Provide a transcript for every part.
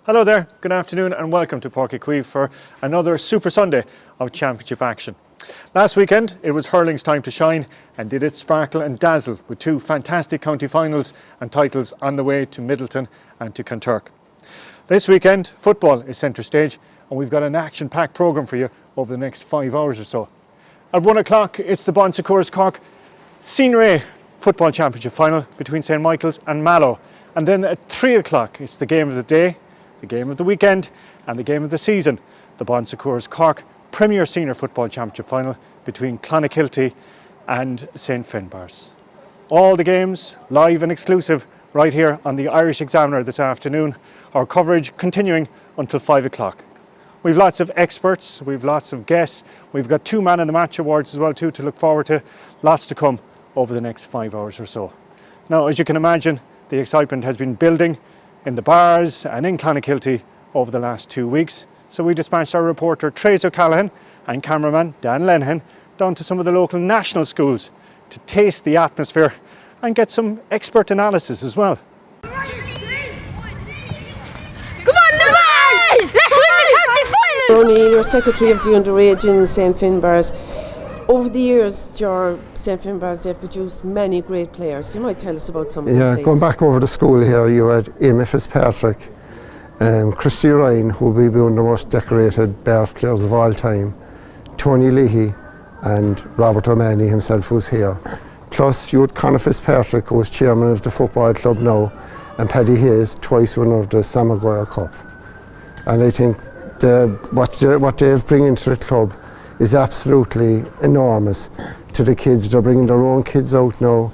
Hello there, good afternoon and welcome to Páirc Uí Chaoimh for another Super Sunday of Championship action. Last weekend it was hurling's time to shine, and did it sparkle and dazzle with two fantastic county finals and titles on the way to Midleton and to Clonakilty. This weekend football is centre stage, and we've got an action-packed programme for you over the next 5 hours or so. At 1 o'clock it's the Bon Secours Cork Senior A Football Championship final between St Michael's and Mallow, and then at 3 o'clock it's the game of the day, the game of the weekend and the game of the season, the Bon Secours Cork Premier Senior Football Championship final between Clonakilty and St Finbarrs. All the games live and exclusive right here on the Irish Examiner this afternoon. Our coverage continuing until 5 o'clock. We've lots of experts, we've lots of guests, we've got 2 Man of the Match awards as well too to look forward to. Lots to come over the next 5 hours or so. Now, as you can imagine, the excitement has been building in the bars and in Clonakilty over the last 2 weeks. So we dispatched our reporter Trace O'Callaghan and cameraman Dan Lenihan down to some of the local national schools to taste the atmosphere and get some expert analysis as well. Come on, Dubai! Let's win the county final! Ronnie, you're secretary of the underage in St Finbarrs. Over the years, St Finbarrs, they've produced many great players. You might tell us about some of them, please. Going back over the school here, you had Amy Fitzpatrick, Christy Ryan, who will be one of the most decorated Bears players of all time, Tony Leahy, and Robert O'Mahony himself, who's here. Plus, you had Conor Fitzpatrick, who is chairman of the football club now, and Paddy Hayes, twice winner of the Sam Maguire Cup. And I think what they've bring into the club is absolutely enormous to the kids. They're bringing their own kids out now.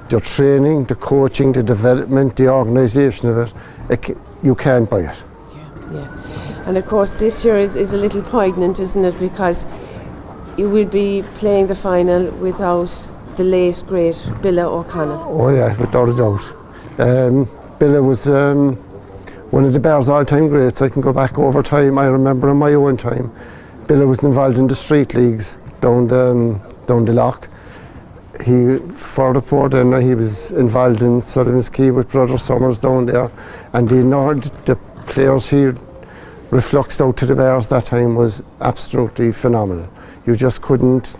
Their training, the coaching, the development, the organisation of it, you can't buy it. Yeah. And of course this year is a little poignant, isn't it? Because you will be playing the final without the late, great Billa O'Connell. Oh yeah, without a doubt. Billa was one of the Bears' all-time greats. I can go back over time. I remember in my own time, Billa was involved in the street leagues down the loch. For the poor then, he was involved in Sullivan's Key with Brother Summers down there, and the players he refluxed out to the Bears that time was absolutely phenomenal. You just couldn't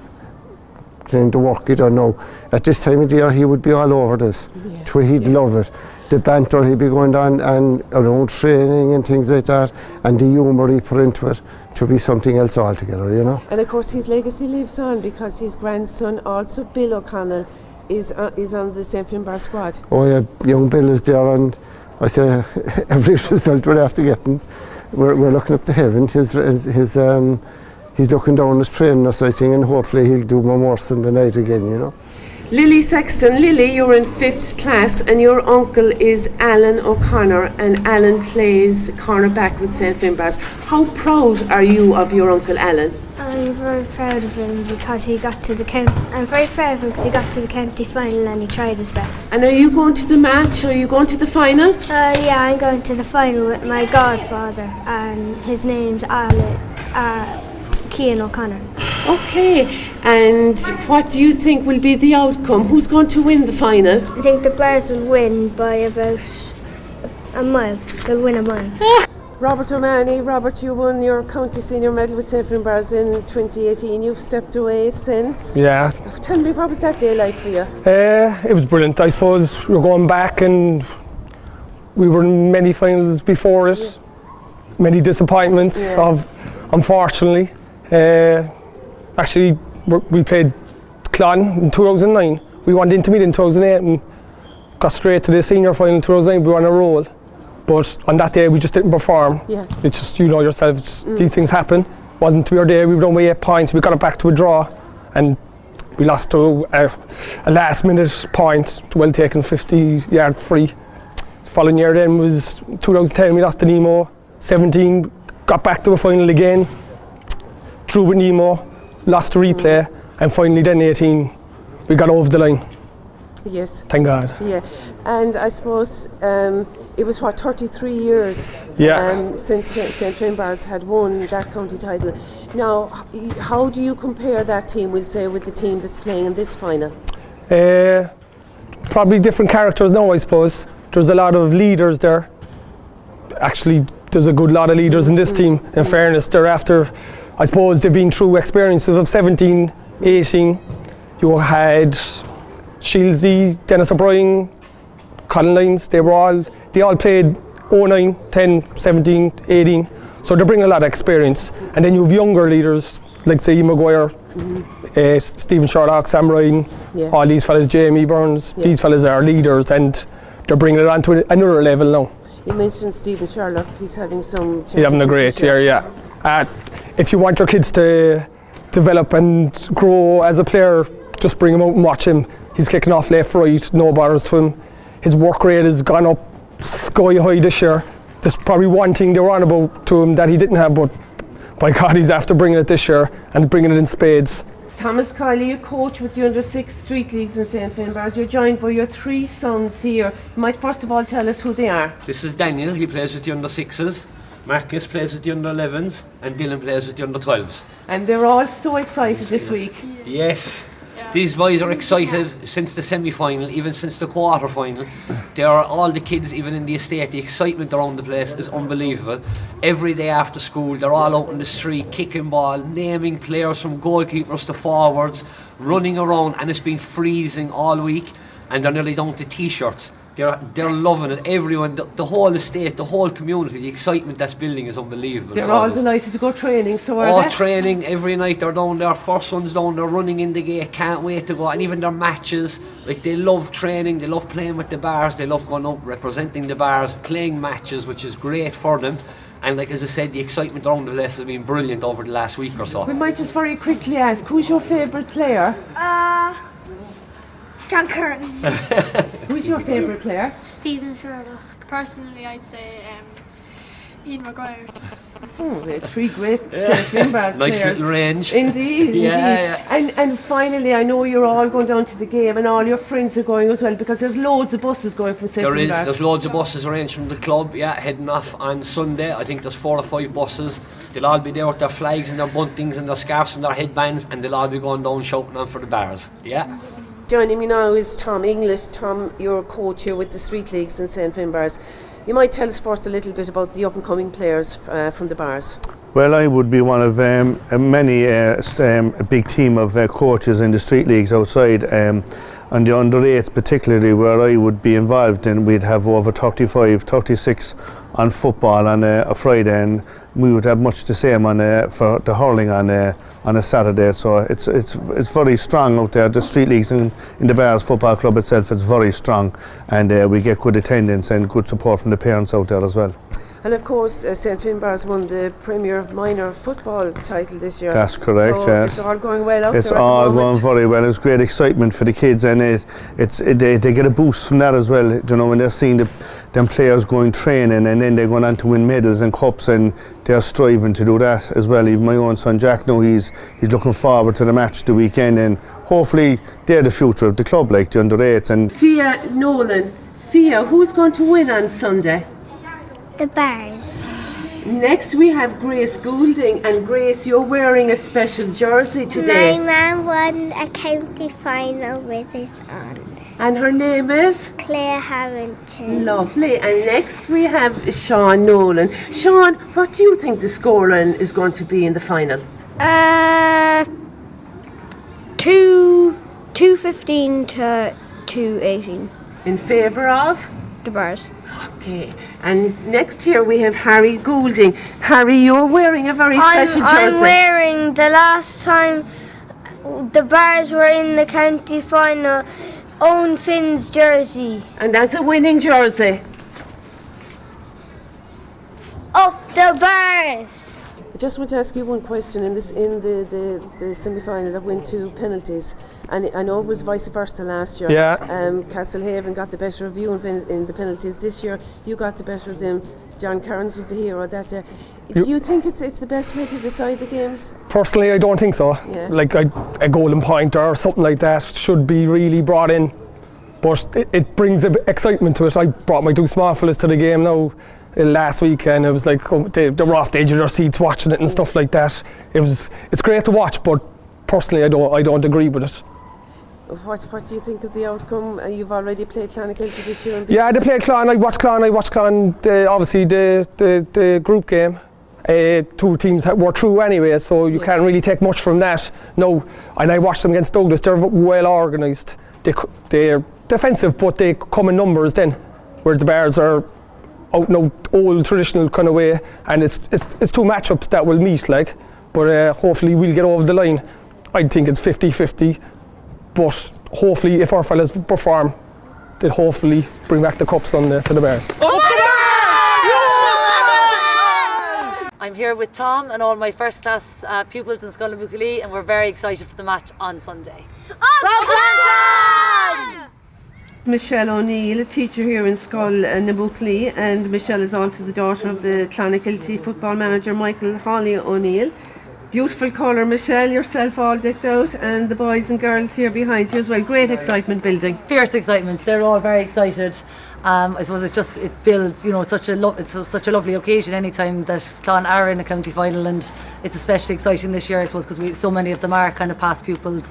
claim the work, you don't know. At this time of the year he would be all over this. He'd love it. The banter he'd be going on and around training and things like that, and the humour he put into it to be something else altogether, you know. And of course his legacy lives on because his grandson, also Bill O'Connell, is on the St Finbarrs squad. Oh yeah, young Bill is there, and I say every result we're after getting, we're looking up to heaven. He's looking down his praying us, I think, and hopefully he'll do more in the night again, you know. Lily Sexton, Lily, you're in 5th class and your uncle is Alan O'Connor, and Alan plays cornerback with St Finbarrs. How proud are you of your uncle Alan? I'm very proud of him because he got to the county final and he tried his best. And are you going to the match? Are you going to the final? Yeah, I'm going to the final with my godfather, and his name's Cian O'Connor. Okay, and what do you think will be the outcome? Who's going to win the final? I think the Bears will win by about a mile. They'll win a mile. Robert O'Mahony, Robert, you won your county senior medal with St Finbarrs in 2018. You've stepped away since. Yeah. Tell me, what was that day like for you? It was brilliant. I suppose we're going back, and we were in many finals before it. Many disappointments, unfortunately. Actually, we played Clon in 2009. We went into Meath in 2008 and got straight to the senior final in 2009. We were on a roll. But on that day, we just didn't perform. Yeah. It's just, you know yourself, these things happen. Wasn't to be our day. We were done with 8 points. We got it back to a draw, and we lost to a last-minute point, well taken 50-yard free. The following year then was 2010. We lost to Nemo. 17, got back to a final again. Drew with Nemo, lost to replay, and finally then 18, we got over the line. Yes. Thank God. Yeah, and I suppose it was 33 years since St Finbarrs had won that county title. Now, how do you compare that team, we'll say, with the team that's playing in this final? Probably different characters now, I suppose. There's a lot of leaders there. Actually, there's a good lot of leaders in this team. In fairness, they're after, I suppose they've been through experiences of 17, 18. You had Shieldsy, Dennis O'Brien, Colin Lyons, they all played 09, 10, 17, 18. So they bring a lot of experience. And then you have younger leaders like say Ian Maguire, Stephen Sherlock, Sam Ryan, all these fellas, Jamie Burns, these fellas are leaders and they're bringing it on to another level now. You mentioned Stephen Sherlock, he's having some He's having a great year, if you want your kids to develop and grow as a player, just bring him out and watch him. He's kicking off left, right, no bothers to him. His work rate has gone up sky high this year. There's probably one thing they were on about to him that he didn't have, but by God, he's after bringing it this year and bringing it in spades. Thomas Kiley, you coach with the under-6 street leagues in St Finbarrs. You're joined by your 3 sons here. You might first of all tell us who they are. This is Daniel, he plays with the under-6s. Marcus plays with the under-11s and Dylan plays with the under-12s. And they're all so excited this week. Yes. These boys are excited since the semi-final, even since the quarter-final. They are all the kids, even in the estate. The excitement around the place is unbelievable. Every day after school, they're all out in the street, kicking ball, naming players from goalkeepers to forwards, running around, and it's been freezing all week. And they're nearly down to t-shirts. They're loving it. Everyone, the whole estate, the whole community, the excitement that's building is unbelievable. They're all delighted to go training, so are they? Training every night. They're down there. First one's down. They're running in the gate. Can't wait to go. And even their matches, like they love training. They love playing with the bars. They love going out representing the bars, playing matches, which is great for them. And like as I said, the excitement around the place has been brilliant over the last week or so. We might just very quickly ask, who's your favourite player? John Kearns. Who's your favourite player? Stephen Sherlock. Personally, I'd say Ian Maguire. Oh, they're 3 great St Finbarrs Nice players. little range. Indeed, Yeah. And finally, I know you're all going down to the game and all your friends are going as well, because there's loads of buses going from St Finbarrs. There's loads of buses arranged from the club, heading off on Sunday. I think there's 4 or 5 buses. They'll all be there with their flags and their buntings and their scarves and their headbands, and they'll all be going down shouting on for the bars. Joining me now is Tom English. Tom, you're a coach here with the street leagues in St Finbarrs. You might tell us first a little bit about the up-and-coming players from the bars. Well, I would be one of many, a big team of coaches in the street leagues outside. On the under-8s particularly, where I would be involved in, we'd have over 35, 36 on football on a Friday, and we would have much the same for the hurling on a Saturday. So it's very strong out there. The street leagues in the Bars Football Club itself is very strong, and we get good attendance and good support from the parents out there as well. And of course, St Finbarrs won the Premier Minor Football title this year. That's correct, so yes. It's all going well out there. It's all going very well. It's great excitement for the kids, and they get a boost from that as well. You know, when they're seeing them players going training, and then they're going on to win medals and cups, and they're striving to do that as well. Even my own son Jack, now he's looking forward to the match the weekend, and hopefully they're the future of the club, like the under-8s. And Fia Nolan. Fia, who's going to win on Sunday? The Bars. Next we have Grace Goulding, and Grace, you're wearing a special jersey today. My mum won a county final with it on. And her name is? Claire Harrington. Lovely. And next we have Sean Nolan. Sean, what do you think the scoreline is going to be in the final? 2:15 to 2:18. In favour of? The Bars. Okay, and next here we have Harry Goulding. Harry, you're wearing a very special jersey. I'm wearing the last time the Bars were in the county final, Owen Finn's jersey. And that's a winning jersey. Up the Bars! I just want to ask you one question. In the semi-final that went to penalties, and I know it was vice versa last year. Castlehaven got the better of you in the penalties. This year, you got the better of them. John Kearns was the hero that day. Do you think it's the best way to decide the games? Personally, I don't think so. Yeah. Like a golden point or something like that should be really brought in, but it brings excitement to it. I brought my 2 small fellas to the game now last week, and it was like they were off the edge of their seats watching it and stuff like that. It's great to watch, but personally I don't agree with it. What do you think of the outcome? You've already played Clonakilty this year. Yeah, they played Clon. I watched Clon. Obviously the group game. Two teams were through anyway, so you can't really take much from that. No, and I watched them against Douglas. They're well organised. They're defensive, but they come in numbers then, where the Bears are out no old traditional kind of way, and it's two matchups that will meet, like. But hopefully we'll get over the line. I think it's 50-50, but hopefully if our fellas perform, they'll hopefully bring back the cups to the Bears. I'm here with Tom and all my first class pupils in Jubilee, and we're very excited for the match on Sunday. Michelle O'Neill, a teacher here in Jubilee, and Michelle is also the daughter of the Clonakilty football manager Michael Hawley O'Neill. Beautiful colour, Michelle, yourself all decked out, and the boys and girls here behind you as well. Great excitement building. Fierce excitement. They're all very excited. I suppose it builds, such a lovely occasion anytime that Clon are in a county final, and it's especially exciting this year, I suppose, because so many of them are kind of past pupils.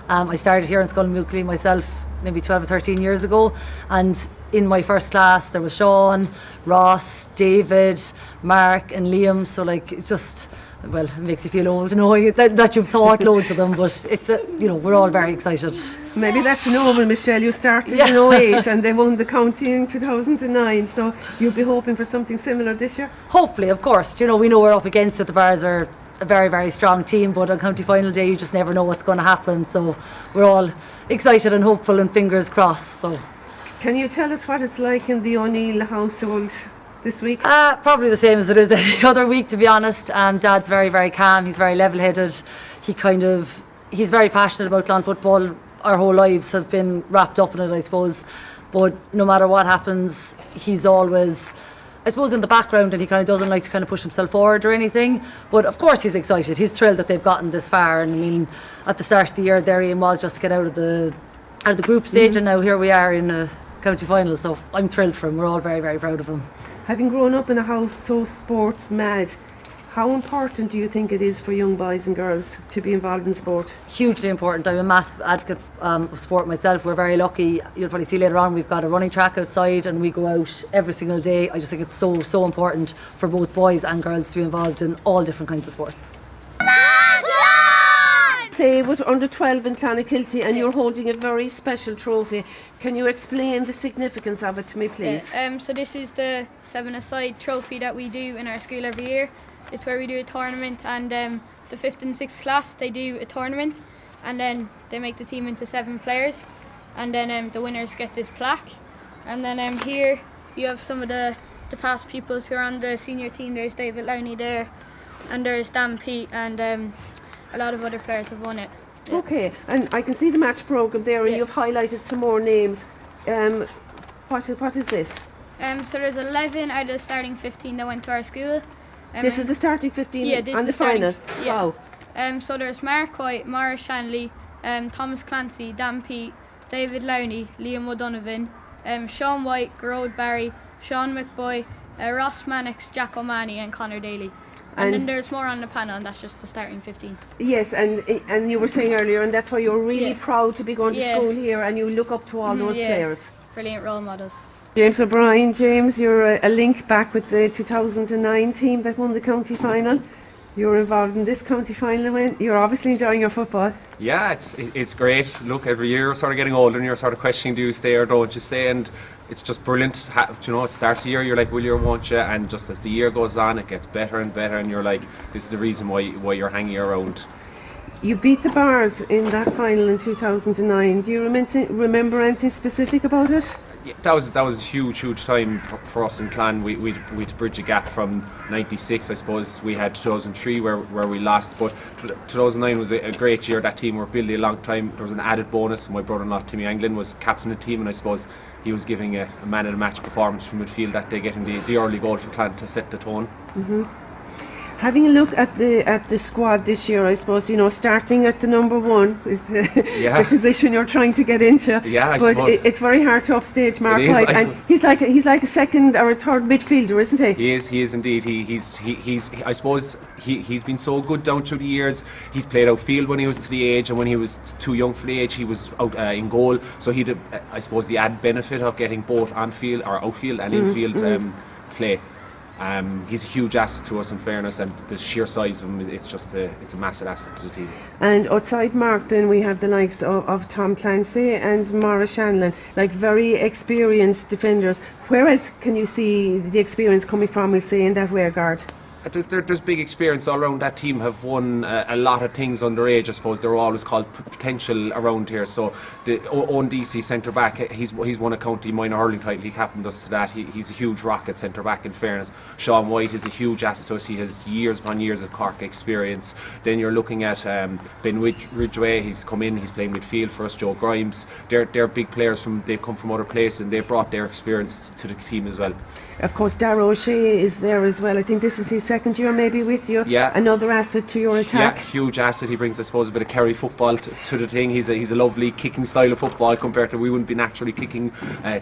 I started here in Clonakilty myself maybe 12 or 13 years ago, and in my first class there was Sean, Ross, David, Mark and Liam, so it's just, well, it makes you feel old knowing that you've taught loads of them, but it's we're all very excited. Maybe that's normal, Michelle. You started in 08 and they won the county in 2009, so you'll be hoping for something similar this year? Hopefully, of course. We know we're up against it. The Bears are a very, very strong team, but on county final day you just never know what's going to happen, so we're all excited and hopeful and fingers crossed. So, can you tell us what it's like in the O'Neill household this week? Probably the same as it is any other week, to be honest. Dad's very, very calm. He's very level-headed. He's very passionate about Clon football. Our whole lives have been wrapped up in it, I suppose. But no matter what happens, he's always, I suppose, in the background, and he kind of doesn't like to kind of push himself forward or anything. But of course he's excited. He's thrilled that they've gotten this far. And I mean, at the start of the year, their aim was just to get out of the group stage, and now here we are in a county final. So I'm thrilled for him. We're all very, very proud of him. Having grown up in a house so sports mad, how important do you think it is for young boys and girls to be involved in sport? Hugely important. I'm a massive advocate of sport myself. We're very lucky. You'll probably see later on we've got a running track outside and we go out every single day. I just think it's so important for both boys and girls to be involved in all different kinds of sports. Play with under 12 in Clonakilty, and you're holding a very special trophy. Can you explain the significance of it to me, please? So this is the 7-a-side trophy that we do in our school every year. It's where we do a tournament, and the 5th and 6th class, they do a tournament, and then they make the team into 7 players, and then the winners get this plaque. And then here you have some of the past pupils who are on the senior team. There's David Lowney there, and there's Dan Pete, and a lot of other players have won it. Yeah. Okay, and I can see the match programme there, and you've highlighted some more names. What is this? So there's 11 out of the starting 15 that went to our school. This is the starting 15 this and is the final? Yeah. Wow. So there's Mark White, Maura Shanley, Thomas Clancy, Dan Pete, David Lowney, Liam O'Donovan, Sean White, Gerard Barry, Sean McBoy, Ross Mannix, Jack O'Mahony and Conor Daly. And then there's more on the panel, and that's just the starting 15. Yes, and you were saying earlier, and that's why you're really proud to be going to school here, and you look up to all those players. Brilliant role models. James O'Brien, James, you're a link back with the 2009 team that won the county final. You're involved in this county final. You're obviously enjoying your football. Yeah, it's great. Look, every year you're sort of getting older and you're sort of questioning, do you stay or don't you stay? And it's just brilliant. At the start of the year, you're like, will you or won't you? And just as the year goes on, it gets better and better, and you're like, this is the reason why you're hanging around. You beat the Bars in that final in 2009. Do you remember anything specific about it? Yeah, that was a huge time for us in Clan. We'd bridge a gap from 96, I suppose. We had 2003 where we lost, but 2009 was a great year. That team were building a long time. There was an added bonus. My brother-in-law Timmy Anglin was captain of the team, and I suppose he was giving a man of the match performance from midfield that day, getting the early goal for Clan to set the tone. Mm-hmm. Having a look at the squad this year, I suppose, you know, starting at the number one is the, the position you're trying to get into. Yeah, I but suppose. it's very hard to upstage Mark It is, White, and he's like a second or a third midfielder, isn't he? He is indeed. I suppose he's been so good down through the years. He's played outfield when he was to the age, and when he was too young for the age, he was out in goal. So he'd, I suppose, the added benefit of getting both on-field or outfield and infield play. He's a huge asset to us, in fairness, and the sheer size of him, it's a massive asset to the team. And outside Mark, then we have the likes of Tom Clancy and Maura Shanlon, like very experienced defenders. Where else can you see the experience coming from, we'll say, in that rearguard? There's big experience all around. That team have won a lot of things underage. I suppose they're always called potential around here. So the Owen DC centre back, he's won a county minor hurling title. He captained us to that. He's a huge rocket centre back, in fairness. Sean White is a huge asset to us. He has years upon years of Cork experience. Then you're looking at Ben Ridgway. He's come in. He's playing midfield for us. Joe Grimes. They're big players. They've come from other places, and they brought their experience to the team as well. Of course, Darragh O'Shea is there as well. I think this is his second year maybe with you. Yeah. Another asset to your attack. Yeah, huge asset. He brings, I suppose, a bit of Kerry football to the thing. He's a lovely kicking style of football compared to we wouldn't be naturally kicking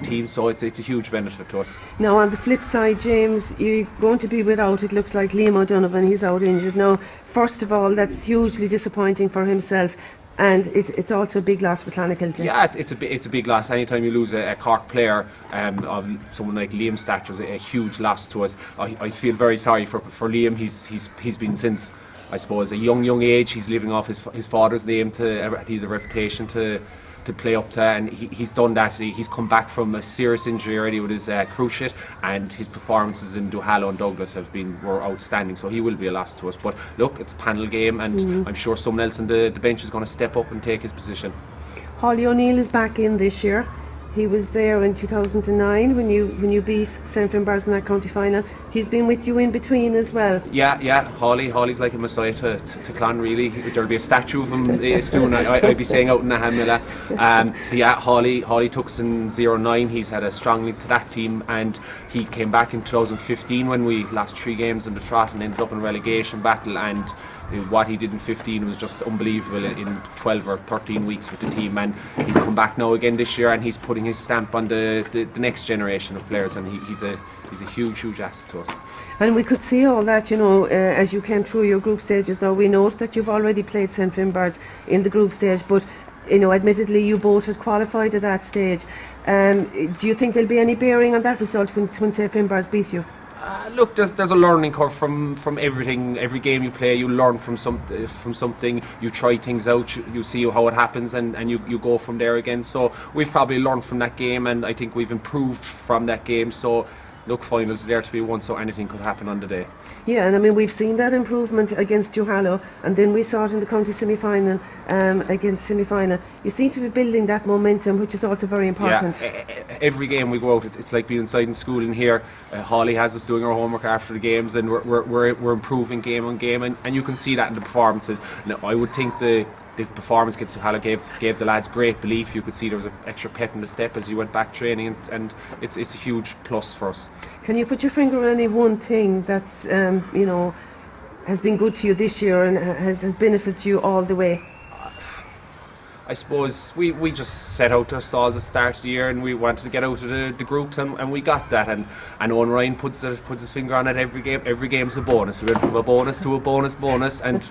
teams, so it's a huge benefit to us. Now on the flip side, James, you're going to be without, it looks like, Liam O'Donovan. He's out injured now. First of all, that's hugely disappointing for himself. And it's also a big loss for Clonakilty. Yeah, it's a big loss. Anytime you lose a Cork player of someone like Liam's stature is a huge loss to us. I feel very sorry for Liam. He's been since, I suppose, a young age. He's living off his father's name. He's a reputation to play up to, and he's done that. He's come back from a serious injury already with his cruciate, and his performances in Duhallow and Douglas were outstanding, so he will be a loss to us. But look, it's a panel game, and I'm sure someone else on the bench is going to step up and take his position. Hawley O'Neill is back in this year. He was there in 2009 when you beat St Finbarrs in that county final. He's been with you in between as well. Yeah. Hawley's like a messiah to Clon, really. There'll be a statue of him soon. I'd be saying out in Nahamilla. Hawley took us in 09. He's had a strong link to that team, and he came back in 2015 when we lost 3 games in the trot and ended up in relegation battle. And what he did in 15 was just unbelievable in 12 or 13 weeks with the team, and he's come back now again this year, and he's putting his stamp on the next generation of players, and he's a huge asset to us. And we could see all that, you know, as you came through your group stages. Now we note that you've already played St Finbarrs in the group stage, but you know, admittedly you both had qualified at that stage. Do you think there'll be any bearing on that result when St Finbarrs beat you? Look, there's a learning curve from everything. Every game you play, you learn from something. You try things out, you see how it happens, and you go from there again. So we've probably learned from that game, and I think we've improved from that game. So look, finals are there to be won, so anything could happen on the day. Yeah, and I mean, we've seen that improvement against Duhallow, and then we saw it in the county semi-final against semi-final. You seem to be building that momentum, which is also very important. Yeah, every game we go out, it's like being inside in school. And here, Hawley has us doing our homework after the games, and we're improving game on game, and you can see that in the performances. Now, I would think the performance against Duhallow gave the lads great belief. You could see there was an extra pep in the step as you went back training, and it's a huge plus for us. Can you put your finger on any one thing that's you know, has been good to you this year and has benefited you all the way? I suppose we just set out our stalls at the start of the year, and we wanted to get out of the groups, and we got that. And Owen Ryan puts his finger on it every game. Every game's a bonus. We went from a bonus to a bonus, and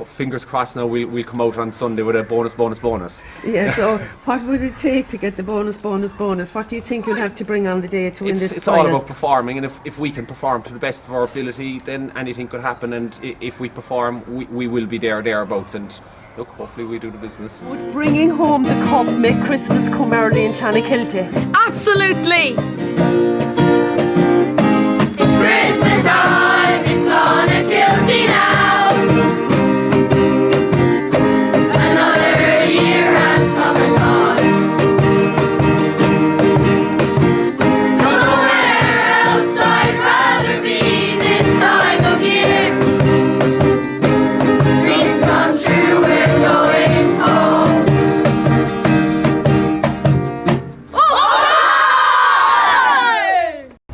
fingers crossed now we'll come out on Sunday with a bonus. Yeah, so what would it take to get the bonus? What do you think you'll have to bring on the day to win this It's final? all about performing, and if we can perform to the best of our ability, then anything could happen. And if we perform, we will be thereabouts, and look, hopefully we do the business. Would bringing home the cup make Christmas come early in Clonakilty? Absolutely! It's Christmas time in Clonakilty now. Another year has come and gone. Don't know where else I'd rather be this time of year. Dreams come true, we're going home.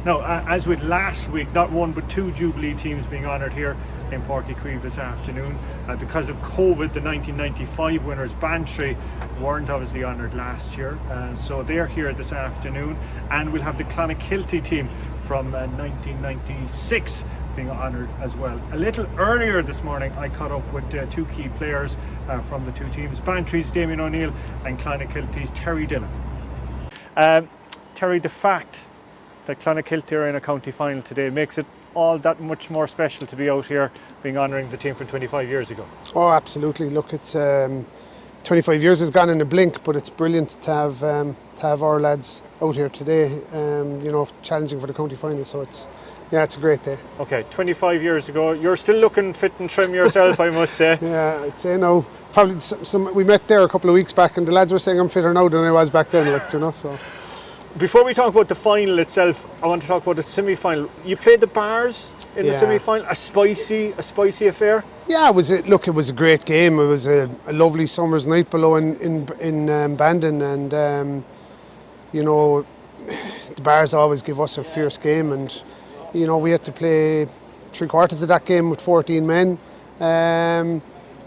Now, as with last week, not one but two Jubilee teams being honoured here in Páirc Uí Chaoimh this afternoon. Because of COVID, the 1995 winners, Bantry, weren't obviously honoured last year, so they're here this afternoon. And we'll have the Clonakilty team from 1996 being honoured as well. A little earlier this morning, I caught up with two key players from the two teams, Bantry's Damien O'Neill and Clonakilty's Terry Dillon. Terry, the fact that Clonakilty are in a county final today makes it all that much more special to be out here being honouring the team from 25 years ago. Oh, absolutely. Look, it's 25 years has gone in a blink, but it's brilliant to have our lads out here today, you know, challenging for the county final. So it's a great day. Okay, 25 years ago, you're still looking fit and trim yourself, I must say. Yeah, I'd say no. Probably we met there a couple of weeks back, and the lads were saying I'm fitter now than I was back then, like, you know. So. Before we talk about the final itself, I want to talk about the semi-final. You played the Bars in the semi-final, a spicy affair. Yeah, it was a great game. It was a lovely summer's night below in Bandon, and you know, the Bars always give us a fierce game, and you know, we had to play 3/4 of that game with 14 men.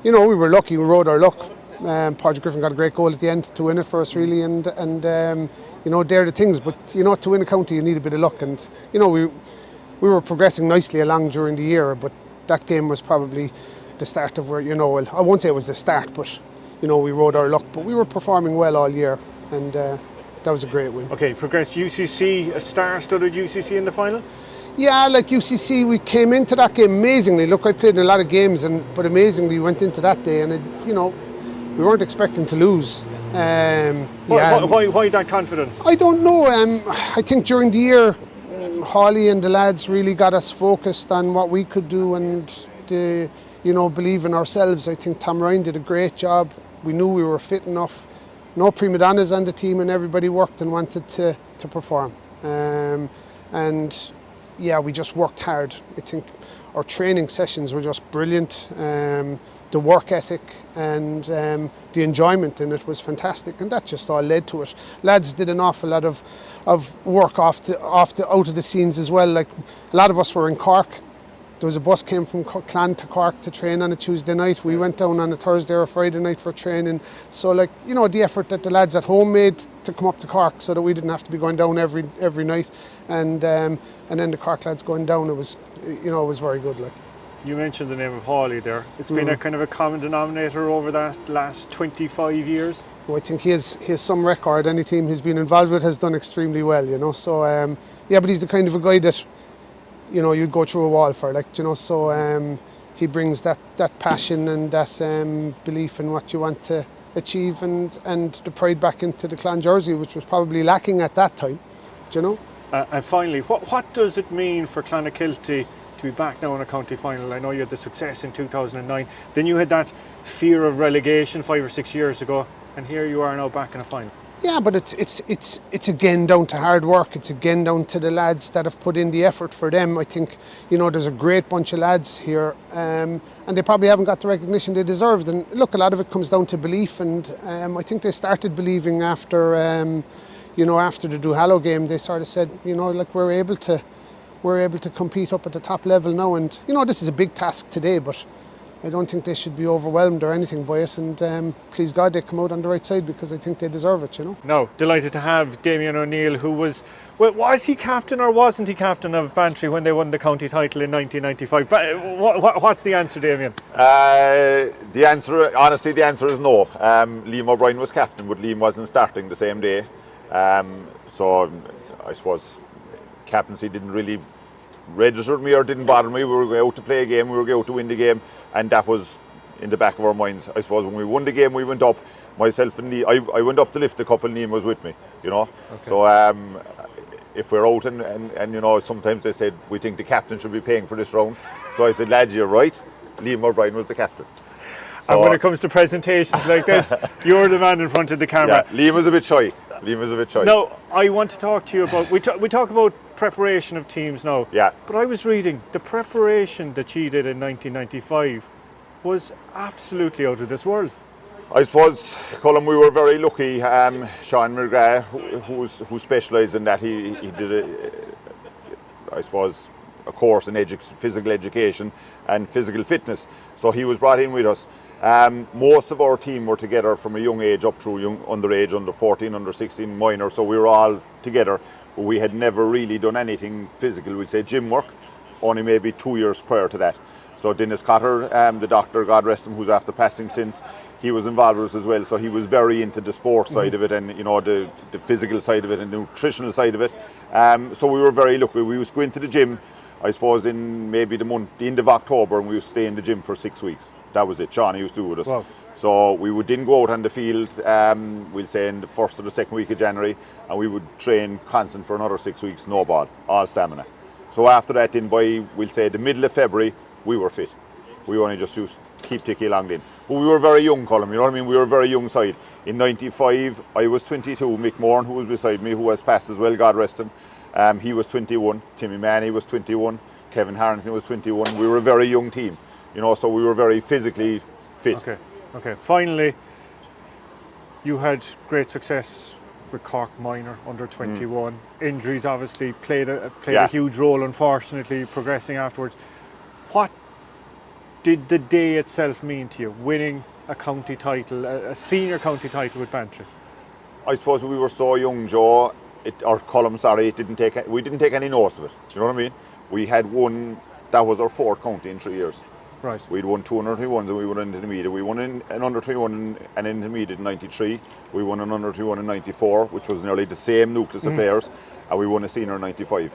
You know, we were lucky. We rode our luck. Padraig Griffin got a great goal at the end to win it for us, really, and you know, they're the things. But you know, to win a county, you need a bit of luck, and you know, we were progressing nicely along during the year, but that game was probably the start of where, you know, well, I won't say it was the start, but you know, we rode our luck. But we were performing well all year, and that was a great win. Okay, progressed UCC, a star-studded UCC in the final. Yeah, like UCC, we came into that game amazingly. Look, I played in a lot of games, but amazingly went into that day, and you know, we weren't expecting to lose. Why that confidence? I don't know. I think during the year, Hawley and the lads really got us focused on what we could do, and you know, believe in ourselves. I think Tom Ryan did a great job. We knew we were fit enough. No prima donnas on the team, and everybody worked and wanted to perform. And yeah, we just worked hard. I think our training sessions were just brilliant. The work ethic and the enjoyment in it was fantastic, and that just all led to it. Lads did an awful lot of work out of the scenes as well. Like, a lot of us were in Cork. There was a bus came from Clan to Cork to train on a Tuesday night. We went down on a Thursday or Friday night for training. So, like, you know, the effort that the lads at home made to come up to Cork so that we didn't have to be going down every night, and then the Cork lads going down, it was, you know, it was very good. Like. You mentioned the name of Hawley there. It's been a kind of a common denominator over that last 25 years. Well, I think he has some record. Any team he's been involved with has done extremely well, you know. So, yeah, but he's the kind of a guy that, you know, you'd go through a wall for, like, you know. So he brings that passion and that belief in what you want to achieve, and the pride back into the clan jersey, which was probably lacking at that time, do you know. And finally, what does it mean for Clonakilty to be back now in a county final? I know you had the success in 2009, then you had that fear of relegation 5 or 6 years ago, and here you are now back in a final. Yeah, but it's again down to hard work. It's again down to the lads that have put in the effort for them. I think, you know, there's a great bunch of lads here, and they probably haven't got the recognition they deserved. And look, a lot of it comes down to belief, and I think they started believing after, you know, after the Duhallow game. They sort of said, you know, like, we're able to compete up at the top level now, and you know, this is a big task today, but I don't think they should be overwhelmed or anything by it, and please God they come out on the right side, because I think they deserve it, you know. No, delighted to have Damien O'Neill, who was he captain or wasn't he captain of Bantry when they won the county title in 1995? But what's the answer, Damien? The answer is no. Liam O'Brien was captain, but Liam wasn't starting the same day, so I suppose captaincy didn't really register me or didn't bother me. We were going out to play a game, we were going out to win the game, and that was in the back of our minds. I suppose when we won the game, we went up, myself and Liam, I went up to lift the cup and Liam was with me, you know. Okay. So if we're out and you know, sometimes they said we think the captain should be paying for this round. So I said, lads, you're right, Liam O'Brien was the captain. So, and when it comes to presentations like this, you're the man in front of the camera. Yeah, Liam was a bit shy. Now, I want to talk to you about, we talk about preparation of teams now. Yeah. But I was reading, the preparation that she did in 1995 was absolutely out of this world. I suppose, Colin, we were very lucky. Sean McGrath, who specialised in that, he did I suppose, a course in physical education and physical fitness. So he was brought in with us. Most of our team were together from a young age up through underage, under 14, under 16, minor. So we were all together, but we had never really done anything physical. We'd say gym work, only maybe 2 years prior to that. So Dennis Cotter, the doctor, God rest him, who's after passing since, he was involved with us as well. So he was very into the sport side of it, and the physical side of it and the nutritional side of it. So we were very lucky. We used to go into the gym, I suppose, in maybe the end of October, and we used to stay in the gym for 6 weeks. That was it. Sean used to do with us. Wow. So we would then go out on the field, we'll say in the first or the second week of January, and we would train constant for another 6 weeks, no ball, all stamina. So after that, then by, we'll say, the middle of February, we were fit. We only just used to keep ticking along then. But we were very young, Colin, you know what I mean? We were a very young side. In 95, I was 22. Mick Moran, who was beside me, who has passed as well, God rest him, he was 21. Timmy Manny was 21. Kevin Harrington was 21. We were a very young team, so we were very physically fit. Okay. Finally, you had great success with Cork minor under 21. Injuries obviously played a huge role, unfortunately, progressing afterwards. What did the day itself mean to you, winning a county title, a senior county title with Bantry? I suppose we were so young, Joe, we didn't take any notice of it. Do you know what I mean? We had won, that was our fourth county in 3 years. Right. We'd won 2 under-21s and we won an intermediate. We won an under-21 and an intermediate in 93. We won an under-21 in 94, which was nearly the same nucleus of players, and we won a senior in 95.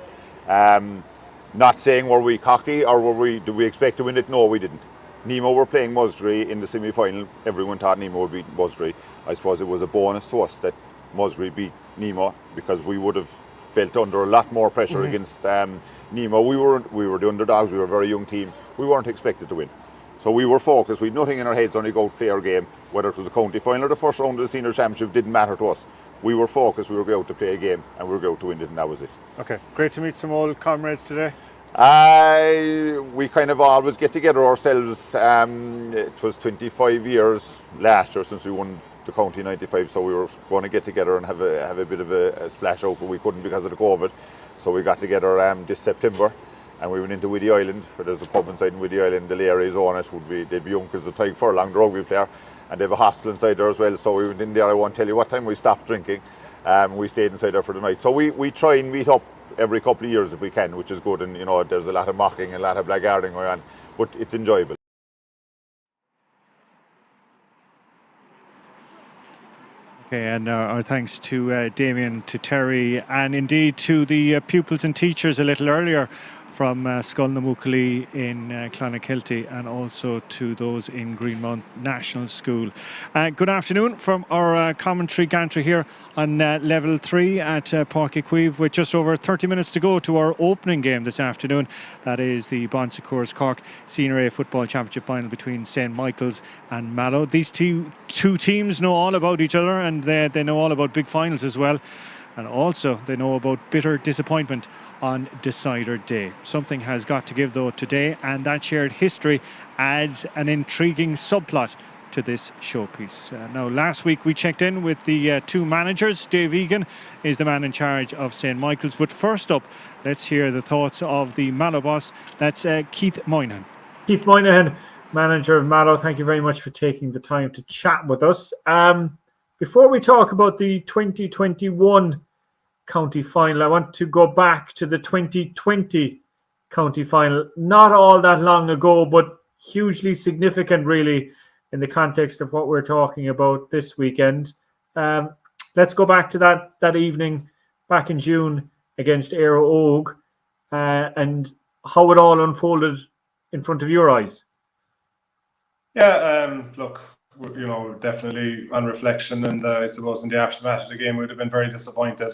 Not saying were we cocky or did we expect to win it? No, we didn't. Nemo were playing Musgrave in the semi-final. Everyone thought Nemo would beat Musgrave. I suppose it was a bonus to us that Musgrave beat Nemo, because we would have felt under a lot more pressure against Nemo. We were the underdogs. We were a very young team. We weren't expected to win. So we were focused. We had nothing in our heads, only go play our game. Whether it was a county final or the first round of the senior championship didn't matter to us. We were focused. We were going out to play a game, and we were going out to win it, and that was it. Okay, great to meet some old comrades today. We kind of always get together ourselves. It was 25 years last year since we won the county in 95, so we were going to get together and have a bit of a splash out, but we couldn't because of the COVID. So we got together this September, and we went into Whiddy Island. There's a pub inside in Whiddy Island. The Larry's on it. They'd be young because the Tyke Furlong, the rugby player, and they have a hostel inside there as well. So we went in there. I won't tell you what time we stopped drinking. We stayed inside there for the night. So we try and meet up every couple of years if we can, which is good. And there's a lot of mocking and a lot of blackguarding going on, but it's enjoyable. Okay, and our thanks to Damien, to Terry, and indeed to the pupils and teachers a little earlier from Scullnamucklee in Clonakilty, and also to those in Greenmount National School. Good afternoon from our commentary gantry here on level 3 at Páirc Uí Chaoimh, with just over 30 minutes to go to our opening game this afternoon. That is the Bon Secours Cork Senior A Football Championship final between St Michael's and Mallow. These two teams know all about each other, and they know all about big finals as well. And also they know about bitter disappointment on decider day. Something has got to give though today, and that shared history adds an intriguing subplot to this showpiece. Now, last week we checked in with the two managers. Dave Egan is the man in charge of St Michael's, but first up, let's hear the thoughts of the Mallow boss. That's Keith Moynihan. Keith Moynihan, manager of Mallow, thank you very much for taking the time to chat with us. Before we talk about the 2021 county final, I want to go back to the 2020 county final. Not all that long ago, but hugely significant really in the context of what we're talking about this weekend. Let's go back to that evening back in June against Éire Óg, and how it all unfolded in front of your eyes. Yeah, look, definitely on reflection, and I suppose in the aftermath of the game, we'd have been very disappointed.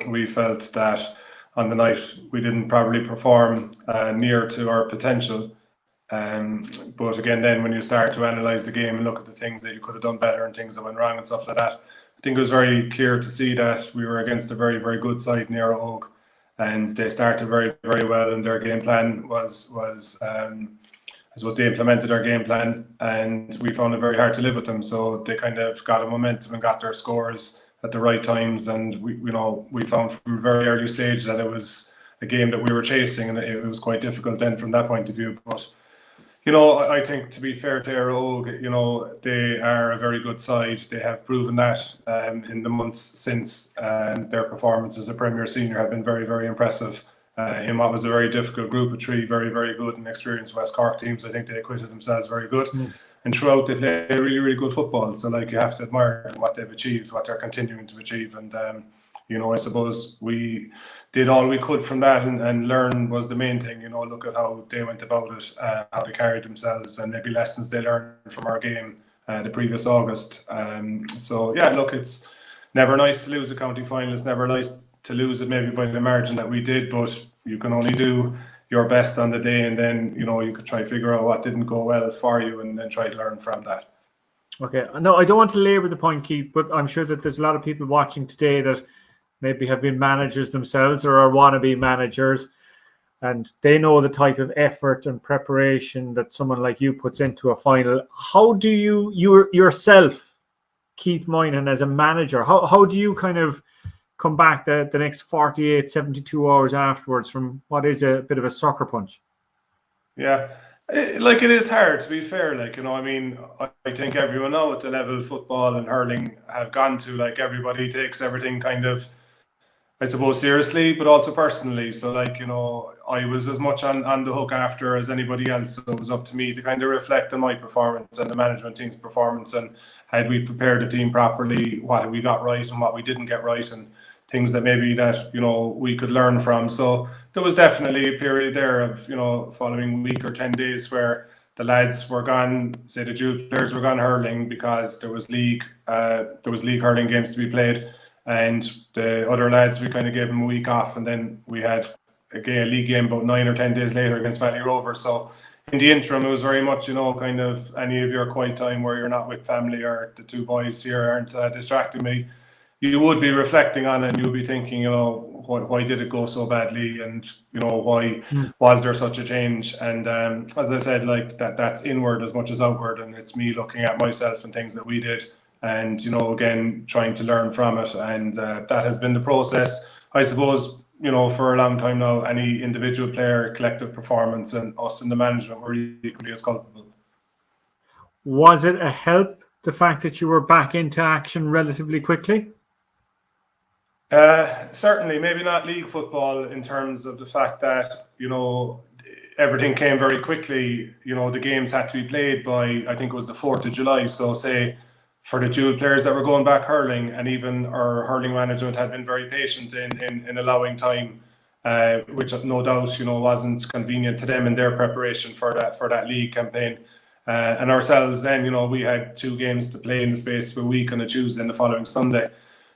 We felt that on the night we didn't probably perform near to our potential. But again, then when you start to analyse the game and look at the things that you could have done better and things that went wrong and stuff like that, I think it was very clear to see that we were against a very, very good side in Éire Óg, and they started very, very well, and their game plan was I suppose they implemented our game plan, and we found it very hard to live with them. So they kind of got a momentum and got their scores at the right times, and we found from a very early stage that it was a game that we were chasing, and it was quite difficult then from that point of view. But you know, I think to be fair to Éire Óg, you know, they are a very good side. They have proven that in the months since their performance as a Premier Senior have been very, very impressive. In what was a very difficult group of three, very, very good and experienced West Cork teams, I think they acquitted themselves very good. And throughout they play really, really good football. So like you have to admire what they've achieved, what they're continuing to achieve. And you know, I suppose we did all we could from that, and learn was the main thing. You know, look at how they went about it, how they carried themselves, and maybe lessons they learned from our game the previous August. So yeah, look, it's never nice to lose a county final. It's never nice to lose it maybe by the margin that we did, but you can only do your best on the day, and then you know you could try to figure out what didn't go well for you, and then try to learn from that. Okay, no, I don't want to labour the point, Keith, but I'm sure that there's a lot of people watching today that maybe have been managers themselves or are wannabe managers, and they know the type of effort and preparation that someone like you puts into a final. How do you yourself, Keith Moynihan, as a manager, how do you kind of come back the next 48, 72 hours afterwards from what is a bit of a sucker punch? Yeah, like it is hard, to be fair. Like, you know, I mean, I think everyone now at the level football and hurling have gone to, like, everybody takes everything kind of, I suppose, seriously, but also personally. So, like, you know, I was as much on the hook after as anybody else. So it was up to me to kind of reflect on my performance and the management team's performance, and had we prepared the team properly, what we got right and what we didn't get right, and things that maybe that, you know, we could learn from. So there was definitely a period there of, you know, following week or 10 days where the lads were gone, say the Jubilee players were gone hurling because there was league hurling games to be played. And the other lads, we kind of gave them a week off, and then we had a league game about 9 or 10 days later against Valley Rovers. So in the interim, it was very much, you know, kind of any of your quiet time where you're not with family or the two boys here aren't distracting me. You would be reflecting on it, and you'll be thinking, you know, why did it go so badly, and you know, why was there such a change? And as I said, like that's inward as much as outward, and it's me looking at myself and things that we did, and you know, again trying to learn from it, and that has been the process, I suppose. You know, for a long time now, any individual player, collective performance, and us in the management were equally as culpable. Was it a help, the fact that you were back into action relatively quickly? Certainly, maybe not league football in terms of the fact that, you know, everything came very quickly. You know, the games had to be played by, I think it was the 4th of July. So say for the dual players that were going back hurling, and even our hurling management had been very patient in allowing time, which no doubt, you know, wasn't convenient to them in their preparation for that league campaign. And ourselves then, you know, we had 2 games to play in the space of a week on a Tuesday and the following Sunday.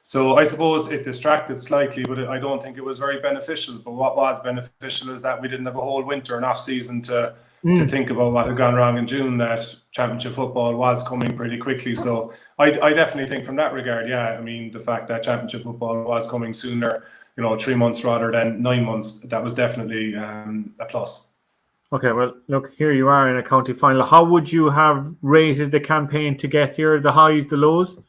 So I suppose it distracted slightly, but I don't think it was very beneficial. But what was beneficial is that we didn't have a whole winter and off season to think about what had gone wrong in June, that championship football was coming pretty quickly. So I definitely think from that regard, yeah, I mean, the fact that championship football was coming sooner, you know, 3 months rather than 9 months, that was definitely a plus. Okay, well, look, here you are in a county final. How would you have rated the campaign to get here, the highs, the lows?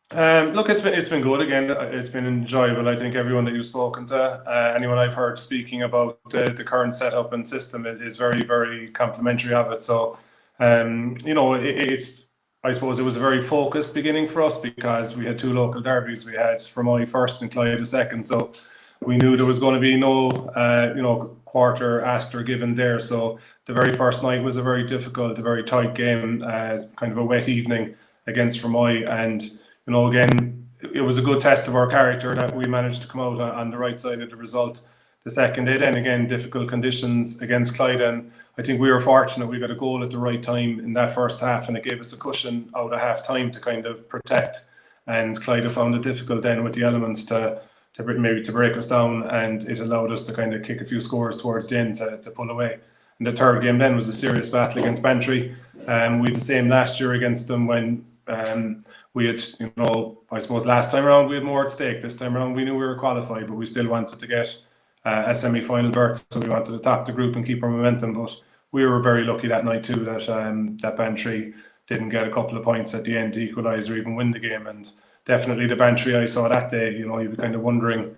Look, it's been good again. It's been enjoyable. I think everyone that you've spoken to, anyone I've heard speaking about the current setup and system is very, very complimentary of it. So, you know, I suppose it was a very focused beginning for us because we had 2 local derbies. We had Fermoy first and Clyde second. So we knew there was going to be no, you know, quarter asked or given there. So the very first night was a very difficult, a very tight game, kind of a wet evening against Fermoy, and you know, again, it was a good test of our character that we managed to come out on the right side of the result. The second day, then again, difficult conditions against Clyde, and I think we were fortunate we got a goal at the right time in that first half, and it gave us a cushion out of half time to kind of protect. And Clyde found it difficult then with the elements to break us down, and it allowed us to kind of kick a few scores towards the end to pull away. And the third game then was a serious battle against Bantry. We had the same last year against them when we had, you know, I suppose last time around we had more at stake. This time around we knew we were qualified, but we still wanted to get a semi-final berth, so we wanted to top the group and keep our momentum. But we were very lucky that night too that Bantry didn't get a couple of points at the end to equalise or even win the game. And definitely the Bantry I saw that day, you know, you'd be kind of wondering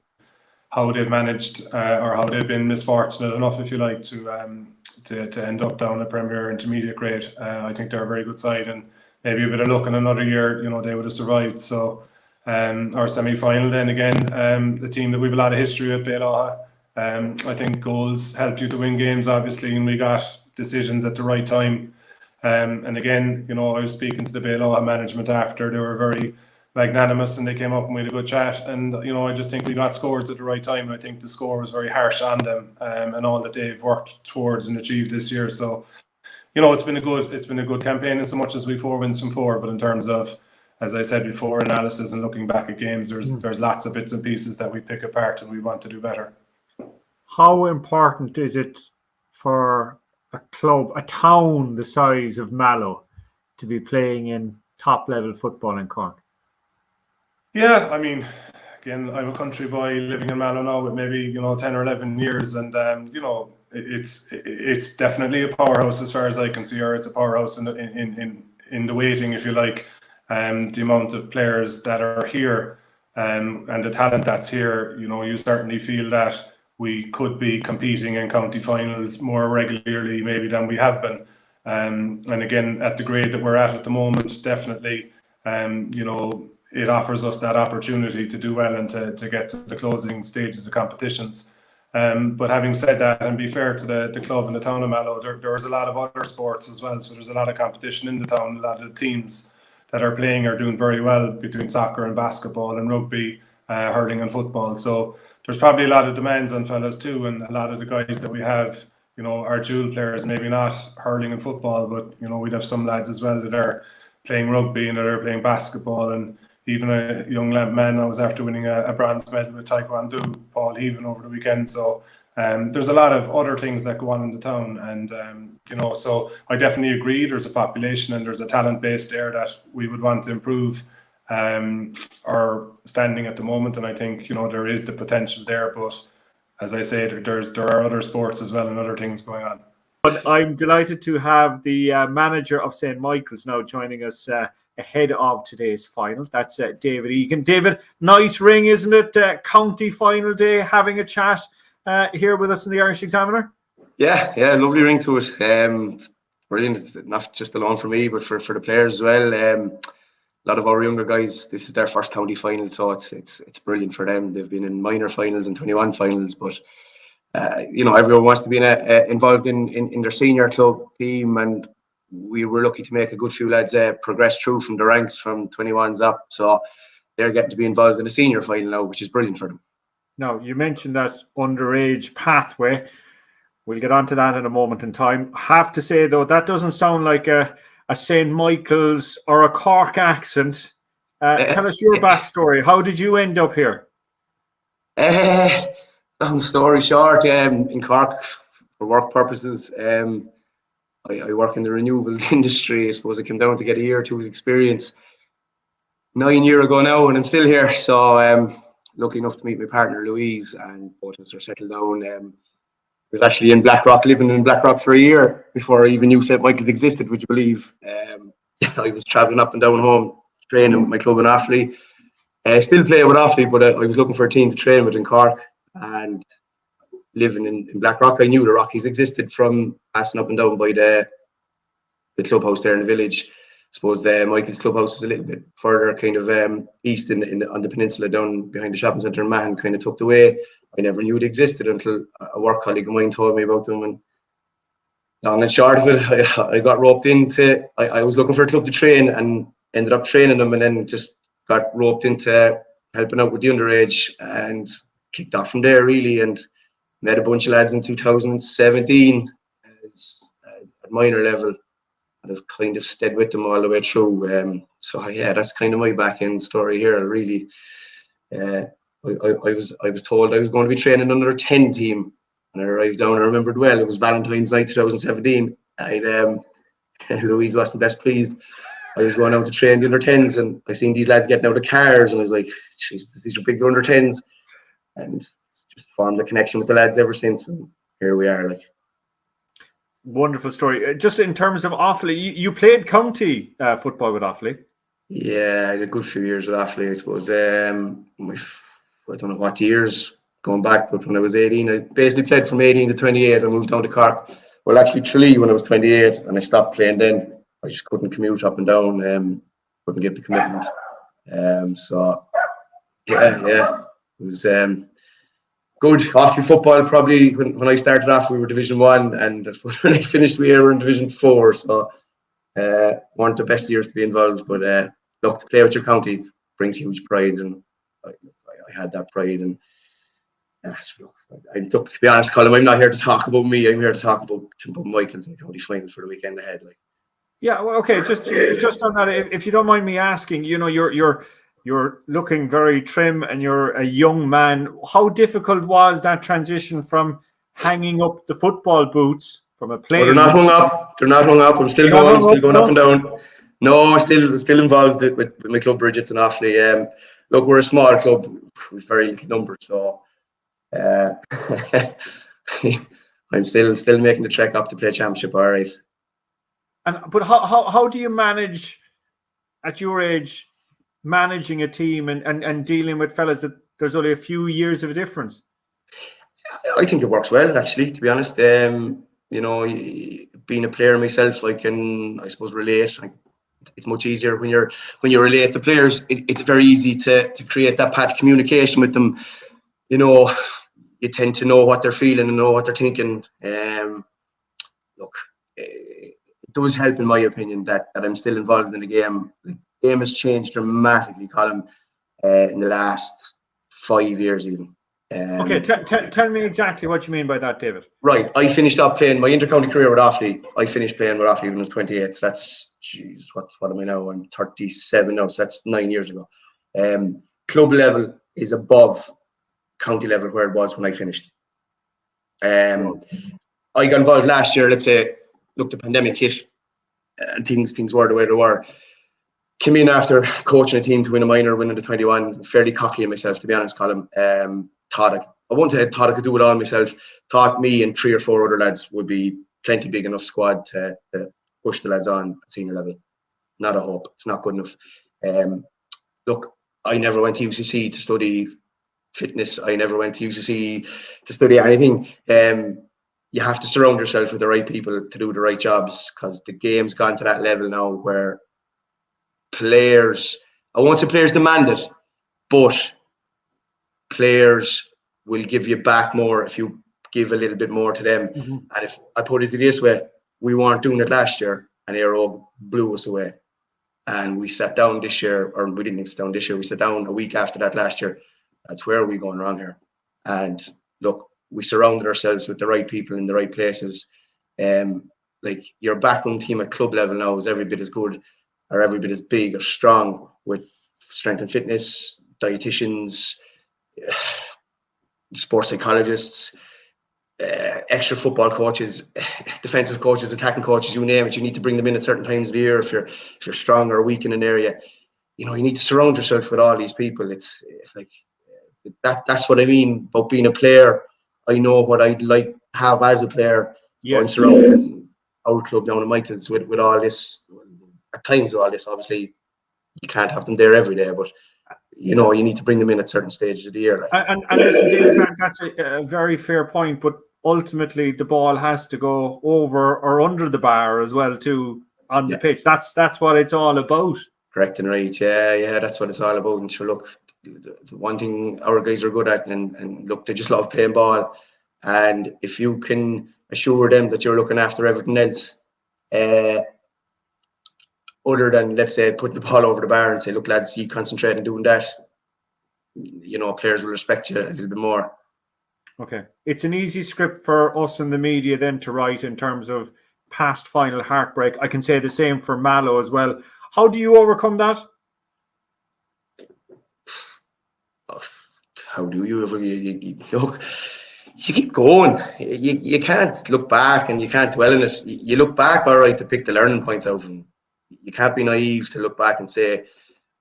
how they've managed or how they've been misfortunate enough, if you like, to end up down the Premier Intermediate grade. I think they're a very good side, and maybe a bit of luck in another year, they would have survived. So our semi-final then again, the team that we've a lot of history with, Bailoha. I think goals help you to win games, obviously, and we got decisions at the right time. And again, I was speaking to the Bailoha management after. They were very magnanimous and they came up and we had a good chat. And, I just think we got scores at the right time. I think the score was very harsh on them and all that they've worked towards and achieved this year. So, it's been a good campaign in so much as we 4 wins from 4. But in terms of, as I said before, analysis and looking back at games, there's lots of bits and pieces that we pick apart and we want to do better. How important is it for a club, a town the size of Mallow, to be playing in top-level football in Cork? Yeah, I mean, again, I'm a country boy living in Mallow now with maybe 10 or 11 years, and it's definitely a powerhouse as far as I can see, or it's a powerhouse in the waiting, if you like. The amount of players that are here and the talent that's here, you certainly feel that we could be competing in county finals more regularly maybe than we have been. And again, at the grade that we're at the moment, definitely, it offers us that opportunity to do well and to get to the closing stages of competitions. But having said that, and be fair to the club and the town of Mallow, there's a lot of other sports as well. So there's a lot of competition in the town. A lot of the teams that are playing are doing very well between soccer and basketball and rugby, hurling and football. So there's probably a lot of demands on fellas too, and a lot of the guys that we have, are dual players, maybe not hurling and football, but we'd have some lads as well that are playing rugby and that are playing basketball, and even a young man I was after winning a bronze medal with Taekwondo, Paul Heaven, over the weekend. So there's a lot of other things that go on in the town, and so I definitely agree. There's a population and there's a talent base there that we would want to improve our standing at the moment, and I think there is the potential there. But as I say, there are other sports as well and other things going on. But I'm delighted to have the manager of St Michael's now joining us ahead of today's final. That's David Egan. David, nice ring, isn't it? County final day, having a chat here with us in the Irish Examiner. Yeah, lovely ring to it. Brilliant, not just alone for me, but for the players as well. A lot of our younger guys, this is their first county final, so it's brilliant for them. They've been in minor finals and 21 finals, but everyone wants to be involved in their senior club team, and we were lucky to make a good few lads progress through from the ranks from 21s up, so they're getting to be involved in a senior final now, which is brilliant for them. Now, you mentioned that underage pathway. We'll get onto that in a moment in time. I have to say, though, that doesn't sound like a St Michael's or a Cork accent. Tell us your backstory. How did you end up here? Long story short, in Cork, for work purposes, I work in the renewables industry. I suppose I came down to get a year or two's experience 9 years ago now, and I'm still here. So lucky enough to meet my partner Louise, and both of us are settled down. I was actually in Blackrock, living in Blackrock for a year before I even knew St Michael's existed, would you believe? I was travelling up and down home, training with my club in Offaly. Still playing with Offaly, but I was looking for a team to train with in Cork, and living in Blackrock, I knew the Rockies existed from passing up and down by the clubhouse there in the village. I suppose Michael's clubhouse is a little bit further, kind of east on the peninsula, down behind the shopping centre in Mahon, kind of tucked away. I never knew it existed until a work colleague of mine told me about them. And long and short of it, I got roped into. I was looking for a club to train and ended up training them, and then just got roped into helping out with the underage and kicked off from there really, and met a bunch of lads in 2017 at minor level, and I've kind of stayed with them all the way through. So yeah, that's kind of my back end story here really. I was told I was going to be training under a 10 team, and I arrived down. I remembered well. It was Valentine's night 2017. Louise wasn't best pleased. I was going out to train the under 10s, and I seen these lads getting out of cars, and I was like, "Jesus, these are big under 10s," and just formed a connection with the lads ever since. And here we are. Like, wonderful story. Just in terms of Offaly, you played county football with Offaly. Yeah, I had a good few years with Offaly. I suppose I don't know what years, going back. But when I was 18, I basically played from 18 to 28. I moved down to Cork. Well, actually, Tralee when I was 28, and I stopped playing then. I just couldn't commute up and down. Couldn't give the commitment. So yeah, it was good. Off-field football, probably when I started off, we were Division 1, and when I finished, we were in Division 4. So weren't the best years to be involved. But look, to play with your counties brings huge pride, and I had that pride. And look, to be honest, Colin, I'm not here to talk about me. I'm here to talk about Michael's and county finals for the weekend ahead. Like. Yeah, well, okay. Just on that, if you don't mind me asking, you know, you're looking very trim and you're a young man. How difficult was that transition from hanging up the football boots from a plane? They're not hung up. They're not hung up. I'm still going. I'm still going up and down. No, still involved with my club, Bridget's and Offaly. Look, we're a small club with very little numbers, so I'm still making the trek up to play championship. All right. But how do you manage at your age, managing a team and dealing with fellas that there's only a few years of a difference? I think it works well, actually, to be honest. You know, being a player myself, I can, I suppose, relate. It's much easier when you relate to players. It's very easy to create that path of communication with them. You know, you tend to know what they're feeling and know what they're thinking. Look, it does help, in my opinion, that I'm still involved in the game. The game has changed dramatically, Colin, in the last 5 years even. Okay, tell me exactly what you mean by that, David. Right, I finished up playing my inter-county career with Offaly. I finished playing with Offaly when I was 28. So that's, jeez, what am I now? I'm 37 now, so that's 9 years ago. Club level is above county level where it was when I finished. I got involved last year. Let's say, look, the pandemic hit, and things were the way they were. Came in after coaching a team to win a minor, winning the 21. Fairly cocky in myself, to be honest, Colin. I won't say thought I could do it all myself. Thought me and 3 or 4 other lads would be plenty big enough squad to push the lads on at senior level. Not a hope. It's not good enough. Look, I never went to UCC to study fitness. I never went to UCC to study anything. You have to surround yourself with the right people to do the right jobs, because the game's gone to that level now where players, I won't say players demand it, but players will give you back more if you give a little bit more to them. Mm-hmm. And if I put it this way, we weren't doing it last year and Aero blew us away. And we sat down this year, or we didn't even sit down this year, we sat down a week after that last year. That's where are we going wrong here? And look, we surrounded ourselves with the right people in the right places. Like your backroom team at club level now is every bit as good or every bit as big or strong, with strength and fitness, dietitians, sports psychologists, extra football coaches, defensive coaches, attacking coaches, you name it. You need to bring them in at certain times of the year if you're strong or weak in an area. You know, you need to surround yourself with all these people. It's like that's what I mean about being a player. I know what I'd like to have as a player. Yes. I'm surrounded our club down in Michael's with all this. At times, all this, obviously, you can't have them there every day, but you know, you need to bring them in at certain stages of the year. Like. And listen, David, that's a very fair point, but ultimately the ball has to go over or under the bar as well too on the pitch. That's what it's all about. Correct and right. Yeah, that's what it's all about. And sure, look, the one thing our guys are good at, and look, they just love playing ball. And if you can assure them that you're looking after everything else, other than, let's say, putting the ball over the bar and say, look, lads, you concentrate on doing that, you know, players will respect you a little bit more. Okay. It's an easy script for us in the media then to write in terms of past final heartbreak. I can say the same for Mallow as well. How do you overcome that? How do you look? You keep going. You can't look back and you can't dwell in it. You look back, all right, to pick the learning points out. And you can't be naive to look back and say,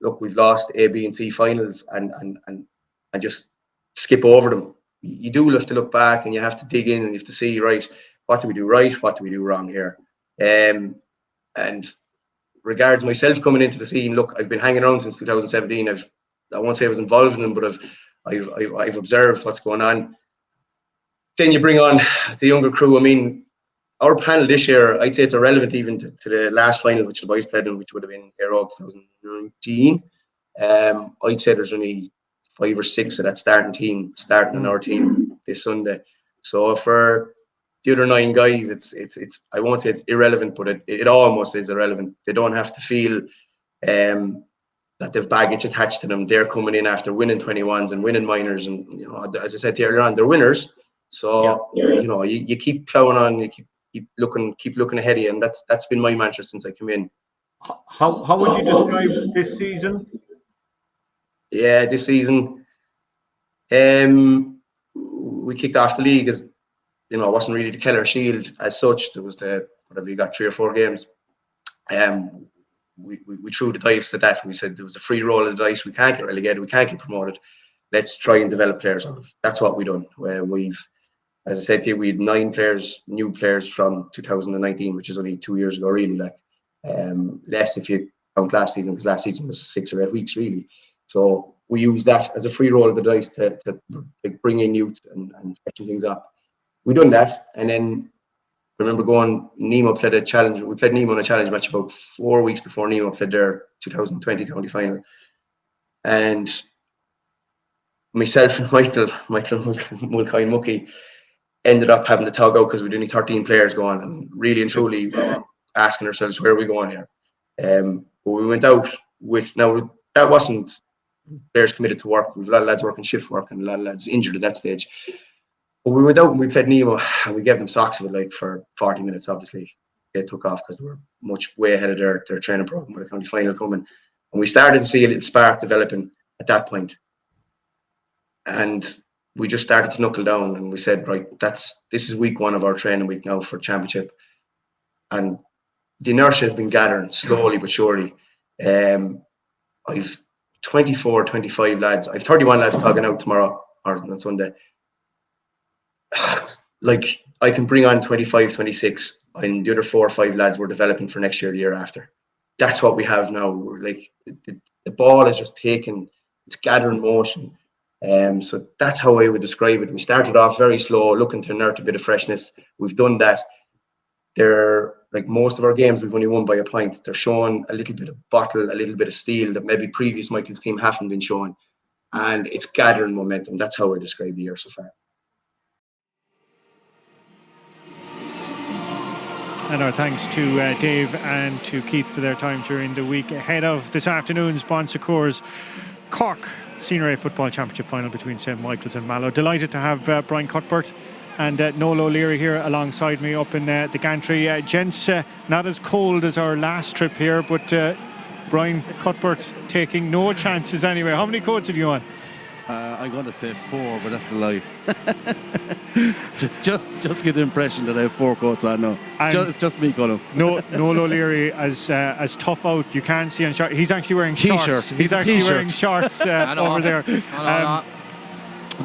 look, we've lost A, B, and C finals and just skip over them. You do have to look back and you have to dig in and you have to see, right, what do we do right? What do we do wrong here? And regards myself coming into the scene, look, I've been hanging around since 2017. I won't say I was involved in them, but I've observed what's going on. Then you bring on the younger crew. I mean, our panel this year, I'd say it's irrelevant even to the last final, which the boys played in, which would have been Aero 2019. I'd say there's only 5 or 6 of that starting on our team this Sunday. So for the other 9 guys, it's I won't say it's irrelevant, but it almost is irrelevant. They don't have to feel that they've baggage attached to them. They're coming in after winning 21s and winning minors, and as I said to you earlier on, they're winners. So you keep plowing on, you keep looking ahead of you, and that's been my mantra since I came in. How would you describe this season? Yeah, this season, we kicked off the league as it wasn't really the Keller Shield as such. There was whatever you got 3 or 4 games. We threw the dice at that. We said there was a free roll of the dice. We can't get relegated. We can't get promoted. Let's try and develop players out of it. That's what we've done. As I said to you, we had 9 players, new players from 2019, which is only 2 years ago, really. Less if you count last season, because last season was 6 or 8 weeks, really. So we used that as a free roll of the dice to bring in youth and fetching things up. We done that, and then I remember Nemo played a challenge. We played Nemo in a challenge match about 4 weeks before Nemo played their 2020 county final, and myself and Michael Mulcahy-Mucky ended up having to tug out because we'd only 13 players going, and really and truly asking ourselves, where are we going here? But we went out with, now that wasn't players committed to work. We've a lot of lads working shift work and a lot of lads injured at that stage. But we went out and we played Nemo, and we gave them socks of it for 40 minutes. Obviously, they took off because they were way ahead of their training program with the county final coming. And we started to see a little spark developing at that point. And we just started to knuckle down, and we said, right, this is week 1 of our training week now for championship. And the inertia has been gathering slowly but surely. I've 24, 25 lads. I've 31 lads tugging out tomorrow or on Sunday. I can bring on 25, 26, and the other 4 or 5 lads we're developing for next year, the year after. That's what we have now. We're the ball is just taking, it's gathering motion. So that's how I would describe it. We started off very slow, looking to inert a bit of freshness. We've done that. They're most of our games, we've only won by a point. They're showing a little bit of bottle, a little bit of steel that maybe previous Michael's team haven't been showing. And it's gathering momentum. That's how I describe the year so far. And our thanks to Dave and to Keith for their time during the week ahead of this afternoon's Bon Secours Cork Senior A Football Championship final between St Michael's and Mallow. Delighted to have Brian Cuthbert and Noel O'Leary here alongside me up in the gantry. Gents, not as cold as our last trip here, but Brian Cuthbert taking no chances anyway. How many coats have you on? I'm going to say 4, but that's a lie. just get the impression that I have 4 coats on now. It's just me, Colin. Noel O'Leary as tough out. You can't see on shorts. He's actually wearing shorts. He's actually wearing shorts over there.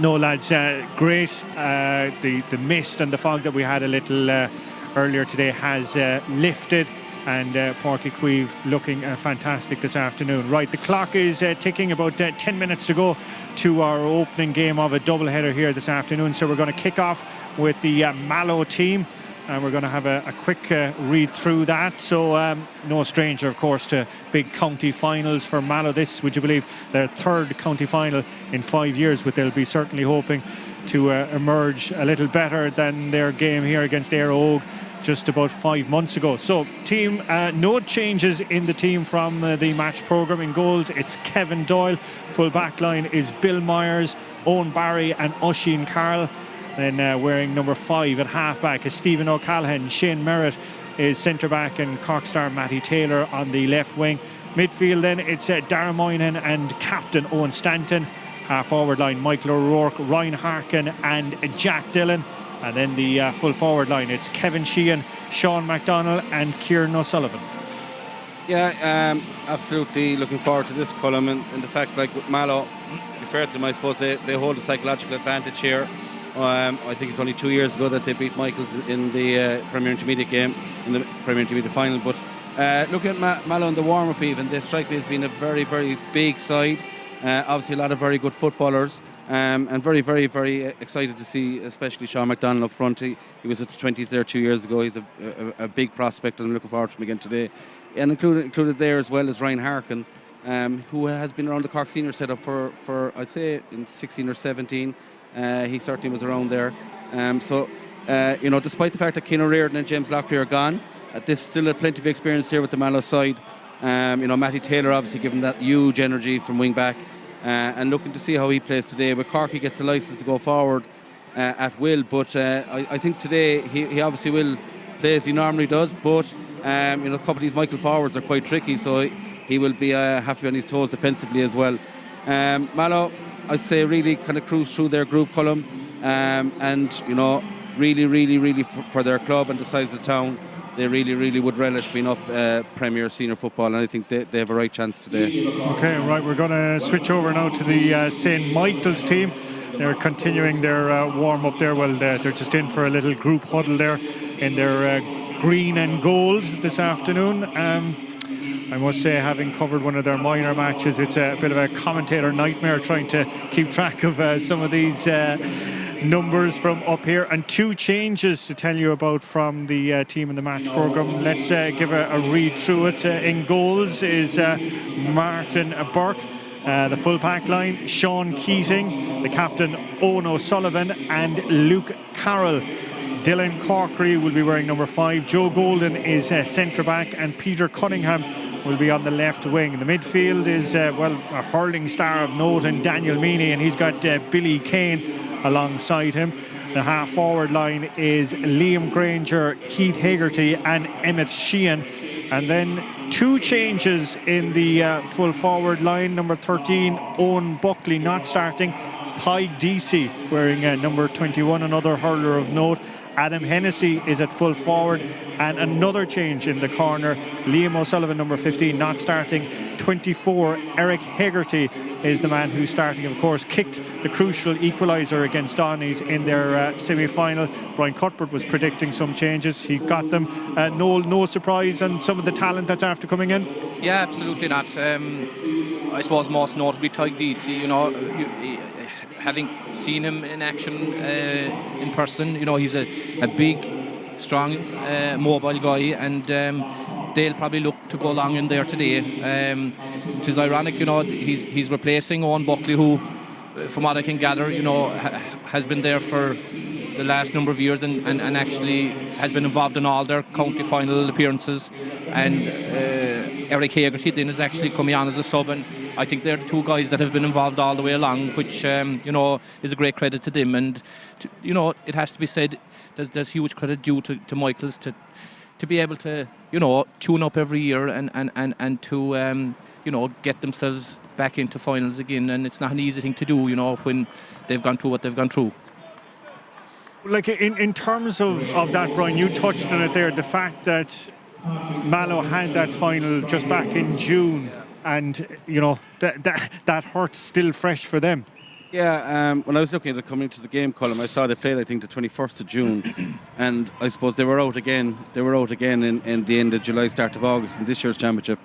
No, lads, great. The mist and the fog that we had a little earlier today has lifted, and Páirc Uí Chaoimh looking fantastic this afternoon. Right, the clock is ticking, about 10 minutes to go to our opening game of a doubleheader here this afternoon. So we're going to kick off with the Mallow team, and we're going to have a quick read through that. So no stranger, of course, to big county finals for Mallow. This, would you believe, their 3rd county final in 5 years, but they'll be certainly hoping to emerge a little better than their game here against Aero just about 5 months ago. So team, no changes in the team from the match programme. In goals, it's Kevin Doyle. Full back line is Bill Myers, Owen Barry and Oisin Carroll. Then wearing number 5 at half-back is Stephen O'Callaghan. Shane Merritt is centre-back, and Cork star Matty Taylor on the left wing. Midfield then, it's Darragh Moynihan and captain Owen Stanton. Half-forward line, Michael O'Rourke, Ryan Harkin and Jack Dillon. And then the full forward line, it's Kevin Sheehan, Sean McDonnell and Kieran O'Sullivan. Yeah, absolutely looking forward to this column, and the fact, with Mallow, to be fair to them, I suppose they hold a psychological advantage here. I think it's only 2 years ago that they beat Michaels in the Premier Intermediate game, in the Premier Intermediate final. But looking at Mallow in the warm-up even, they strike me as being a very, very big side. Obviously a lot of very good footballers. And very, very, very excited to see, especially Sean McDonald up front. He was at the 20s there 2 years ago. He's a big prospect, and I'm looking forward to him again today. And included there as well as Ryan Harkin, who has been around the Cork senior setup for I'd say in 16 or 17. He certainly was around there. Despite the fact that Keane O'Riordan and James Locklear are gone, there's still plenty of experience here with the Mallow side. Matty Taylor obviously giving that huge energy from wing back. And looking to see how he plays today. But Cork, he gets the licence to go forward at will. But I think today he obviously will play as he normally does. But a couple of these Michael forwards are quite tricky, so he will be have to be on his toes defensively as well. Mallow, I'd say, really kind of cruise through their group column, and really for their club and the size of the town. They really would relish being up Premier Senior Football, and I think they have a right chance today. Okay, right, we're going to switch over now to the St Michael's team. They're continuing their warm-up there. Well, they're just in for a little group huddle there in their green and gold this afternoon. I must say, having covered one of their minor matches, it's a bit of a commentator nightmare trying to keep track of some of these numbers from up here, and 2 changes to tell you about from the team in the match programme. Let's give a read through it. In goals is Martin Burke, the full pack line, Sean Keating, the captain Owen O'Sullivan, and Luke Carroll. Dylan Corkery will be wearing number 5. Joe Golden is centre back, and Peter Cunningham will be on the left wing. The midfield is a hurling star of note in Daniel Meany, and he's got Billy Kane alongside him. The half forward line is Liam Granger, Keith Hagerty and Emmett Sheehan. And then 2 changes in the full forward line. Number 13, Owen Buckley not starting. Pike Deasy wearing number 21, another hurler of note. Adam Hennessy is at full forward, and another change in the corner. Liam O'Sullivan, number 15, not starting. 24, Eric Hegarty is the man who's starting. Of course, kicked the crucial equaliser against Donnies in their semi-final. Brian Cuthbert was predicting some changes. He got them. No surprise on some of the talent that's after coming in? Yeah, absolutely not. I suppose most notably Tyg Deasy, having seen him in action in person, he's a big, strong, mobile guy, and they'll probably look to go along in there today. It is ironic, he's replacing Owen Buckley, who, from what I can gather, has been there for the last number of years and actually has been involved in all their county final appearances. And Eric Hagerty then is actually coming on as a sub, and I think they're the 2 guys that have been involved all the way along, which is a great credit to them. And it has to be said, there's huge credit due to Michaels to be able to tune up every year and to get themselves back into finals again. And it's not an easy thing to do when they've gone through what they've gone through. Like in terms of that, Brian, you touched on it there, the fact that Mallow had that final just back in June, and that hurt's still fresh for them. Yeah, when I was looking at it coming into the game column, I saw they played, I think, the 21st of June, and I suppose they were out again. They were out again in the end of July, start of August in this year's championship.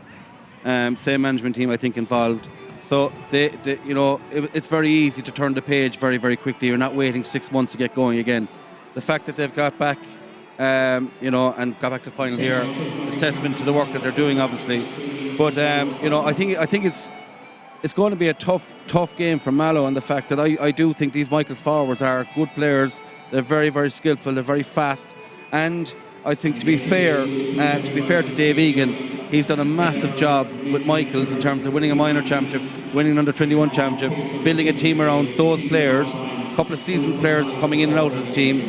Same management team, I think, involved. So it's very easy to turn the page very, very quickly. You're not waiting 6 months to get going again. The fact that they've got back, and got back to final here is testament to the work that they're doing, obviously. But I think it's going to be a tough game for Mallow, and the fact that I do think these Michaels forwards are good players. They're very, very skillful. They're very fast, and I think to be fair to Dave Egan, he's done a massive job with Michaels in terms of winning a minor championship, winning an under-21 championship, building a team around those players, a couple of seasoned players coming in and out of the team.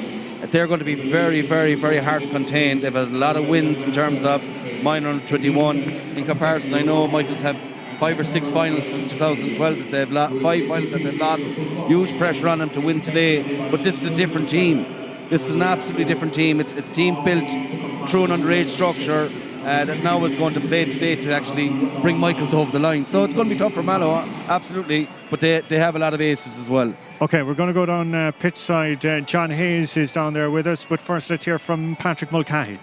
They're going to be very, very, very hard to contain. They've had a lot of wins in terms of minor under-21. In comparison, I know Michaels have 5 or 6 finals since 2012 that they've lost, 5 finals that they've lost. Huge pressure on them to win today, but this is a different team. This is an absolutely different team. It's a team built through an underage structure that now is going to play today to actually bring Michaels over the line. So it's going to be tough for Mallow, absolutely, but they have a lot of aces as well. Okay, we're going to go down pitch side. John Hayes is down there with us, but first let's hear from Patrick Mulcahy.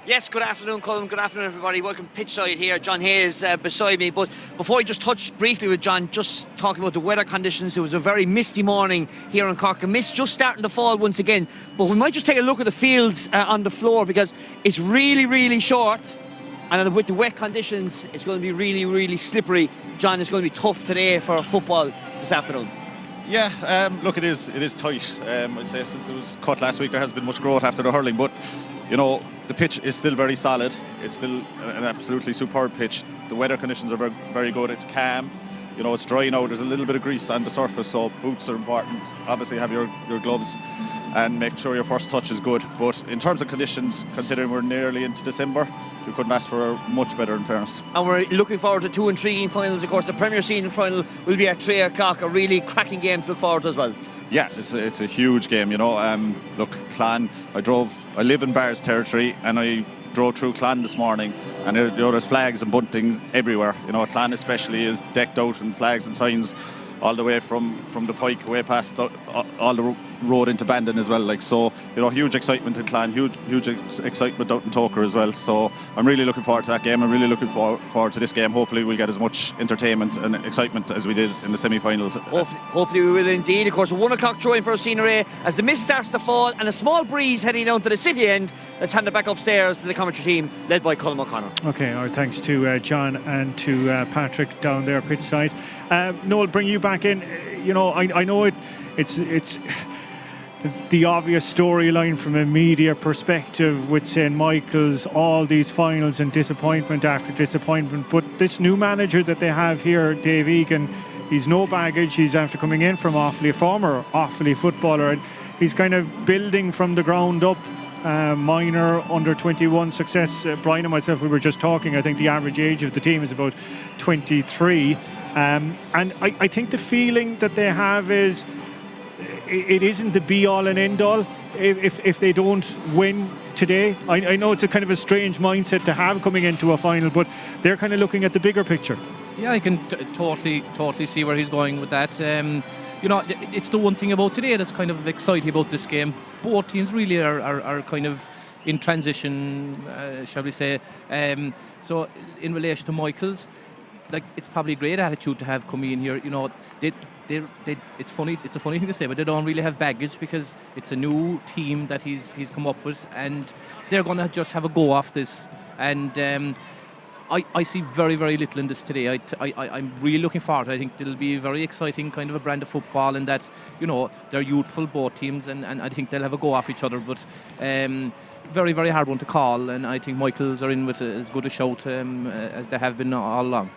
Yes, good afternoon, Colin. Good afternoon, everybody. Welcome pitchside here. John Hayes beside me. But before I just touch briefly with John, just talking about the weather conditions. It was a very misty morning here in Cork. A mist just starting to fall once again. But we might just take a look at the fields on the floor, because it's really, really short. And with the wet conditions, it's going to be really, really slippery. John, it's going to be tough today for football this afternoon. Yeah, look, it is tight. I'd say since it was cut last week, there hasn't been much growth after the hurling. But, you know, the pitch is still very solid. It's still an absolutely superb pitch. The weather conditions are very, very good. It's calm. You know, it's dry now. There's a little bit of grease on the surface, so boots are important. Obviously, have your gloves and make sure your first touch is good. But in terms of conditions, considering we're nearly into December, we couldn't ask for much better, in fairness. And we're looking forward to two intriguing finals. Of course, the Premier Senior final will be at 3 o'clock, a really cracking game to look forward to as well. Yeah, it's a huge game, you know. Look, Clan, I live in Bars territory, and I drove through Clan this morning, and there's flags and buntings everywhere. You know, Clan especially is decked out in flags and signs all the way from the Pike way past all the road into Bandon as well. Like, so, you know, huge excitement in Clan, huge excitement out in Toker as well. So I'm really looking forward to that game. I'm really looking forward to this game. Hopefully we'll get as much entertainment and excitement as we did in the semi-final. Hopefully we will indeed. Of course, a 1 o'clock throw-in for Senior A as the mist starts to fall and a small breeze heading down to the city end. Let's hand it back upstairs to the commentary team led by Colm O'Connor. Okay, our thanks to John and to Patrick down there pitchside. Noel, bring you back in. You know, I know it's the obvious storyline from a media perspective with St Michael's, all these finals and disappointment after disappointment. But this new manager that they have here, Dave Egan, he's no baggage. He's after coming in from former Offaly footballer, and he's kind of building from the ground up. Minor under 21 success. Brian and myself, we were just talking. I think the average age of the team is about 23. And I think the feeling that they have is it isn't the be-all and end-all if they don't win today. I know it's a kind of a strange mindset to have coming into a final, but they're kind of looking at the bigger picture. Yeah, I can totally see where he's going with that. You know, it's the one thing about today that's kind of exciting about this game. Both teams really are kind of in transition, shall we say. So in relation to Michael's, like, it's probably a great attitude to have coming in here. You know, it's funny. It's a funny thing to say, but they don't really have baggage because it's a new team that he's come up with, and they're going to just have a go off this. And I see very, very little in this today. I'm really looking forward. I think it'll be a very exciting kind of a brand of football, and that, you know, they're youthful, both teams, and I think they'll have a go off each other. But very, very hard one to call, and I think Michael's are in with as good a shout as they have been all along.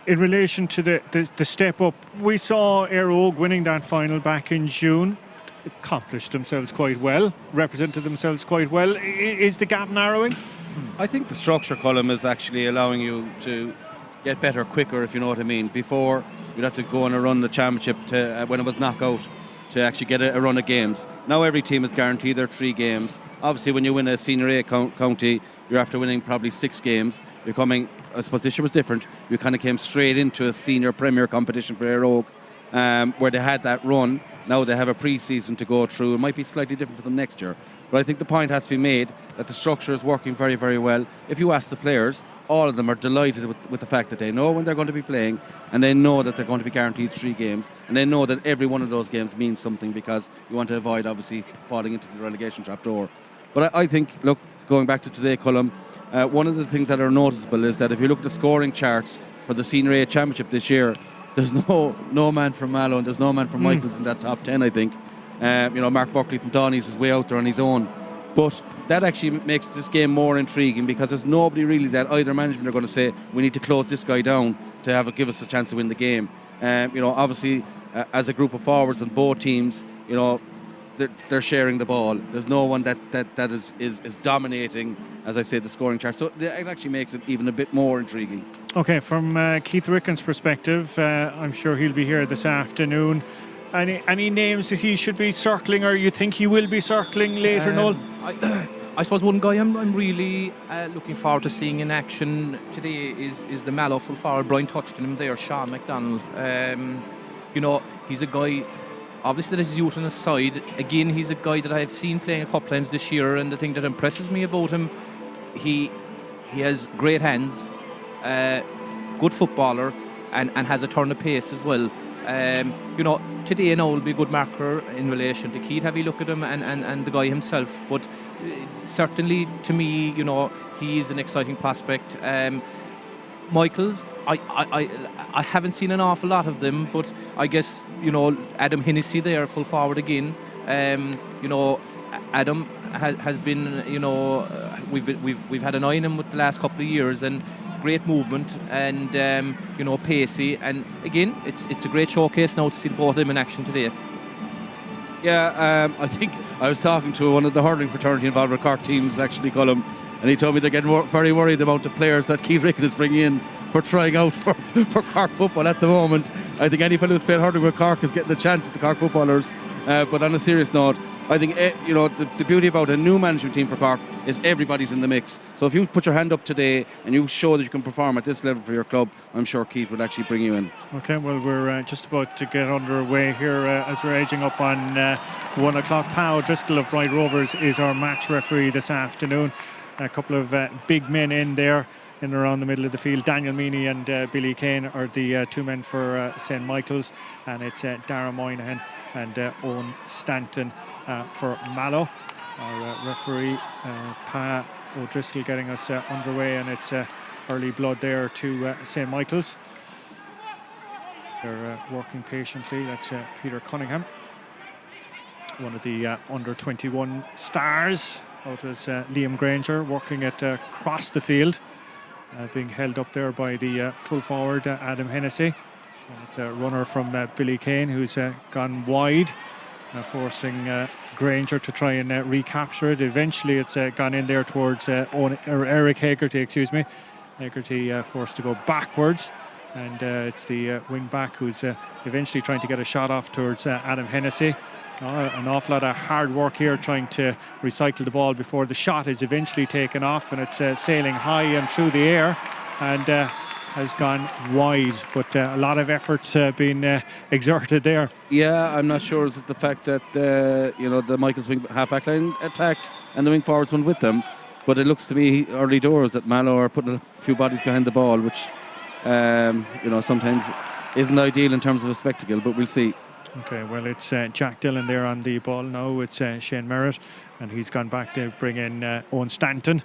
In relation to the step up, we saw Éire Óg winning that final back in June. Accomplished themselves quite well, represented themselves quite well. Is the gap narrowing? I think the structure column is actually allowing you to get better quicker, if you know what I mean. Before, you'd have to go on a run the championship to when it was knockout to actually get a run of games. Now every team is guaranteed their 3 games. Obviously, when you win a Senior A county, you're after winning probably 6 games. You're coming, I suppose this year was different. You kind of came straight into a senior premier competition for Éire Óg, where they had that run. Now they have a pre-season to go through. It might be slightly different for them next year. But I think the point has to be made that the structure is working very, very well. If you ask the players, all of them are delighted with the fact that they know when they're going to be playing, and they know that they're going to be guaranteed 3 games, and they know that every one of those games means something, because you want to avoid, obviously, falling into the relegation trapdoor. But I think, look, going back to today, Colm, one of the things that are noticeable is that if you look at the scoring charts for the Senior A Championship this year, there's no man from Mallow and there's no man from Michael's in that top 10, I think. You know, Mark Buckley from Donny's is way out there on his own. But that actually makes this game more intriguing, because there's nobody really that either management are going to say, we need to close this guy down to give us a chance to win the game. You know, obviously, as a group of forwards on both teams, you know, they're sharing the ball. There's no one that is dominating, as I say, the scoring chart. So it actually makes it even a bit more intriguing. Okay, from Keith Ricken's perspective, I'm sure he'll be here this afternoon. Any names that he should be circling, or you think he will be circling later, Noel? I suppose one guy I'm really looking forward to seeing in action today is the Mallow full forward. Brian touched on him there, Sean McDonald. You know, he's a guy, obviously, that his youth on his side. Again, he's a guy that I've seen playing a couple times this year, and the thing that impresses me about him he has great hands, good footballer, and has a turn of pace as well. Today now will be a good marker in relation to Keith. Have you look at him and the guy himself? But certainly to me, he is an exciting prospect. Michaels, I haven't seen an awful lot of them, but I guess Adam Hennessy there, full forward again. Adam has been we've had an eye on him with the last couple of years, and great movement and pacey, and again it's a great showcase now to see both of them in action today. Yeah, I think I was talking to one of the hurling fraternity involved with Cork teams, actually, Colm, and he told me they're getting very worried about the players that Keith Rickett is bringing in for trying out for Cork football at the moment. I think any fellow who's played hurling with Cork is getting a chance at the Cork footballers. But on a serious note, I think the beauty about a new management team for Cork is everybody's in the mix. So if you put your hand up today and you show that you can perform at this level for your club, I'm sure Keith would actually bring you in. Okay, well, we're just about to get underway here as we're edging up on 1 o'clock. Pao Driscoll of Bright Rovers is our match referee this afternoon. A couple of big men in there in and around the middle of the field. Daniel Meany and Billy Kane are the two men for St Michael's, and it's Darragh Moynihan and Owen Stanton for Mallow. Our referee Pa O'Driscoll getting us underway, and it's early blood there to St Michael's. They're working patiently. That's Peter Cunningham, one of the under 21 stars. Out is Liam Granger working at across the field, being held up there by the full forward Adam Hennessy. And it's a runner from Billy Kane, who's gone wide, forcing Granger to try and recapture it. Eventually it's gone in there towards Eric Hegarty, Hegarty forced to go backwards, and it's the wing back who's eventually trying to get a shot off towards Adam Hennessy. An awful lot of hard work here trying to recycle the ball before the shot is eventually taken off, and it's sailing high and through the air and has gone wide, but a lot of efforts being exerted there. Yeah, I'm not sure is it the fact that the Michaels wing half-back line attacked and the wing forwards went with them, but it looks to me early doors that Mallow are putting a few bodies behind the ball, which sometimes isn't ideal in terms of a spectacle, but we'll see. Okay, well, it's Jack Dillon there on the ball now. It's Shane Merritt, and he's gone back to bring in Owen Stanton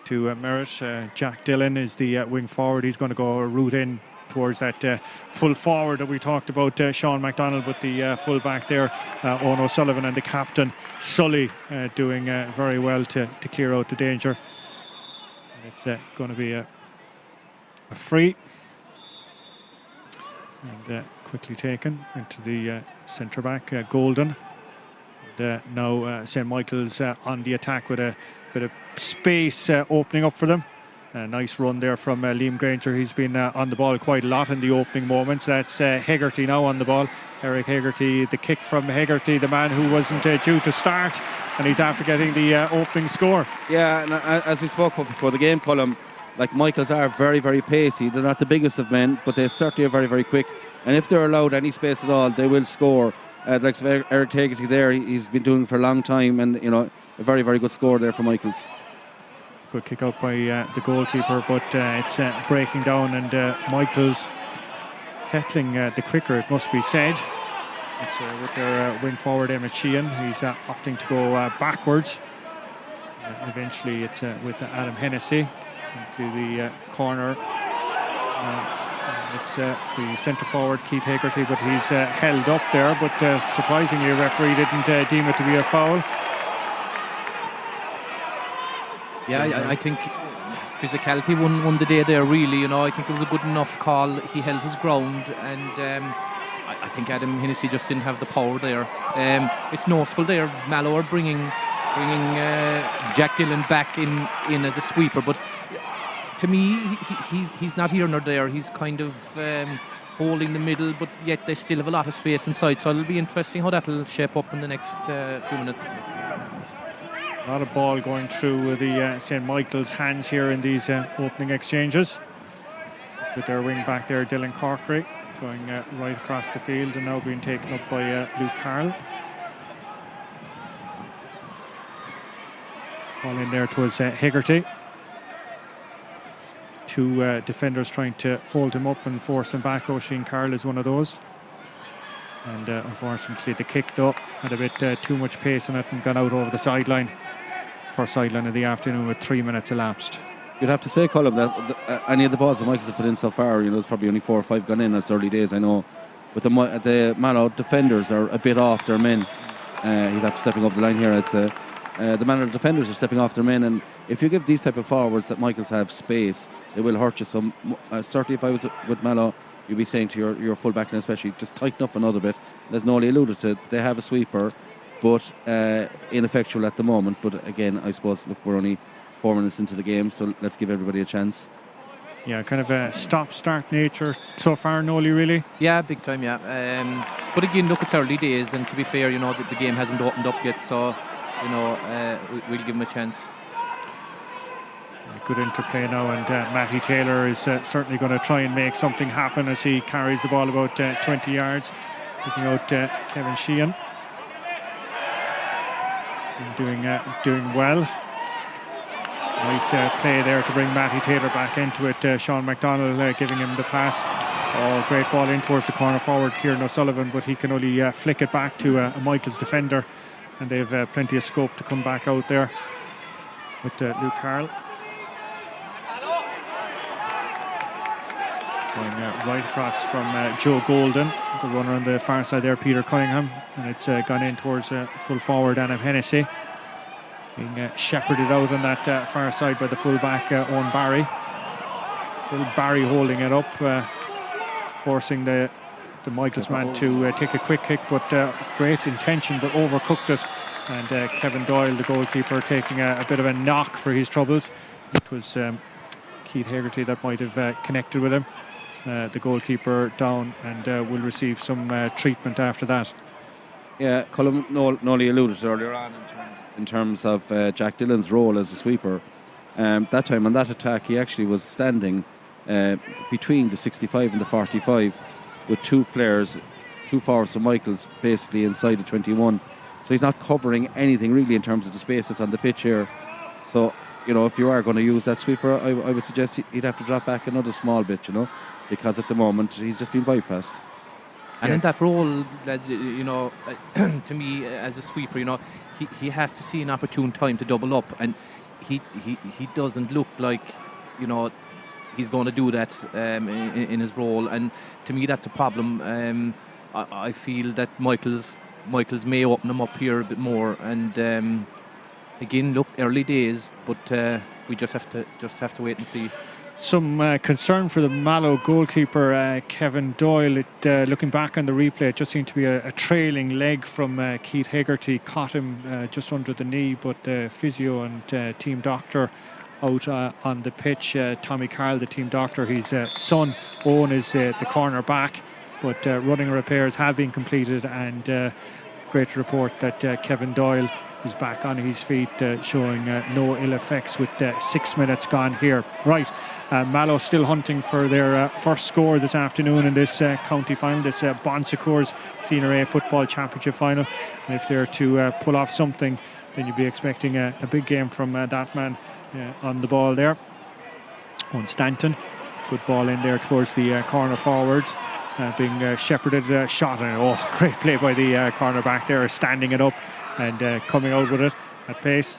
to Merritt. Jack Dillon is the wing forward. He's going to go route in towards that full forward that we talked about, Sean MacDonald, with the full back there, Owen O'Sullivan, and the captain Sully doing very well to clear out the danger. And it's going to be a free. And quickly taken into the centre back, Golden. And now St Michael's on the attack with a bit of space opening up for them. A nice run there from Liam Granger. He's been on the ball quite a lot in the opening moments. That's Hegarty now on the ball. Eric Hegarty, the kick from Hegarty, the man who wasn't due to start, and he's after getting the opening score. Yeah, and as we spoke about before the game, Colm, like Michaels are very, very pacey. They're not the biggest of men, but they certainly are very, very quick. And if they're allowed any space at all, they will score. Like Eric Hegarty there, he's been doing it for a long time, and a very, very good score there for Michaels. Good kick out by the goalkeeper, but it's breaking down, and Michaels settling the quicker, it must be said. It's with their wing forward Emmett Sheehan. He's opting to go backwards. Eventually it's with Adam Hennessy into the corner. It's the centre forward Keith Hegarty, but he's held up there, but surprisingly a referee didn't deem it to be a foul. Yeah, I think physicality won the day there, really. I think it was a good enough call. He held his ground, and I think Adam Hennessy just didn't have the power there. It's noticeable there. Mallow are bringing Jack Dillon back in as a sweeper, but to me, he's not here nor there. He's kind of holding the middle, but yet they still have a lot of space inside. So it'll be interesting how that'll shape up in the next few minutes. A lot of ball going through the St Michael's hands here in these opening exchanges. With their wing back there, Dylan Corkery, going right across the field and now being taken up by Luke Carroll. Ball in there towards Hegarty. two defenders trying to hold him up and force him back. Oisin Carroll is one of those. And unfortunately the kick though had a bit too much pace on it and gone out over the sideline. First sideline of the afternoon with 3 minutes elapsed. You'd have to say, Colm, that any of the balls that Michaels have put in so far, there's probably only 4 or 5 gone in. It's early days, I know. But the Mallow defenders are a bit off their men. He's after stepping over the line here. It's the Mallow defenders are stepping off their men, and if you give these type of forwards that Michaels have space, they will hurt you. So certainly, if I was with Mallow, you'd be saying to your full back line, especially, just tighten up another bit. As Nolly alluded to, they have a sweeper, but ineffectual at the moment. But again, I suppose, look, we're only 4 minutes into the game, so let's give everybody a chance. Yeah, kind of a stop-start nature so far, Nolly, really? Yeah, big time, yeah. But again, look, it's early days, and to be fair, the game hasn't opened up yet, so, we'll give him a chance. Good interplay now, and Matty Taylor is certainly going to try and make something happen as he carries the ball about 20 yards, picking out Kevin Sheehan. Doing well. Nice play there to bring Matty Taylor back into it. Sean McDonald giving him the pass. Oh, great ball in towards the corner forward, Kieran O'Sullivan, but he can only flick it back to a Michaels defender, and they've plenty of scope to come back out there with Luke Carroll. Going right across from Joe Golden, the runner on the far side there, Peter Cunningham, and it's gone in towards full forward Anna Hennessy. Being shepherded out on that far side by the full-back Owen Barry. Still Barry holding it up, forcing the Michaels man to take a quick kick, but great intention, but overcooked it. And Kevin Doyle, the goalkeeper, taking a bit of a knock for his troubles. It was Keith Hegarty that might have connected with him. The goalkeeper down and will receive some treatment after that. Yeah, Colm Nolly alluded earlier on in terms of Jack Dillon's role as a sweeper. That time on that attack, he actually was standing between the 65 and the 45 with two forwards from Michaels basically inside the 21. So he's not covering anything really in terms of the space that's on the pitch here. So, if you are going to use that sweeper, I would suggest he'd have to drop back another small bit, because at the moment he's just been bypassed. And in that role, lads, to me as a sweeper, he has to see an opportune time to double up, and he doesn't look like he's going to do that in his role, and to me that's a problem. I feel that Michaels may open him up here a bit more, and again, look, early days, but we just have to wait and see. Some concern for the Mallow goalkeeper, Kevin Doyle. Looking back on the replay, it just seemed to be a trailing leg from Keith Hegarty. Caught him just under the knee, but physio and team doctor out on the pitch. Tommy Carroll, the team doctor, his son Owen is the corner back, but running repairs have been completed, and great to report that Kevin Doyle is back on his feet, showing no ill effects with 6 minutes gone here. Right, Mallow still hunting for their first score this afternoon in this county final, this Bon Secours Senior A Football Championship final. And if they're to pull off something, then you'd be expecting a big game from that man on the ball there. Owen Stanton, good ball in there towards the corner forwards. Being shepherded, shot, and great play by the corner back there, standing it up and coming out with it at pace.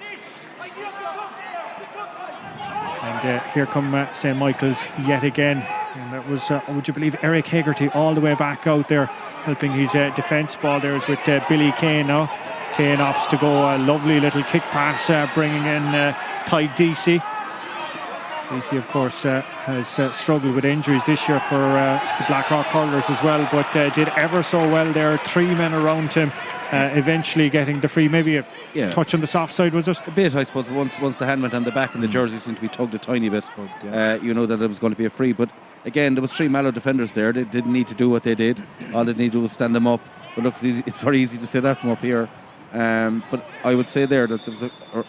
And here come St Michael's yet again, and that was would you believe Eric Hegarty all the way back out there helping his defence. Ball there is with Billy Kane now. Kane opts to go, a lovely little kick pass, bringing in Tadhg Deasy. Deasy, of course, has struggled with injuries this year for the Blackrock hurlers as well, but did ever so well there. 3 men around him, eventually getting the free. Maybe a touch on the soft side, was it? A bit, I suppose. Once the hand went on the back and the jersey seemed to be tugged a tiny bit, you know that it was going to be a free. But again, there was 3 Mallow defenders there. They didn't need to do what they did. All they needed to do was stand them up. But look, it's very easy to say that from up here. But I would say there that there was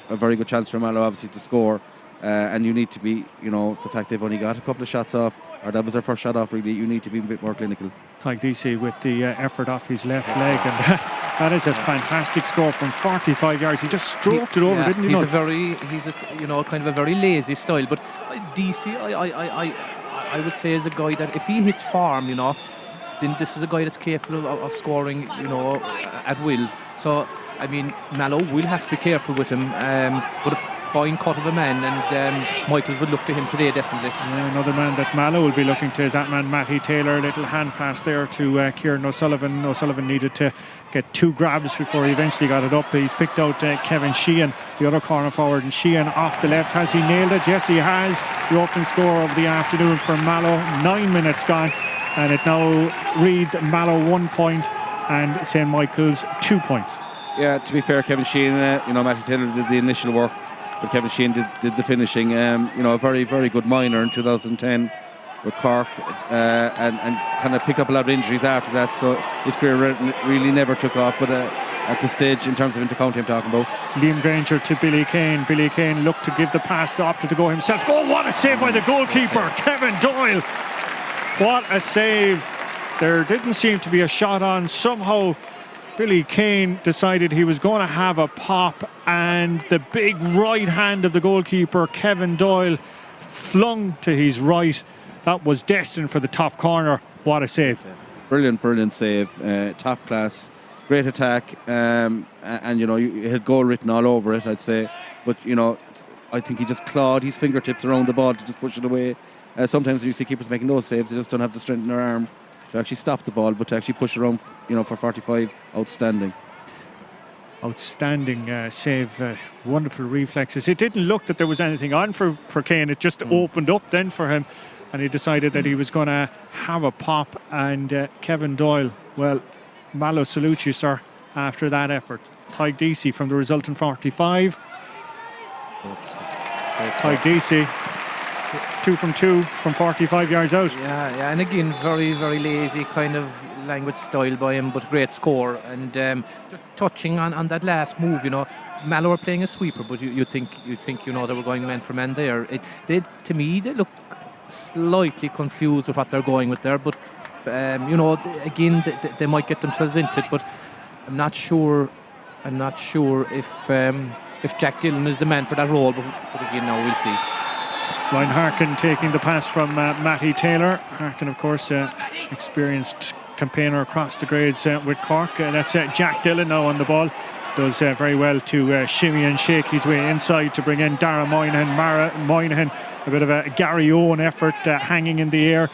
a very good chance for Mallow, obviously, to score. And you need to be, the fact they've only got a couple of shots off, or that was their first shot off, really, you need to be a bit more clinical. Tadhg Deasy with the effort off his left leg, and That is a fantastic score from 45 yards. He just stroked it over, didn't he? He's a kind of a very lazy style. But DC, I would say, is a guy that if he hits form, then this is a guy that's capable of scoring, at will. So, I mean, Mallow will have to be careful with him, but a fine cut of a man, and Michaels would look to him today, definitely. Yeah, another man that Mallow will be looking to is that man, Matty Taylor. A little hand pass there to Kieran O'Sullivan. O'Sullivan needed to get 2 grabs before he eventually got it up. He's picked out Kevin Sheehan, the other corner forward, and Sheehan off the left. Has he nailed it? Yes, he has. The opening score of the afternoon for Mallow. 9 minutes gone, and it now reads Mallow 1 point and St Michael's 2 points. Yeah, to be fair, Kevin Sheehan, Matty Taylor did the initial work, but Kevin Sheehan did the finishing. A very, very good minor in 2010 with Cork, and kind of picked up a lot of injuries after that, so his career really never took off. But at this stage, in terms of intercounty I'm talking about. Liam Granger to Billy Kane. Billy Kane looked to give the pass, opted to go himself. Oh, what a save by the goalkeeper, Kevin Doyle. What a save. There didn't seem to be a shot on. Somehow Billy Kane decided he was going to have a pop, and the big right hand of the goalkeeper, Kevin Doyle, flung to his right. That was destined for the top corner. What a save. Brilliant save. Top class. Great attack. And you had goal written all over it, I'd say. But, I think he just clawed his fingertips around the ball to just push it away. Sometimes when you see keepers making those saves, they just don't have the strength in their arm to actually stop the ball, but to actually push it around, for 45, outstanding. Outstanding save, wonderful reflexes. It didn't look that there was anything on for Kane. It just opened up then for him, and he decided that he was going to have a pop. And Kevin Doyle, well, Mallow salutes you, sir, after that effort. Tyke DC from the resultant 45. Tyke DC, 2 from 2 from 45 yards out. Yeah, and again, very, very lazy kind of language style by him, but great score. And just touching on that last move, Mallow are playing a sweeper, but you think they were going man for man there. To me, they look slightly confused with what they're going with there, but again, they might get themselves into it. But I'm not sure if Jack Dillon is the man for that role. But again, now we'll see. Ryan Harkin taking the pass from Matty Taylor. Harkin, of course, experienced campaigner across the grades with Cork. That's Jack Dillon now on the ball. Does very well to shimmy and shake his way inside to bring in Dara Moynihan. A bit of a Gary Owen effort hanging in the air,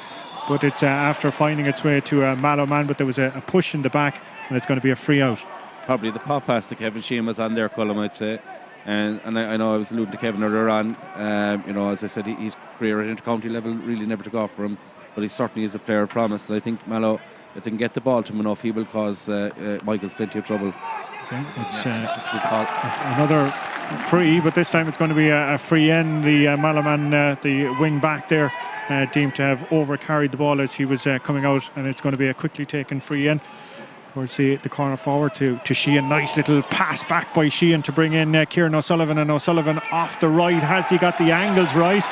but it's after finding its way to a Mallow man, but there was a push in the back, and it's going to be a free out. Probably the pop pass to Kevin Sheehan was on their column, I'd say. And I know I was alluding to Kevin earlier on. As I said, his career at intercounty level really never took off for him, but he certainly is a player of promise. And I think Mallow, if they can get the ball to him enough, he will cause Michaels plenty of trouble. Okay, it's another free, but this time it's going to be a free in. The Mallow man, the wing back there, deemed to have overcarried the ball as he was coming out, and it's going to be a quickly taken free in towards the corner forward to Sheehan. Nice little pass back by Sheehan to bring in Kieran O'Sullivan, and O'Sullivan off the right. Has he got the angles right?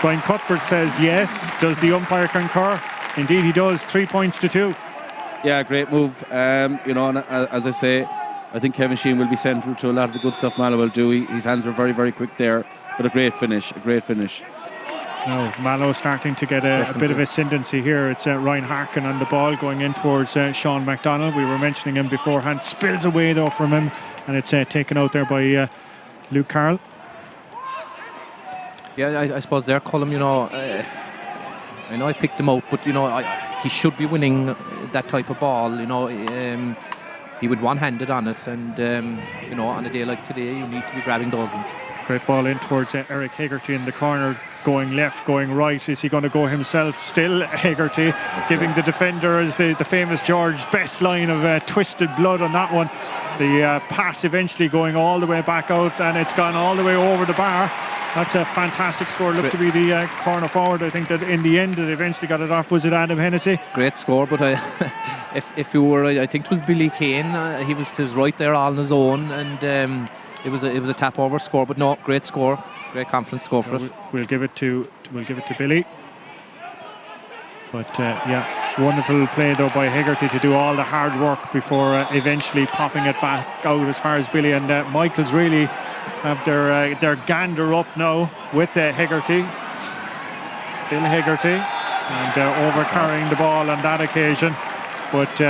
Brian Cuthbert says yes. Does the umpire concur? Indeed he does. 3 points to 2. Yeah, great move. And as I say, I think Kevin Sheehan will be central to a lot of the good stuff Mallow will do. His hands were very, very quick there, but a great finish. No, Mallow starting to get a bit of ascendancy here. It's Ryan Harkin on the ball going in towards Sean MacDonald. We were mentioning him beforehand. Spills away though from him, and it's taken out there by Luke Carroll. Yeah, I suppose their column, I know I picked him out, but he should be winning that type of ball. He would one-handed on it, and on a day like today, you need to be grabbing those ones. Great ball in towards Eric Hegarty in the corner, going left, going right. Is he going to go himself? Still Hegarty, giving the defender, as the famous George Best line of twisted blood on that one. The pass eventually going all the way back out, and it's gone all the way over the bar. That's a fantastic score. Looked to be the corner forward. I think that in the end it eventually got it off. Was it Adam Hennessy? Great score, but if you were, I think it was Billy Kane. He was right there all on his own, and it was a tap over score. But no, great score, great confidence score for us. We'll give it to Billy. But yeah, Wonderful play though by Hegarty to do all the hard work before eventually popping it back out as far as Billy, and Michaels really have their gander up now with Hegarty. Still Hegarty, and over-carrying the ball on that occasion, but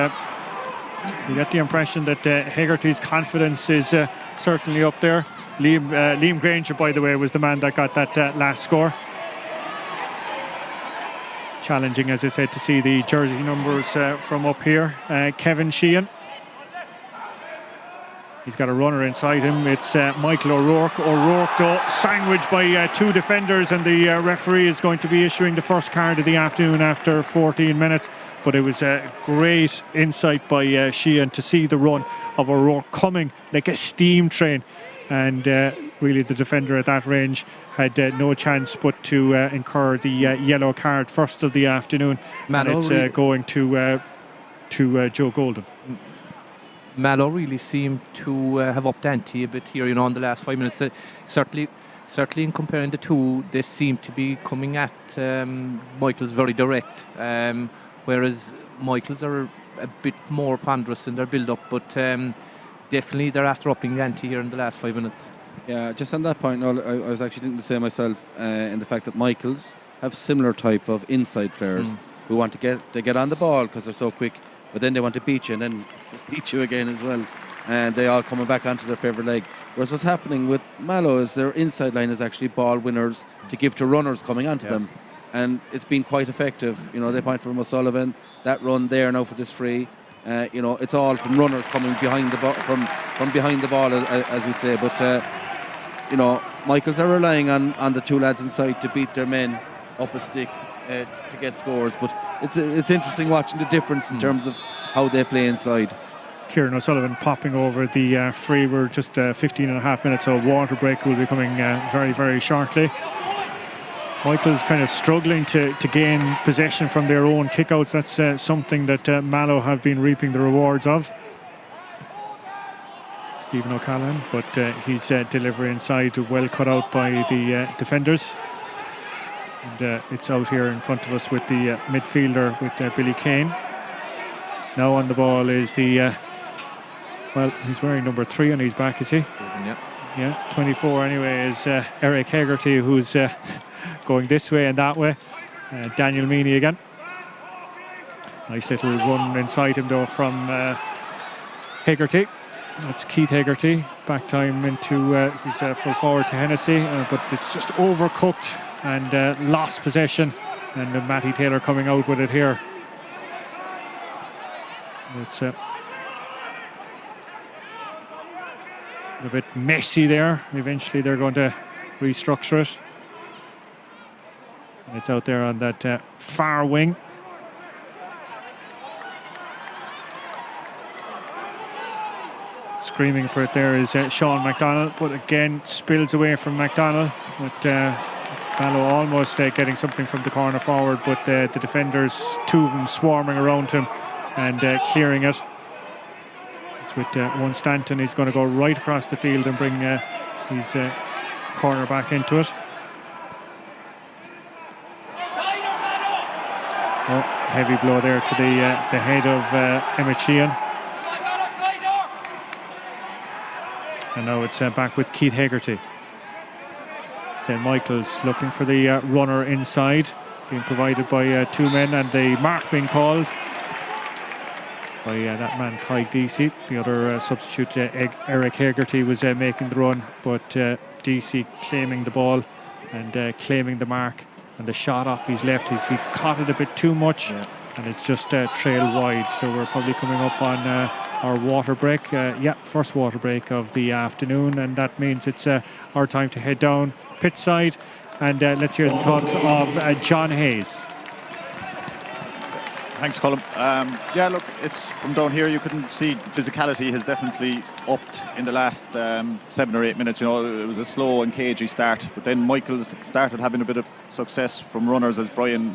you get the impression that Hegarty's confidence is certainly up there. Liam Granger, by the way, was the man that got that last score. Challenging, as I said, to see the jersey numbers from up here. Kevin Sheehan. He's got a runner inside him. It's Michael O'Rourke. O'Rourke, though, sandwiched by two defenders, and the referee is going to be issuing the first card of the afternoon after 14 minutes. But it was a great insight by Sheehan to see the run of O'Rourke coming like a steam train. And really the defender at that range had no chance but to incur the yellow card first of the afternoon. Mallow, and it's going to Joe Golden. Mallow really seemed to have upped ante a bit here, in the last 5 minutes. Certainly in comparing the two, they seem to be coming at Michaels very direct, whereas Michaels are a bit more ponderous in their build-up, but definitely they're after upping the ante here in the last 5 minutes. Yeah, just on that point, I was actually thinking the same myself, in the fact that Michaels have similar type of inside players who want to get on the ball because they're so quick, but then they want to beat you and then beat you again as well, and they all coming back onto their favourite leg. Whereas what's happening with Mallow is their inside line is actually ball winners to give to runners coming onto them, and it's been quite effective. They point from O'Sullivan, that run there now for this free. It's all from runners coming behind the ball, from behind the ball, as we'd say. But Michaels are relying on the two lads inside to beat their men up a stick to get scores. But it's interesting watching the difference in terms of how they play inside. Kieran O'Sullivan popping over the free. We're just 15 and a half minutes, so water break will be coming very, very shortly. Michael's kind of struggling to gain possession from their own kickouts. That's something that Mallow have been reaping the rewards of. Stephen O'Callaghan, but his delivery inside well cut out by the defenders. And it's out here in front of us with the midfielder with Billy Kane. Now on the ball is the... he's wearing number 3 on his back, is he? Yeah, 24 anyway is Eric Hegarty, who's going this way and that way. Daniel Meany again. Nice little run inside him though from Hegarty. That's Keith Hegarty. Back time into his full forward to Hennessy, but it's just overcooked and lost possession. And Matty Taylor coming out with it here. It's a bit messy there. Eventually they're going to restructure it. And it's out there on that far wing. Screaming for it there is Sean McDonald, but again spills away from McDonald. But Mallow almost getting something from the corner forward, but the defenders, two of them swarming around him and clearing it. It's with one Stanton. He's going to go right across the field and bring his corner back into it. Oh, heavy blow there to the head of Emmett Sheehan. And now it's back with Keith Hegarty. St Michael's looking for the runner inside, being provided by two men, and the mark being called by that man Clyde Deasy. The other substitute, Eric Hegarty, was making the run, but Deasy claiming the ball and claiming the mark, and the shot off his left, he caught it a bit too much, and it's just trailed wide. So we're probably coming up on our water break. First water break of the afternoon, and that means it's our time to head down pitch side, and let's hear the thoughts of John Hayes. Thanks, Colin. Look, it's from down here you couldn't see the physicality has definitely upped in the last 7 or 8 minutes. It was a slow and cagey start, but then Michaels started having a bit of success from runners, as Brian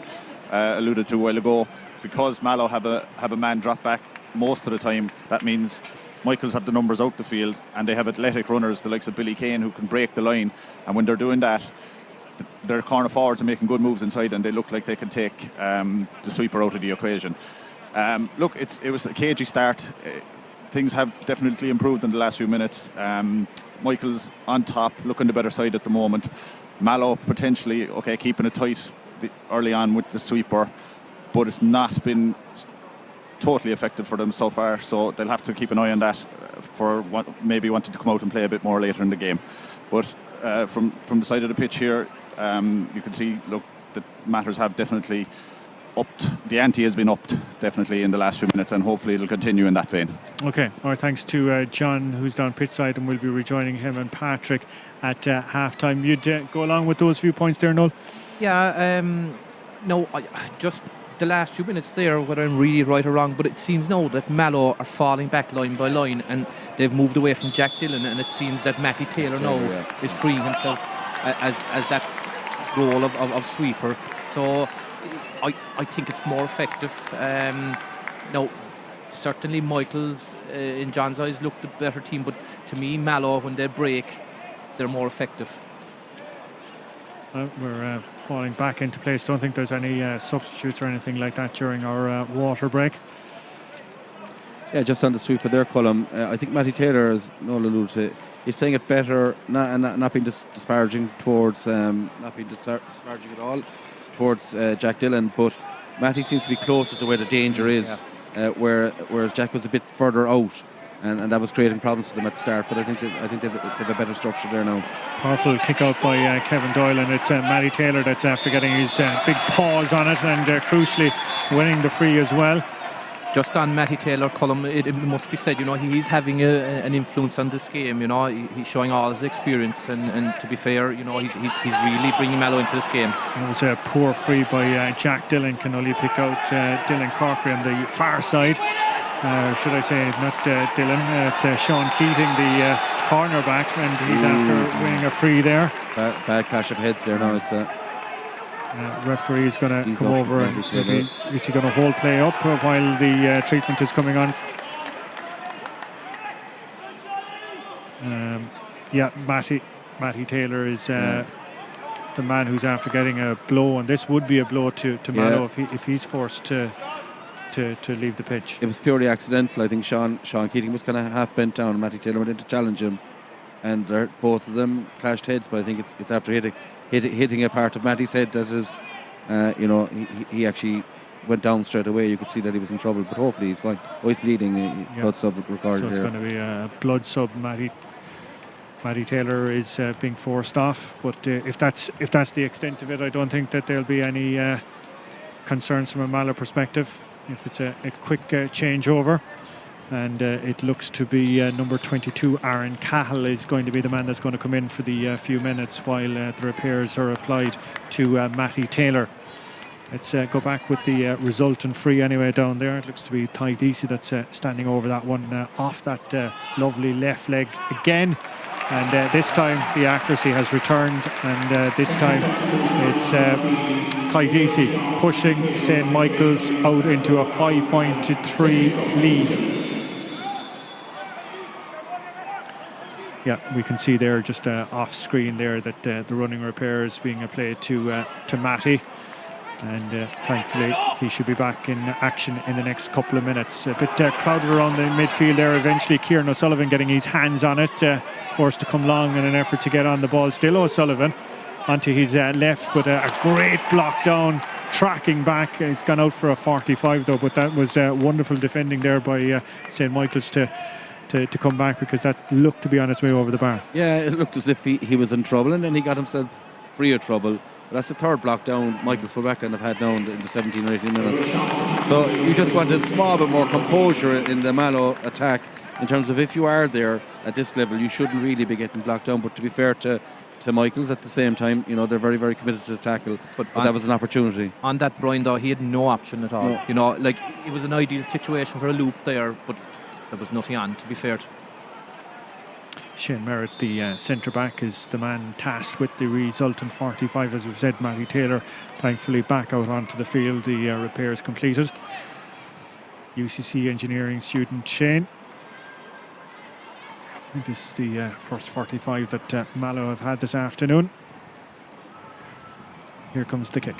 alluded to a while ago. Because Mallow have a man drop back most of the time, that means Michaels have the numbers out the field, and they have athletic runners, the likes of Billy Kane, who can break the line. And when they're doing that, their corner forwards are making good moves inside, and they look like they can take the sweeper out of the equation. Look, it was a cagey start. Things have definitely improved in the last few minutes. Michael's on top, looking the better side at the moment. Mallow potentially, okay, keeping it tight early on with the sweeper, but it's not been totally effective for them so far, so they'll have to keep an eye on that for maybe wanting to come out and play a bit more later in the game. But from the side of the pitch here, you can see, look, the matters have definitely upped. The ante has been upped definitely in the last few minutes, and hopefully it'll continue in that vein. Okay, our thanks to John, who's down pitch side, and we'll be rejoining him and Patrick at half time. You'd go along with those viewpoints there, Noel? Yeah, no, just the last few minutes there, whether I'm really right or wrong, but it seems now that Mallow are falling back line by line, and they've moved away from Jack Dillon, and it seems that Matty Taylor now is freeing himself as that role of sweeper. So I think it's more effective. Now, certainly Michael's, in John's eyes, looked the better team, but to me, Mallow, when they break, they're more effective. We're falling back into place. Don't think there's any substitutes or anything like that during our water break. Yeah, just on the sweeper there, Colm. I think Matty Taylor, as Noel alluded to, he's playing it better, not being disparaging towards, not being disparaging at all towards Jack Dillon, but Matty seems to be closer to where the danger is, whereas Jack was a bit further out, and that was creating problems for them at the start. But I think they've a better structure there now. Powerful kick out by Kevin Doyle, and it's Matty Taylor that's after getting his big paws on it, and crucially winning the free as well. Just on Matty Taylor, Colm, it must be said, he's having an influence on this game. He's showing all his experience, and to be fair, he's really bringing Mallow into this game. It was a poor free by Jack Dillon. Can only pick out Dylan Corkery on the far side. Should I say not Dillon? It's Sean Keating, the cornerback, and he's after winning a free there. Bad clash of heads there now. It's referee is going to come over, and is he going to hold play up while the treatment is coming on? Matty Taylor is the man who's after getting a blow, and this would be a blow to Mallow if he's forced to leave the pitch. It was purely accidental. I think Sean Keating was kind of half bent down, and Matty Taylor went in to challenge him, and both of them clashed heads. But I think it's after hitting a part of Matty's head that is, he actually went down straight away. You could see that he was in trouble, but hopefully he's fine. Oh, he's bleeding. Blood sub recorded. So it's going to be a blood sub. Matty Taylor is being forced off, but if that's the extent of it, I don't think that there'll be any concerns from a Mallow perspective. If it's a quick changeover. And it looks to be number 22, Aaron Cahill, is going to be the man that's going to come in for the few minutes while the repairs are applied to Matty Taylor. Let's go back with the resultant free anyway down there. It looks to be Ty Deasy that's standing over that one off that lovely left leg again. And this time the accuracy has returned, and this time it's Ty Deasy pushing St Michael's out into a 5-3 lead. Yeah, we can see there just off screen there that the running repair is being applied to Matty, and thankfully he should be back in action in the next couple of minutes. A bit crowded around the midfield there. Eventually Kieran O'Sullivan getting his hands on it, forced to come long in an effort to get on the ball. Still O'Sullivan onto his left, but a great block down, tracking back. It's gone out for a 45 though, but that was wonderful defending there by St Michael's to come back, because that looked to be on its way over the bar. Yeah, it looked as if he was in trouble, and then he got himself free of trouble. But that's the third block down Michael's fullback and have had now in the 17 or 18 minutes. So you just want a small bit more composure in the Mallow attack, in terms of if you are there at this level, you shouldn't really be getting blocked down. But to be fair to Michael's, at the same time, they're very, very committed to the tackle. But that was an opportunity. On that, Brian, though, he had no option at all. No. It was an ideal situation for a loop there, but there was nothing on, to be fair. Shane Merritt, the centre-back, is the man tasked with the resultant 45. As we've said, Matty Taylor thankfully back out onto the field. The repairs completed. UCC engineering student Shane. I think this is the first 45 that Mallow have had this afternoon. Here comes the kick.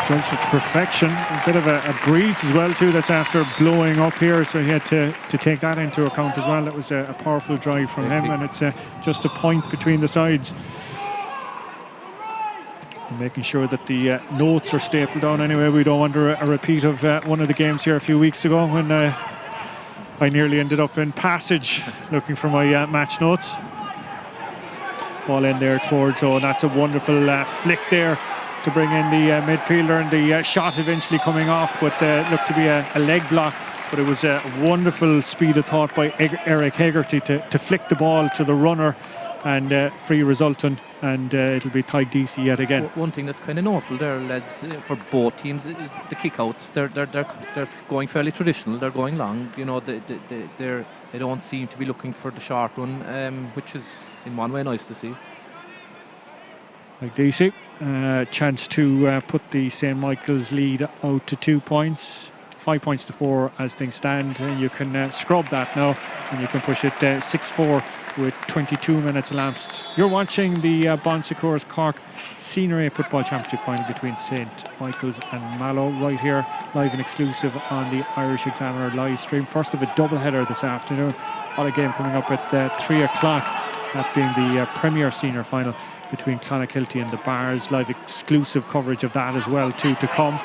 Judged it to perfection. A bit of a breeze as well too, that's after blowing up here, so he had to take that into account as well. It was a powerful drive from him, and it's just a point between the sides. And making sure that the notes are stapled down anyway. We don't want a repeat of one of the games here a few weeks ago when I nearly ended up in Passage looking for my match notes. Ball in there towards, that's a wonderful flick there to bring in the midfielder, and the shot eventually coming off, but looked to be a leg block. But it was a wonderful speed of thought by Eric Hegarty to flick the ball to the runner, and free resultant, and it'll be Tadhg Deasy yet again. One thing that's kind of noticeable there, lads, for both teams is the kickouts. They're going fairly traditional. They're going long. You know, they don't seem to be looking for the short run, which is in one way nice to see. Like Deasy, chance to put the St Michael's lead out to 2 points, 5 points to 4 as things stand. And you can scrub that now, and you can push it 6-4 with 22 minutes elapsed. You're watching the Bon Secours Cork Senior A Football Championship final between St Michael's and Mallow, right here, live and exclusive on the Irish Examiner live stream. First of a doubleheader this afternoon. What a game coming up at 3 o'clock, that being the Premier Senior final between Clonakilty and the Bars. Live exclusive coverage of that as well too to come,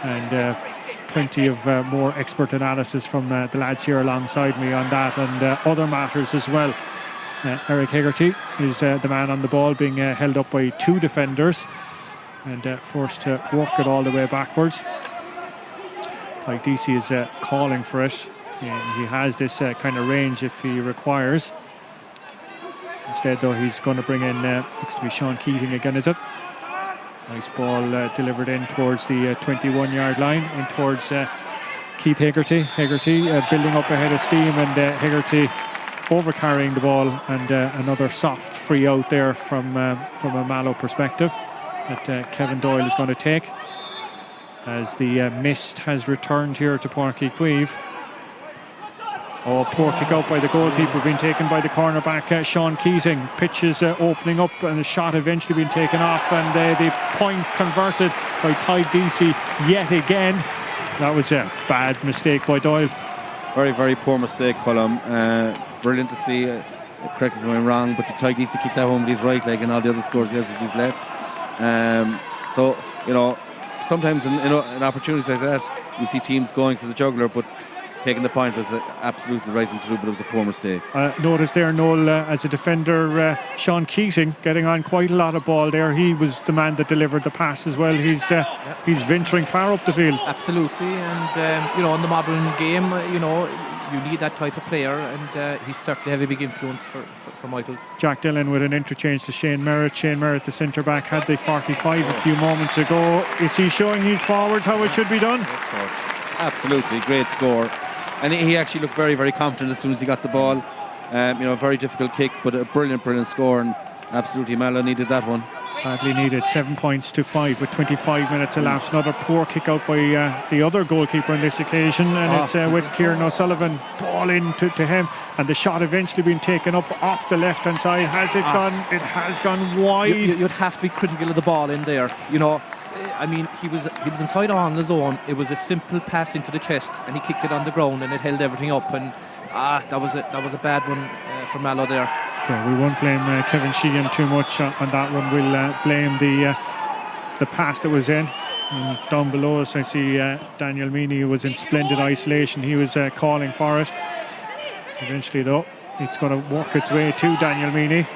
and plenty of more expert analysis from the lads here alongside me on that and other matters as well. Eric Hegarty is the man on the ball, being held up by 2 defenders and forced to walk it all the way backwards. Tadhg Deasy is calling for it. He has this kind of range if he requires. Instead, though, he's going to bring in, looks to be Sean Keating again, is it? Nice ball delivered in towards the 21-yard line and towards Keith Hegarty. Hegarty building up ahead of steam, and Hegarty over-carrying the ball, and another soft free out there from a Mallow perspective that Kevin Doyle is going to take, as the mist has returned here to Páirc Uí Chaoimh. Poor kick out by the goalkeeper, being taken by the cornerback Sean Keating. Pitch is opening up, and the shot eventually being taken off, and the point converted by Tadhg Deasy yet again. That was a bad mistake by Doyle. Very, very poor mistake, Colm. Brilliant to see. Correct if I'm wrong, but the Tadhg Deasy kicked that home with his right leg, and all the other scores he has with his left. So, you know, sometimes in opportunities like that, you see teams going for the juggler, but taking the point was absolutely the right thing to do, but it was a poor mistake. Notice there, Noel, as a defender, Sean Keating getting on quite a lot of ball there. He was the man that delivered the pass as well. He's venturing far up the field. Absolutely, and you know, in the modern game, you know, you need that type of player, and he's certainly have a big influence for Michaels. Jack Dillon with an interchange to Shane Merritt. Shane Merritt, the centre back, had the 45 a few moments ago. Is he showing his forwards how it should be done? Absolutely, great score. And he actually looked very, very confident as soon as he got the ball. You know, a very difficult kick, but a brilliant, brilliant score, and absolutely Mallow needed that one. Badly needed. 7 points to 5 with 25 minutes elapsed. Another poor kick out by the other goalkeeper on this occasion, and it's with Kieran O'Sullivan. Ball in to him, and the shot eventually being taken up off the left-hand side. Has it gone? It has gone wide. You'd have to be critical of the ball in there, you know. I mean, he was inside on the zone. It was a simple pass into the chest, and he kicked it on the ground, and it held everything up. And that was a bad one for Mallow there. Okay, we won't blame Kevin Sheehan too much on that one. We'll blame the pass that was in. And down below us, I see Daniel Meany, who was in splendid isolation. He was calling for it. Eventually, though, it's going to work its way to Daniel Meany.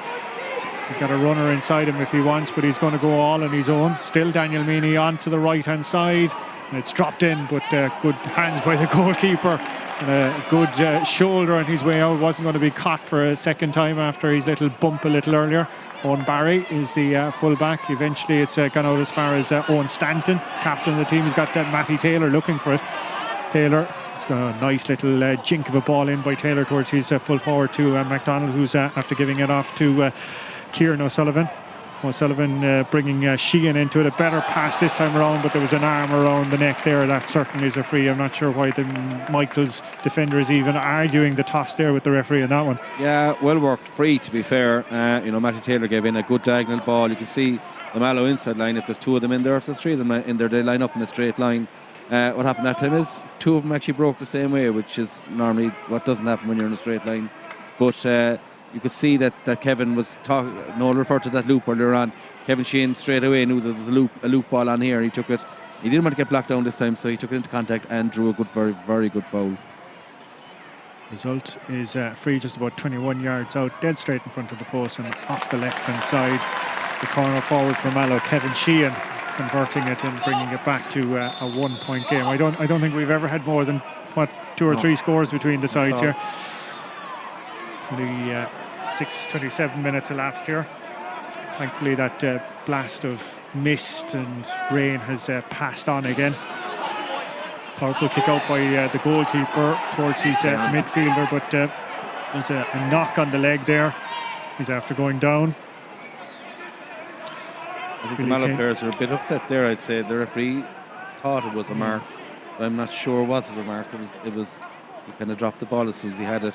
He's got a runner inside him if he wants, but he's going to go all on his own. Still Daniel Meany on to the right-hand side. And it's dropped in, but good hands by the goalkeeper. And a good shoulder on his way out. Wasn't going to be caught for a second time after his little bump a little earlier. Owen Barry is the full-back. Eventually it's gone out as far as Owen Stanton, captain of the team. He's got Matty Taylor looking for it. Taylor, it's got a nice little jink of a ball in by Taylor towards his full forward to MacDonald, who's after giving it off to Kieran O'Sullivan. O'Sullivan bringing Sheehan into it. A better pass this time around, but there was an arm around the neck there. That certainly is a free. I'm not sure why the Michael's defender is even arguing the toss there with the referee on that one. Yeah, well worked free, to be fair. Matty Taylor gave in a good diagonal ball. You can see the Mallow inside line. If there's two of them in there, if there's three of them in there, they line up in a straight line. What happened that time is two of them actually broke the same way, which is normally what doesn't happen when you're in a straight line. But you could see that Kevin was talking. Noel referred to that loop earlier on. Kevin Sheehan straight away knew there was a loop ball on here. He took it. He didn't want to get blocked down this time, so he took it into contact and drew a good, very, very good foul. Result is free just about 21 yards out, dead straight in front of the post and off the left-hand side. The corner forward for Mallow, Kevin Sheehan, converting it and bringing it back to a 1-point game. I don't think we've ever had more than 2 or 3 scores between the sides here. 27 minutes elapsed here. Thankfully that blast of mist and rain has passed on again. Powerful kick out by the goalkeeper towards his midfielder, but there's a knock on the leg there. He's after going down. I think the Mallow players are a bit upset there. I'd say the referee thought it was a mark, but I'm not sure was it a mark. It was he kind of dropped the ball as soon as he had it.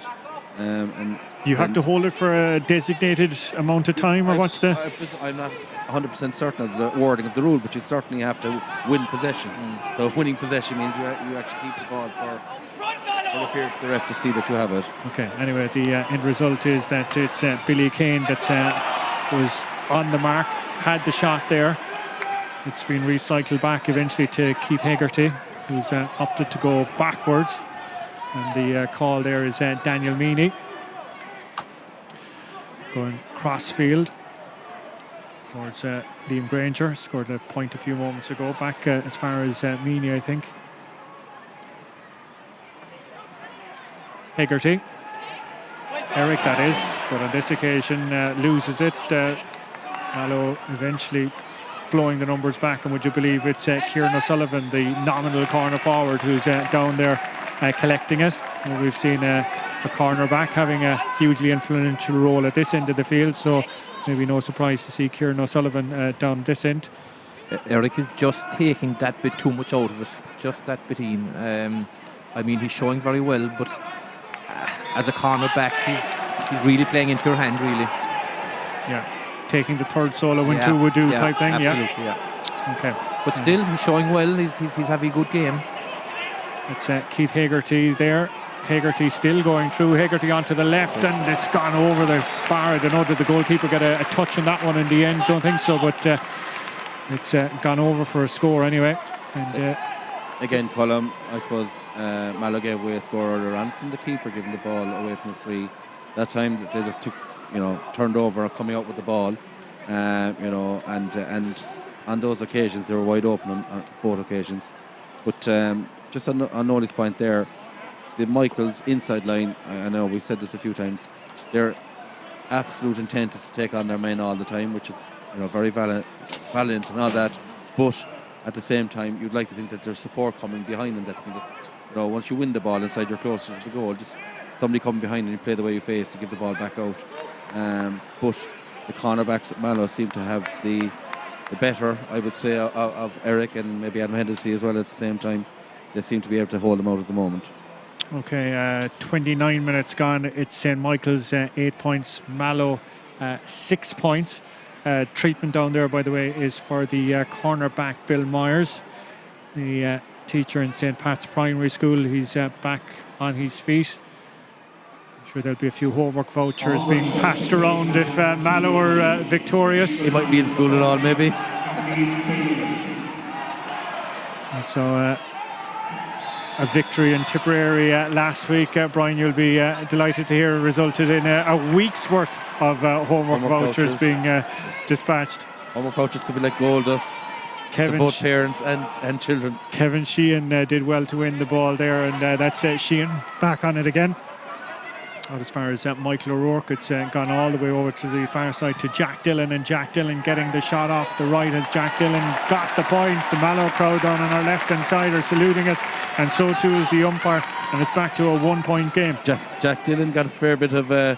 And you have to hold it for a designated amount of time, or what's the? I'm not 100% certain of the wording of the rule, but you certainly have to win possession. So winning possession means you actually keep the ball for a period for the ref to see that you have it. Okay. Anyway, the end result is that it's Billy Kane that was on the mark, had the shot there. It's been recycled back eventually to Keith Hegarty, who's opted to go backwards. And the call there is Daniel Meany going crossfield towards Liam Granger. Scored a point a few moments ago. Back as far as Meany, I think. Hegarty. Eric, that is. But on this occasion loses it. Mallow eventually flowing the numbers back. And would you believe it's Kieran O'Sullivan, the nominal corner forward, who's down there collecting it. And we've seen a cornerback having a hugely influential role at this end of the field, so maybe no surprise to see Kieran O'Sullivan down this end. Eric is just taking that bit too much out of it, just that bit in. I mean, he's showing very well, but as a cornerback, he's really playing into your hand, really. Yeah, taking the third solo when two would do type thing. Absolutely, yeah. Okay. But still, he's showing well. He's having a good game. It's Keith Hegarty there. Hegarty still going through. Hegarty onto the left, and it's gone over the bar. I don't know, did the goalkeeper get a touch on that one in the end? Don't think so, but it's gone over for a score anyway. And again, Colm, I suppose Mallow gave away a score earlier on from the keeper, giving the ball away from the free. That time they just took, turned over, coming out with the ball, and on those occasions they were wide open on both occasions. But just on Noel's point there, the Michaels inside line, I know we've said this a few times, their absolute intent is to take on their men all the time, which is very valiant and all that, but at the same time you'd like to think that there's support coming behind them, that you can just, once you win the ball inside, you're closer to the goal, just somebody coming behind and you play the way you face to give the ball back out. But the cornerbacks at Mallow seem to have the better, I would say, of Eric and maybe Adam Hennessy as well at the same time. They seem to be able to hold them out at the moment. Okay, 29 minutes gone. It's St Michael's 8 points, Mallow 6 points. Treatment down there, by the way, is for the cornerback Bill Myers, the teacher in St Pat's Primary School. He's back on his feet. I'm sure there'll be a few homework vouchers being passed around if Mallow are victorious. He might be in school at all, maybe. So a victory in Tipperary last week, Brian, you'll be delighted to hear, resulted in a week's worth of homework vouchers being dispatched. Homework vouchers could be like gold dust for both parents and children. Kevin Sheehan did well to win the ball there, and that's Sheehan back on it again. As far as Michael O'Rourke, it's gone all the way over to the far side to Jack Dillon, and Jack Dillon getting the shot off the right as Jack Dillon got the point. The Mallow crowd down on our left-hand side are saluting it, and so too is the umpire, and it's back to a 1-point game. Jack Dillon got a fair bit of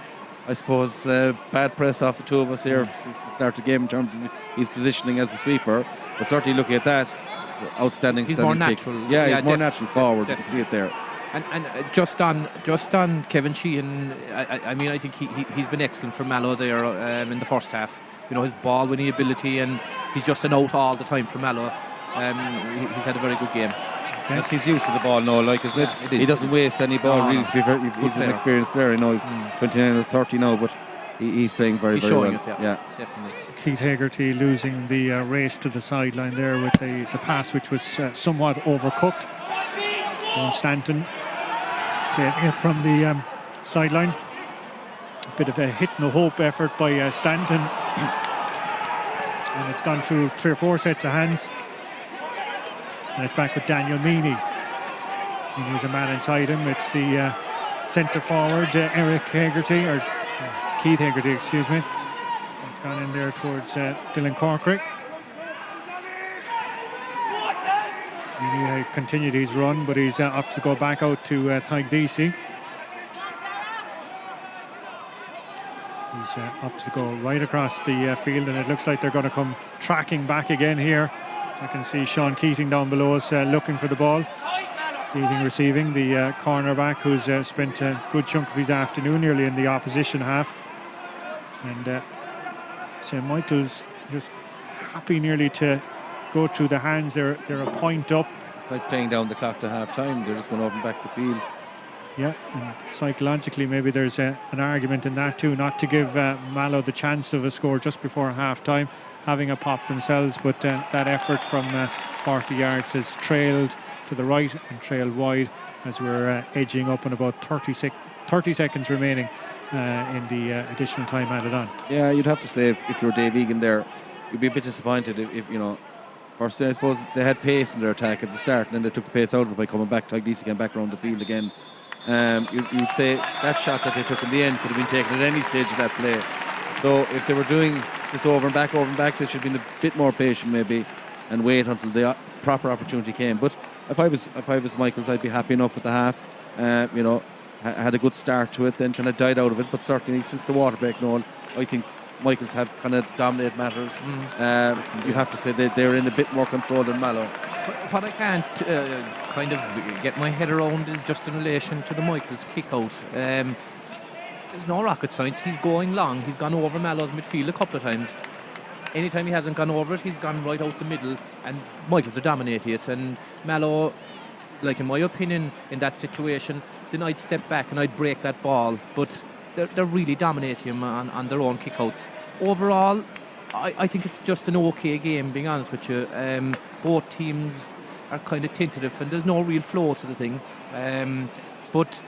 I suppose, bad press off the two of us here since the start of the game in terms of his positioning as a sweeper. But certainly looking at that, outstanding. He's more kick. natural. Yeah, he's more natural forward. You can see it there. And just on Kevin Sheehan, I mean, I think he's been excellent for Mallow there in the first half. You know, his ball winning ability, and he's just an out all the time for Mallow. He's had a very good game. Okay. He's used to the ball now, like, isn't it? He doesn't waste any ball, really. To be fair, he's an experienced player. I know he's 29 or 30 now, but he's playing very, very well. It, yeah, definitely. Keith Hegarty losing the race to the sideline there with the pass, which was somewhat overcooked. Don Stanton taking it from the sideline. A bit of a hit no hope effort by Stanton. And it's gone through 3 or 4 sets of hands. And it's back with Daniel Meany. Meany's a man inside him. It's the centre forward, Eric Hegarty, or Keith Hegarty, excuse me. It's gone in there towards Dylan Corcoran. Meany continued his run, but he's up to go back out to Tadhg Deasy. He's up to go right across the field, and it looks like they're going to come tracking back again here. I can see Sean Keating down below us looking for the ball. Keating receiving, the cornerback who's spent a good chunk of his afternoon nearly in the opposition half. And St Michael's just happy nearly to go through the hands. They're a point up. It's like playing down the clock to half time. They're just going to open back the field. Yeah, and psychologically maybe there's an argument in that too, not to give Mallow the chance of a score just before half time, having a pop themselves, but that effort from 40 yards has trailed to the right and trailed wide as we're edging up on about 30 seconds remaining in the additional time added on. Yeah, you'd have to say if you're Dave Egan there, you'd be a bit disappointed if you know, first I suppose they had pace in their attack at the start, and then they took the pace out of it by coming back. Tadhg Deasy came back around the field again. You'd say that shot that they took in the end could have been taken at any stage of that play. So if they were doing this over and back, they should have been a bit more patient maybe and wait until the proper opportunity came. But if I was Michaels, I'd be happy enough with the half. You know, had a good start to it, then kind of died out of it. But certainly since the water break, Noel, I think Michaels have kind of dominated matters. You'd have to say that they're in a bit more control than Mallow. What I can't kind of get my head around is just in relation to the Michaels kick out. There's no rocket science. He's going long. He's gone over Mallow's midfield a couple of times. Anytime he hasn't gone over it, he's gone right out the middle, and Michaels are dominating it. And Mallow, like in my opinion, in that situation, then I'd step back and I'd break that ball. But they're really dominating him on their own kickouts. Overall, I think it's just an okay game, being honest with you. Both teams are kind of tentative and there's no real flow to the thing. But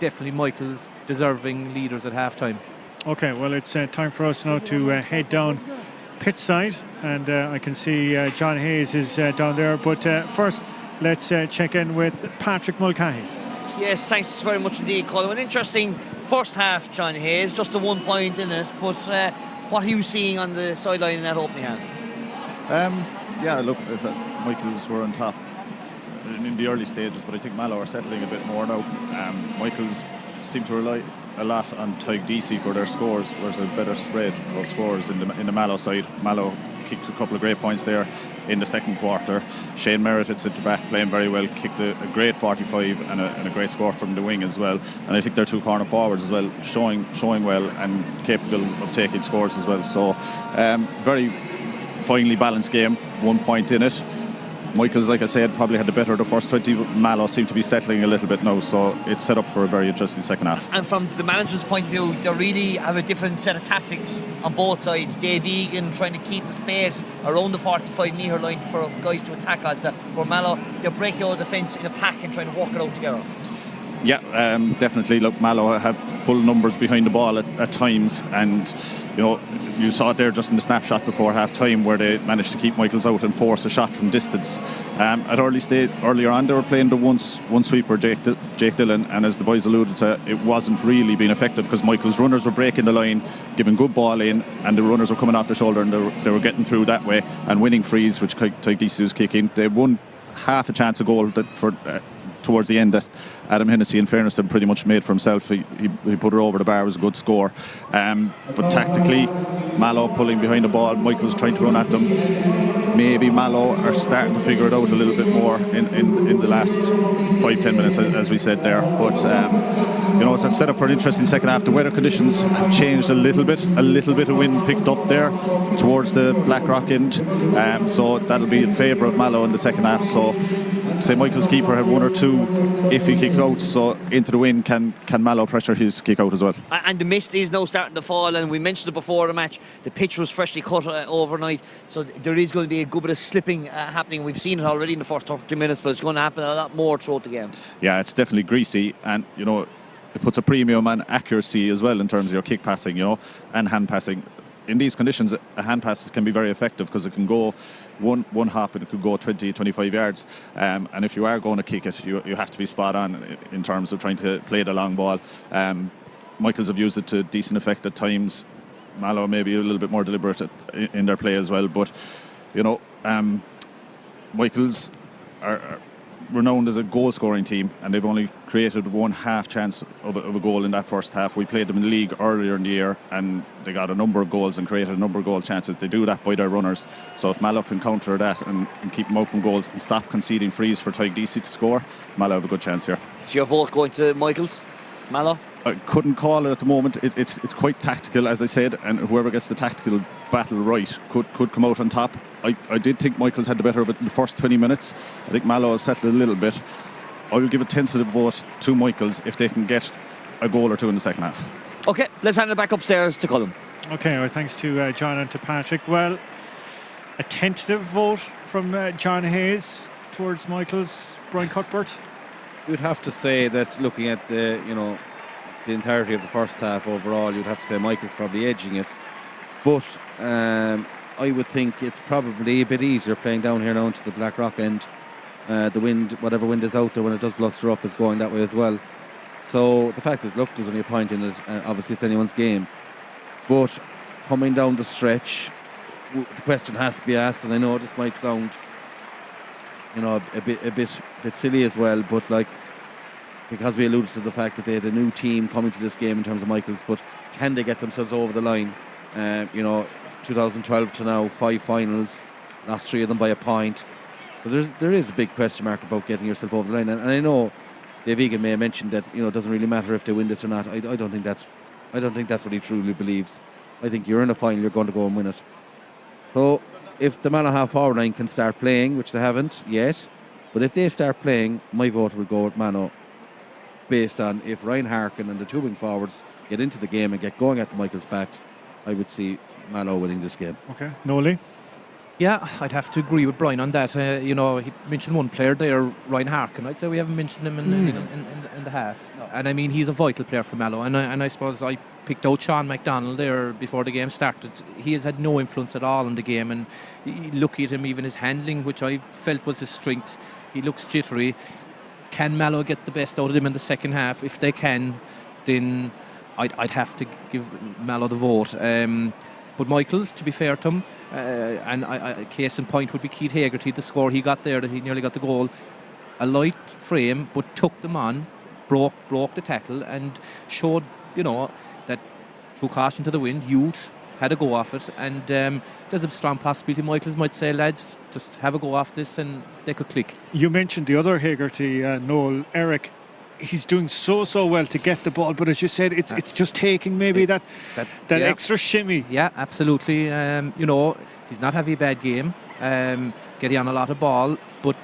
definitely Michael's deserving leaders at half-time. Okay, well, it's time for us now to head down pitch side, and I can see John Hayes is down there. But first, let's check in with Patrick Mulcahy. Yes, thanks very much indeed, Colin. An interesting first half, John Hayes, just the 1 point in it, but what are you seeing on the sideline in that opening half? Yeah, look, Michaels were on top in the early stages, but I think Mallow are settling a bit more now. Michaels seem to rely a lot on Tadhg Deasy for their scores. There's a better spread of scores in the Mallow side. Mallow kicked a couple of great points there in the second quarter. Shane Merritt at centre back playing very well, kicked a great 45 and a great score from the wing as well. And I think their 2 corner forwards as well showing well and capable of taking scores as well. So very finely balanced game, 1 point in it. Michaels, like I said, probably had the better of the first 20, but Mallow seemed to be settling a little bit now, so it's set up for a very interesting second half. And from the management's point of view, they really have a different set of tactics on both sides. Dave Egan trying to keep the space around the 45-metre line for guys to attack at, where Mallow, they're breaking out the defence in a pack and trying to work it out together. Yeah, definitely. Look, Mallow have pulled numbers behind the ball at times, and you know, you saw it there just in the snapshot before half time where they managed to keep Michaels out and force a shot from distance. At earlier on they were playing the one sweeper, Jake Dillon, and as the boys alluded to, it wasn't really being effective because Michaels' runners were breaking the line, giving good ball in, and the runners were coming off the shoulder, and they were getting through that way and winning frees, which Tadhg Deasy was kicking. They won half a chance of goal towards the end that Adam Hennessy, in fairness, had pretty much made for himself. He put her over the bar. It was a good score. But tactically, Mallow pulling behind the ball, Michael's trying to run at them. Maybe Mallow are starting to figure it out a little bit more in the last 5-10 minutes, as we said there. But it's a set up for an interesting second half. The weather conditions have changed a little bit of wind picked up there towards the Blackrock end, so that'll be in favour of Mallow in the second half. So St Michael's keeper had 1 or 2 iffy kick-outs, so into the wind can Mallow pressure his kick-out as well. And the mist is now starting to fall, and we mentioned it before the match, the pitch was freshly cut overnight, so there is going to be a good bit of slipping happening. We've seen it already in the first 30 minutes, but it's going to happen a lot more throughout the game. Yeah, it's definitely greasy, and it puts a premium on accuracy as well in terms of your kick passing, and hand passing. In these conditions, a hand pass can be very effective because it can go one hop and it could go 20-25 yards. And if you are going to kick it, you have to be spot on in terms of trying to play the long ball. Michaels have used it to decent effect at times. Mallow maybe a little bit more deliberate in their play as well. But, Michaels are renowned as a goal-scoring team, and they've only created 1 half chance of a goal in that first half. We played them in the league earlier in the year, and they got a number of goals and created a number of goal chances. They do that by their runners. So if Mallow can counter that and keep them out from goals and stop conceding frees for Tygdeasy to score, Mallow have a good chance here. Is your vote going to Michaels, Mallow? I couldn't call it at the moment. It's quite tactical, as I said, and whoever gets the tactical battle right could come out on top. I did think Michaels had the better of it in the first 20 minutes. I think Mallow have settled a little bit. I will give a tentative vote to Michaels if they can get a goal or 2 in the second half. OK, let's hand it back upstairs to Colin. OK, well, thanks to John and to Patrick. Well, a tentative vote from John Hayes towards Michaels. Brian Cuthbert? You'd have to say that looking at the entirety of the first half overall, you'd have to say Michael's probably edging it. But I would think it's probably a bit easier playing down here now into the Blackrock end. The wind, whatever wind is out there when it does bluster up, is going that way as well. So the fact is, look, there's only a point in it. Obviously, it's anyone's game. But coming down the stretch, the question has to be asked, and I know this might sound, a bit silly as well, but because we alluded to the fact that they had a new team coming to this game in terms of Michaels, but can they get themselves over the line? 2012 to now, 5 finals, last 3 of them by a point. So there is a big question mark about getting yourself over the line. And I know Dave Egan may have mentioned that it doesn't really matter if they win this or not. I don't think that's what he truly believes. I think you're in a final, you're going to go and win it. So if the Mallow half forward line can start playing, which they haven't yet, but if they start playing, my vote will go with Mallow, based on if Ryan Harkin and the 2 wing forwards get into the game and get going at the Michaels' backs, I would see Mallow winning this game. Okay, Nolly? Yeah, I'd have to agree with Brian on that. He mentioned one player there, Ryan Harkin. I'd say we haven't mentioned him in the half. No. And I mean, he's a vital player for Mallow. And I suppose I picked out Sean McDonald there before the game started. He has had no influence at all in the game. And look at him, even his handling, which I felt was his strength. He looks jittery. Can Mallow get the best out of him in the second half? If they can, then I'd have to give Mallow the vote. But Michaels, to be fair to him, and a case in point would be Keith Hagerty, the score he got there, that he nearly got the goal. A light frame, but took them on, broke the tackle, and showed, that through caution to the wind, youth had a go off it. And there's a strong possibility Michaels might say, lads, just have a go off this, and they could click. You mentioned the other Hagerty, Noel, Eric. He's doing so well to get the ball, but as you said, it's just taking maybe that extra shimmy. Yeah, absolutely. He's not having a bad game, getting on a lot of ball, but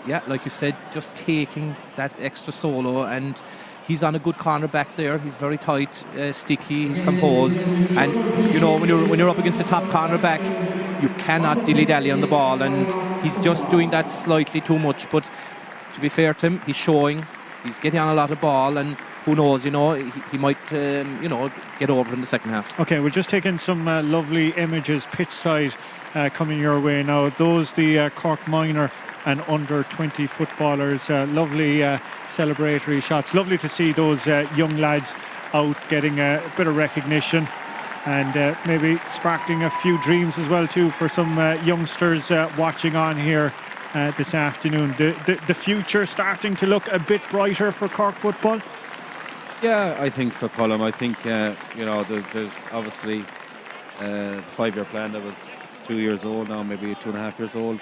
yeah, like you said, just taking that extra solo. And he's on a good corner back there. He's very tight, sticky, he's composed, and when you're up against the top corner back, you cannot dilly-dally on the ball, and he's just doing that slightly too much. But to be fair to him, he's showing. He's getting on a lot of ball, and who knows, he might, get over in the second half. Okay, we're just taking some lovely images pitch side coming your way now. Those the Cork minor and under 20 footballers. Lovely celebratory shots. Lovely to see those young lads out getting a bit of recognition, and maybe sparkling a few dreams as well too for some youngsters watching on here this afternoon. The future starting to look a bit brighter for Cork football? Yeah, I think so, Colm. I think, there's obviously the 5-year plan that was 2 years old now, maybe 2.5 years old.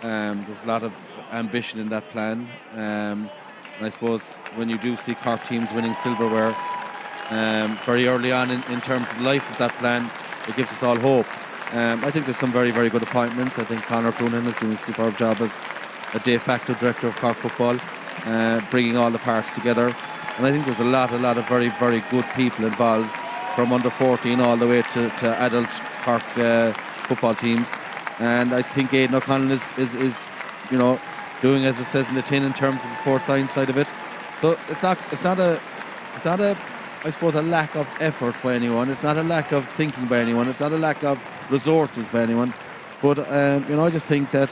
There's a lot of ambition in that plan. And I suppose when you do see Cork teams winning silverware very early on in terms of the life of that plan, it gives us all hope. I think there's some very, very good appointments. I think Conor Coonan is doing a superb job as a de facto director of Cork football, bringing all the parts together. And I think there's a lot of very, very good people involved, from under 14 all the way to adult Cork football teams. And I think Aidan O'Connell is doing as it says in the tin in terms of the sports science side of it. So it's not a I suppose a lack of effort by anyone. It's not a lack of thinking by anyone. It's not a lack of resources by anyone. But I just think that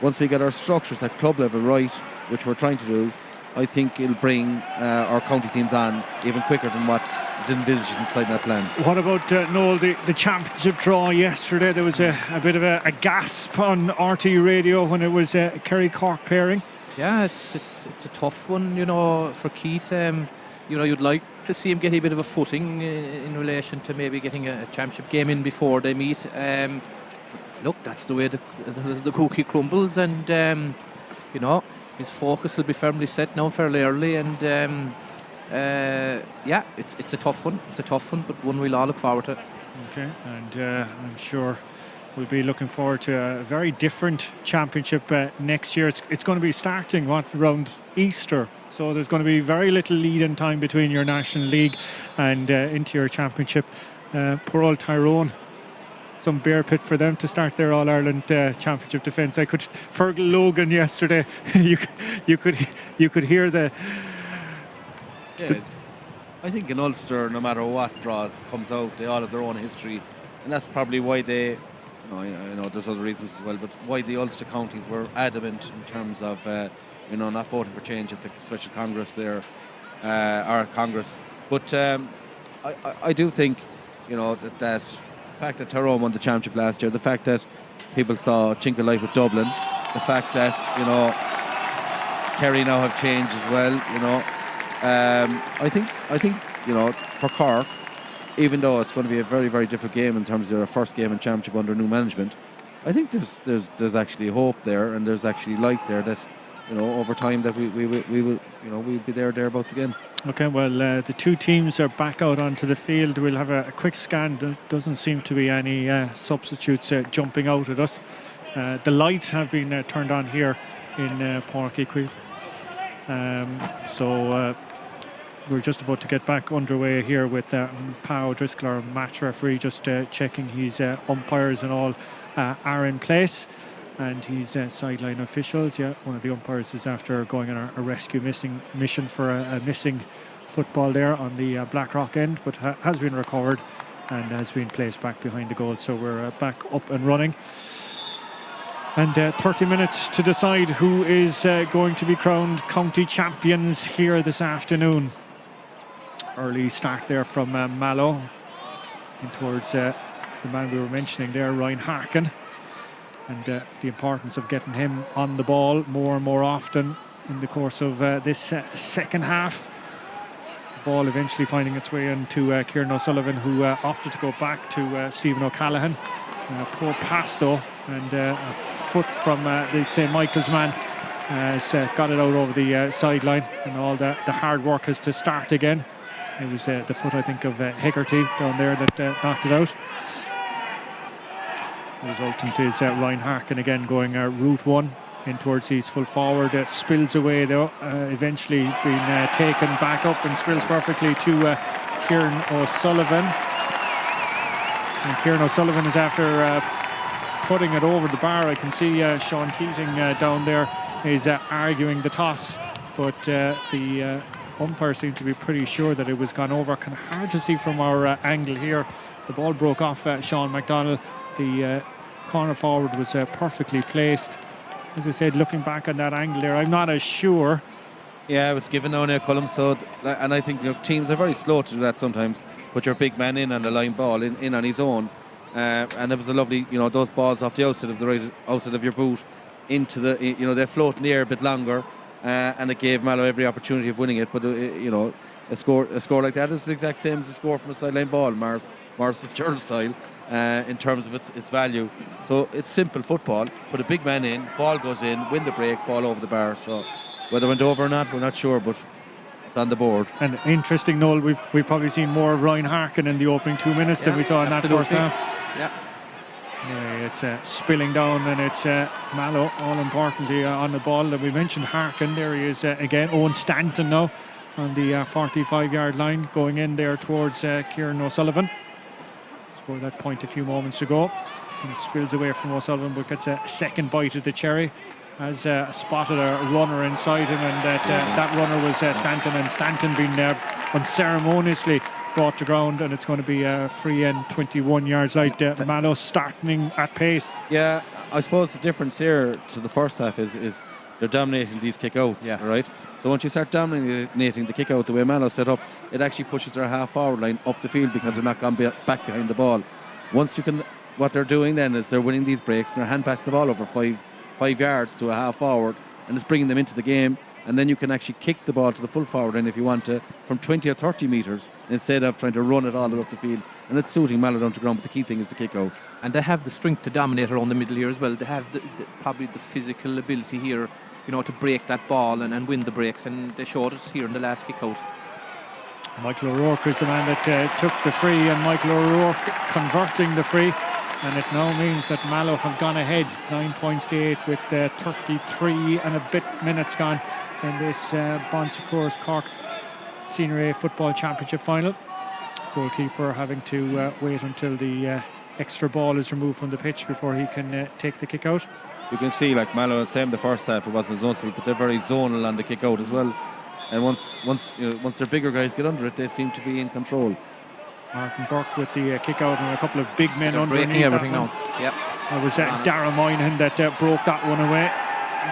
once we get our structures at club level right, which we're trying to do, I think it'll bring our county teams on even quicker than what is envisaged inside that plan. What about Noel, the championship draw yesterday? There was a bit of a gasp on RT radio when it was a Kerry-Cork pairing. Yeah, it's a tough one, for Keith. You'd like to see him get a bit of a footing in relation to maybe getting a championship game in before they meet. Look, that's the way the cookie crumbles, and his focus will be firmly set now fairly early, and it's a tough one. It's a tough one, but one we'll all look forward to. Okay, and I'm sure we'll be looking forward to a very different championship next year. It's going to be starting around Easter, so there's going to be very little lead-in time between your National League and into your championship. Poor old Tyrone. Some bear pit for them to start their All-Ireland Championship defence. Fergal Logan yesterday. you could hear the. Yeah, I think in Ulster, no matter what draw comes out, they all have their own history, and that's probably why they. I know there's other reasons as well, but why the Ulster counties were adamant in terms of not voting for change at the special Congress there, or Congress. But I do think that. The fact that Tyrone won the championship last year, the fact that people saw chink of light with Dublin, the fact that Kerry now have changed as well. I think for Cork, even though it's going to be a very, very different game in terms of their first game in championship under new management, I think there's actually hope there, and there's actually light there that over time that we will we'll be thereabouts again. Okay, well, the two teams are back out onto the field. We'll have a quick scan. There doesn't seem to be any substitutes jumping out at us. The lights have been turned on here in Páirc Uí Chaoimh. We're just about to get back underway here with Pao Driscoll, our match referee, just checking his umpires and all are in place. And his sideline officials, one of the umpires is after going on a rescue mission for a missing football there on the Blackrock end, but has been recovered and has been placed back behind the goal. So we're back up and running. And 30 minutes to decide who is going to be crowned county champions here this afternoon. Early start there from Mallow in towards the man we were mentioning there, Ryan Harkin. And the importance of getting him on the ball more and more often in the course of this second half. The ball eventually finding its way into Kieran O'Sullivan, who opted to go back to Stephen O'Callaghan. Poor pass though, and a foot from the St Michael's man has got it out over the sideline, and all the hard work has to start again. It was the foot, I think, of Hegarty down there that knocked it out. The resultant is Ryan Harkin again going route one in towards his full forward. Spills away though, eventually being taken back up and spills perfectly to Kieran O'Sullivan. And Kieran O'Sullivan is after putting it over the bar. I can see Sean Keating down there is arguing the toss, but the umpire seemed to be pretty sure that it was gone over. Kind of hard to see from our angle here. The ball broke off Sean McDonald. The corner forward was perfectly placed. As I said, looking back on that angle there, I'm not as sure. Yeah, it was given down there, Colm. So, and I think teams are very slow to do that sometimes. Put your big man in on the line ball, in on his own. And it was a lovely, those balls off the outside of the right outside of your boot. into the, they float in the air a bit longer, and it gave Mallow every opportunity of winning it. But a score like that is the exact same as a score from a sideline ball, Mars Fitzgerald style, in terms of its value. So it's simple football. Put a big man in, ball goes in, win the break, ball over the bar. So whether it went over or not, we're not sure, but it's on the board. And interesting, Noel, we've probably seen more of Ryan Harkin in the opening 2 minutes than we saw in that first half. Yeah. Anyway, it's spilling down, and it's Mallow, all importantly, on the ball. And we mentioned Harkin. There he is again. Owen Stanton now on the 45-yard line, going in there towards Kieran O'Sullivan. Scored that point a few moments ago. Kind of spills away from O'Sullivan, but gets a second bite at the cherry. Has spotted a runner inside him, and that runner was Stanton, and Stanton being unceremoniously brought to ground, and it's going to be a free end 21 yards out. Mallow starting at pace. Yeah, I suppose the difference here to the first half is they're dominating these kick-outs, right? So once you start dominating the kick-out the way Mallow set up, it actually pushes their half-forward line up the field because they're not gone back behind the ball. What they're doing then is they're winning these breaks, and they're hand-passing the ball over five yards to a half-forward, and it's bringing them into the game. And then you can actually kick the ball to the full forward end if you want to, from 20 or 30 metres, instead of trying to run it all the way up the field. And it's suiting Mallow down to ground, but the key thing is the kick out. And they have the strength to dominate around the middle here as well. They have probably the physical ability here, to break that ball and win the breaks, and they showed it here in the last kick out. Michael O'Rourke is the man that took the free, and Michael O'Rourke converting the free. And it now means that Mallow have gone ahead 9 points to 8 with 33 and a bit minutes gone in this Bon Secours Cork Senior A Football Championship final. Goalkeeper having to wait until the extra ball is removed from the pitch before he can take the kick out. You can see, like Mallow, same the first half, it wasn't zonal, but they're very zonal on the kick out as well. And once their bigger guys get under it, they seem to be in control. Martin Burke with the kick out, and a couple of big men underneath. Breaking everything now. Yep. It was Dara Moynihan that broke that one away.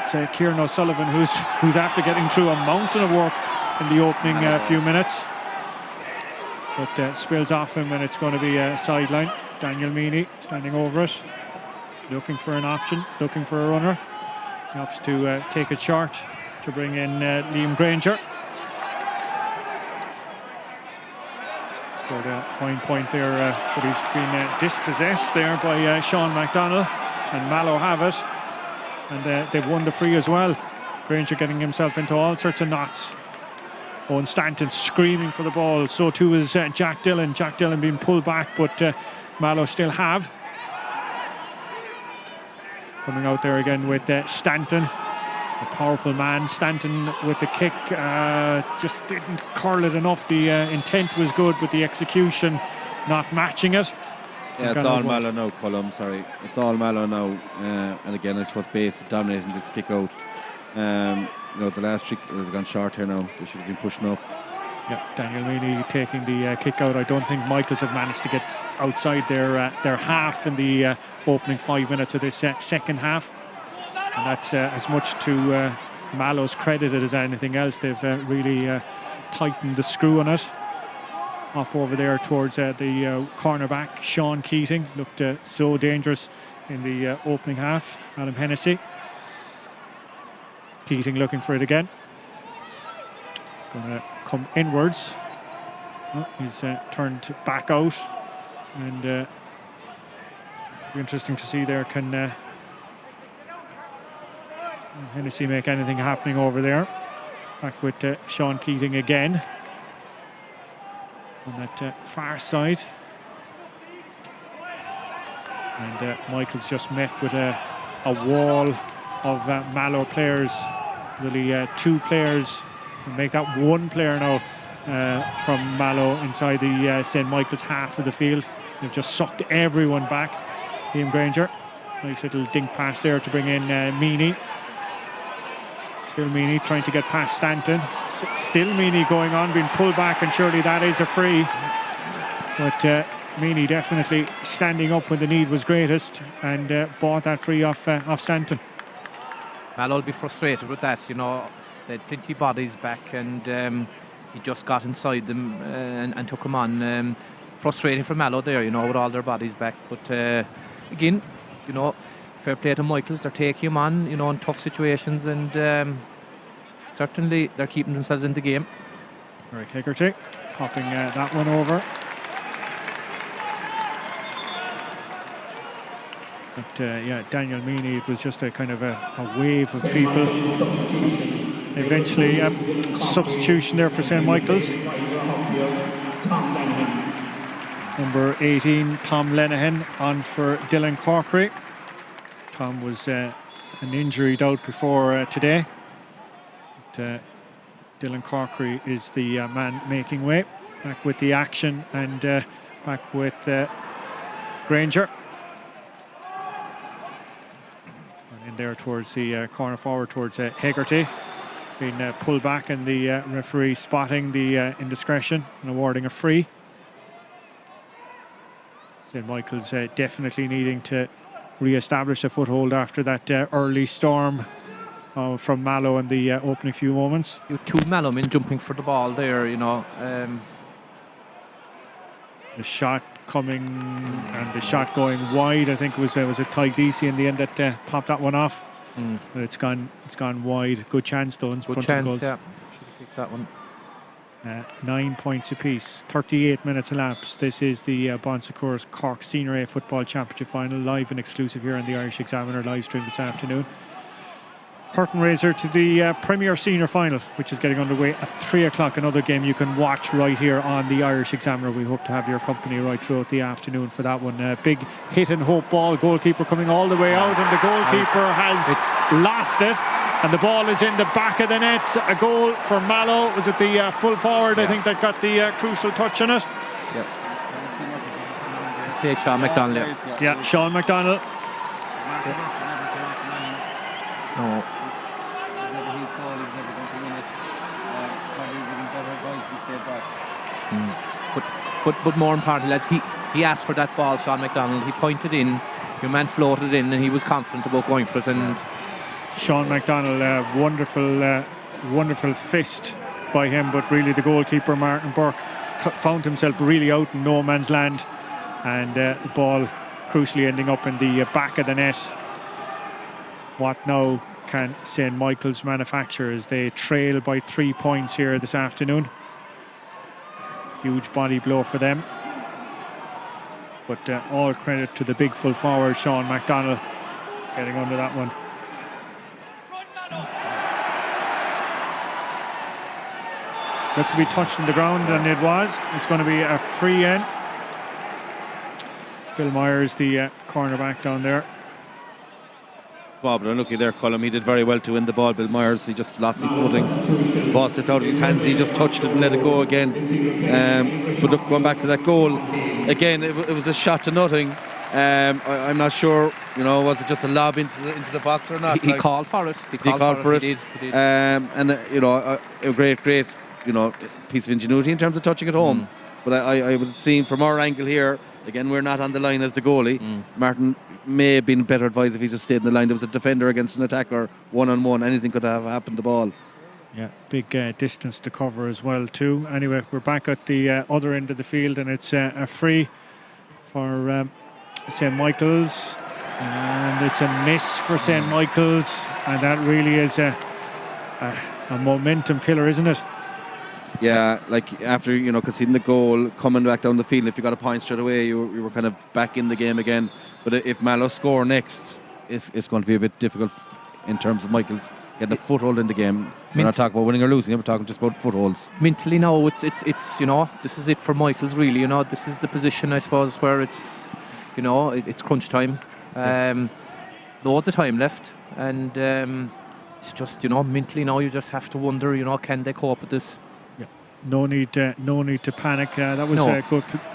It's Kieran O'Sullivan who's after getting through a mountain of work in the opening few minutes. But spills off him, and it's going to be a sideline. Daniel Meany standing over it, looking for an option, looking for a runner. He opts to take it short to bring in Liam Granger. Scored a fine point there, but he's been dispossessed there by Sean McDonnell, and Mallow have it, and they've won the free as well. Granger getting himself into all sorts of knots. Owen Stanton screaming for the ball, so too is Jack Dillon. Jack Dillon being pulled back, but Mallow still have. Coming out there again with Stanton, a powerful man. Stanton with the kick, just didn't curl it enough. The intent was good, but the execution not matching it. Yeah, it's all Mallow now, Colum, sorry. It's all Mallow now. And again, I suppose base dominating this kick out. The last trick, they've gone short here now. They should have been pushing up. Yeah, Daniel Meany taking the kick out. I don't think Michaels have managed to get outside their half in the opening 5 minutes of this second half. And that's as much to Mallow's credit as anything else. They've really tightened the screw on it. Off over there towards the cornerback, Sean Keating. Looked so dangerous in the opening half. Adam Hennessy. Keating looking for it again. Going to come inwards. Oh, he's turned back out. And be interesting to see there, can Hennessy make anything happening over there. Back with Sean Keating again. On that far side. And Michael's just met with a wall of Mallow players. Really 2 players. We'll make that 1 player now from Mallow inside the St Michael's half of the field. They've just sucked everyone back. Liam Granger. Nice little dink pass there to bring in Meany. Still Meany trying to get past Stanton. Still Meany going on, being pulled back, and surely that is a free. But Meany definitely standing up when the need was greatest, and bought that free off Stanton. Mallow will be frustrated with that, they had plenty of bodies back, and he just got inside them and took them on. Frustrating for Mallow there, with all their bodies back. But again, fair play to Michaels. They're taking him on, you know, in tough situations, and certainly they're keeping themselves in the game. Eric Hegarty popping that one over. But yeah, Daniel Meany, it was just a kind of a wave of people. Eventually, substitution there for St Michael's. Number 18, Tom Lenihan, on for Dylan Corkery. Tom was an injured out before today. But, Dylan Corkery is the man making way. Back with the action and back with Granger. In there towards the corner forward towards Hegarty. Being pulled back, and the referee spotting the indiscretion and awarding a free. St Michael's definitely needing to re-establish a foothold after that early storm from Mallow in the opening few moments. You two Mallow men jumping for the ball there, you know. The shot coming and the shot going wide. I think it was a Ty Deasy in the end that popped that one off. But it's gone wide. Good chance though. Good chance, yeah. Should have picked that one. 9 points apiece. 38 minutes elapsed. This is the Bon Secours Cork Senior A Football Championship Final, live and exclusive here on the Irish Examiner live stream this afternoon. Curtain raiser to the Premier Senior Final, which is getting underway at 3 o'clock. Another game you can watch right here on the Irish Examiner. We hope to have your company right throughout the afternoon for that one. Big hit and hope ball. Goalkeeper coming all the way out, and the goalkeeper has lost it. And the ball is in the back of the net. A goal for Mallow. Was it the full forward, I think, that got the crucial touch on it? Say Sean McDonald. Yeah, Sean McDonald. No. But more importantly, lads, he asked for that ball, Sean McDonald. He pointed in, your man floated in, and he was confident about going for it. And Sean McDonald, wonderful fist by him, but really the goalkeeper Martin Burke found himself really out in no man's land, and the ball crucially ending up in the back of the net. What now can St Michael's manufacture as they trail by 3 points here this afternoon? Huge body blow for them, but all credit to the big full forward Sean McDonald getting under that one. Got to be touched on the ground, and it was. It's going to be a free in. Bill Myers, the cornerback down there. Small but unlucky there, Colm. He did very well to win the ball. Bill Myers, he just lost his footing. Ball slipped out of his hands. He just touched it and let it go again. But look, going back to that goal, again, it was a shot to nothing. I'm not sure, you know, was it just a lob into the box or not? He called for it. He called for it. He did. And you know, a great, you know, piece of ingenuity in terms of touching it home. But I would have seen from our angle here, again, we're not on the line as the goalie. Martin may have been better advised if he just stayed in the line. There was a defender against an attacker, one-on-one. Anything could have happened to the ball. Yeah, big distance to cover as well too. Anyway, we're back at the other end of the field, and it's a free for St Michael's, and it's a miss for St Michael's, and that really is a momentum killer, isn't it? Yeah, like after, you know, conceding the goal, coming back down the field, if you got a point straight away, you were kind of back in the game again. But if Mallow score next, it's going to be a bit difficult in terms of Michael's getting a foothold in the game. We're not talking about winning or losing, we're talking just about footholds. Mentally now, it's you know, this is it for Michael's really, you know, this is the position, I suppose, where it's, you know, it's crunch time. Loads of time left, and it's just, you know, mentally now you just have to wonder, you know, can they cope with this? No need to panic. That was a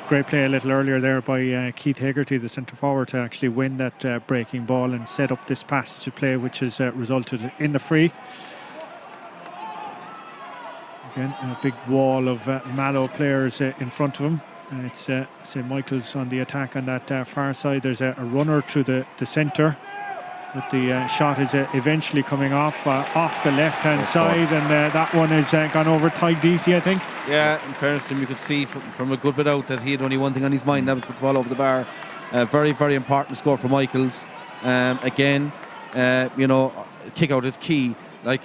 great play a little earlier there by Keith Hegarty, the centre forward, to actually win that breaking ball and set up this passage of play, which has resulted in the free. Again, a big wall of Mallow players in front of him. It's St Michael's on the attack on that far side. There's a runner to the centre. But the shot is eventually coming off the left-hand side, and that one has gone over Ty Deasy, I think. Yeah, in fairness to him, you could see from a good bit out that he had only one thing on his mind, that was to put the ball over the bar. Very, very important score for Michaels. Again, kick out is key. Like,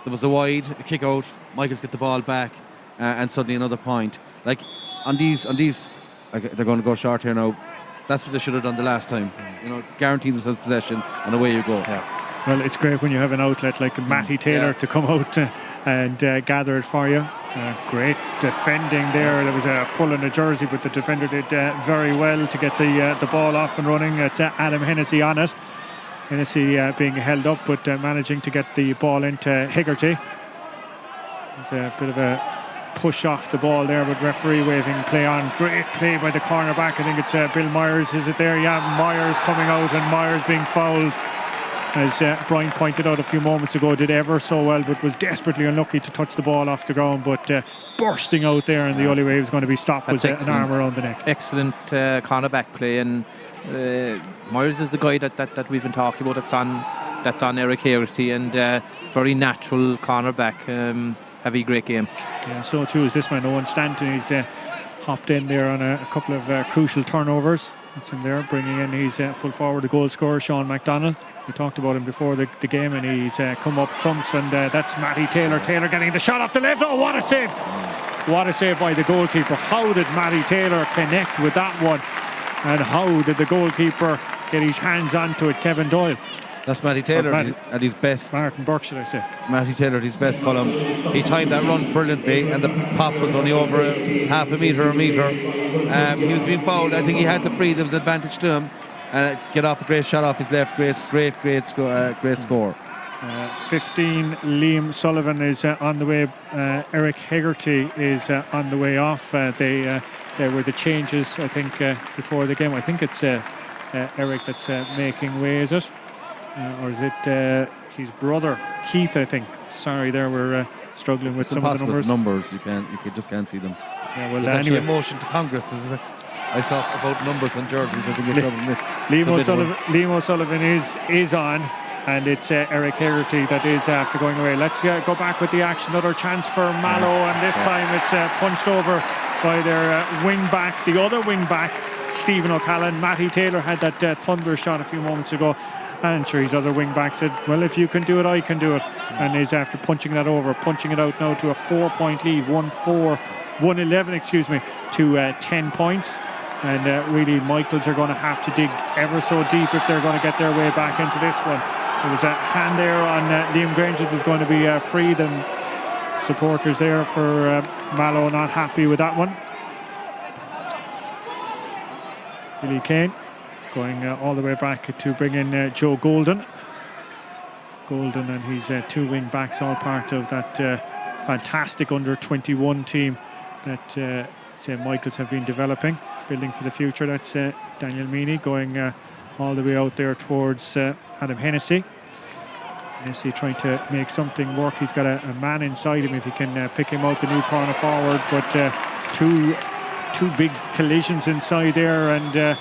there was a wide, a kick out, Michaels get the ball back, and suddenly another point. Like, on these, like, they're going to go short here now. That's what they should have done the last time. Guarantee themselves possession, and away you go. Yeah. Well, it's great when you have an outlet like Matty Taylor to come out and gather it for you. Great defending there. There was a pull in the jersey, but the defender did very well to get the ball off and running. It's Adam Hennessy on it. Hennessy being held up, but managing to get the ball into Hegarty. There's a bit of a push off the ball there, but referee waving play on. Great play by the cornerback. I think it's Bill Myers, is it there? Yeah, Myers coming out, and Myers being fouled. As Brian pointed out a few moments ago, did ever so well, but was desperately unlucky to touch the ball off the ground, but bursting out there, and the only way he was going to be stopped was an arm around the neck. Excellent cornerback play, and Myers is the guy that we've been talking about that's on Eric Hegarty, and very natural cornerback. Have a great game. Yeah, so too is this man, Owen Stanton. He's hopped in there on a couple of crucial turnovers. That's him there, bringing in his full forward, the goal scorer, Sean McDonald. We talked about him before the game, and he's come up trumps, and that's Matty Taylor. Taylor getting the shot off the left. Oh, what a save! What a save by the goalkeeper. How did Matty Taylor connect with that one? And how did the goalkeeper get his hands onto it, Kevin Doyle? That's Matty Taylor at his best. Martin Burke, should I say. Matty Taylor at his best, Colm. He timed that run brilliantly, and the pop was only over half a metre. He was being fouled. I think he had the free. There was an advantage to him. And get off a great shot off his left. Great score. 15, Liam Sullivan is on the way. Eric Hegarty is on the way off. There were the changes, I think, before the game. I think it's Eric that's making way, is it? Or is it his brother, Keith, I think. Sorry, there we're struggling with some of the numbers. You just can't see them. Yeah, well, there's actually a motion to Congress, is it? I saw about numbers on jerseys. I think Liam O'Sullivan is on, and it's Eric Hegarty that is after going away. Let's go back with the action. Another chance for Mallow, and this time it's punched over by their wing back, the other wing back, Stephen O'Callaghan. Matty Taylor had that thunder shot a few moments ago, and sure, his other wing back said, well, if you can do it, I can do it, and is after punching that over, punching it out now to a 4-point lead, 111 to 10 points. And really, Michaels are going to have to dig ever so deep if they're going to get their way back into this one. There was a hand there on Liam Granger. There's going to be freed, and supporters there for Mallow not happy with that one. Billy Kane going all the way back to bring in Joe Golden. Golden and his two wing backs, all part of that fantastic under-21 team that St Michael's have been developing, building for the future. That's Daniel Meany going all the way out there towards Adam Hennessy. Hennessy trying to make something work. He's got a man inside him if he can pick him out, the new corner forward, but two big collisions inside there, and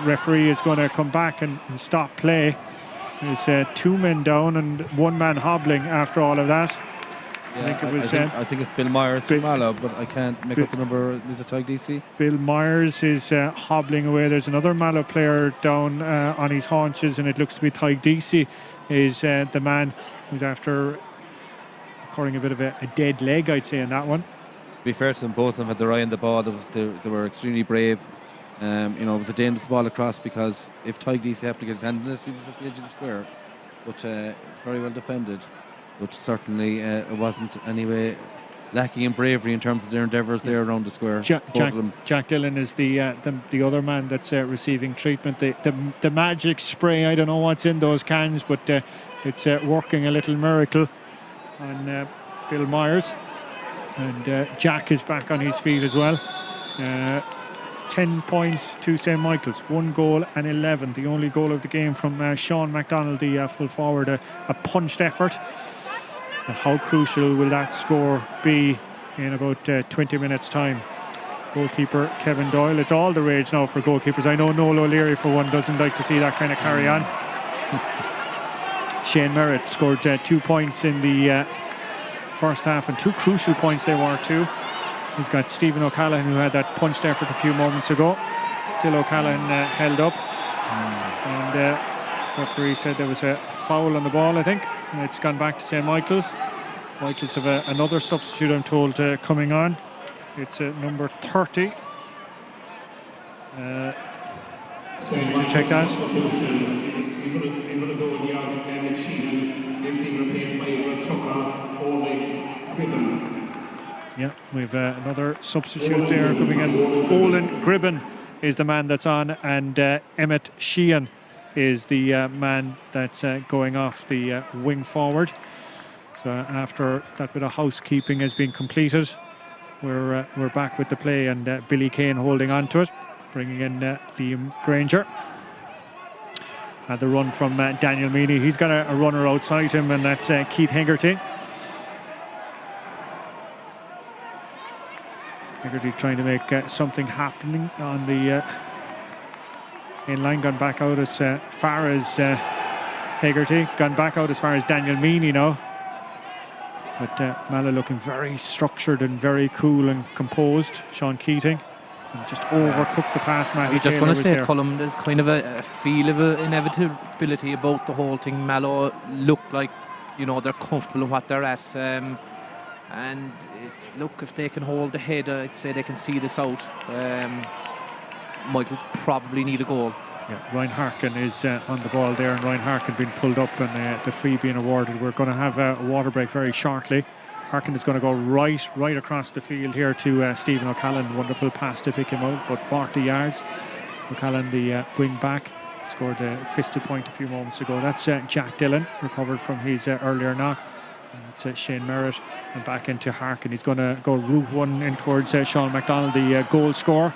referee is going to come back and stop play. There's two men down and one man hobbling after all of that. Yeah, I think it's Bill Myers from Mallow, but I can't make up the number. Is it Tyg DC? Bill Myers is hobbling away. There's another Mallow player down on his haunches, and it looks to be Tyg DC is the man who's after calling a bit of a dead leg, I'd say, in that one. To be fair to them, both of them had their eye on the ball. They were extremely brave. It was a dangerous ball across, because if Tyg DC happened to get his hand in it, he was at the edge of the square. But very well defended. But certainly it wasn't anyway lacking in bravery in terms of their endeavours there around the square. Jack Dillon is the other man that's receiving treatment. The magic spray, I don't know what's in those cans, but it's working a little miracle on Bill Myers. And Jack is back on his feet as well. 10 points to St Michael's, 1 goal and 11. The only goal of the game from Sean McDonald, the full forward, a punched effort. And how crucial will that score be in about 20 minutes time? Goalkeeper Kevin Doyle. It's all the rage now for goalkeepers. I know Noel O'Leary for one doesn't like to see that kind of carry on. Shane Merritt scored 2 points in the first half, and 2 crucial points they were too. He's got Stephen O'Callaghan, who had that punched effort a few moments ago. Still O'Callaghan held up. And referee said there was a foul on the ball, I think, and it's gone back to St Michael's. Michael's have another substitute, I'm told, coming on. It's number 30. To check that. Yeah, we've another substitute there coming in. Olin Gribben is the man that's on, and Emmett Sheehan is the man that's going off the wing forward. So after that bit of housekeeping has been completed, we're back with the play, and Billy Kane holding on to it, bringing in Liam Granger. Had the run from Daniel Meany. He's got a runner outside him, and that's Keith Hegarty. Hegarty trying to make something happening on the in-line. Gone back out as far as Hegarty. Gone back out as far as Daniel Meany now. But Mallow looking very structured and very cool and composed. Sean Keating. And just overcooked the pass. I was just going to say, Colm, there's kind of a feel of inevitability about the whole thing. Mallow look like, they're comfortable in what they're at. And it's, look, if they can hold the head, I'd say they can see this out. Michaels probably need a goal. Yeah, Ryan Harkin is on the ball there, and Ryan Harkin being pulled up and the free being awarded. We're going to have a water break very shortly. Harkin is going to go right across the field here to Stephen O'Callaghan. Wonderful pass to pick him out, about 40 yards. O'Callaghan, the wing back, scored a fisted point a few moments ago. That's Jack Dillon, recovered from his earlier knock. It's Shane Merritt, and back into Harkin. He's going to go route one in towards Sean MacDonald, the goal scorer.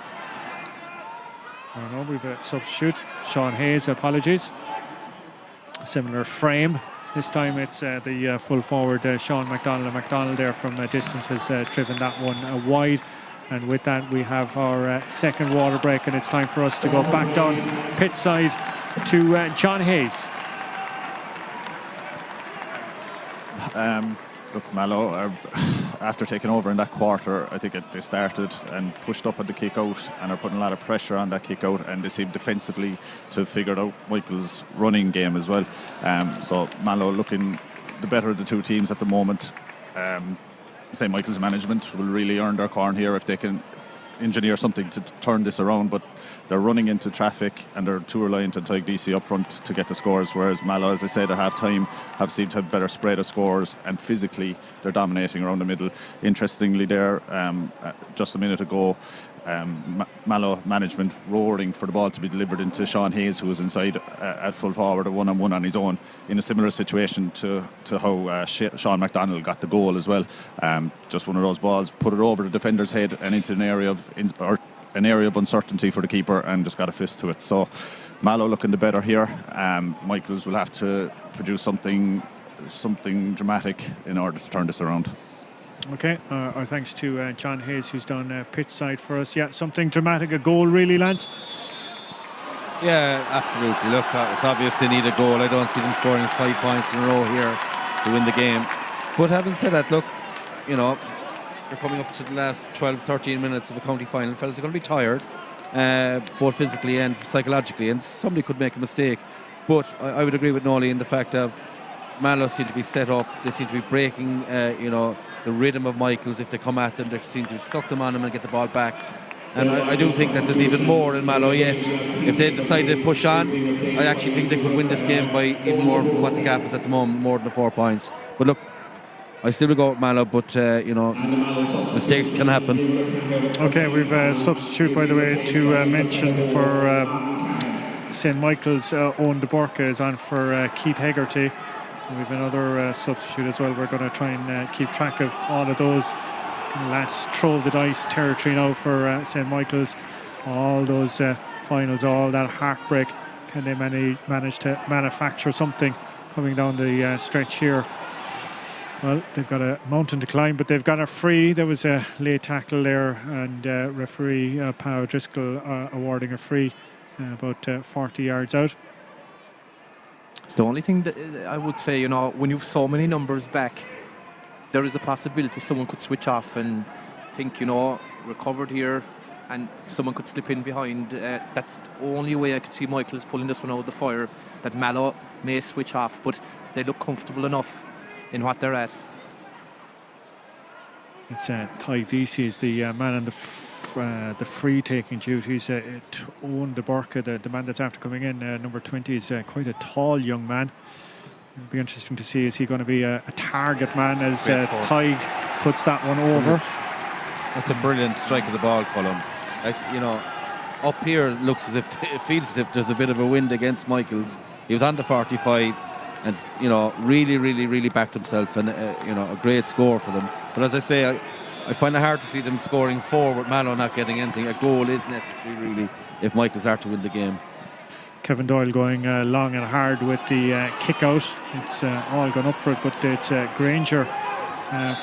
I don't know, we've a substitute. Sean Hayes, apologies. Similar frame. This time it's the full forward Sean MacDonald. MacDonald there from a distance has driven that one wide. And with that we have our second water break, and it's time for us to go back down pit side to John Hayes. Look, Mallow, after taking over in that quarter, I think they started and pushed up on the kick out and are putting a lot of pressure on that kick out, and they seem defensively to have figured out Michael's running game as well. So Mallow looking the better of the two teams at the moment. St Michael's management will really earn their corn here if they can engineer something to turn this around, but they're running into traffic and they're too reliant on Tadhg DC up front to get the scores, whereas Mallow, as I said, at half time have seemed to have better spread of scores, and physically they're dominating around the middle. Interestingly there, just a minute ago, Mallow management roaring for the ball to be delivered into Sean Hayes, who was inside at full forward, a one-on-one on his own, in a similar situation to how Sean MacDonald got the goal as well. Just one of those balls, put it over the defender's head and into an area of uncertainty for the keeper, and just got a fist to it. So Mallow looking the better here. Michaels will have to produce something dramatic in order to turn this around. Okay, our thanks to John Hayes, who's down pitch side for us. Yeah, something dramatic, a goal really, lads? Yeah, absolutely. Look, it's obvious they need a goal. I don't see them scoring 5 points in a row here to win the game. But having said that, look, they're coming up to the last 12-13 minutes of a county final. Fellas are going to be tired, both physically and psychologically, and somebody could make a mistake. But I would agree with Nolly in the fact of Mallow seem to be set up. They seem to be breaking, the rhythm of Michaels. If they come at them, they seem to suck them on them and get the ball back. And I do think that there's even more in Mallow yet. If they decide to push on, I actually think they could win this game by even more than what the gap is at the moment, more than the 4 points. But look, I still will go with Mallow, but mistakes can happen. Okay, we've a substitute, by the way, to mention for St Michael's. Owen de Burke is on for Keith Hegarty. And we've another substitute as well. We're going to try and keep track of all of those. Last throw of the dice territory now for St Michael's. All those finals, all that heartbreak. Can they manage to manufacture something coming down the stretch here? Well, they've got a mountain to climb, but they've got a free. There was a late tackle there, and referee Pow Driscoll awarding a free about 40 yards out. It's the only thing that I would say, when you've so many numbers back, there is a possibility someone could switch off and think, we're covered here, and someone could slip in behind. That's the only way I could see Michaels pulling this one out of the fire, that Mallow may switch off, but they look comfortable enough in what they're at. It's Ty Vesey is the man on the free taking duties. Owen de Burke, the man that's after coming in, number 20, is quite a tall young man. It'll be interesting to see, is he going to be a target man as Tig puts that one over. That's a brilliant strike of the ball, Colm. Like, you know, up here it looks as if it feels as if there's a bit of a wind against Michaels. He was on the 45 and, you know, really backed himself, and you know, a great score for them. But as I say, I find it hard to see them scoring 4 with Mallow not getting anything. A goal is necessary, really, if Michaels are to win the game. Kevin Doyle going long and hard with the kick out. It's all gone up for it, but it's Granger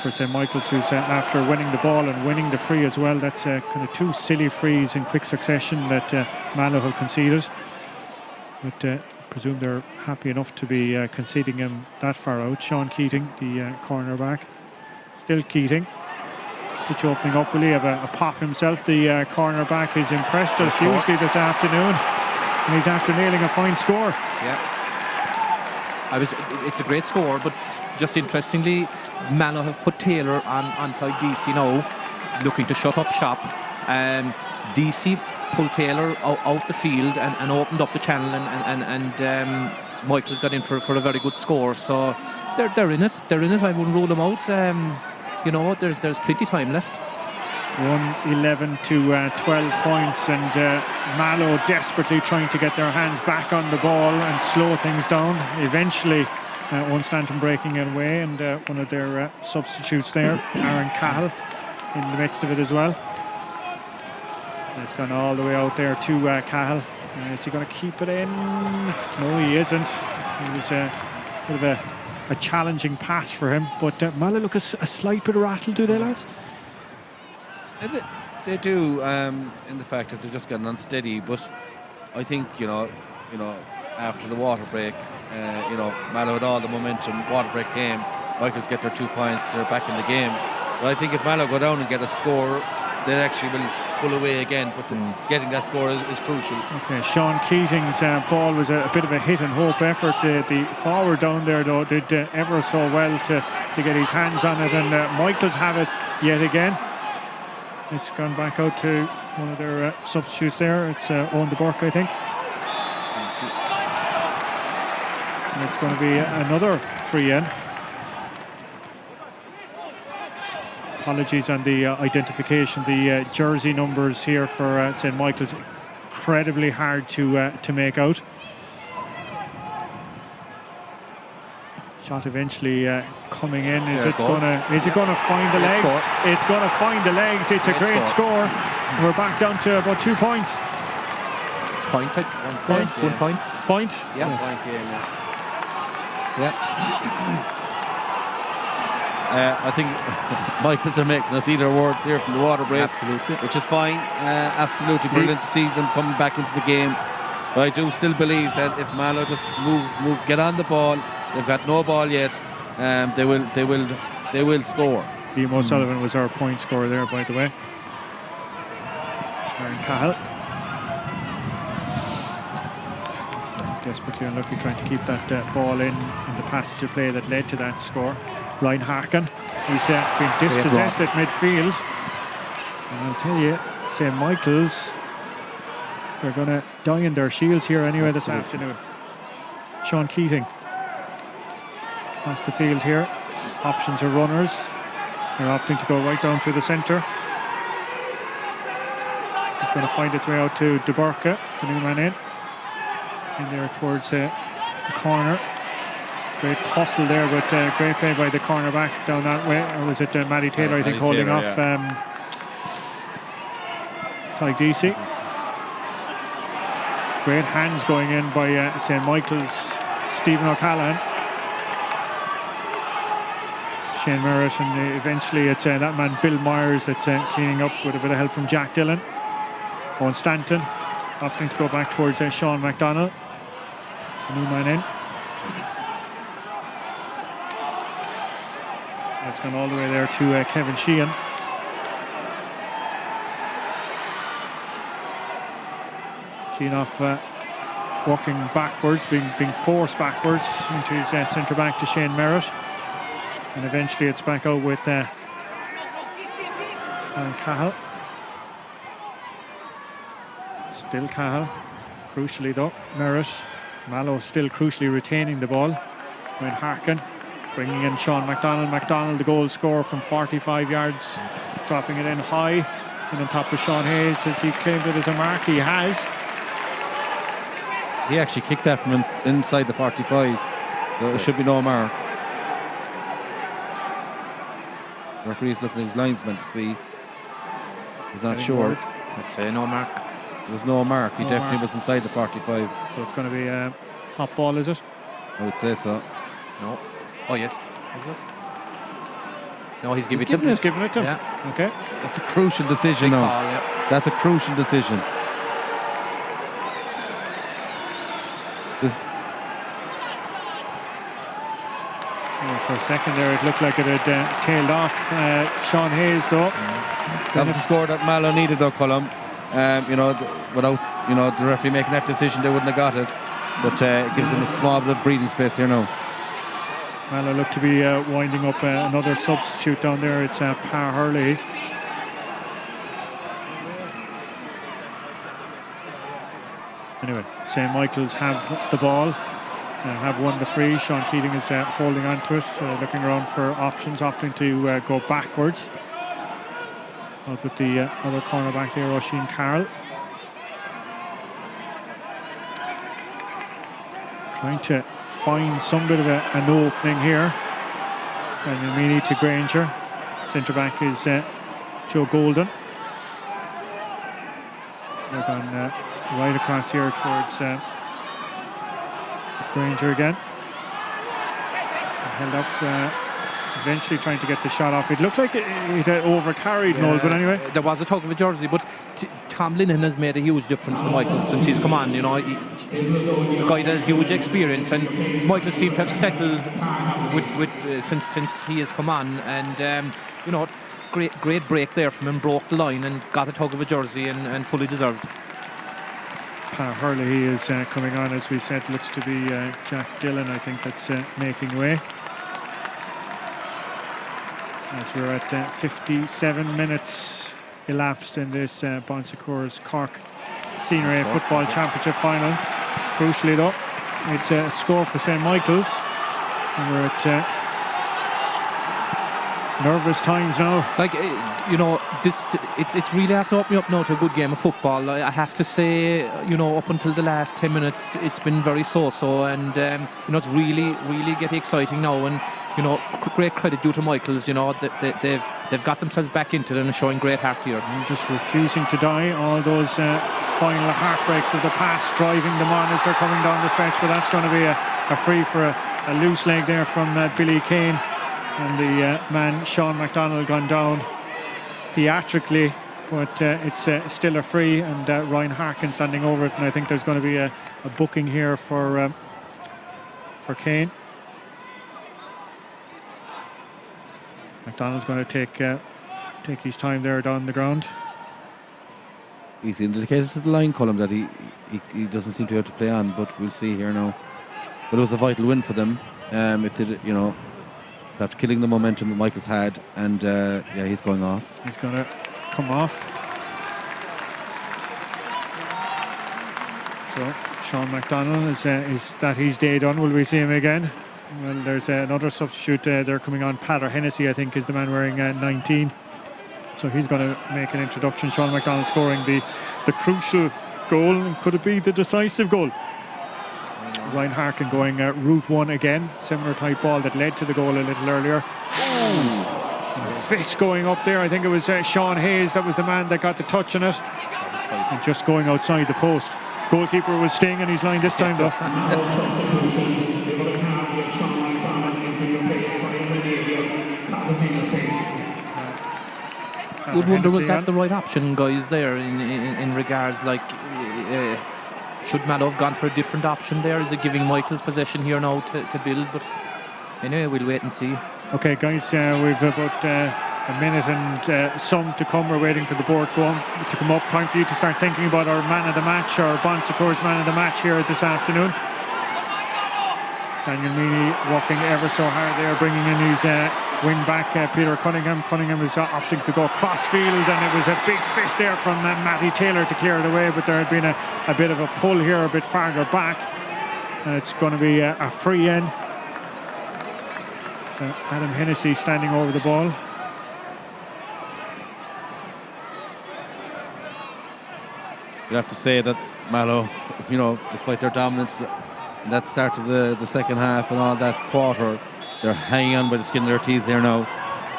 for St Michael's, who's after winning the ball and winning the free as well. That's kind of 2 silly frees in quick succession that Mallow have conceded. But I presume they're happy enough to be conceding him that far out. Sean Keating, the cornerback. Still Keating. Pitch opening up. Will he have a pop himself? The cornerback is impressed us hugely this afternoon. And he's after nailing a fine score. Yeah. It's a great score, but just interestingly, Mallow have put Taylor on Clyde DC now, looking to shut up shop. DC pulled Taylor out the field and opened up the channel, and Michael's got in for a very good score. So they're in it. They're in it. I wouldn't rule them out. You know, there's plenty time left. 11 to 12 points, and Mallow desperately trying to get their hands back on the ball and slow things down. Eventually, Owen Stanton breaking it away, and one of their substitutes there, Aaron Cahill, in the midst of it as well. And it's gone all the way out there to Cahill. Is he going to keep it in? No, he isn't. It was a bit of a challenging pass for him, but Mallow look a slight bit of rattle, do they, lads? They do, in the fact that they're just getting unsteady. But I think you know, after the water break, you know, Mallow had all the momentum. Water break came. Michaels get their 2 points. They're back in the game. But I think if Mallow go down and get a score, they actually will pull away again. But getting that score is crucial. Okay, Sean Keating's ball was a bit of a hit and hope effort. The forward down there though did ever so well to get his hands on it, and Michaels have it yet again. It's gone back out to one of their substitutes there. It's Owen de Burke, I think. And it's going to be another free in. Apologies on the identification. The jersey numbers here for St Michael's incredibly hard to make out. Shot eventually coming in. Is it going to find the legs? It's going to find the legs. It's a great score. We're back down to about 2 points. One point. Point? Yeah. Yes. Point game, I think Michaels are making us eat our words here from the water break. Absolutely. Which is fine. Absolutely brilliant to see them coming back into the game. But I do still believe that if Mallow just move, get on the ball. They've got no ball yet. They will score. Liam O'Sullivan was our point scorer there, by the way. Aaron Cahill. Desperately unlucky trying to keep that ball in the passage of play that led to that score. Ryan Harkin, he's been dispossessed at midfield. And I'll tell you, St Michael's, they're going to die in their shields here anyway this afternoon. Sean Keating. Across the field here. Options are runners. They're opting to go right down through the centre. It's going to find its way out to de Burke, the new man in there towards the corner. Great tussle there, but great play by the cornerback down that way. Or was it Matty Taylor, I think, holding off Clyde DC. Great hands going in by St Michael's Stephen O'Callaghan. Shane Merritt, and eventually it's that man Bill Myers that's cleaning up with a bit of help from Jack Dillon. Owen Stanton opting to go back towards Sean McDonald, the new man in. That's gone all the way there to Kevin Sheehan. Sheen off working backwards, being forced backwards into his centre back to Shane Merritt. And eventually it's back out with Alan Cahill. Still Cahill. Crucially though, Merritt. Mallow still crucially retaining the ball. When Harkin bringing in Sean McDonald. McDonald, the goal scorer from 45 yards, dropping it in high. And on top of Sean Hayes, has he claimed it as a mark? He has. He actually kicked that from inside the 45, so it should be no mark. The referee's looking at his linesman to see. He's not sure. I'd say no mark. There was no mark. He definitely was inside the 45. So it's going to be a hot ball, is it? I would say so. No. Oh yes. Is it? No, he's giving He's giving it to him. Yeah. Okay. That's a crucial decision now. Call, yeah. That's a crucial decision. For a second there, it looked like it had tailed off Sean Hayes, though. That was the score that Mallow needed, though, Colm. Without the referee making that decision, they wouldn't have got it. But it gives them a small bit of breathing space here now. Mallow looked to be winding up another substitute down there. It's Pa Hurley. Anyway, St Michael's have the ball. Have won the free. Sean Keating is holding on to it, looking around for options, opting to go backwards. Out with the other cornerback there, Oisin Carroll. Trying to find some bit of an opening here. And Amini to Granger. Centre back is Joe Golden. They're gone right across here towards Granger again. Held up, eventually trying to get the shot off. It looked like it had overcarried Noel, but anyway. There was a tug of a jersey, but Tom Linnan has made a huge difference to Michael since he's come on. You know, he's a guy that has huge experience, and Michael seemed to have settled since he has come on. And great break there from him, broke the line and got a tug of a jersey and fully deserved. Pa Hurley is coming on, as we said. Looks to be Jack Dillon, I think, that's making way. As we're at 57 minutes elapsed in this Bon Secours Cork Senior A Football Championship final. Crucially though, it's a score for St Michael's. And we're at nervous times now. It's really have to open me up now to a good game of football. I have to say, up until the last 10 minutes, it's been very so-so, and it's really getting exciting now. And great credit due to Michaels. They've got themselves back into it and showing great heart here. And just refusing to die. All those final heartbreaks of the past driving them on as they're coming down the stretch. But that's going to be a free for a loose leg there from Billy Kane. And the man Sean McDonald gone down theatrically, but it's still a free, and Ryan Harkin standing over it, and I think there's going to be a booking here for Kane. McDonald's going to take his time there down the ground. He's indicated to the line column that he doesn't seem to be able to play on, but we'll see here now. But it was a vital win for them. After killing the momentum that Michael's had, and he's going off. He's going to come off. So Sean McDonald is that his day done. Will we see him again? Well, there's another substitute they're coming on. Pater Hennessy, I think, is the man wearing 19. So he's going to make an introduction. Sean McDonald scoring the crucial goal. Could it be the decisive goal? Ryan Harkin going route one again. Similar type ball that led to the goal a little earlier. Fist going up there. I think it was Sean Hayes that was the man that got the touch on it. And just going outside the post. Goalkeeper was staying on his line this time though. Would wonder, was that the right option, guys, there in regards, should Mallow have gone for a different option there? Is it giving Michael's possession here now to build? But anyway, we'll wait and see. Okay, guys, we've about a minute and some to come. We're waiting for the board to come up. Time for you to start thinking about our man of the match, or Bon Secours man of the match here this afternoon. Daniel Meany working ever so hard there, bringing in his wing back, Peter Cunningham. Cunningham is opting to go crossfield, and it was a big fist there from Matty Taylor to clear it away, but there had been a bit of a pull here a bit farther back. It's going to be a free in. So Adam Hennessy standing over the ball. You have to say that Mallow, despite their dominance in that start of the second half and all that quarter, they're hanging on by the skin of their teeth there now.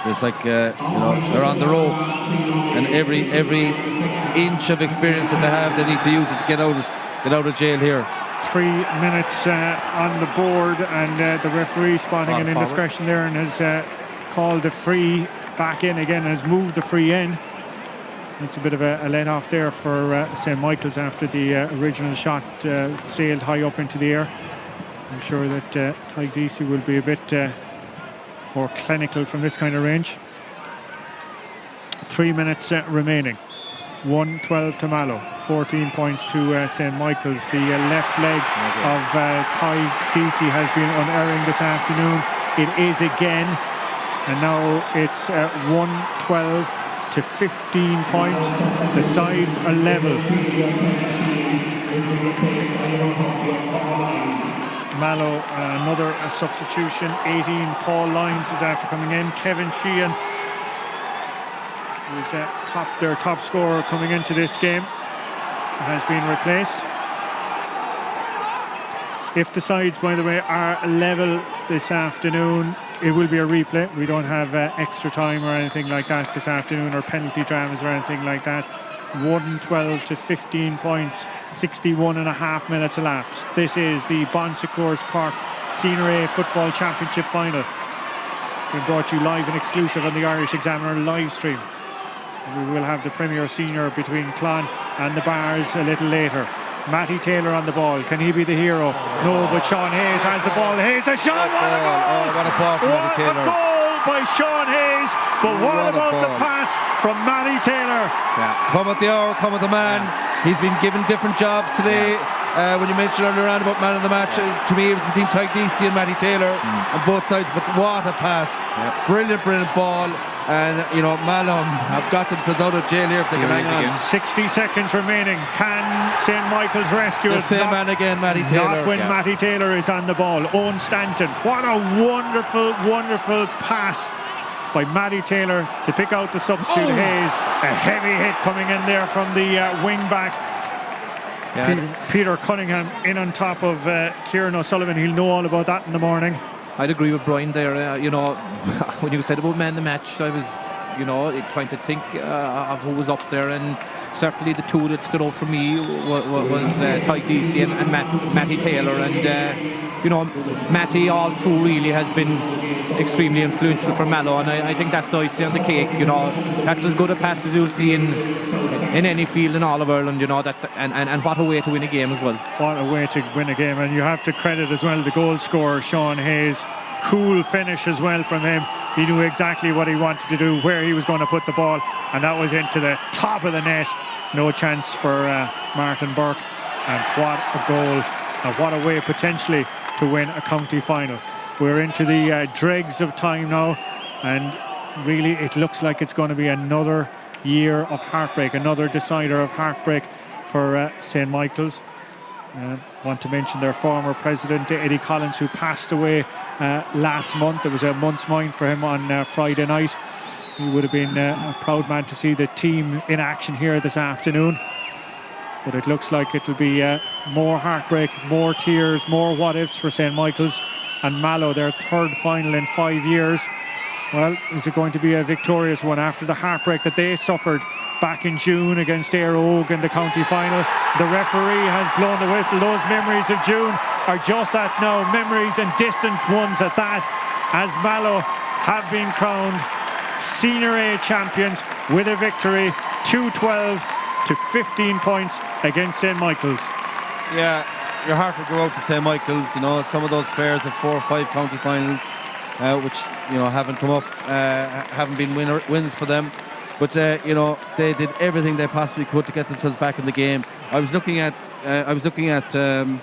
It's like, they're on the ropes, and every inch of experience that they have, they need to use it to get out of jail here. 3 minutes on the board, and the referee spotting an indiscretion there and has called the free back in again, and has moved the free in. It's a bit of a let-off there for St Michael's after the original shot sailed high up into the air. I'm sure that Tyke Deasy will be a bit more clinical from this kind of range. 3 minutes remaining. 1-12 to Mallow, 14 points to St Michael's. The left leg of Tyke Deasy has been unerring this afternoon. It is again, and now it's 1-12 to 15 points. The sides are level. Mallow, another substitution. 18, Paul Lyons is after coming in. Kevin Sheehan is their top scorer coming into this game, has been replaced. If the sides, by the way, are level this afternoon, it will be a replay. We don't have extra time or anything like that this afternoon, or penalty dramas or anything like that. 1-12 to 15 points, 61 and a half minutes elapsed. This is the Bon Secours Cork Senior A Football Championship Final. Being brought to you live and exclusive on the Irish Examiner live stream. We will have the Premier Senior between Clon and the Bars a little later. Matty Taylor on the ball. Can he be the hero? No, but Sean Hayes has the ball. Hayes the shot. What a goal! Oh, what a ball from Matty Taylor. What a goal by Sean Hayes. But what about the pass from Matty Taylor? Yeah. Come at the hour, come at the man. Yeah. He's been given different jobs today. When you mentioned earlier on about man of the match, to me it was between Tyke Deasy and Matty Taylor on both sides. But what a pass. Brilliant ball. And, Mallow have got themselves out of jail here if they can hang on. 60 seconds remaining. Can St Michael's rescue the it? same man again, Matty Taylor. Not when Matty Taylor is on the ball. Owen Stanton. What a wonderful, wonderful pass by Matty Taylor to pick out the substitute Hayes. A heavy hit coming in there from the wing back. Peter Cunningham in on top of Kieran O'Sullivan. He'll know all about that in the morning. I'd agree with Brian there. When you said about man of the match, I was, trying to think of who was up there, and certainly the two that stood out for me was Tyke Deasy and Matty Taylor. And Matty all through really has been extremely influential for Mallow, and I think that's the icing on the cake. That's as good a pass as you'll see in any field in all of Ireland. And what a way to win a game as well. What a way to win a game, and you have to credit as well the goal scorer Sean Hayes. Cool finish as well from him. He knew exactly what he wanted to do, where he was going to put the ball, and that was into the top of the net. No chance for Martin Burke, and what a goal, and what a way potentially to win a county final. We're into the dregs of time now, and really it looks like it's going to be another year of heartbreak, another decider of heartbreak for St Michael's. Want to mention their former president Eddie Collins, who passed away last month. It was a month's mind for him on Friday night. He would have been a proud man to see the team in action here this afternoon. But it looks like it'll be more heartbreak, more tears, more what-ifs for St Michael's. And Mallow, their third final in 5 years. Well, is it going to be a victorious one after the heartbreak that they suffered back in June against Éire Óg in the county final? The referee has blown the whistle. Those memories of June are just that now, memories and distant ones at that, as Mallow have been crowned Senior A champions with a victory, 2-12 to 15 points against St Michael's. Yeah, your heart will go out to St Michael's. Some of those players have 4 or 5 county finals, which haven't come up, haven't been wins for them. But they did everything they possibly could to get themselves back in the game. I was looking at the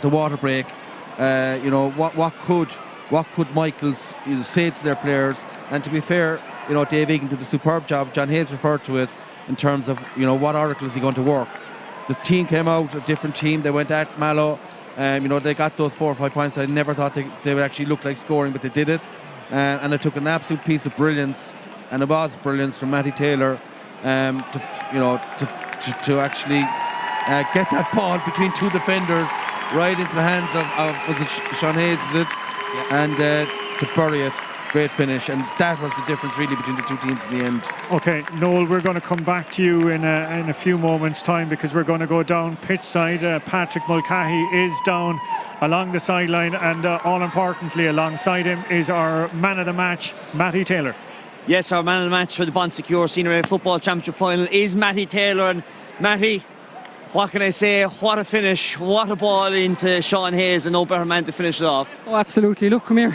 water break. What could Michaels say to their players? And to be fair, Dave Egan did a superb job. John Hayes referred to it in terms of what article is he going to work. The team came out, a different team. They went at Mallow. They got those 4 or 5 points. I never thought they would actually look like scoring, but they did it. And it took an absolute piece of brilliance, and it was brilliance from Matty Taylor to actually get that ball between two defenders right into the hands of was it Sean Hayes, is it? Yeah. And to bury it. Great finish, and that was the difference really between the two teams in the end. Okay, Noel, we're going to come back to you in a few moments' time, because we're going to go down pitch side. Patrick Mulcahy is down along the sideline, and all importantly alongside him is our man of the match, Matty Taylor. Yes, our man of the match for the Bon Secure Senior A Football Championship Final is Matty Taylor. And Matty, what can I say? What a finish, what a ball into Sean Hayes, and no better man to finish it off. Oh, absolutely. Look, come here.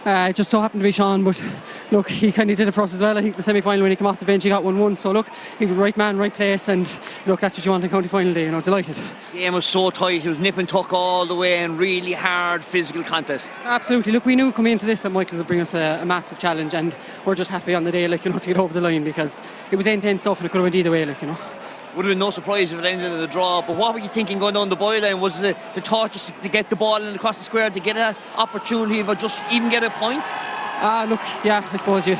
It just so happened to be Sean, but look, he kind of did it for us as well. I think the semi-final, when he came off the bench, he got 1-1. So look, he was right man, right place, and look, that's what you want in county final day. Delighted. The game was so tight. It was nip and tuck all the way, and really hard physical contest. Absolutely. Look, we knew coming into this that Michaels would bring us a massive challenge, and we're just happy on the day, to get over the line, because it was end-to-end stuff, and it could have went either way, Would have been no surprise if it ended in a draw, but what were you thinking going down the byline? Was it the thought just to get the ball in across the square, to get an opportunity, or just even get a point? Look, yeah, I suppose you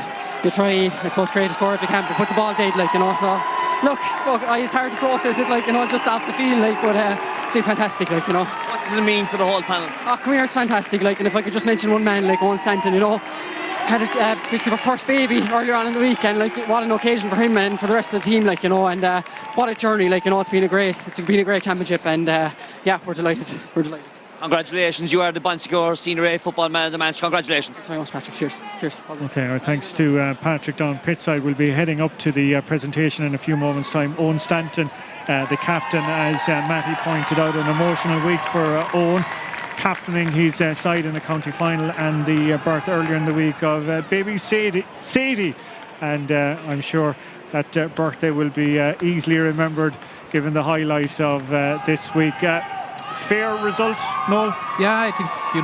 try, create a score if you can, but put the ball dead, so look, it's hard to process it, just off the field, but it's been fantastic, What does it mean to the whole panel? Come here, it's fantastic, and if I could just mention one man, Owen Stanton, had a first baby earlier on in the week, and what an occasion for him and for the rest of the team, and what a journey, it's been a great championship, and we're delighted. Congratulations, you are the Bon Secure Senior A Football Man of the Match. Congratulations. Thanks very much, Patrick. Cheers. Okay, our thanks to Patrick down pitch side. We'll be heading up to the presentation in a few moments' time. Owen Stanton, the captain, as Matty pointed out, an emotional week for Owen, captaining his side in the county final, and the birth earlier in the week of baby Sadie. And I'm sure that birthday will be easily remembered given the highlights of this week. Fair result, Noel? Yeah, I think in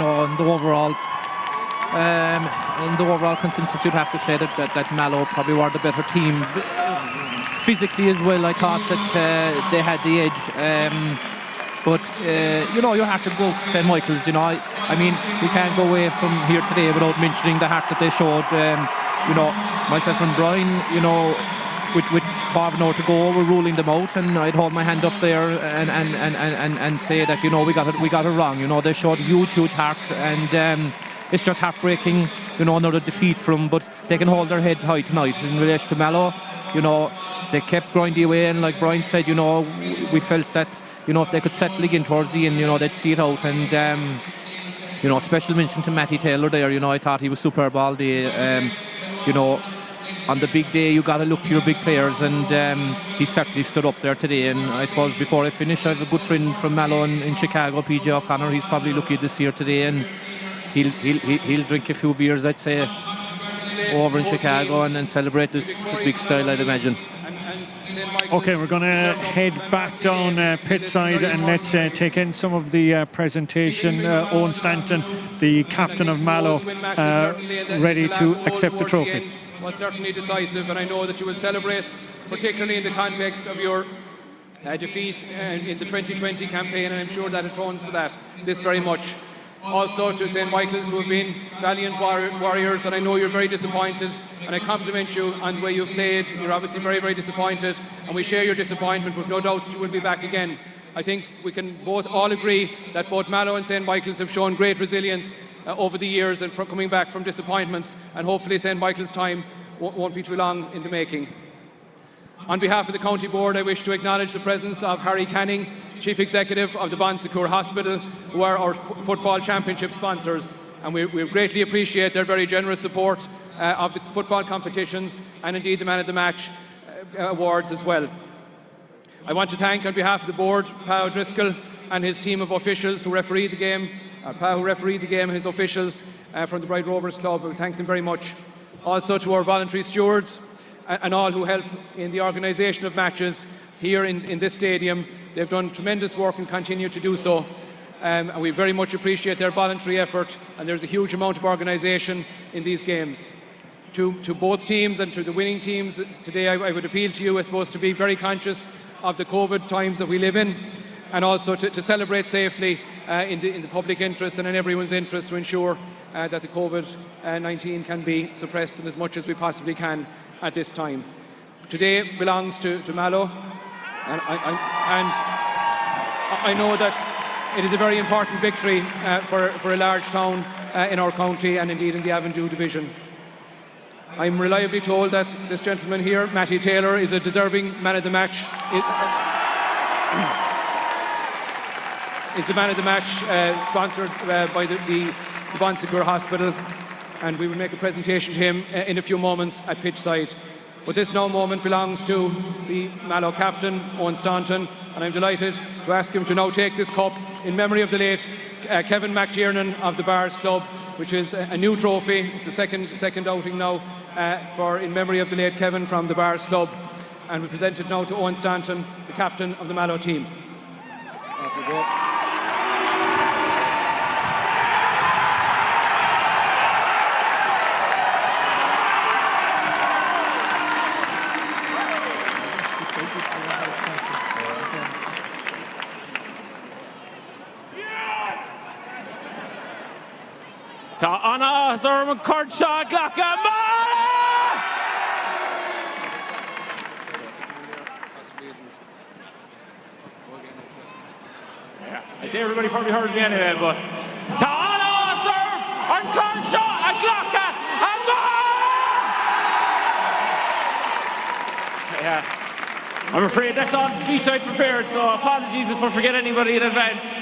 the overall consensus, you'd have to say that Mallow probably were the better team. Physically as well, I thought that they had the edge. But you have to go to St Michael's. I mean, we can't go away from here today without mentioning the heart that they showed. Myself and Brian, with 5-0 to go, we're ruling them out, and I'd hold my hand up there and say that we got it wrong. They showed huge heart, and it's just heartbreaking. Another defeat from, but they can hold their heads high tonight in relation to Mallow. They kept grinding away, and like Brian said, we felt that if they could settle again towards the end, they'd see it out. And special mention to Matty Taylor there. I thought he was superb all day. On the big day, you got to look to your big players, and he certainly stood up there today. And I suppose before I finish, I have a good friend from Mallow in Chicago, PJ O'Connor. He's probably lucky this year today, and he'll drink a few beers, I'd say, over in Chicago and celebrate this big style, I'd imagine. Okay, we're going to head back down pitch side, and let's take in some of the presentation. Owen Stanton, the captain of Mallow, ready to accept the trophy. Was certainly decisive, and I know that you will celebrate, particularly in the context of your defeat in the 2020 campaign, and I'm sure that atones for that this very much. Also to St Michael's, who have been valiant warriors, and I know you're very disappointed, and I compliment you on the way you've played. You're obviously very, very disappointed, and we share your disappointment, but no doubt that you will be back again. I think we can both all agree that both Mallow and St Michael's have shown great resilience over the years, and from coming back from disappointments, and hopefully St Michael's time won't be too long in the making. On behalf of the County Board, I wish to acknowledge the presence of Harry Canning, Chief Executive of the Bon Secure Hospital, who are our football championship sponsors, and we greatly appreciate their very generous support of the football competitions, and indeed the Man of the Match awards as well. I want to thank, on behalf of the board, Pat O'Driscoll, and his team of officials who refereed the game, Pa who refereed the game, and his officials from the Bright Rovers Club. We thank them very much. Also to our voluntary stewards and all who help in the organisation of matches here in this stadium. They've done tremendous work and continue to do so. And we very much appreciate their voluntary effort, and there's a huge amount of organisation in these games. To both teams and to the winning teams today, I would appeal to you, I suppose, to be very conscious of the COVID times that we live in, and also to celebrate safely in the public interest and in everyone's interest, to ensure that the COVID-19 can be suppressed in as much as we possibly can at this time. Today belongs to Mallow, and I know that it is a very important victory for a large town in our county and indeed in the Avondhu division. I'm reliably told that this gentleman here, Matty Taylor, is a deserving man of the match. Is the man of the match sponsored by the Bon Secours Hospital, and we will make a presentation to him in a few moments at pitch side. But this now moment belongs to the Mallow captain, Owen Staunton, and I'm delighted to ask him to now take this cup in memory of the late Kevin McTiernan of the Bars Club, which is a new trophy. It's a second outing now in memory of the late Kevin from the Bars Club, and we present it now to Owen Staunton, the captain of the Mallow team. Off you go. Tá Anna Zorman Cornshaw Glocka I'd say everybody probably heard me anyway, but Tá Anna Zorman Cornshaw Glocka Yeah, I'm afraid that's all the speech I prepared, so apologies if I forget anybody in advance.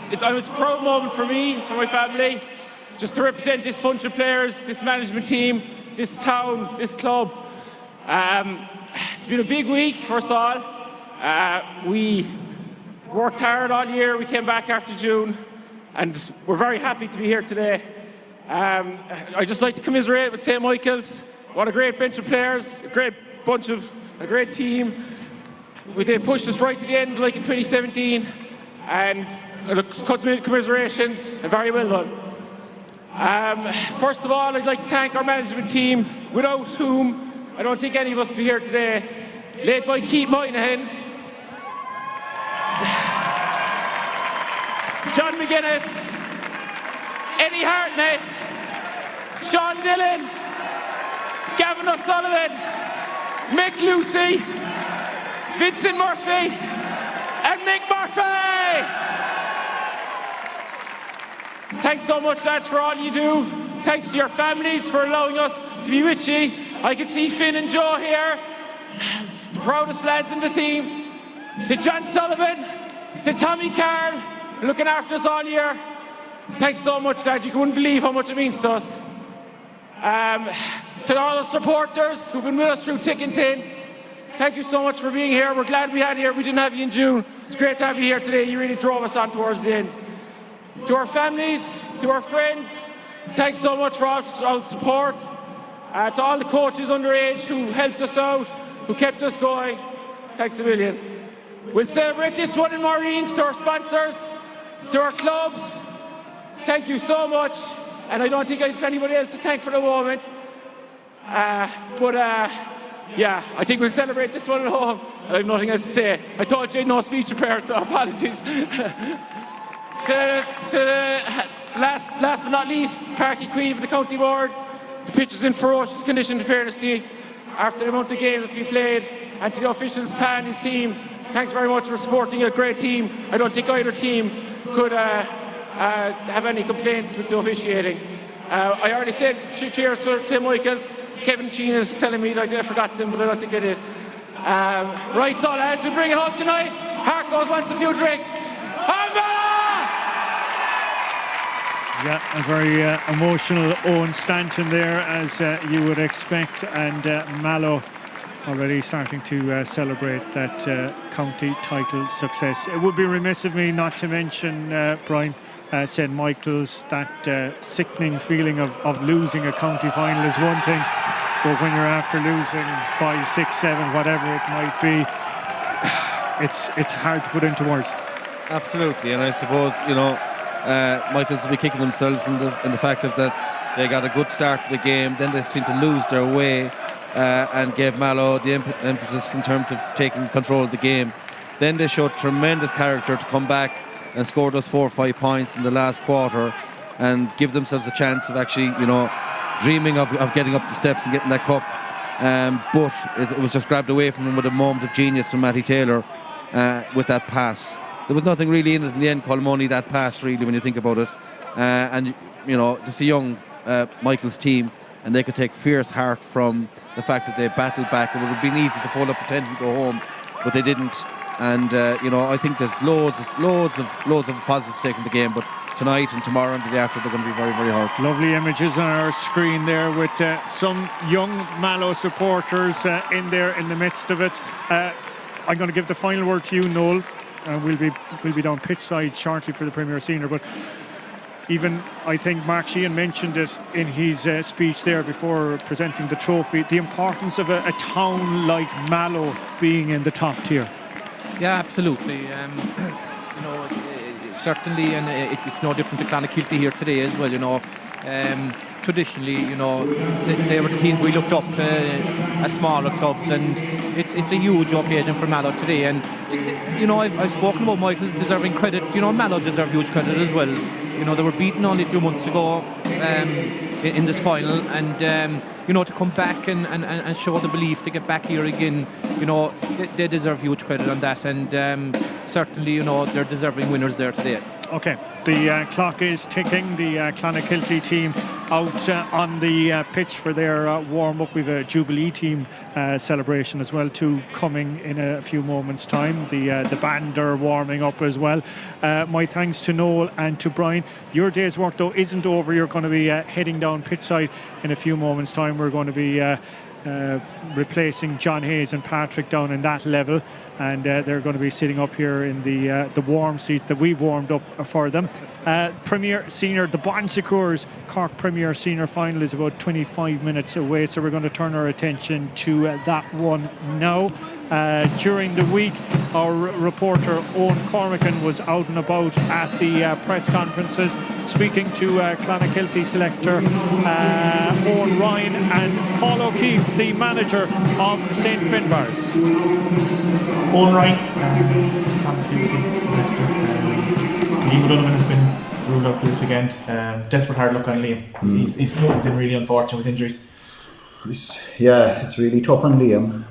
It was a proud moment for me, for my family, just to represent this bunch of players, this management team, this town, this club. It's been a big week for us all. We worked hard all year, we came back after June, and we're very happy to be here today. I'd just like to commiserate with St Michael's. What a great bench of players, a great team. They pushed us right to the end like in 2017, and commiserations, and very well done. First of all, I'd like to thank our management team, without whom I don't think any of us would be here today, led by Keith Moynihan, John McGuinness, Eddie Hartnett, Sean Dillon, Gavin O'Sullivan, Mick Lucy, Vincent Murphy, and Nick Murphy! Thanks so much, lads, for all you do. Thanks to your families for allowing us to be with you. I can see Finn and Joe here, the proudest lads in the team. To John Sullivan, to Tommy Carl, looking after us all year. Thanks so much, lads. You wouldn't believe how much it means to us. To all the supporters who've been with us through thick and thin, thank you so much for being here. We're glad we had you here. We didn't have you in June. It's great to have you here today. You really drove us on towards the end. To our families, to our friends, thanks so much for all the support. To all the coaches underage who helped us out, who kept us going, thanks a million. We'll celebrate this one in Maureen's. To our sponsors, to our clubs, thank you so much. And I don't think I have anybody else to thank for the moment. Yeah, I think we'll celebrate this one at home. I have nothing else to say. I told you I had no speech prepared, so apologies. Last but not least, Páirc Uí Chaoimh, the county board. The pitch is in ferocious condition, in fairness to you, after the amount of games that's been played. And to the officials, Pa and his team, thanks very much for supporting a great team. I don't think either team could have any complaints with the officiating. I already said cheers for St Michael's. Kevin Sheen is telling me that I forgot them, but I don't think I did. Right, so lads, we bring it home tonight. Harco's wants a few drinks. Yeah, a very emotional Owen Stanton there, as you would expect, and Mallow already starting to celebrate that county title success. It would be remiss of me not to mention, Brian, St Michael's, that sickening feeling of losing a county final is one thing, but when you're after losing 5, 6, 7, whatever it might be, it's hard to put into words. Absolutely, and I suppose, Michael's will be kicking themselves in the fact of that they got a good start to the game, then they seemed to lose their way and gave Mallow the emphasis in terms of taking control of the game. Then they showed tremendous character to come back and score those 4 or 5 points in the last quarter and give themselves a chance of actually, dreaming of getting up the steps and getting that cup. But it was just grabbed away from them with a moment of genius from Matty Taylor with that pass. There was nothing really in it in the end, Colm, only that pass really when you think about it. And this is a young Michael's team, and they could take fierce heart from the fact that they battled back. It would have been easy to fold up, pretend and go home, but they didn't. And I think there's loads of positives taken the game, but tonight and tomorrow and the day after they're going to be very, very hard. Lovely images on our screen there with some young Mallow supporters in there in the midst of it. I'm going to give the final word to you, Noel. We'll be down pitch side shortly for the Premier Senior, but even I think Mark Sheehan mentioned it in his speech there before presenting the trophy, the importance of a town like Mallow being in the top tier. Yeah, absolutely. Certainly, and it's no different to Clonakilty here today as well. Traditionally, they were the teams we looked up to as smaller clubs, and it's a huge occasion for Mallow today. And I've spoken about Michael's deserving credit. Mallow deserve huge credit as well. They were beaten only a few months ago in this final, and to come back and show the belief to get back here again, they deserve huge credit on that, and certainly, they're deserving winners there today. Okay, the clock is ticking. The Clonakilty team out on the pitch for their warm-up. We've a Jubilee team celebration as well too, coming in a few moments' time. The band are warming up as well. My thanks to Noel and to Brian. Your day's work though isn't over. You're going to be heading down pitch side in a few moments' time. We're going to be replacing John Hayes and Patrick down in that level, and they're going to be sitting up here in the warm seats that we've warmed up for them. Premier Senior, the Bon Secours Cork Premier Senior final is about 25 minutes away, so we're going to turn our attention to that one now. During the week, our reporter Owen Cormacan was out and about at the press conferences, speaking to Clonakilty selector Owen Ryan and Paul O'Keefe, the manager of St Finbarrs. Owen Ryan, Clonakilty selector. Liam O'Donovan has been ruled out for this weekend. Desperate hard luck on Liam. He's been really unfortunate with injuries. Yeah, it's really tough on Liam.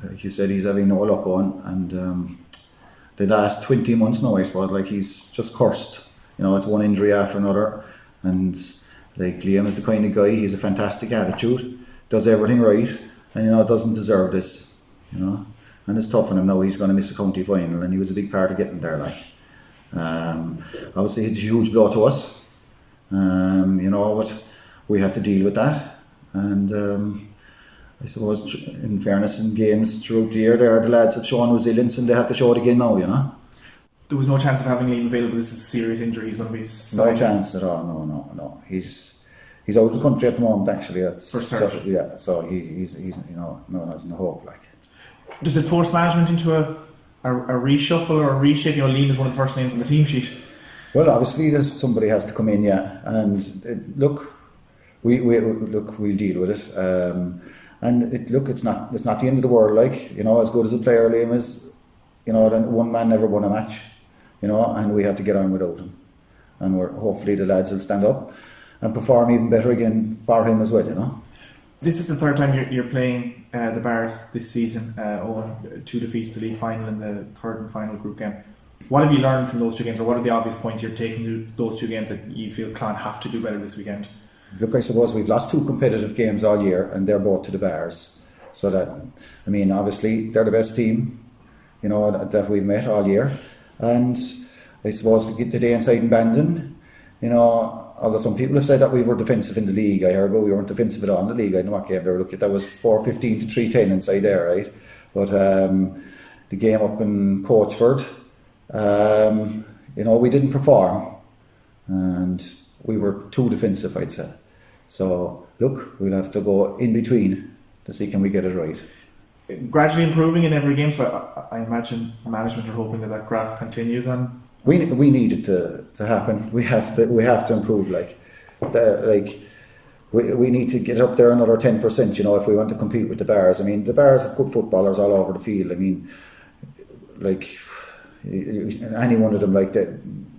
Like you said, he's having no luck on, and the last 20 months now, I suppose, like he's just cursed. It's one injury after another, and like Liam is the kind of guy, he's a fantastic attitude, does everything right, and doesn't deserve this, and it's tough on him now. He's going to miss a county final, and he was a big part of getting there. Obviously it's a huge blow to us, but we have to deal with that, and I suppose in fairness, in games throughout the year the lads have shown resilience, and they have to show it again now, There was no chance of having Liam available. This is a serious injury. He's going to be no chance at all. No. He's out of the country at the moment, actually. That's for surgery. So he's there's no hope. Does it force management into a reshuffle or a reshape? Liam is one of the first names on the team sheet. Well, obviously somebody has to come in, and we'll deal with it. And it's not the end of the world. As good as a player Liam is, then one man never won a match, and we have to get on without him. And hopefully the lads will stand up and perform even better again for him as well. This is the third time you're playing the Bars this season. 2 defeats to league final in the third and final group game. What have you learned from those 2 games, or what are the obvious points you're taking to those 2 games that you feel Clon have to do better this weekend? Look, I suppose we've lost 2 competitive games all year, and they're both to the Bars. So that, obviously they're the best team, that we've met all year. And I suppose to get the day inside in Bandon, although some people have said that we were defensive in the league, I heard, but we weren't defensive at all in the league. I know what game they were looking at. That was 4-15 to 3-10 inside there, right? But the game up in Coachford, we didn't perform, and we were too defensive, I'd say. So look, we'll have to go in between to see can we get it right. Gradually improving in every game, so I imagine management are hoping that graph continues on. We need it to happen. We have to improve. We need to get up there another 10%. If we want to compete with the Bars. I mean, the Bars have good footballers all over the field. I mean, any one of them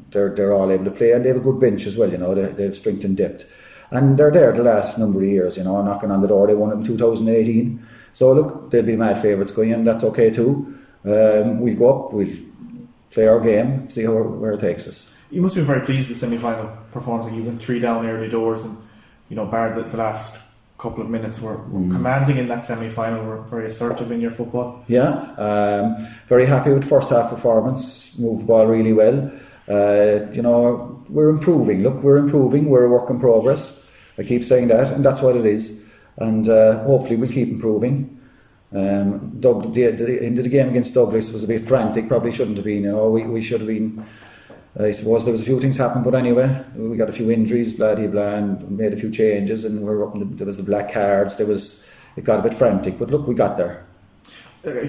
they're all able to play, and they have a good bench as well. They have strength and depth, and they're there the last number of years. Knocking on the door. They won it in 2018. So look, they'll be mad favourites going in. That's okay too. We'll go up. We'll play our game. See where it takes us. You must be very pleased with the semi-final performance. You went 3 down early doors, and bar the last couple of minutes were commanding in that semi-final. Were very assertive in your football. Yeah, very happy with first half performance. Moved the ball really well. We're improving. Look, we're improving. We're a work in progress. I keep saying that, and that's what it is. And hopefully we'll keep improving. The end of the game against Douglas was a bit frantic. Probably shouldn't have been. We should have been. I suppose there was a few things happened, but anyway, we got a few injuries, blah and made a few changes, and there was the black cards. It got a bit frantic, but look, we got there.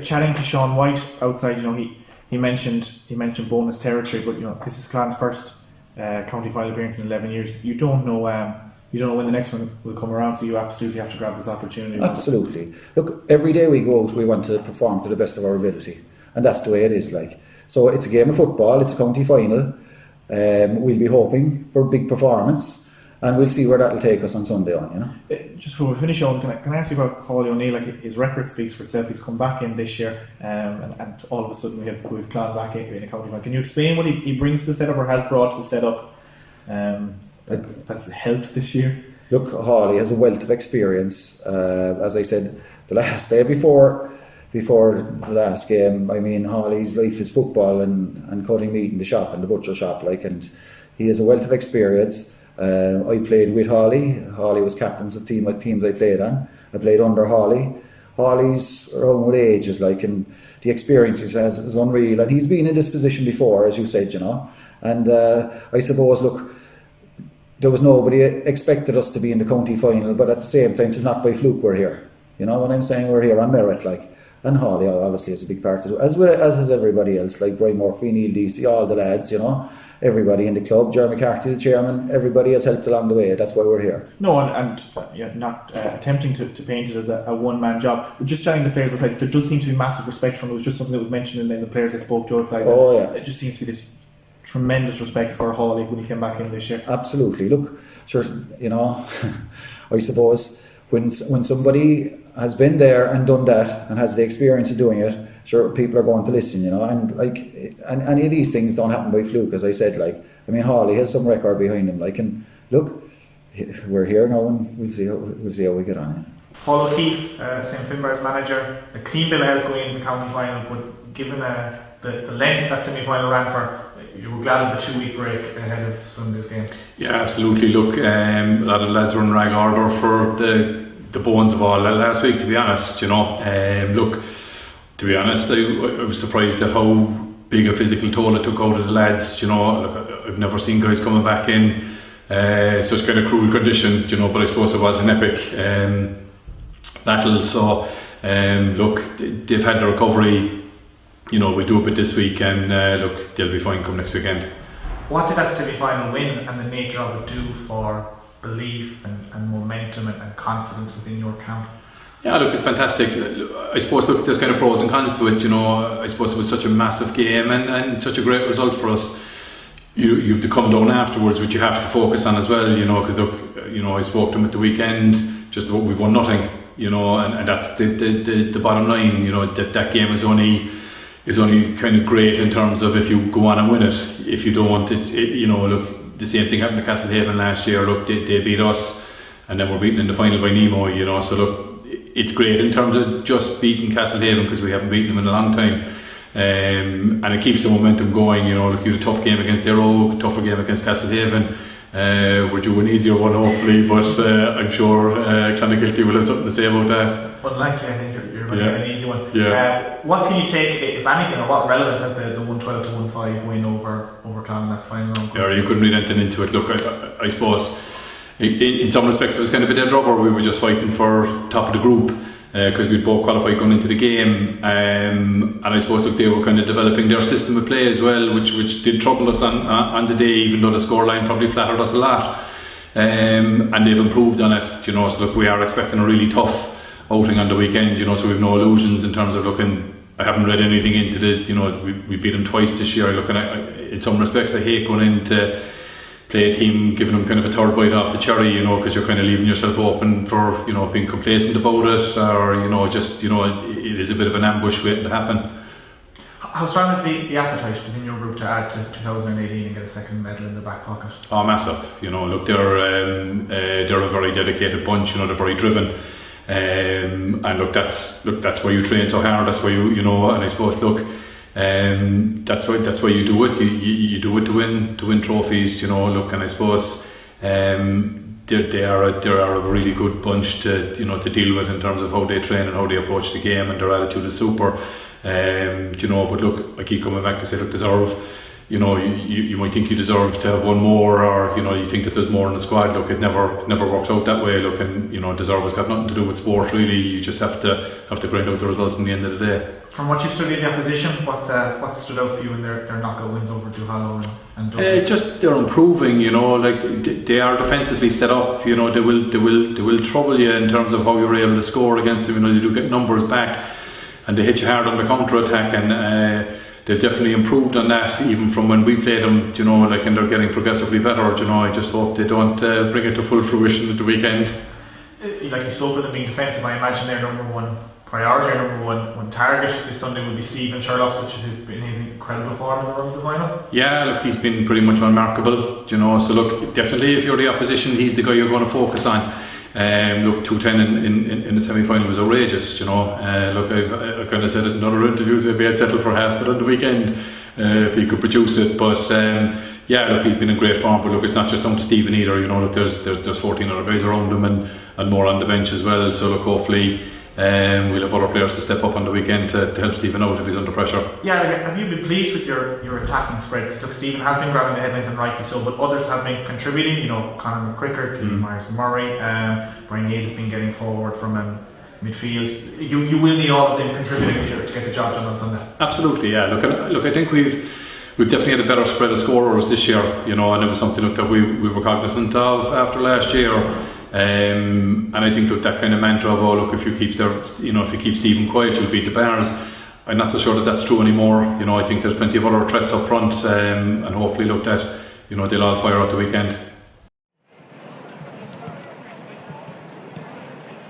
Chatting to Sean White outside, he mentioned bonus territory, but this is Clan's first county final appearance in 11 years. You don't know when the next one will come around, so you absolutely have to grab this opportunity. Absolutely. Look, every day we go out, we want to perform to the best of our ability, and that's the way it is. So it's a game of football, it's a county final. We'll be hoping for a big performance, and we'll see where that will take us on Sunday on. Just before we finish on, can I ask you about Hawley O'Neill? His record speaks for itself. He's come back in this year, and all of a sudden we have Clan back in a county final. Can you explain what he brings to the setup, or has brought to the setup? That's helped this year. Look, Hawley has a wealth of experience. As I said, the last day before the last game, I mean, Hawley's life is football and cutting meat in the shop, in the butcher shop, and he has a wealth of experience. I played with Hawley. Hawley was captains of teams I played on. I played under Hawley. Hawley's around with ages, and the experience he has is unreal. And he's been in this position before, as you said, And I suppose, look, there was nobody expected us to be in the county final, but at the same time, it's not by fluke we're here. You know what I'm saying? We're here on merit, And Hawley obviously is a big part of it, as is everybody else, Brian Murphy, Neil Deasy, all the lads, everybody in the club, Jeremy McCarthy, the chairman, everybody has helped along the way. That's why we're here. No, and not attempting to paint it as a one-man job, but just chatting to the players outside, there does seem to be massive respect from it. It was just something that was mentioned in the players I spoke to outside. Oh, yeah. It just seems to be this tremendous respect for Hawley when he came back in this year. Absolutely. Look, sure, I suppose when somebody has been there and done that and has the experience of doing it, sure, people are going to listen, and any of these things don't happen by fluke, as I said. Hawley has some record behind him, and look, we're here now, and we'll see how we get on. Paul O'Keefe, St Finbarrs manager, a clean bill of health going into the county final, but given the length that semi-final ran for, you were glad of the 2-week break ahead of Sunday's game. Yeah, absolutely. Look, a lot of the lads were in rag order for the bones of all last week, to be honest. Look, to be honest, I was surprised at how big a physical toll it took out of the lads. I've never seen guys coming back in such kind of cruel condition. But I suppose it was an epic battle. So look, they've had the recovery. We do a bit this week, and look, they'll be fine come next weekend. What did that semi-final win and the nature of it do for belief and momentum and confidence within your camp? Yeah, look, it's fantastic. I suppose, look, there's kind of pros and cons to it. I suppose it was such a massive game and such a great result for us. You have to come down afterwards, which you have to focus on as well. Because look, I spoke to them at the weekend just about we've won nothing. And that's the bottom line. That game is only kind of great in terms of if you go on and win it. If you don't, look, the same thing happened to Castlehaven last year. Look, they beat us, and then we're beaten in the final by Nemo. So look, it's great in terms of just beating Castlehaven because we haven't beaten them in a long time, and it keeps the momentum going. Look, you had a tough game against Derrough, tougher game against Castlehaven. we're due an easier one hopefully, but I'm sure Clonakilty will have something to say about that. Unlikely, I think you're going to get an easy one. Yeah. What can you take, if anything, or what relevance has the 112 to 1-5 win over Clon in that final round? Yeah, you couldn't read anything into it. Look, I suppose in some respects it was kind of a dead rubber. We were just fighting for top of the group because we'd both qualified going into the game, and I suppose look, they were kind of developing their system of play as well, which did trouble us on the day, even though the scoreline probably flattered us a lot, and they've improved on it, you know. So look, we are expecting a really tough outing on the weekend, you know, so we've no illusions in terms of looking. I haven't read anything into the, you know, we beat them twice this year. Looking at, in some respects, I hate going into play a team, giving them kind of a third bite off the cherry, you know, because you're kind of leaving yourself open for, you know, being complacent about it, or, you know, just, you know, it is a bit of an ambush waiting to happen. How strong is the appetite within your group to add to 2018 and get a second medal in the back pocket? Oh, massive. You know, look, they're a very dedicated bunch. You know, they're very driven, and look, that's why you train so hard. That's why you know, and I suppose look. That's why you do it. You do it to win trophies, you know. Look, and I suppose they are a really good bunch to, you know, to deal with in terms of how they train and how they approach the game, and their attitude is super. You know, but look, I keep coming back to say, look, deserve. You know, you might think you deserve to have one more, or you know, you think that there's more in the squad. Look, it never works out that way. Look, and you know, deserve has got nothing to do with sport really. You just have to grind out the results in the end of the day. From what you've studied the opposition, what stood out for you in their knockout wins over Mallow and Douglas? Just they're improving, you know. Like they are defensively set up. You know, they will trouble you in terms of how you're able to score against them. You know, they do get numbers back, and they hit you hard on the counter attack, and they've definitely improved on that, even from when we played them. You know, like, and they're getting progressively better. You know, I just hope they don't bring it to full fruition at the weekend. Like you spoke about them being defensive, I imagine their number one priority, number one target this Sunday would be Stephen Sherlock, which has been his incredible form in the run to the final. Yeah, look, he's been pretty much unmarkable, you know. So look, definitely if you're the opposition, he's the guy you're going to focus on. Look, 210 in the semi-final was outrageous, you know. Look, I kind of said it in other interviews, maybe I'd settle for half it on the weekend if he could produce it. But yeah, look, he's been in great form. But look, it's not just down to Stephen either, you know. Look, there's 14 other guys around him and more on the bench as well. So look, hopefully we'll have other players to step up on the weekend to help Stephen out if he's under pressure. Yeah, like, have you been pleased with your attacking spread? Because look, Stephen has been grabbing the headlines, and rightly so, but others have been contributing. You know, Conor McCricker, Myers Murray, Brian Hayes has been getting forward from midfield. You will need all of them contributing to get the job done on Sunday. Absolutely, yeah. Look, I think we've definitely had a better spread of scorers this year, you know, and it was something that we were cognizant of after last year. And I think that kind of mantra of, oh look, if you keep Stephen quiet, you'll beat the Bars. I'm not so sure that that's true anymore. You know, I think there's plenty of other threats up front, and hopefully look that, you know, they'll all fire out the weekend.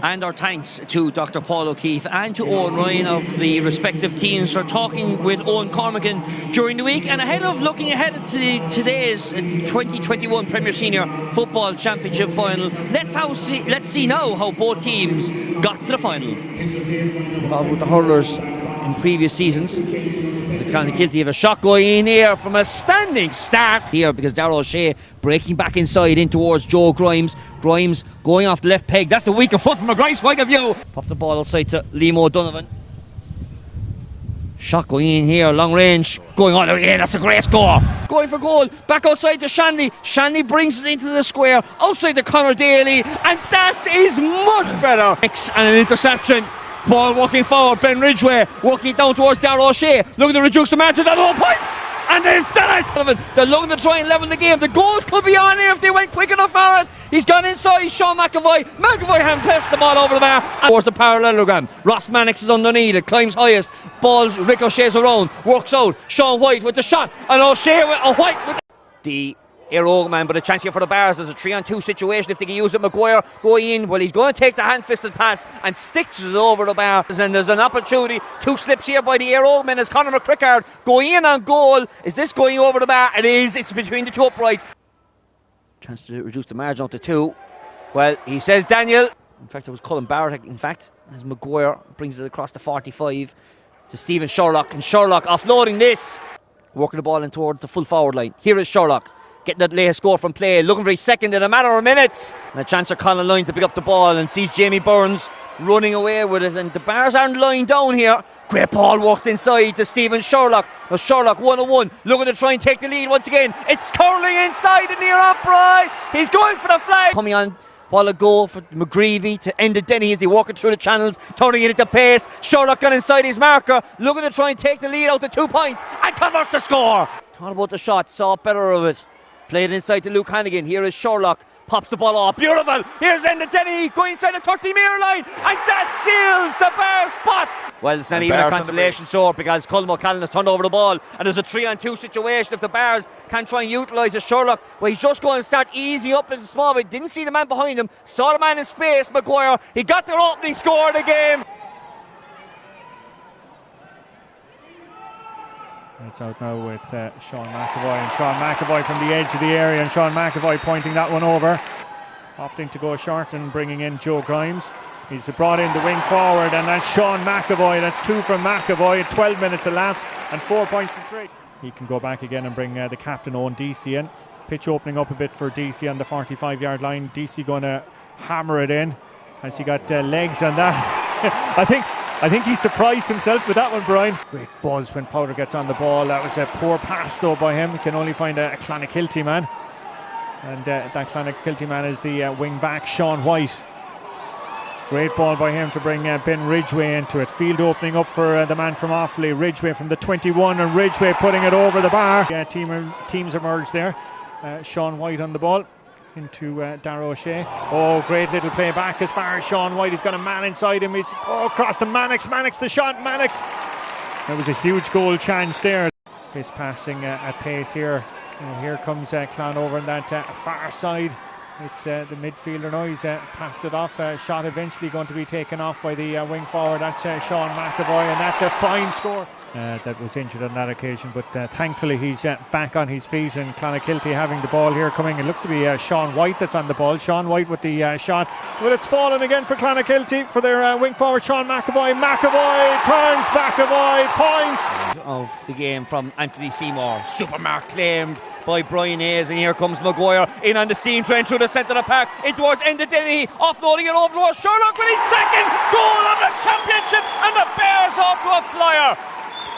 And our thanks to Dr. Paul O'Keefe and to Owen Ryan of the respective teams for talking with Owen Cormagan during the week, and looking ahead to today's 2021 Premier Senior Football Championship final. Let's see now how both teams got to the final. Involved with the hurlers in previous seasons. The Clonakilty have a shot going in here from a standing start here, because Darragh O'Shea breaking back inside in towards Joe Grimes. Grimes going off the left peg. That's the weaker foot from a Grimes point of view. Pop the ball outside to Liam O'Donovan. Shot going in here, long range, going all the way in. That's a great score. Going for goal, back outside to Shanley. Shanley brings it into the square, outside to Conor Daly, and that is much better. And an interception. Ball walking forward, Ben Ridgway walking down towards Darragh O'Shea, looking to reduce the margin at 1 point, and they've done it. They're looking to try and level the game. The goal could be on here if they went quick enough for it. He's gone inside. Sean McAvoy hand passes the ball over the bar towards the parallelogram. Ross Mannix is underneath it, climbs highest, ball ricochets around, works out. Sean White with the shot, and O'Shea with White with the man, but a chance here for the Bars. There's a 3-on-2 situation if they can use it. Maguire going in, well, he's going to take the hand-fisted pass and sticks it over the bar, and there's an opportunity. 2 slips here by the man as Conor McCricker going in on goal. Is this going over the bar? It is. It's between the 2 uprights. Chance to reduce the margin up to 2. Well, he says Daniel. In fact, it was Colin Barrett, in fact, as Maguire brings it across the 45 to Stephen Sherlock, and Sherlock offloading this, working the ball in towards the full forward line. Here is Sherlock. getting that latest score from play, looking for his second in a matter of minutes. And a chance for Colin Lyne to pick up the ball and sees Jamie Burns running away with it. And the Bars aren't lying down here. Great ball worked inside to Stephen Sherlock. Now Sherlock 1-on-1, looking to try and take the lead once again. It's curling inside and near upright. He's going for the flag. Coming on while ago for McGreevy to end it. Denny as they walk it through the channels, turning it into pace. Sherlock got inside his marker, looking to try and take the lead out to 2 points and converts the score. Thought about the shot, saw better of it. Played inside to Luke Hannigan. Here is Sherlock. Pops the ball off. Beautiful. Here's Enda Denny going inside the 30-metre line. And that seals the Bears spot. Well, it's not even a consolation sort because Colm O'Callaghan has turned over the ball. And there's a 3-on-2 situation if the Bears can try and utilise it. Sherlock, well, he's just going to start easing up in the small bit. Didn't see the man behind him. Saw the man in space, Maguire. He got their opening score of the game. It's out now with Sean McAvoy, and Sean McAvoy from the edge of the area, and Sean McAvoy pointing that one over, opting to go short and bringing in Joe Grimes. He's brought in the wing forward, and that's Sean McAvoy. That's 2 from McAvoy, 12 minutes elapsed and 4 points to 3. He can go back again and bring the captain Owen Deasy in. Pitch opening up a bit for Deasy on the 45-yard line. Deasy going to hammer it in as he got legs on that. I think he surprised himself with that one, Brian. Great buzz when Powder gets on the ball. That was a poor pass though by him. He can only find a Clonakilty man. And that Clonakilty man is the wing back, Sean White. Great ball by him to bring Ben Ridgway into it. Field opening up for the man from Offaly. Ridgway from the 21, and Ridgway putting it over the bar. Teams emerged there. Sean White on the ball into Darragh O'Shea. Oh, great little play back as far as Sean White. He's got a man inside him. He's across to Mannix. Mannix the shot. Mannix. There was a huge goal chance there. Fist passing at pace here. And here comes Clon over on that far side. It's the midfielder now. He's passed it off. Shot eventually going to be taken off by the wing forward. That's Sean McAvoy, and that's a fine score. That was injured on that occasion, but thankfully he's back on his feet, and Clonakilty having the ball here coming. It looks to be Sean White that's on the ball. Sean White with the shot. Well, it's fallen again for Clonakilty for their wing forward, Sean McAvoy. McAvoy turns, McAvoy points. Of the game from Anthony Seymour. Super mark claimed by Brian Hayes, and here comes Maguire in on the steam train through the centre of the park in towards Enda Denny, offloading it over towards Sherlock with his second goal of the championship, and the Bears off to a flyer.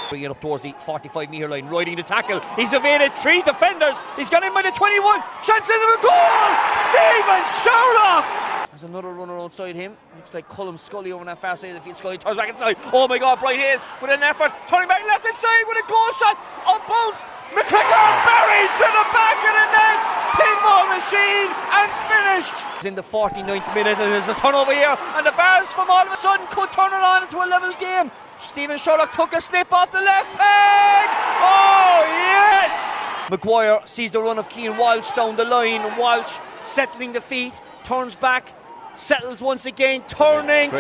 Bringing it up towards the 45-metre line, riding the tackle. He's evaded 3 defenders. He's got in by the 21. Chance of a goal! Stephen Sherlock! There's another runner outside him. Looks like Cullum Scully over on that far side of the field. Scully turns back inside. Oh my God, Brian Hayes with an effort. Turning back left inside with a goal shot. Up-bounced. McKicker buried to the back of the net. Pinball machine and finished. In the 49th minute, and there's a turnover here. And the Bears from all of a sudden could turn it on into a level game. Stephen Sherlock took a slip off the left peg. Oh yes! Maguire sees the run of Cian Walsh down the line. Walsh settling the feet, turns back, settles once again, turning.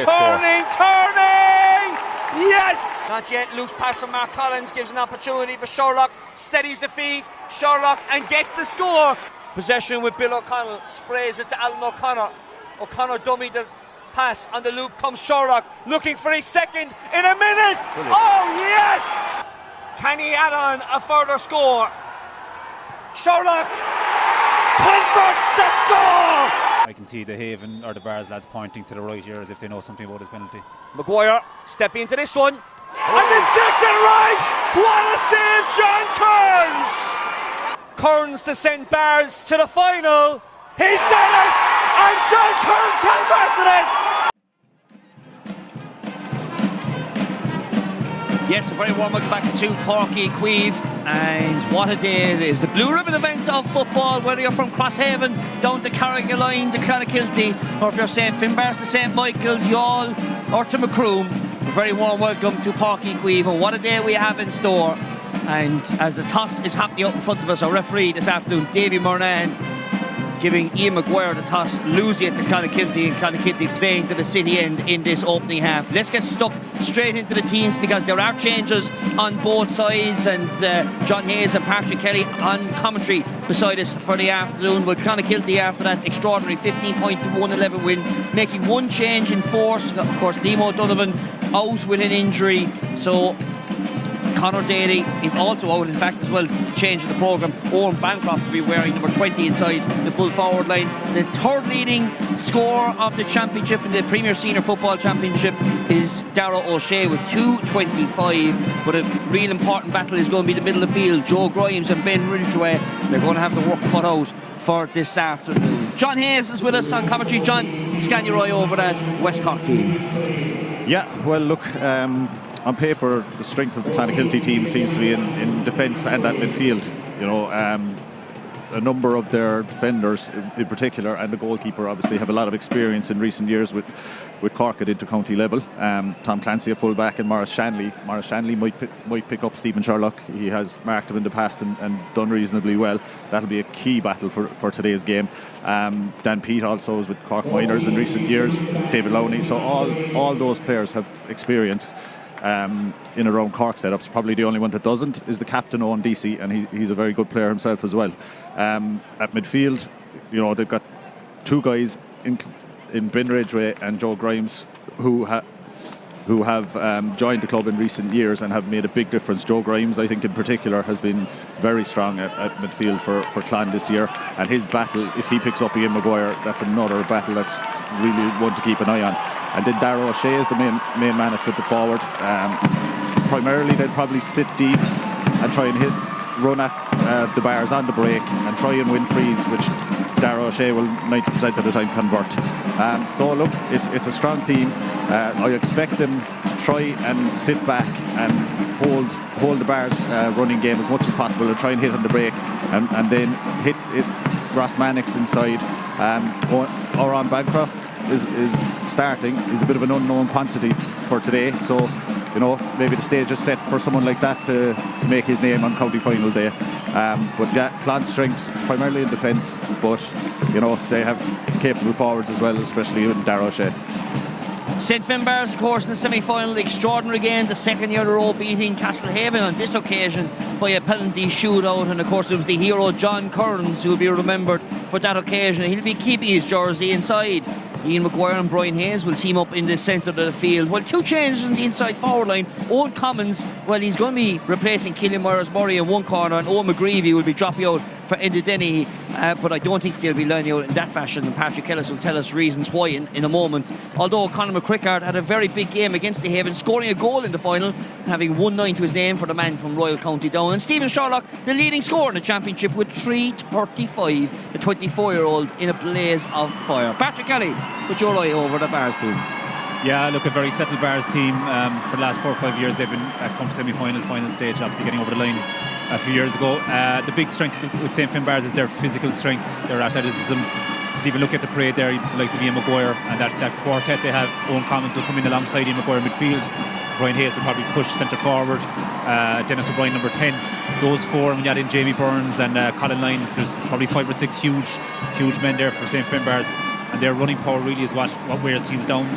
Yes! Not yet. Loose pass from Mark Collins gives an opportunity for Sherlock. Steadies the feet. Sherlock and gets the score. Possession with Bill O'Connell. Sprays it to Alan O'Connor. O'Connor dummied the pass. On the loop comes Sherlock, looking for his second in a minute. Brilliant. Oh yes! Can he add on a further score? Sherlock converts the score! I can see the Haven or the Bars lads pointing to the right here as if they know something about his penalty. Maguire stepping into this one. And injected right! What a save, John Kearns! Kearns to St Barrs to the final. He's done it! And John Kearns converted it! Yes, a very warm welcome back to Cork Queeve, and what a day it is. The blue ribbon event of football, whether you're from Crosshaven down to Carrigaline to Clonakilty, or if you're St Finbarrs to St Michael's, Youghal or to Macroom, a very warm welcome to Cork Queeve, and what a day we have in store. And as the toss is happening up in front of us, our referee this afternoon, Davy Murnane, giving Ian Maguire the toss, losing it to Clonakilty, and Clonakilty playing to the city end in this opening half. Let's get stuck straight into the teams because there are changes on both sides, and John Hayes and Patrick Kelly on commentary beside us for the afternoon, with Clonakilty after that extraordinary 15-point to 1-11 win, making one change in force. Of course, Liam O'Donovan out with an injury, so Conor Daly is also out, in fact, as well, changing the programme. Owen Bancroft will be wearing number 20 inside the full forward line. The third leading scorer of the championship in the Premier Senior Football Championship is Darragh O'Shea with 2.25, but a real important battle is going to be the middle of the field. Joe Grimes and Ben Ridgway, they're going to have the work cut out for this afternoon. John Hayes is with us on commentary. John, scan your eye over that West Cork team. Yeah, well, look, on paper, the strength of the Clonakilty team seems to be in defence and at midfield. You know, a number of their defenders in particular, and the goalkeeper obviously, have a lot of experience in recent years with Cork at inter-county level. Tom Clancy at full-back and Maurice Shanley. Maurice Shanley might pick up Stephen Sherlock. He has marked him in the past and done reasonably well. That'll be a key battle for today's game. Dan Peat also was with Cork Miners in recent years. David Lowney. So all those players have experience in around Cork setups. Probably the only one that doesn't is the captain, Owen Deasy, and he's a very good player himself as well. At midfield, you know, they've got two guys in Ben Ridgway and Joe Grimes who have joined the club in recent years and have made a big difference. Joe Grimes, I think in particular, has been very strong at midfield for Clan this year, and his battle, if he picks up Ian Maguire, that's another battle that's really one to keep an eye on. And then Darragh O'Shea is the main man at centre forward. Primarily they'll probably sit deep and try and run at the bars on the break and try and win frees, which Darragh O'Shea will 90% of the time convert. So look, it's a strong team. I expect them to try and sit back and hold the Bars running game as much as possible and try and hit on the break and then hit Ross Mannix inside. Oran Bancroft is starting. He's a bit of an unknown quantity for today, so you know, maybe the stage is set for someone like that to make his name on county final day. But yeah, Clan's strength primarily in defence, but you know, they have capable forwards as well, especially in Darragh O'Shea. St Finbarrs, of course, in the semi-final, extraordinary game, the second year in a row beating Castlehaven on this occasion by a penalty shootout, and of course it was the hero John Kearns who will be remembered for that occasion. He'll be keeping his jersey inside. Ian Maguire and Brian Hayes will team up in the centre of the field. Well, two changes in the inside forward line. Owen Commons, well, he's going to be replacing Killian Myers-Murray in one corner, and Owen McGreevy will be dropping out for Enda Dennehy, but I don't think they'll be lining out in that fashion, and Patrick Ellis will tell us reasons why in a moment. Although Conor McCrickard had a very big game against the Haven, scoring a goal in the final and having 1-9 to his name for the man from Royal County Down. And Stephen Sherlock, the leading scorer in the championship with 3.35, the 24-year-old in a blaze of fire. Patrick Kelly, put your eye over the Bars team. Yeah, look, a very settled Bars team. For the last 4 or 5 years they've been at come to semi-final, final stage, obviously getting over the line a few years ago. The big strength with St Finbarrs is their physical strength, their athleticism. Just even look at the parade there, the likes of Ian Maguire and that quartet they have. Owen Commons will come in alongside Ian Maguire midfield. Brian Hayes will probably push centre forward. Dennis O'Brien number 10. Those four, and when you add in Jamie Burns and Colin Lyons, there's probably 5 or 6 huge men there for St Finbarrs, and their running power really is what wears teams down.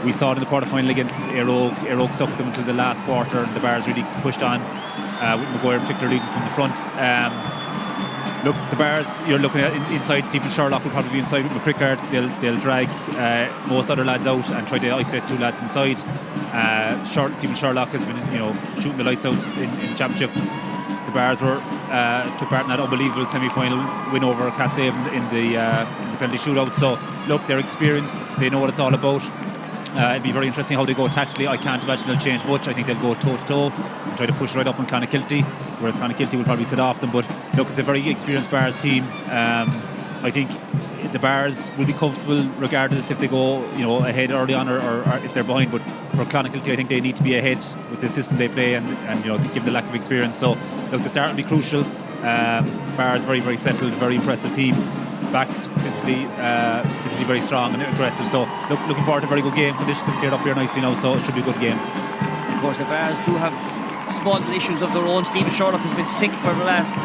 We saw it in the quarter-final against Éire Óg. Éire Óg sucked them until the last quarter, and the Bars really pushed on, with Maguire particularly leading from the front. Look, the Bars, you're looking at inside. Stephen Sherlock will probably be inside with McCrickard. They'll drag most other lads out and try to isolate the two lads inside. Stephen Sherlock has been, shooting the lights out in the championship. The Bars took part in that unbelievable semi-final win over Castlehaven in the penalty shootout. So look, they're experienced. They know what it's all about. It'll be very interesting how they go tactically. I can't imagine they'll change much. I think they'll go toe-to-toe and try to push right up on Clonakilty, whereas Clonakilty will probably sit off them. But look, it's a very experienced Bars team. I think the Bars will be comfortable regardless if they go ahead early on or if they're behind. But for Clonakilty, I think they need to be ahead with the system they play and given the lack of experience. So look, the start will be crucial. Bars very, very settled, very impressive team. Backs physically very strong and aggressive. So looking forward to a very good game. Conditions have cleared up here nicely now, so it should be a good game. Of course, the Bars do have small issues of their own. Stephen Sherlock has been sick for the last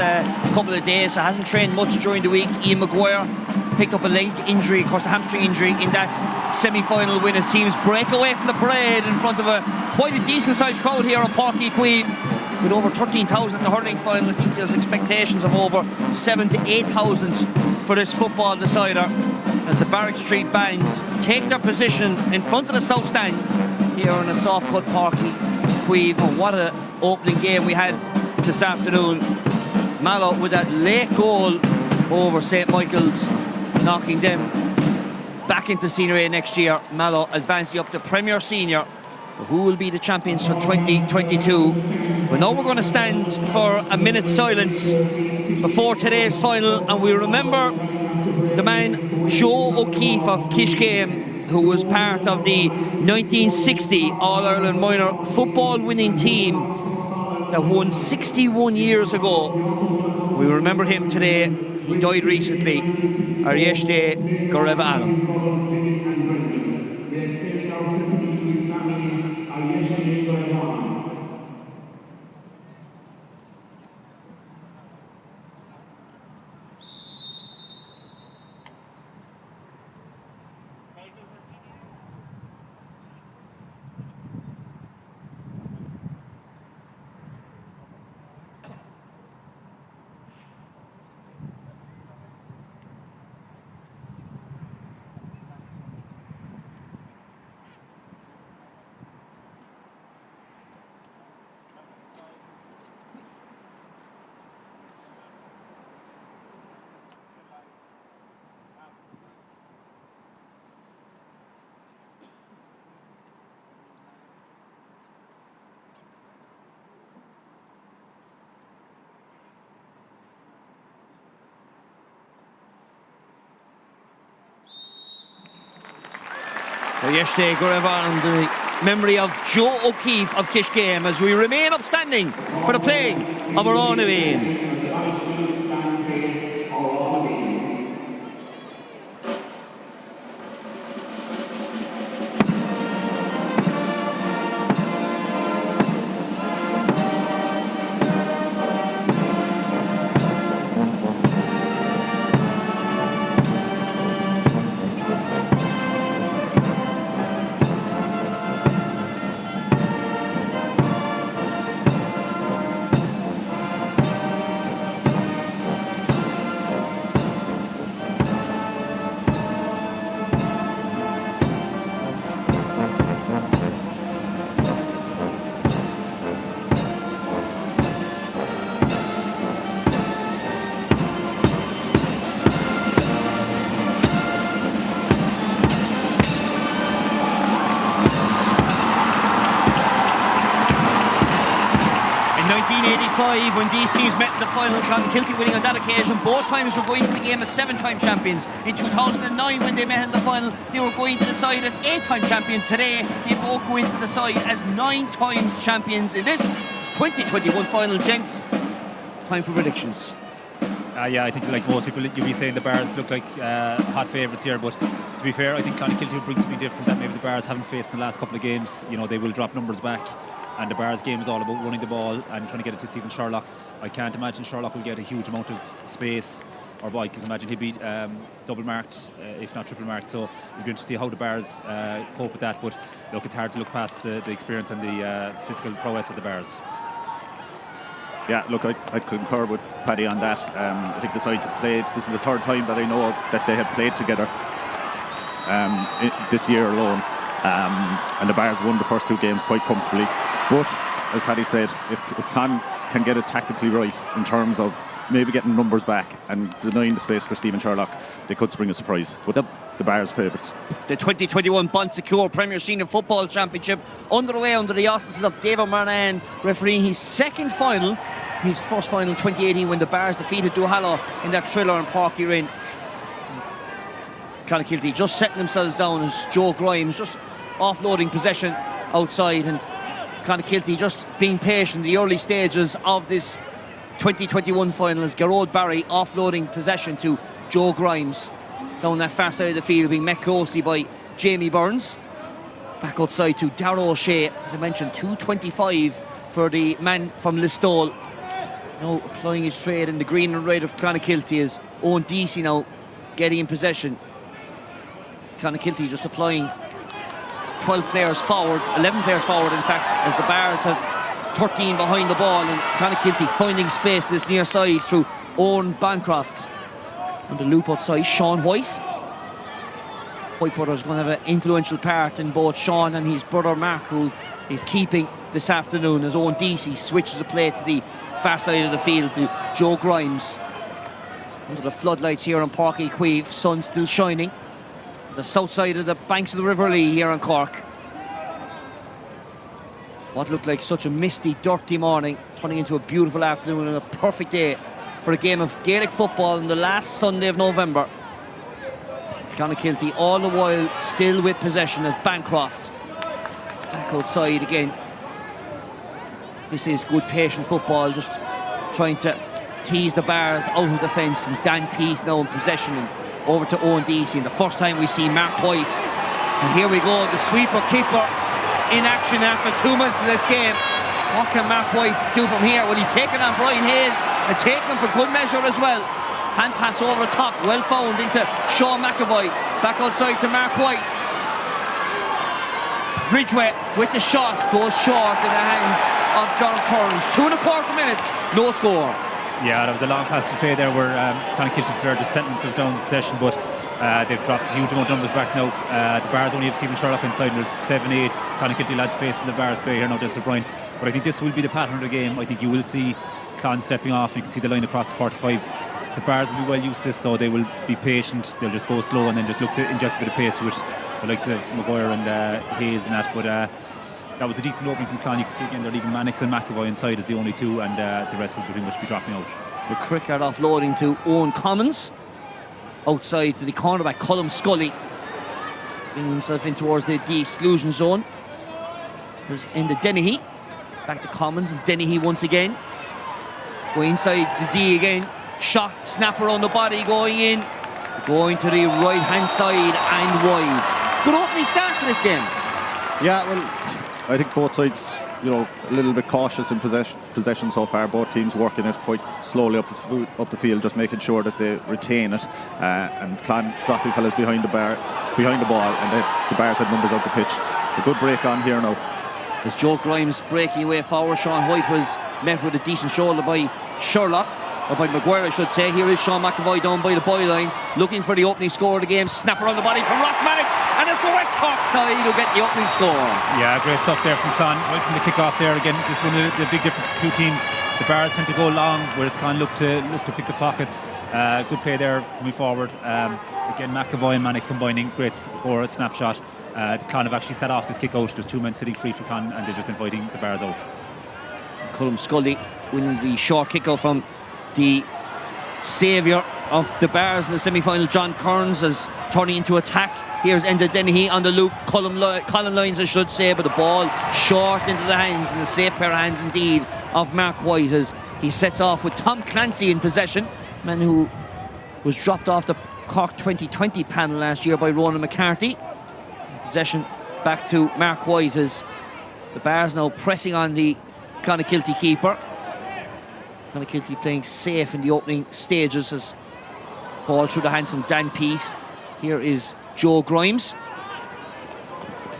couple of days, so hasn't trained much during the week. Ian Maguire picked up a leg injury, of course a hamstring injury, in that semi-final win. His teams break away from the parade in front of quite a decent sized crowd here on Páirc Uí Chaoimh, with over 13,000 at the hurling final. I think there's expectations of over 7,000 to 8,000 for this football decider, as the Barrack Street Band take their position in front of the south stand here in a soft cut Páirc Uí Chaoimh. And what a opening game we had this afternoon. Mallow with that late goal over St Michael's, knocking them back into Senior A next year. Mallow advancing up to Premier Senior. Who will be the champions for 2022? But now we're going to stand for a minute's silence before today's final, and we remember the man Joe O'Keefe of Kishcame, who was part of the 1960 All-Ireland minor football winning team that won 61 years ago. We remember him today. He died recently. Arieste Goreva Alam. Yesterday, Gorevan, the memory of Joe O'Keefe of Kishcame, as we remain upstanding for the playing of our own event. When these teams met in the final, Clonakilty winning on that occasion. Both times were going to the game as 7-time champions. In 2009, when they met in the final, they were going to the side as 8-time champions. Today, they both go into the side as 9 times champions in this 2021 final. Gents, time for predictions. Yeah, I think like most people, you'll be saying the Bars look like hot favourites here, but to be fair, I think Clonakilty will bring something different that maybe the Bars haven't faced in the last couple of games. You know, they will drop numbers back, and the Bars game is all about running the ball and trying to get it to Stephen Sherlock. I can't imagine Sherlock will get a huge amount of space, or I can imagine he'll be double marked, if not triple marked, so it'll be interesting to see how the Bars cope with that. But look, it's hard to look past the experience and the physical prowess of the Bars. Yeah, look, I concur with Paddy on that. I think the sides have played. This is the third time that I know of that they have played together this year alone. And the Bars won the first 2 games quite comfortably. But, as Paddy said, if Clon can get it tactically right in terms of maybe getting numbers back and denying the space for Stephen Sherlock, they could spring a surprise. But the Bars favourites. The 2021 Bon Secure Premier Senior Football Championship underway under the auspices of David Marnan, refereeing his second final. His first final in 2018 when the Bars defeated Duhallow in that thriller in Páirc Uí Rinn. Clonakilty just setting themselves down as Joe Grimes just offloading possession outside, and Clonakilty just being patient in the early stages of this 2021 final as Gerard Barry offloading possession to Joe Grimes down that far side of the field, being met closely by Jamie Burns. Back outside to Darragh O'Shea, as I mentioned, 2.25 for the man from Listowel. Now applying his trade in the green and red of Clonakilty is Owen Deasy now getting in possession. Clonakilty just applying 12 players forward, 11 players forward in fact, as the Bars have 13 behind the ball, and Clonakilty finding space this near side through Owen Bancroft. On the loop outside, Sean White. White brothers going to have an influential part in both Sean and his brother Mark, who is keeping this afternoon as Owen Deasy switches the play to the far side of the field to Joe Grimes. Under the floodlights here on Páirc Uí Chaoimh, sun still shining. The south side of the banks of the River Lee here in Cork. What looked like such a misty, dirty morning turning into a beautiful afternoon and a perfect day for a game of Gaelic football on the last Sunday of November. Clonakilty all the while still with possession as Bancroft back outside again. This is good patient football, just trying to tease the Bars out of the fence, and Dan Peace now in possession and over to Owen Deasy. And the first time we see Mark White, and here we go, the sweeper keeper in action after 2 minutes of this game. What can Mark White do from here? Well, he's taken on Brian Hayes and taken him for good measure as well. Hand pass over the top, well found into Sean McAvoy. Back outside to Mark White. Ridgway with the shot, goes short in the hands of John Kearns. 2.25 minutes, no score. Yeah, there was a long pass to play there where Clonakilty preferred to settle themselves down in possession, but they've dropped a huge amount of numbers back now. The Bars only have Stephen Sherlock inside, and there's 7-8 Clonakilty lads facing the Bars play here now, Del O'Brien. But I think this will be the pattern of the game. I think you will see Clon stepping off. You can see the line across the 45. The Bars will be well used to this, though. They will be patient. They'll just go slow and then just look to inject a bit of pace with the likes of Maguire and Hayes and that. But that was a decent opening from Clon. You can see again they're leaving Mannix and McAvoy inside as the only two, and the rest will pretty much be dropping out. The Cricket offloading to Owen Commons. Outside to the cornerback, Colm Scully. Bringing himself in towards the exclusion zone. There's in the Dennehy. Back to Commons and Dennehy once again. Going inside the D again. Shot, snap around the body, going in. Going to the right hand side and wide. Good opening start to this game. Yeah, well, I think both sides, a little bit cautious in possession so far. Both teams working it quite slowly up the field, just making sure that they retain it. And Clan dropping fellas behind the ball, and the Bars had numbers out the pitch. A good break on here now. As Joe Grimes breaking away forward, Sean White was met with a decent shoulder by Sherlock, or by Maguire I should say. Here is Sean McAvoy down by the byline, looking for the opening score of the game. Snap around the body from Ross Mannix, and it's the West Cork side who get the opening score. Yeah, great stuff there from Clon, right from the kick-off there. Again, this one of the big difference to two teams. The Bars tend to go long, whereas Clon look to pick the pockets. Good play there coming forward. Again, McAvoy and Mannix combining, great score, snapshot. The Clon have actually set off this kick out. There's two men sitting free for Clon, and they're just inviting the Bars out. Colm Scully winning the short kick out from the saviour of the Bars in the semi-final, John Kearns, is turning into attack. Here's Enda Dennehy on the loop, Colin Lyons I should say, but the ball short into the hands, and a safe pair of hands indeed of Mark White as he sets off with Tom Clancy in possession, man who was dropped off the Cork 2020 panel last year by Ronan McCarthy. Possession back to Mark White as the Bars now pressing on the Clonakilty keeper. Clonakilty playing safe in the opening stages as ball through the hands of Dan Pease. Here is Joe Grimes.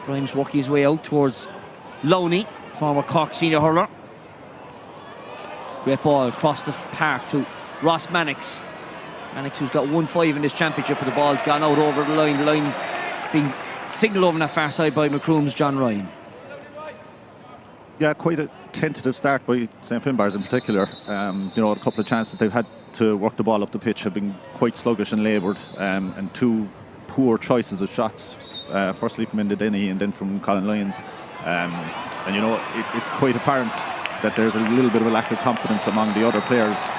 Grimes working his way out towards Lowney, former Cork senior hurler. Great ball across the park to Ross Mannix. Mannix, who's got 1-5 in this championship, but the ball's gone out over the line. The line being signalled over on that far side by Macroom's John Ryan. Yeah, quite a tentative start by St Finbarrs in particular. A couple of chances they've had to work the ball up the pitch have been quite sluggish and laboured, and two poor choices of shots, firstly from Enda Dennehy and then from Colin Lyons. It's quite apparent that there's a little bit of a lack of confidence among the other players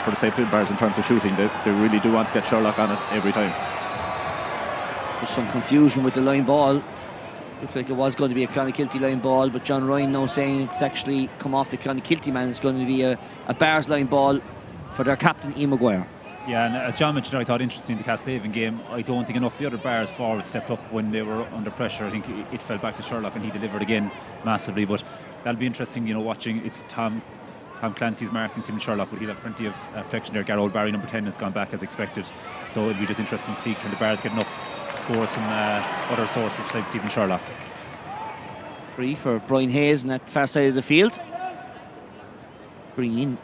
for the St Finbarrs in terms of shooting. They really do want to get Sherlock on it every time. There's some confusion with the line ball. Looked like it was going to be a Clonakilty line ball, but John Ryan now saying it's actually come off the Clonakilty man. It's going to be a Bars line ball for their captain, Ian Maguire. Yeah, and as John mentioned, I thought interesting the Castlehaven game. I don't think enough of the other Bars forward stepped up when they were under pressure. I think it fell back to Sherlock and he delivered again massively. But that'll be interesting, watching. It's Tom Clancy's marking Stephen Sherlock, but he'll have plenty of protection there. Garrod Barry, number 10, has gone back as expected. So it'll be just interesting to see, can the Bars get enough scores from other sources besides Stephen Sherlock. Free for Brian Hayes on that far side of the field. Bring in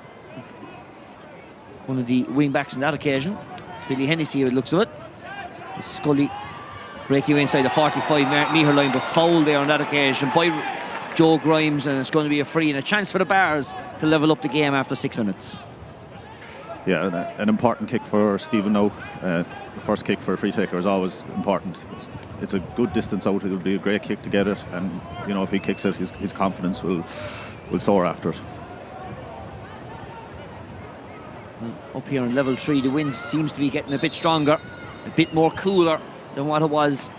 one of the wing backs on that occasion, Billy Hennessy, it looks of it. Scully breaking inside the 45 metre line, but foul there on that occasion by Joe Grimes, and it's going to be a free and a chance for the Bears to level up the game after 6 minutes. Yeah, an important kick for Stephen now. The first kick for a free taker is always important. It's a good distance out. It'll be a great kick to get it, and you know, if he kicks it, his confidence will soar after it. Up here on level 3, the wind seems to be getting a bit stronger, a bit more cooler than what it was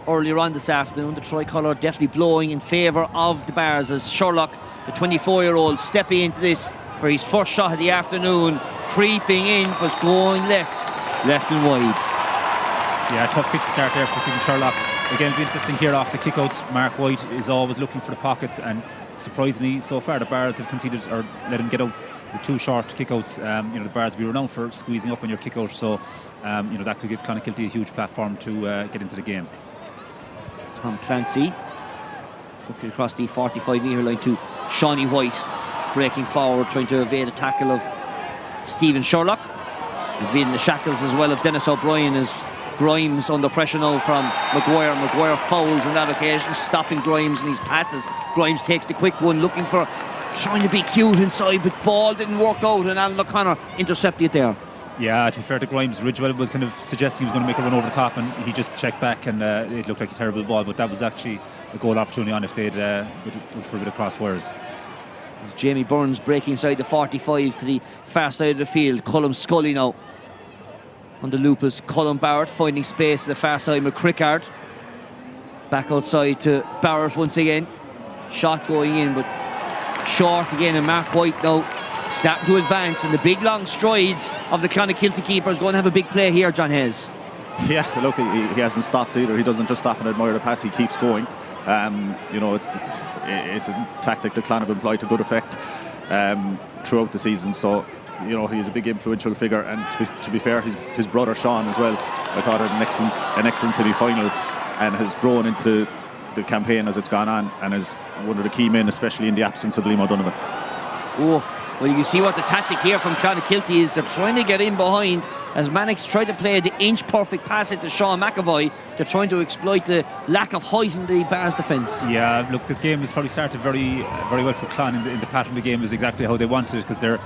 earlier on this afternoon. The tricolour definitely blowing in favour of the Bears as Sherlock, the 24-year-old, stepping into this for his first shot of the afternoon, creeping in, but going left and wide. Yeah, tough kick to start there for Stephen Sherlock. Again, it'll be interesting here off the kickouts. Mark White is always looking for the pockets, and surprisingly, so far the Bears have conceded or let him get out with 2 short kickouts. You know, the Bears will be renowned for squeezing up on your kickout, so you know, that could give Clonakilty a huge platform to get into the game. Tom Clancy looking across the 45-metre line to Shawnee White, breaking forward, trying to evade a tackle of Stephen Sherlock, evading the shackles as well of Dennis O'Brien as Grimes under pressure now from Maguire. Maguire fouls on that occasion, stopping Grimes in his path as Grimes takes the quick one, looking for, trying to be cute inside, but ball didn't work out, and Alan O'Connor intercepted it there. Yeah, to be fair to Grimes, Ridgewell was kind of suggesting he was going to make a run over the top, and he just checked back, and it looked like a terrible ball, but that was actually a goal opportunity on if they'd looked for a bit of cross wires. Jamie Burns breaking inside the 45 to the far side of the field. Cullum Scully now on the loop as Cullum Barrett finding space to the far side. McCrickard back outside to Barrett once again. Shot going in, but short again, and Mark White now starting to advance, and the big long strides of the Clonakilty keeper is going to have a big play here, John Hayes. Yeah, look, he hasn't stopped either. He doesn't just stop and admire the pass, he keeps going. You know, it's a tactic that Clon have employed to good effect throughout the season. So, you know, he's a big influential figure, and to be fair, his brother Sean as well, I thought had an excellent semi-final, and has grown into the campaign as it's gone on, and is one of the key men, especially in the absence of Liam O'Donovan. Oh, well, you can see what the tactic here from Clonakilty is. They're trying to get in behind as Mannix tried to play the inch-perfect pass into Sean McAvoy. They're trying to exploit the lack of height in the Bears' defence. Yeah, look, this game has probably started very well for Clon in the pattern of the game is exactly how they wanted it, because they're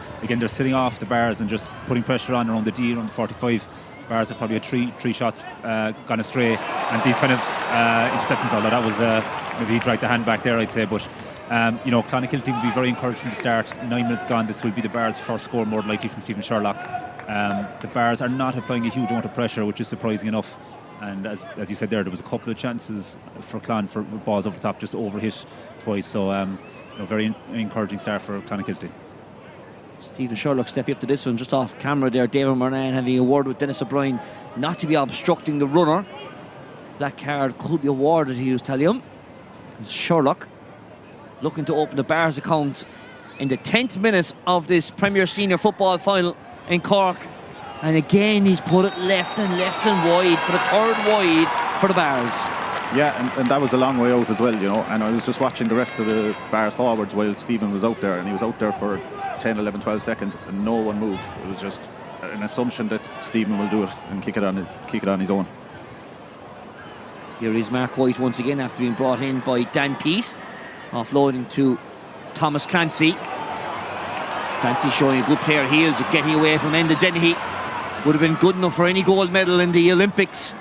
sitting off the Bears and just putting pressure on around the D, around the 45. Bears have probably had three shots gone astray, and these kind of interceptions, although that was maybe he dragged the hand back there, I'd say, but you know, Clonakilty will be very encouraged from the start. 9 minutes gone, this will be the Bears' first score, more likely from Stephen Sherlock. The Bears are not applying a huge amount of pressure, which is surprising enough, and as you said there was a couple of chances for Clon for balls over the top, just overhit twice, so you know, very encouraging start for Clonakilty. Stephen Sherlock stepping up to this one just off camera there. David Moran having a word with Dennis O'Brien not to be obstructing the runner. That card could be awarded, he was telling him. Sherlock looking to open the Bears account in the 10th minute of this Premier Senior Football final in Cork, and again he's put it left and wide for the third wide for the Bears. Yeah, and that was a long way out as well, you know, and I was just watching the rest of the Bears forwards while Stephen was out there, and he was out there for 10, 11, 12 seconds and no one moved. It was just an assumption that Stephen will do it and kick it on his own. Here is Mark White once again after being brought in by Dan Peat, offloading to Thomas Clancy. Clancy showing a good pair of heels of getting away from Enda Dennehy. Would have been good enough for any gold medal in the Olympics.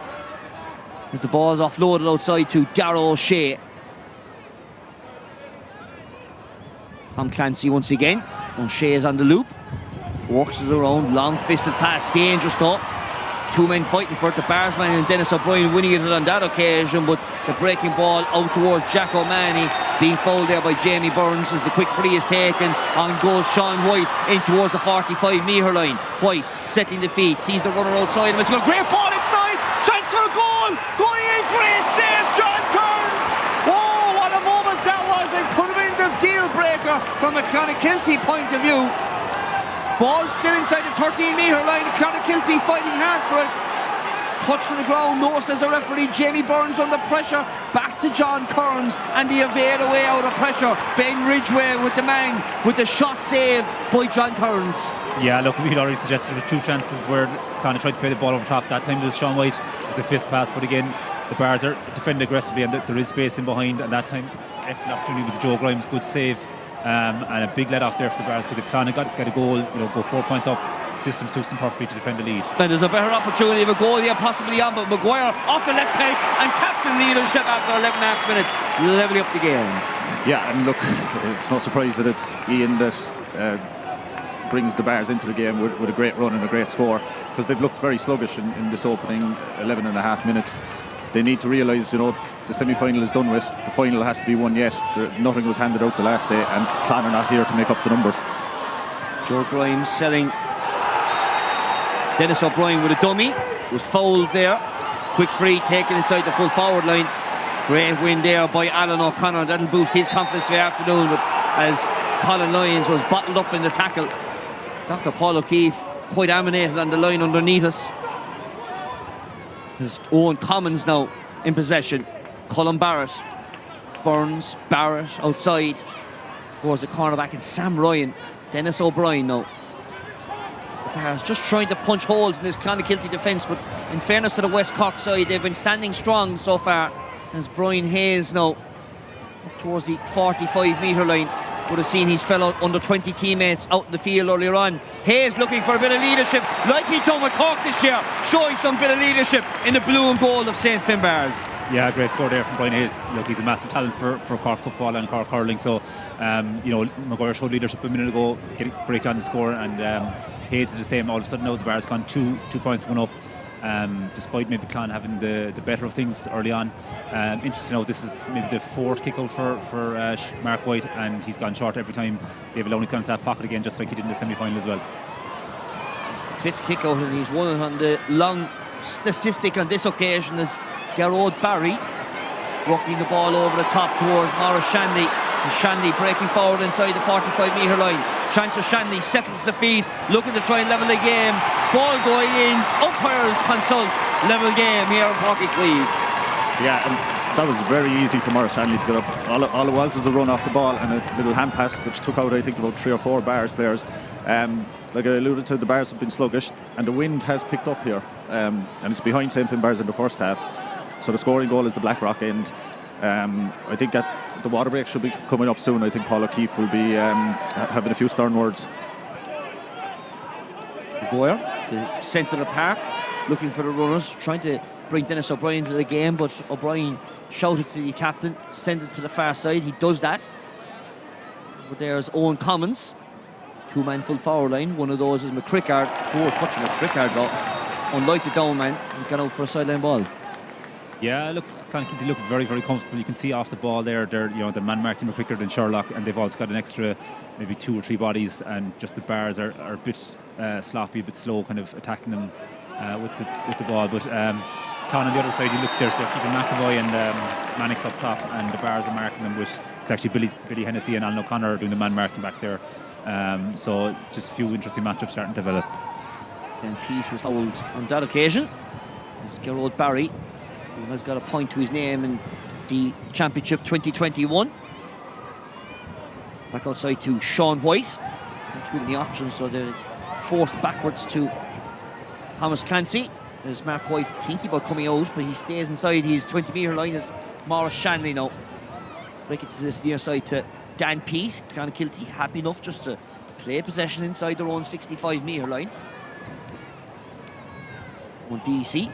As the ball is offloaded outside to Darragh O'Shea. Tom Clancy once again. O'Shea is on the loop. Works it around, long fisted pass, dangerous though. 2 men fighting for it, the Bears man and Dennis O'Brien winning it on that occasion, but the breaking ball out towards Jack O'Mahony, being fouled there by Jamie Burns as the quick free is taken. On goes Sean White in towards the 45-metre line. White settling the feet, sees the runner outside him. It's a great ball inside, chance for a goal, going in, great save, John Kearns. Oh, what a moment that was, it could have been the deal breaker from a Clonakilty point of view. Ball still inside the 13-metre line. Clonakilty fighting hard for it. Touch on the ground. No, says the referee. Jamie Burns under pressure. Back to John Kearns, and they evade away out of pressure. Ben Ridgway with the man with the shot saved by John Kearns. Yeah, look, we'd already suggested there was 2 chances where Connor tried to play the ball over top. That time it was Sean White. It was a fist pass, but again, the Bars are defending aggressively, and there is space in behind. And that time, excellent opportunity was Joe Grimes, good save, and a big let off there for the Bars, because if Clonakilty get a goal, go 4 points up, system suits them perfectly to defend the lead. And there's a better opportunity of a goal here, possibly on, but Maguire off the left peg and captain leadership after 11.5 minutes, levelling up the game. Yeah, and look, it's no surprise that it's Ian that brings the Bars into the game with a great run and a great score, because they've looked very sluggish in this opening 11.5 minutes. They need to realise, the semi-final is done with. The final has to be won yet. Nothing was handed out the last day, and Clan are not here to make up the numbers. Joe Grimes selling. Dennis O'Brien with a dummy, was fouled there. Quick free taken inside the full forward line. Great win there by Alan O'Connor. That'll boost his confidence for the afternoon, but as Colin Lyons was bottled up in the tackle, Dr. Paul O'Keefe quite animated on the line underneath us. There's Owen Commons now in possession. Colin Barrett, Burns, Barrett outside towards the cornerback, and Sam Ryan. Dennis O'Brien now. The Bears just trying to punch holes in this Clonakilty defence, but in fairness to the West Cork side, they've been standing strong so far. As Brian Hayes now up towards the 45-metre line, would have seen his fellow under 20 teammates out in the field earlier on. Hayes looking for a bit of leadership, like he's done with Cork this year, showing some bit of leadership in the blue and gold of St Finbarrs. Yeah, great score there from Brian Hayes. Look, he's a massive talent for Cork football and Cork hurling. So, Maguire showed leadership a minute ago, break on the score, and Hayes is the same. All of a sudden now the Bears gone two points to 1 up. Despite maybe Clon having the better of things early on. Interesting, this is maybe the 4th kick-out for Mark White, and he's gone short every time. David Lowney's gone into that pocket again, just like he did in the semi-final as well. 5th kick-out, and he's won on the long statistic on this occasion as Gerard Barry rocking the ball over the top towards Maurice Shanley. And Shanley breaking forward inside the 45-metre line. Chance for Shanley, settles the feet, looking to try and level the game. Ball going in, umpires consult, level game here in Cork. Yeah, and that was very easy for Maurice Shanley to get up. All it was a run off the ball and a little hand pass, which took out, I think, about 3 or 4 Bars players. Like I alluded to, the Bars have been sluggish, and the wind has picked up here, and it's behind St Finbarrs in the first half. So the scoring goal is the Blackrock end. I think that the water break should be coming up soon. I think Paul O'Keefe will be having a few stern words. Maguire, the centre of the park, looking for the runners, trying to bring Dennis O'Brien to the game, but O'Brien shouted to the captain, send it to the far side. He does that. But there's Owen Commons, 2-man full forward line. One of those is McCrickard. Poor touch of McCrickard though. Unlike the down man, and got out for a sideline ball. Yeah, look, Clonakilty look very, very comfortable. You can see off the ball there, they're the man marking McCrickard and Sherlock, and they've also got an extra maybe 2 or 3 bodies, and just the Bars are a bit sloppy, a bit slow, kind of attacking them with the ball. But Con on the other side, you look, they're keeping McAvoy and Mannix up top, and the Bars are marking them with, it's actually Billy Hennessy and Alan O'Connor doing the man marking back there. So just a few interesting matchups starting to develop. Then Pete was fouled on that occasion. It's Gerard Barry, who has got a point to his name in the Championship 2021. Back outside to Sean White. Not too many options, so they're forced backwards to Thomas Clancy. There's Mark White thinking about coming out, but he stays inside his 20-metre line as Maurice Shanley now. Break it to this near side to Dan Pease. Clonakilty happy enough just to play possession inside their own 65-metre line. On DC.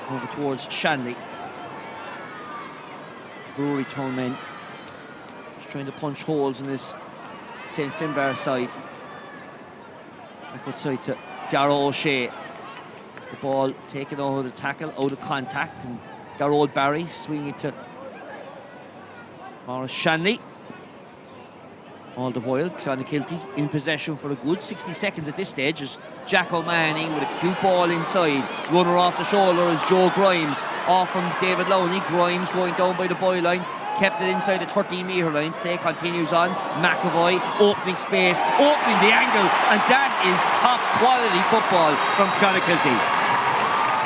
Over towards Shanley. Brewery town men just trying to punch holes in this St Finbarrs side. Back outside to Darragh O'Shea. The ball taken out of the tackle, out of contact, and Gerard Barry swinging it to Maurice Shanley. All the while, Clonakilty in possession for a good 60 seconds at this stage as Jack O'Manning with a cute ball inside. Runner off the shoulder is Joe Grimes. Off from David Lowney. Grimes going down by the byline. Kept it inside the 13-metre line. Play continues on. McAvoy opening space, opening the angle, and that is top quality football from Clonakilty.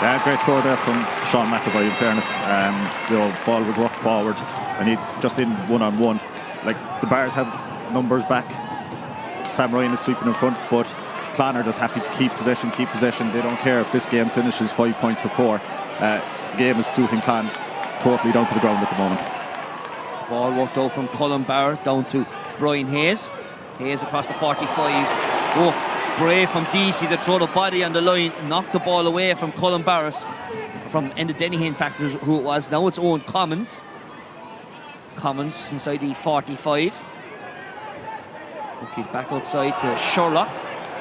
Yeah, great score there from Sean McAvoy, in fairness. Ball was worked forward and he just in one-on-one. Like, the Bars have numbers back. Sam Ryan is sweeping in front, but Clan are just happy to keep possession. They don't care if this game finishes 5 points to 4. The game is suiting Clan totally down to the ground at the moment. Ball worked out from Colin Barr down to Brian Hayes. Hayes across the 45. Oh, brave from DC to throw the body on the line, knocked the ball away from Colin Barrett. From Enda Dennehy, in fact, who it was. Now it's Owen Commons. Commons inside the 45. Okay, back outside to Sherlock.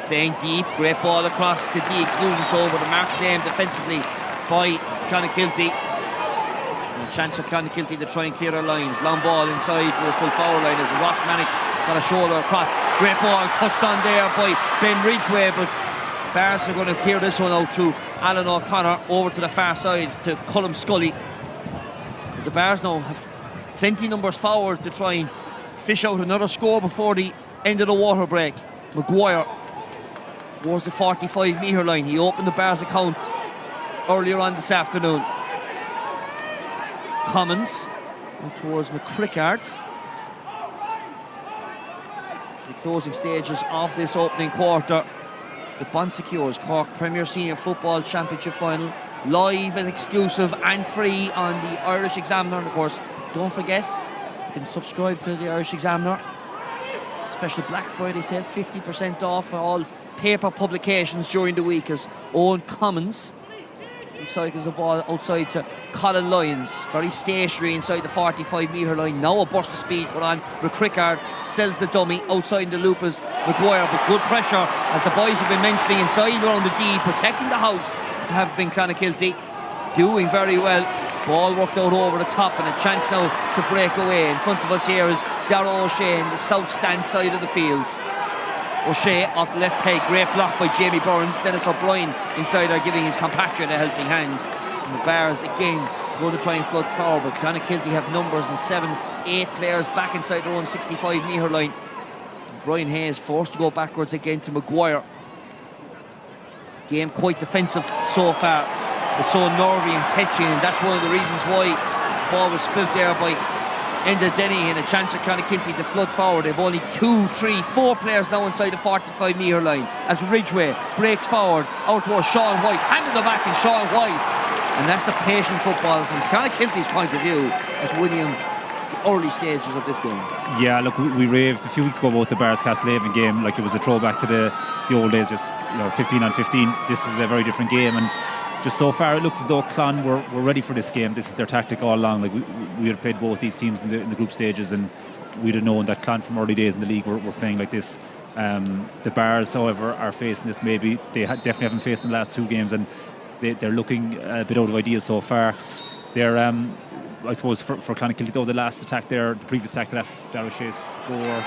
Playing deep, great ball across the D exclusion zone with a mark name defensively by Clonakilty. A chance for Clonakilty to try and clear their lines. Long ball inside the full forward line as Ross Mannix got a shoulder across. Great ball touched on there by Ben Ridgway, but Bars are going to clear this one out through Alan O'Connor over to the far side to Cullum Scully. As the Bars now have plenty numbers forward to try and fish out another score before the end of the water break. Maguire towards the 45-metre line. He opened the Bars account earlier on this afternoon. Commons towards McCrickard. The closing stages of this opening quarter. The Bon Secures Cork Premier Senior Football Championship Final, live and exclusive and free on the Irish Examiner. And of course, don't forget, you can subscribe to the Irish Examiner. Special Black Friday sale, 50% off for all paper publications during the week, as Owen Commons recycles the ball outside to Colin Lyons. Very stationary inside the 45-metre line. Now a burst of speed put on. McCrickard sells the dummy outside the loop as Maguire, but good pressure, as the boys have been mentioning, inside around the D, protecting the house, have been Clonakilty doing very well. Ball worked out over the top, and a chance now to break away. In front of us here is Darragh O'Shea in the south stand side of the field. O'Shea off the left peg, great block by Jamie Burns. Dennis O'Brien inside there giving his compatriot a helping hand. And the Bars again going to try and flood forward, but Clonakilty have numbers and 7-8 players back inside their own 65-metre line. Brian Hayes forced to go backwards again to Maguire. Game quite defensive so far, but so nervy and catchy, and that's one of the reasons why the ball was spilt there by Enda Denny, and a chance for Clonakilty to flood forward. They've only 2, 3, 4 players now inside the 45-metre line as Ridgway breaks forward out towards Sean White, handed the back, and Sean White. And that's the patient football from Clonakilty's point of view as winning the early stages of this game. Yeah, look, we raved a few weeks ago about the Bars Castlehaven game, like it was a throwback to the old days, just 15 on 15. This is a very different game, and just so far it looks as though Clon were ready for this game. This is their tactic all along. Like we had played both these teams in the group stages, and we'd have known that Clon from early days in the league were playing like this. The Bars, however, are facing this. Maybe they definitely haven't faced in the last 2 games, and they're looking a bit out of ideas so far. They're I suppose for Clonakilty though, the last attack there, the previous attack to that Darragh O'Shea score.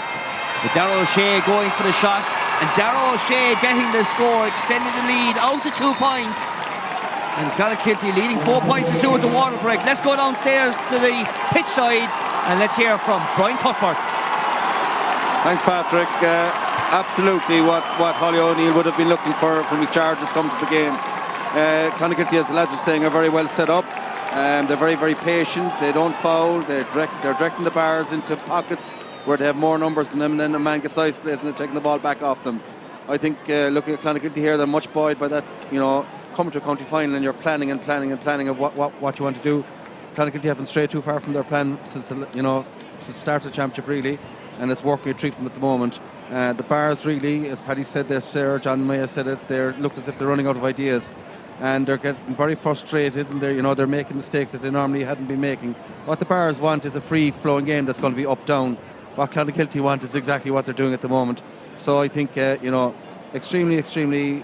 With Darragh O'Shea going for the shot, and Darragh O'Shea getting the score, extending the lead out to 2 points. And Clonakilty leading 4 points to 2 at the water break. Let's go downstairs to the pitch side and let's hear from Brian Cuthbert. Thanks, Patrick. Absolutely what Holly O'Neill would have been looking for from his charges come to the game. Clonakilty, as the lads are saying, are very well set up. They're very, very patient. They don't foul. They're directing the Bars into pockets where they have more numbers than them, and then the man gets isolated and they're taking the ball back off them. I think looking at Clonakilty here, they're much buoyed by that, coming to a county final and you're planning of what you want to do. Clonakilty haven't strayed too far from their plan since since the start of the championship, really, and it's working a treat for them at the moment. The Bars, really, as Paddy said there, Sarah, John Maya said it, they look as if they're running out of ideas, and they're getting very frustrated, and they're making mistakes that they normally hadn't been making. What the Bars want is a free-flowing game that's going to be up-down. What Clonakilty want is exactly what they're doing at the moment. So I think, extremely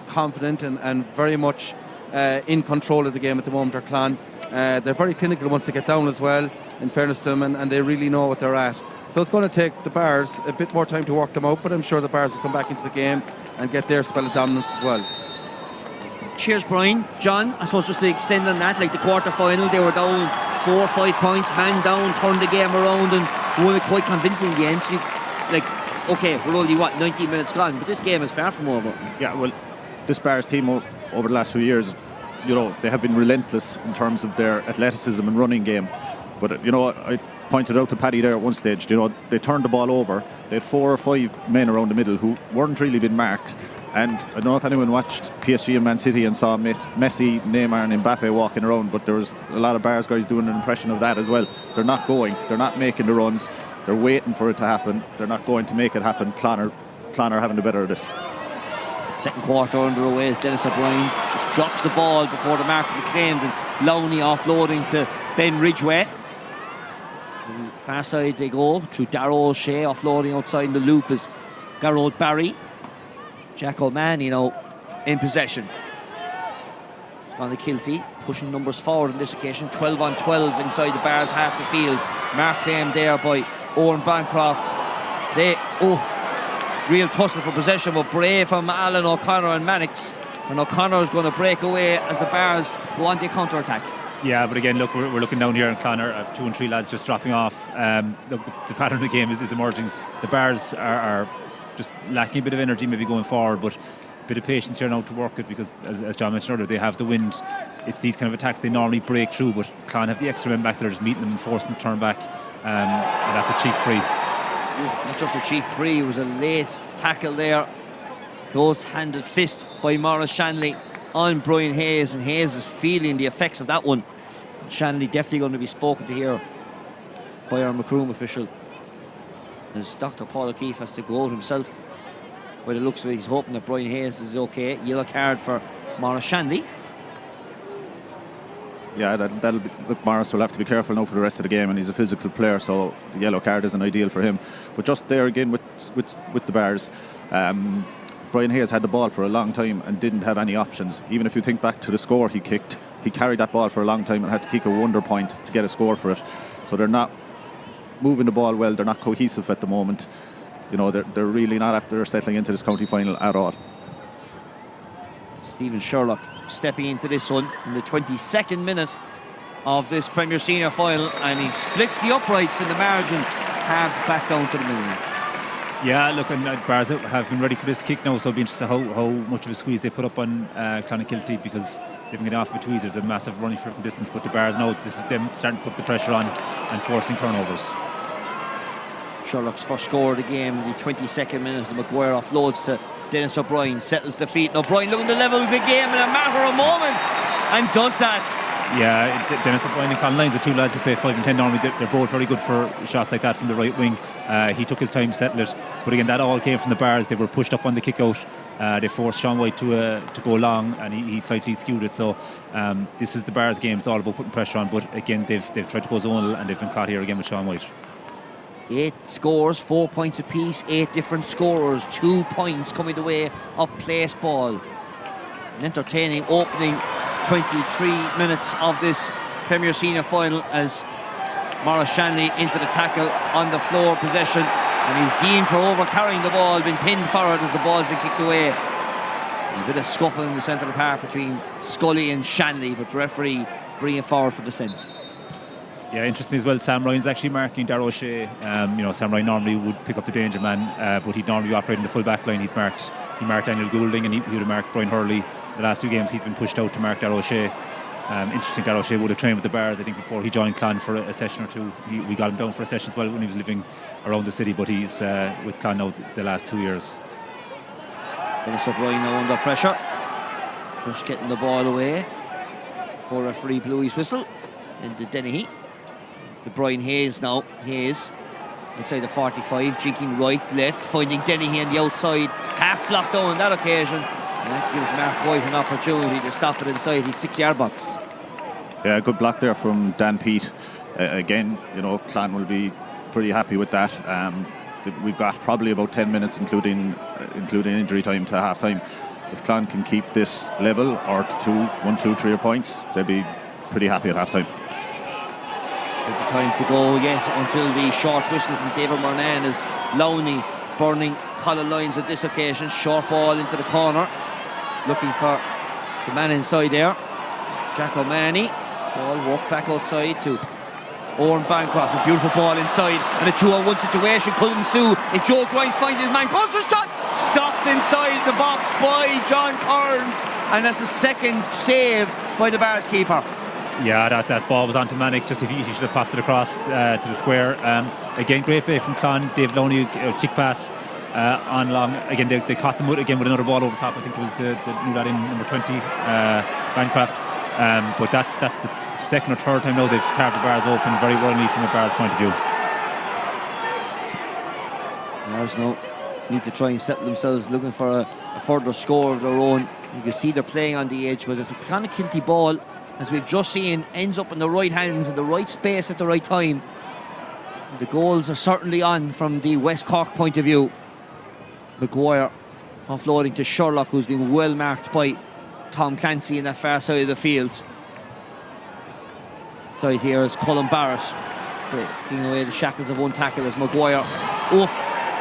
confident and very much in control of the game at the moment, are Clon. They're very clinical once they get down as well, in fairness to them, and they really know what they're at. So it's going to take the Bars a bit more time to work them out, but I'm sure the Bars will come back into the game and get their spell of dominance as well. Cheers, Brian. John, I suppose just to extend on that, like the quarter-final, they were down 4 or 5 points, man down, turned the game around and won it quite convincingly in the end. So okay, we're only 19 minutes gone, but this game is far from over. Yeah, well, this Bars team over the last few years, they have been relentless in terms of their athleticism and running game. But pointed out to Paddy there at one stage, you know, they turned the ball over. They had 4 or 5 men around the middle who weren't really being marked. And I don't know if anyone watched PSG and Man City and saw Messi, Neymar and Mbappe walking around, but there was a lot of Bars guys doing an impression of that as well. They're not going, they're not making the runs, they're waiting for it to happen, they're not going to make it happen. Clonakilty having the better of this. Second quarter underway as Dennis O'Brien just drops the ball before the mark can be claimed, and Lowney offloading to Ben Ridgway. Far side they go through Darrow O'Shea, offloading outside in the loop is Garrod Barry. Jack O'Mahony now in possession. Clonakilty pushing numbers forward on this occasion, 12 on 12 inside the Bars half the field. Mark claimed there by Owen Bancroft. Real tussle for possession, but brave from Alan O'Connor and Mannix. And O'Connor is going to break away as the Bars go on the counter-attack. Yeah, but again, look, we're looking down here in Connor, 2 and 3 lads just dropping off. Look, the pattern of the game is emerging. The Bars are just lacking a bit of energy maybe going forward, but a bit of patience here now to work it, because as John mentioned earlier, they have the wind. It's these kind of attacks they normally break through, but Clon have the extra men back there just meeting them and forcing them to turn back, and that's a cheap free. Not just a cheap free, it was a late tackle there. Close-handed fist by Maurice Shanley on Brian Hayes, and Hayes is feeling the effects of that one. Shanley definitely going to be spoken to here by our Macroom official, as Dr. Paul O'Keefe has to go out himself. By the looks of it, he's hoping that Brian Hayes is okay. Yellow card for Maurice Shanley. Yeah, that'll be, look, Morris will have to be careful now for the rest of the game, and he's a physical player, so the yellow card isn't ideal for him. But just there again with the Bars, Brian Hayes had the ball for a long time and didn't have any options. Even if you think back to the score he kicked, he carried that ball for a long time and had to kick a wonder point to get a score for it. So they're not moving the ball well, they're not cohesive at the moment. You know, they're really not after settling into this county final at all. Stephen Sherlock stepping into this one in the 22nd minute of this Premier Senior final, and he splits the uprights in the margin, halved back down to the middle. Yeah, look, and Bars have been ready for this kick now, so it'll be interesting how much of a squeeze they put up on Clonakilty, because they've been getting off the tweezers. There's a massive running from distance, but the Bars know this is them starting to put the pressure on and forcing turnovers. Sherlock's first score of the game in the 22nd minute. Maguire offloads to Dennis O'Brien, settles the feet, and O'Brien looking to level the game in a matter of moments, and does that. Yeah, Dennis O'Brien and Colin Lyons, the 2 lads who play 5 and 10 normally, they're both very good for shots like that from the right wing. He took his time to settle it, but again, that all came from the Bars. They were pushed up on the kick out. They forced Sean White to go long, and he slightly skewed it. So this is the Bars game. It's all about putting pressure on, but again, they've tried to go zonal, and they've been caught here again with Sean White. 8 scores, 4 points apiece, 8 different scorers, 2 points coming the way of place ball. An entertaining opening 23 minutes of this Premier Senior final, as Maurice Shanley into the tackle on the floor possession, and he's deemed for overcarrying the ball, been pinned forward as the ball's been kicked away. A bit of scuffle in the centre of the park between Scully and Shanley, but the referee bringing it forward for dissent. Yeah, interesting as well, Sam Ryan's actually marking Darrow O'Shea. Sam Ryan normally would pick up the danger man, but he'd normally operate in the full back line. He marked Daniel Goulding, and he would have marked Brian Hurley. The last 2 games he's been pushed out to mark Darrow O'Shea. Interesting, Darrow O'Shea would have trained with the Bars, I think, before he joined Clon for a session or 2. We got him down for a session as well when he was living around the city, but he's with Clon now the last 2 years. Dennis O'Brien now under pressure, just getting the ball away before referee blew his whistle into Dennehy. To Brian Hayes now. Hayes inside the 45, jinking right, left, finding Dennehy on the outside, half blocked down on that occasion, and that gives Mark White an opportunity to stop it inside his 6-yard box. Yeah, good block there from Dan Peat. Again, Clan will be pretty happy with that. We've got probably about 10 minutes, including injury time, to half time. If Clan can keep this level, or 1, 2, 3 points, they'll be pretty happy at half time. Plenty time to go yet until the short whistle from David Murnan, as Lowney burning Colin Lyons at this occasion. Short ball into the corner, looking for the man inside there, Jack O'Mahony. Ball walked back outside to Owen Bancroft. A beautiful ball inside, and a 2-on-1 situation could ensue if Joe Grimes finds his man. Poster shot stopped inside the box by John Kearns, and that's a second save by the Bars keeper. Yeah, that ball was onto Mannix. Just if he should have popped it across to the square. Again, great play from Clon. Dave Lowney, kick pass on long. Again, they caught them again with another ball over top. I think it was the new lad in number 20, Bancroft. But that's the second or third time now they've carved the Bars open very worryingly from a Bars point of view. Bars now need to try and settle themselves, looking for a further score of their own. You can see they're playing on the edge, but if the Clonakilty ball, as we've just seen, ends up in the right hands in the right space at the right time, the goals are certainly on from the West Cork point of view. Maguire offloading to Sherlock, who's been well marked by Tom Clancy in that far side of the field. Side here is Colin Barrett breaking away the shackles of one tackle as Maguire.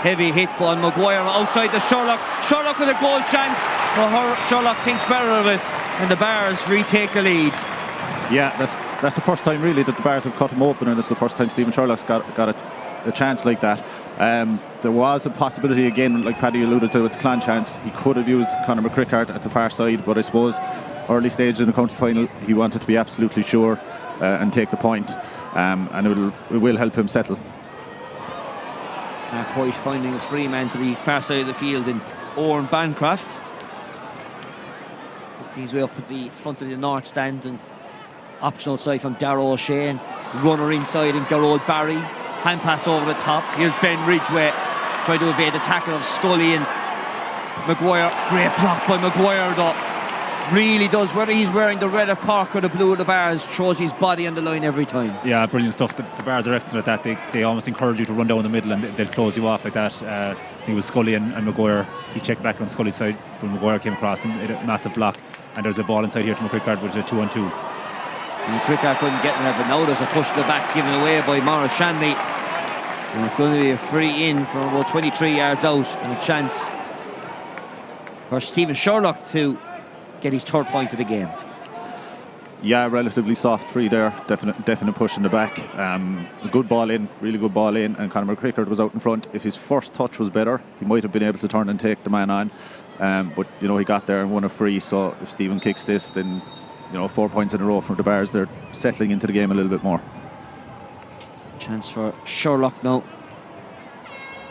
Heavy hit by Maguire outside the Sherlock. Sherlock with a goal chance. Sherlock thinks better of it, and the Bars retake the lead. Yeah, that's the first time really that the Bars have cut him open, and it's the first time Stephen Sherlock's got a chance like that. There was a possibility again, like Paddy alluded to, with the Clan chance. He could have used Conor McCrickard at the far side, but I suppose early stage in the county final he wanted to be absolutely sure and take the point, and it will help him settle. Quite finding a free man to the far side of the field in Oran Bancroft. He's way up at the front of the north stand, and option outside from Darragh O'Shea. Runner inside and Gerald Barry. Hand pass over the top. Here's Ben Ridgway trying to evade the tackle of Scully, and Maguire. Great block by Maguire though. Really does, whether he's wearing the red of Cork or the blue of the Bars, throws his body on the line every time. Yeah, brilliant stuff. The Bars are excellent at that. They almost encourage you to run down the middle, and they'll close you off like that. I think it was Scully and Maguire. He checked back on Scully's side, but Maguire came across him, hit a massive block, and there's a ball inside here to McCrickard, which is a 2-on-2. And McCrickard couldn't get there, but now there's a push to the back given away by Maurice Shanley. And it's going to be a free in from about 23 yards out, and a chance for Stephen Sherlock to get his third point of the game. Yeah, relatively soft free there. Definite push in the back. A good ball in, really good ball in, and Conor McCrickard was out in front. If his first touch was better, he might have been able to turn and take the man on. But you know, he got there and won a free. So if Stephen kicks this, then 4 points in a row from the Bars. They're settling into the game a little bit more. Chance for Sherlock now.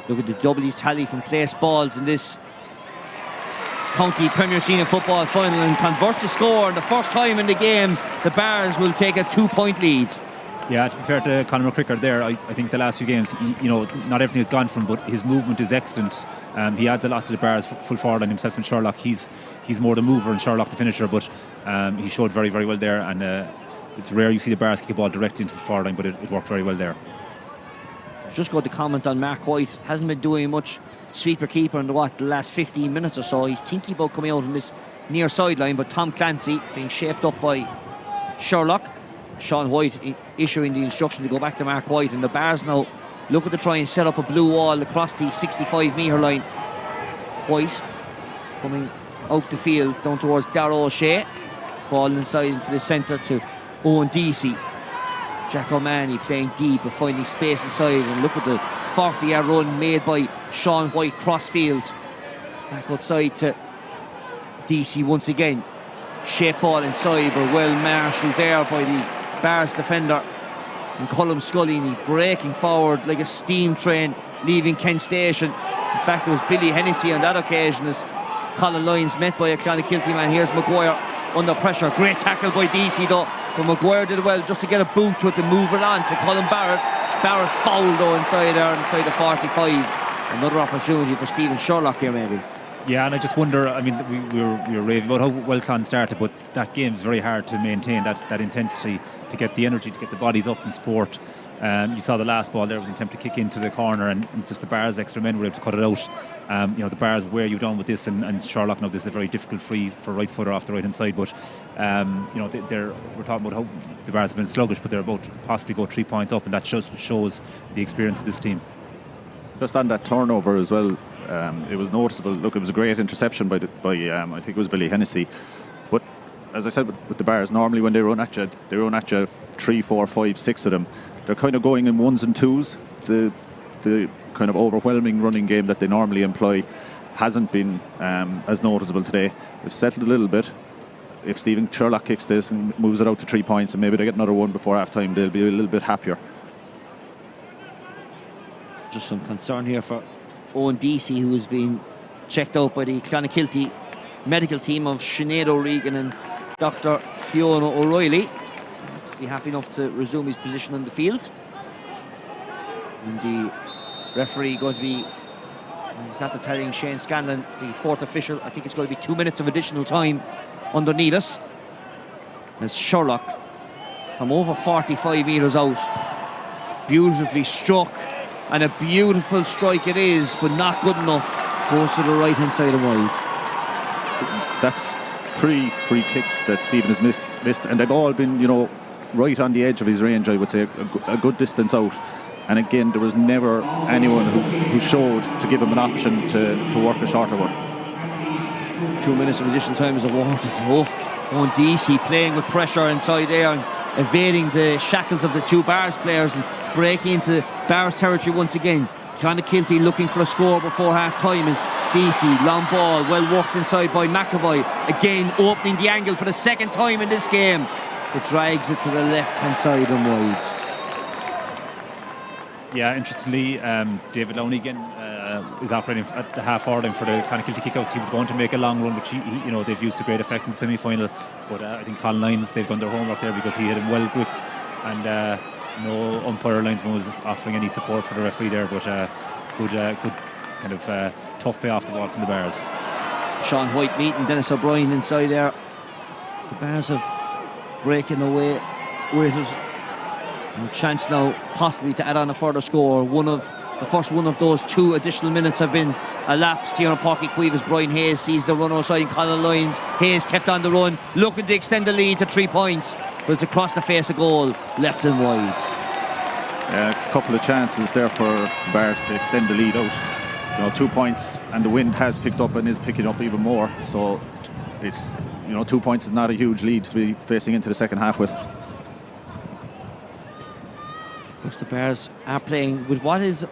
Look at the W's tally from place balls in this County Premier Senior Football final, and converts the score, and the first time in the game the Bars will take a 2-point lead. Yeah, to be fair to Conor McCrickard there, I think the last few games, not everything has gone from, but his movement is excellent. He adds a lot to the Bars, full forward, and himself and Sherlock. He's more the mover and Sherlock the finisher, but he showed very, very well there, and it's rare you see the Bars kick a ball directly into the forward line, but it worked very well there. I've just got to comment on Mark White. Hasn't been doing much sweeper keeper in the last 15 minutes or so. He's thinking about coming out on this near sideline, but Tom Clancy being shaped up by Sherlock. Sean White issuing the instruction to go back to Mark White, and the Bars now looking to try and set up a blue wall across the 65-metre line. White coming out the field down towards Darragh O'Shea. Ball inside into the centre to Owen Deasy. Jack O'Mahony playing deep but finding space inside, and look at the 40-yard run made by Sean White crossfield. Back outside to DC once again. Shape ball inside, but well marshalled there by the Bars defender. And Colm Scully breaking forward like a steam train leaving Kent Station. In fact, it was Billy Hennessy on that occasion as Colin Lyons met by a Clonakilty man. Here's Maguire under pressure. Great tackle by DC though, but Maguire did well just to get a boot with the mover on to Colin Barrett. Barrett fouled though inside the 45. Another opportunity for Stephen Sherlock here maybe. Yeah, and I just wonder, I mean, we were raving about how well Clon started, but that game is very hard to maintain, that intensity, to get the energy, to get the bodies up in sport. You saw the last ball there was an attempt to kick into the corner, and just the Bars extra men were able to cut it out. The Bars wear you down with this, and Sherlock, now this is a very difficult free for right footer off the right hand side, but we're talking about how the Bars have been sluggish, but they're about to possibly go 3 points up, and that shows the experience of this team. Just on that turnover as well, it was noticeable. Look, it was a great interception by I think it was Billy Hennessy. But as I said with the Bars, normally when they run at you 3, 4, 5, 6 of them. They're kind of going in ones and twos. The kind of overwhelming running game that they normally employ hasn't been as noticeable today. They've settled a little bit, if Stephen Sherlock kicks this and moves it out to 3 points, and maybe they get another one before half time, they'll be a little bit happier. Just some concern here for Owen Deasy, who has been checked out by the Clonakilty medical team of Sinead O'Regan and Dr. Fiona O'Reilly. He'll be happy enough to resume his position on the field. And the referee going to be, he's after telling Shane Scanlon, the fourth official, I think it's going to be 2 minutes of additional time underneath us. As Sherlock, from over 45 metres out, beautifully struck, and a beautiful strike it is, but not good enough. Goes to the right hand side of wide. That's 3 free kicks that Stephen has missed, and they've all been, right on the edge of his range, I would say, a good distance out. And again, there was never anyone who showed to give him an option to work a shorter one. 2 minutes of additional time is awarded. Owen Deasy playing with pressure inside there and evading the shackles of the 2 Bars players and breaking into Bars territory once again. Clonakilty looking for a score before half time is Deasy, long ball, well worked inside by McAvoy, again opening the angle for the second time in this game, but drags it to the left hand side and wide. Yeah, interestingly, David Lowney again is operating at the half forward line for the Clonakilty kickouts. He was going to make a long run, which they've used to great effect in the semi-final. But I think Colin Lyons, they've done their homework there because he had him well gripped, and no umpire linesman was offering any support for the referee there. But good kind of tough play off the ball from the Bars. Sean White meeting Dennis O'Brien inside there. The Bars have breaking away with it. And a chance now possibly to add on a further score. The first one of those 2 additional minutes have been elapsed here on Páirc Uí Chaoimh as Brian Hayes sees the run outside in Colin Lyons. Hayes kept on the run, looking to extend the lead to 3 points, but it's across the face of goal, left and wide. A couple of chances there for the Bars to extend the lead out. 2 points, and the wind has picked up and is picking up even more. So it's 2 points is not a huge lead to be facing into the second half with. Of course, the Bars are playing with what is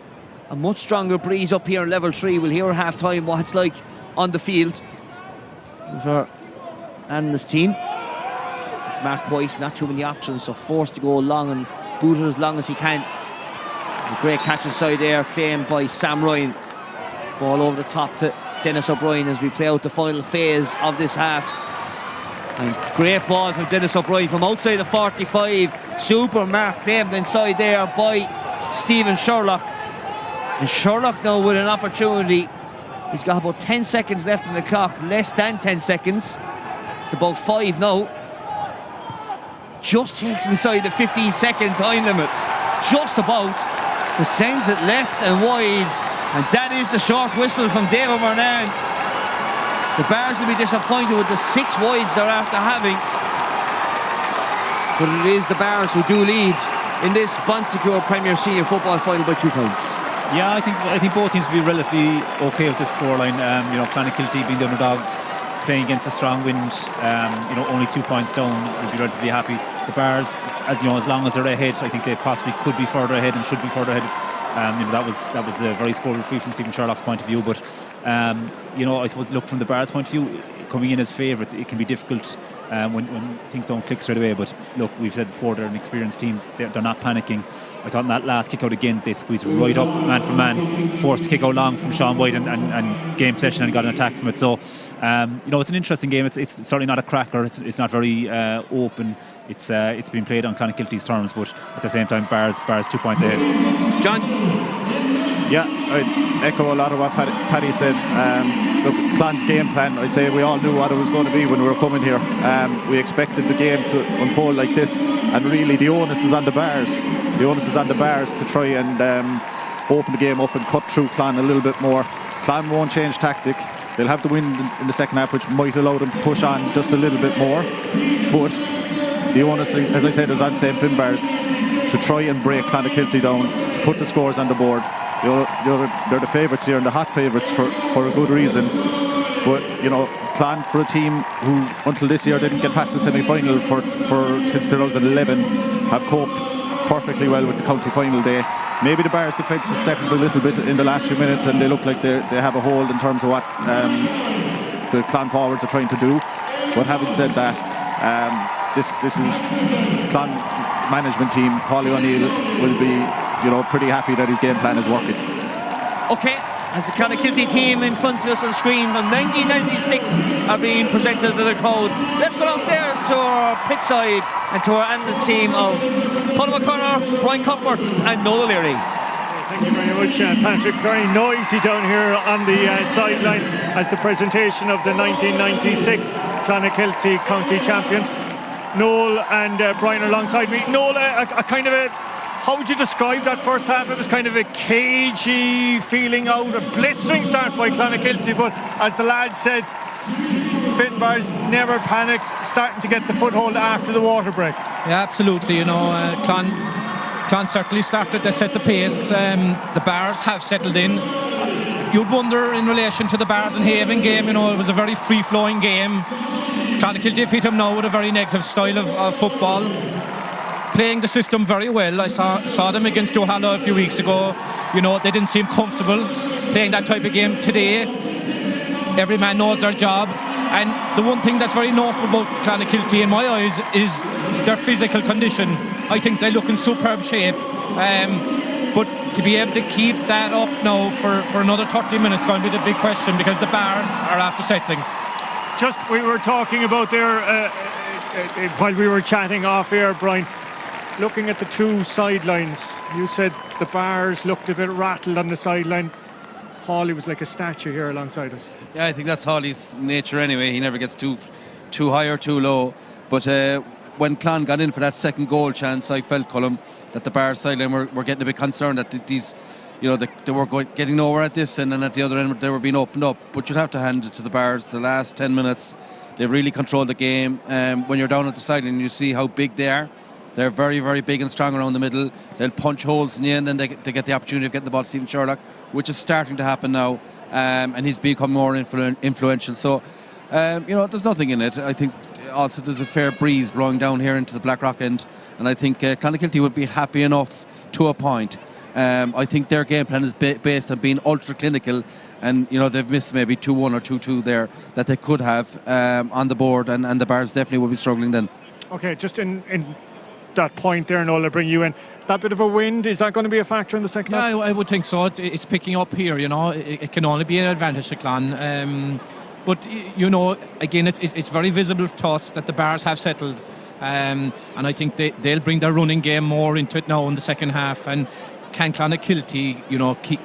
a much stronger breeze up here in level 3. We'll hear at half time what it's like on the field with our analyst team. It's Mark White, not too many options, so forced to go long and boot it as long as he can. A great catch inside there, claimed by Sam Ryan. Ball over the top to Dennis O'Brien as we play out the final phase of this half. And great ball from Dennis O'Brien from outside the 45. Super mark claimed inside there by Stephen Sherlock. And Sherlock now with an opportunity. He's got about 10 seconds left on the clock, less than 10 seconds. It's about 5 now. Just takes inside the 15-second time limit. Just about. But sends it left and wide. And that is the short whistle from David Murnane. The Bars will be disappointed with the 6 wides they're after having. But it is the Bars who do lead in this Bonsecure Premier Senior Football Final by 2 points. Yeah, I think both teams will be relatively okay with this scoreline. Clonakilty being the underdogs, playing against a strong wind, only 2 points down, will be relatively happy. The Bars, as long as they're ahead, I think they possibly could be further ahead and should be further ahead. That was very scorable free from Stephen Sherlock's point of view, but I suppose look from the Bars' point of view, coming in as favourites, it can be difficult when things don't click straight away. But look, we've said before, they're an experienced team. They're not panicking. I thought in that last kick out again, they squeezed right up man for man, forced to kick out long from Sean White and game possession and got an attack from it. So it's an interesting game. It's certainly not a cracker. It's not very open. It's been played on Clonakilty's terms, but at the same time, Bars 2 points ahead. John? Yeah, I'd echo a lot of what Paddy said. Look, Clon's game plan, I'd say we all knew what it was going to be when we were coming here. We expected the game to unfold like this, and really the onus is on the Bars. The onus is on the Bars to try and open the game up and cut through Clon a little bit more. Clon won't change tactic. They'll have the wind in the second half, which might allow them to push on just a little bit more. But the onus, as I said, is on St Finbarrs to try and break Clonakilty down, to put the scores on the board. They're the favourites here and the hot favourites for a good reason. But Clon, for a team who until this year didn't get past the semi-final for since 2011, have coped perfectly well with the county final day. Maybe the Bars' defence has settled a little bit in the last few minutes, and they look like they have a hold in terms of what the Clon forwards are trying to do. But having said that, this is Clon management team. Paulie O'Neill will be, pretty happy that his game plan is working. Okay, as the Clonakilty team in front of us on screen from 1996 are being presented to the crowd. Let's go downstairs to our pitch side and to our analyst team of Conor McConnor, Brian Cuthbert and Noel O'Leary. Thank you very much, Patrick. Very noisy down here on the sideline as the presentation of the 1996 Clonakilty County Champions. Noel and Brian are alongside me. Noel, a kind of a, how would you describe that first half? It was kind of a cagey feeling out, a blistering start by Clonakilty, but as the lad said, Finbarrs never panicked, starting to get the foothold after the water break. Yeah, absolutely. Clon certainly started to set the pace. The Bars have settled in. You'd wonder in relation to the Bars and Haven game, it was a very free-flowing game. Clonakilty hit him now with a very negative style of football, playing the system very well. I saw them against Ohala a few weeks ago. They didn't seem comfortable playing that type of game. Today, every man knows their job. And the one thing that's very notable about Clonakilty in my eyes is their physical condition. I think they look in superb shape. But to be able to keep that up now for another 30 minutes is going to be the big question, because the Bars are after settling. Just, we were talking about there while we were chatting off air, Brian, looking at the two sidelines, you said the Bars looked a bit rattled on the sideline. Hawley was like a statue here alongside us. Yeah, I think that's Hawley's nature anyway. He never gets too high or too low. But when Clon got in for that second goal chance, I felt, Colm, that the Bars sideline were getting a bit concerned that these, they were getting nowhere at this end, and at the other end they were being opened up. But you'd have to hand it to the Bars. The last 10 minutes, they really controlled the game. When you're down at the sideline, you see how big they are. They're very, very big and strong around the middle. They'll punch holes in the end, and they get the opportunity of getting the ball to Stephen Sherlock, which is starting to happen now, and he's become more influential. So, there's nothing in it. I think also there's a fair breeze blowing down here into the Blackrock end, and I think Clonakilty would be happy enough to a point. I think their game plan is based on being ultra clinical, and they've missed maybe 2-1 or 2-2 there that they could have on the board, and the Bars definitely will be struggling then. Okay, just in that point there, Noel, I'll bring you in. That bit of a wind, is that going to be a factor in the second half? Yeah, I would think so. It's picking up here, it can only be an advantage to Clon. But, again, it's very visible to us that the Bars have settled. And I think they'll bring their running game more into it now in the second half. And can Clonakilty,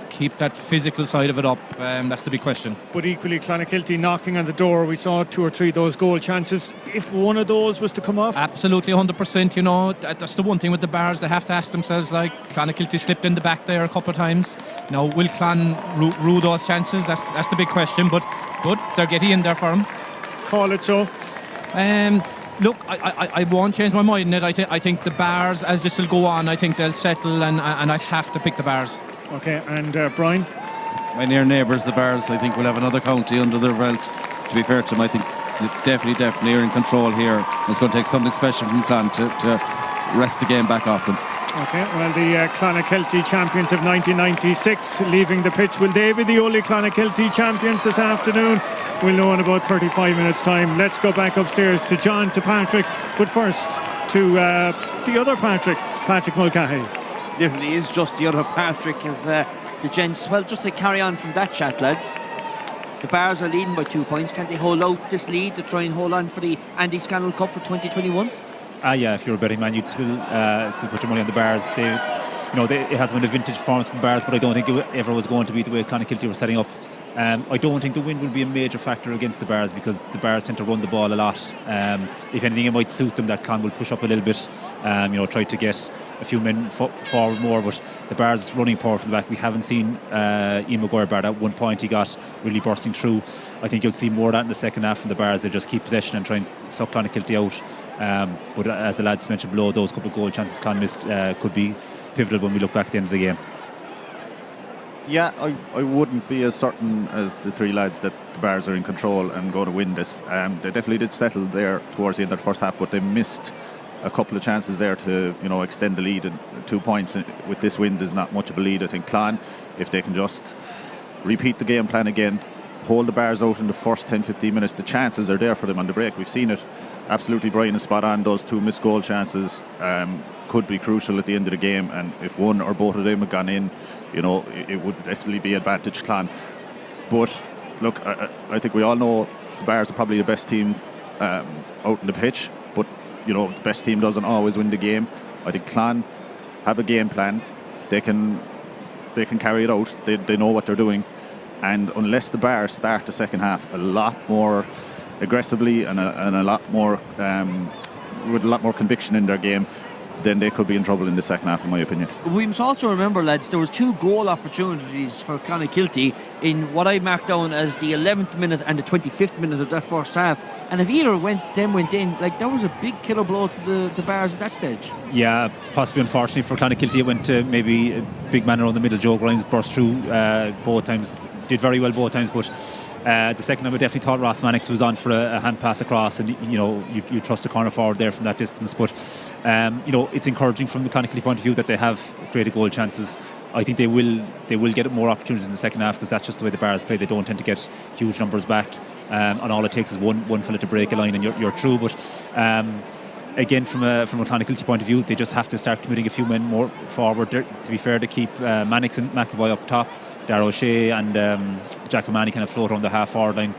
keep that physical side of it up? That's the big question. But equally, Clonakilty knocking on the door. We saw 2 or 3 of those goal chances. If one of those was to come off, absolutely 100%. That's the one thing with the Bars. They have to ask themselves, like, Clonakilty slipped in the back there a couple of times. Will Clon rue those chances? That's the big question. But they're getting in there for them. Call it so. Look, I won't change my mind in it. I think the Bars, as this will go on, I think they'll settle, and I'd have to pick the Bars. Okay, and Brian? My near neighbours, the Bars, I think will have another county under their belt. To be fair to them, I think definitely are in control here. It's going to take something special from Clon to wrest the game back off them. Okay, well, the Clonakilty champions of 1996 leaving the pitch. Will they be the only Clonakilty champions this afternoon? We'll know in about 35 minutes' time. Let's go back upstairs to John, to Patrick, but first to the other Patrick Mulcahy. Definitely is just the other Patrick, as the gents. Well, just to carry on from that chat, lads, the Bars are leading by 2 points. Can't they hold out this lead to try and hold on for the Andy Scannell Cup for 2021? Yeah, if you're a betting man, you'd still put your money on the Bars. It has been a vintage performance in the Bars, but I don't think it ever was going to be the way Clonakilty were setting up. I don't think the wind will be a major factor against the Bars, because the Bars tend to run the ball a lot. If anything, it might suit them that Clon will push up a little bit, try to get a few men forward more, but the Bars running power from the back. We haven't seen Ian Maguire Bard at one point. He got really bursting through. I think you'll see more of that in the second half from the Bars. They just keep possession and try and suck Clonakilty out. But as the lads mentioned below, those couple of goal chances Clon missed could be pivotal when we look back at the end of the game. Yeah, I wouldn't be as certain as the 3 lads that the Bars are in control and going to win this. They definitely did settle there towards the end of the first half, but they missed a couple of chances there to extend the lead. And 2 points with this wind is not much of a lead. I think Clon, if they can just repeat the game plan again, hold the Bars out in the first 10-15 minutes, the chances are there for them on the break. We've seen it. Absolutely, Brian is spot on. Those 2 missed goal chances could be crucial at the end of the game, and if one or both of them had gone in, it would definitely be advantage Clan. But look, I think we all know the Bars are probably the best team out in the pitch, but the best team doesn't always win the game. I think Clan have a game plan. They can carry it out. They know what they're doing, and unless the Bars start the second half a lot more aggressively and a lot more with a lot more conviction in their game, then they could be in trouble in the second half, in my opinion. We must also remember, lads, there was 2 goal opportunities for Clonakilty in what I marked down as the 11th minute and the 25th minute of that first half, and if either went in, that was a big killer blow to the Bars at that stage. Yeah, possibly unfortunately for Clonakilty, it went to maybe a big man around the middle. Joe Grimes burst through both times, did very well both times, but the second time I definitely thought Ross Mannix was on for a hand pass across, and you trust a corner forward there from that distance. But it's encouraging from the Clonakilty point of view that they have created goal chances. I think they will get more opportunities in the second half, because that's just the way the Bars play. They don't tend to get huge numbers back, and all it takes is one fella to break a line and you're through. But again, from a Clonakilty point of view, they just have to start committing a few men more forward. To be fair, to keep Mannix and McAvoy up top, Darragh O'Shea and Jack O'Mahony kind of float around the half-forward line.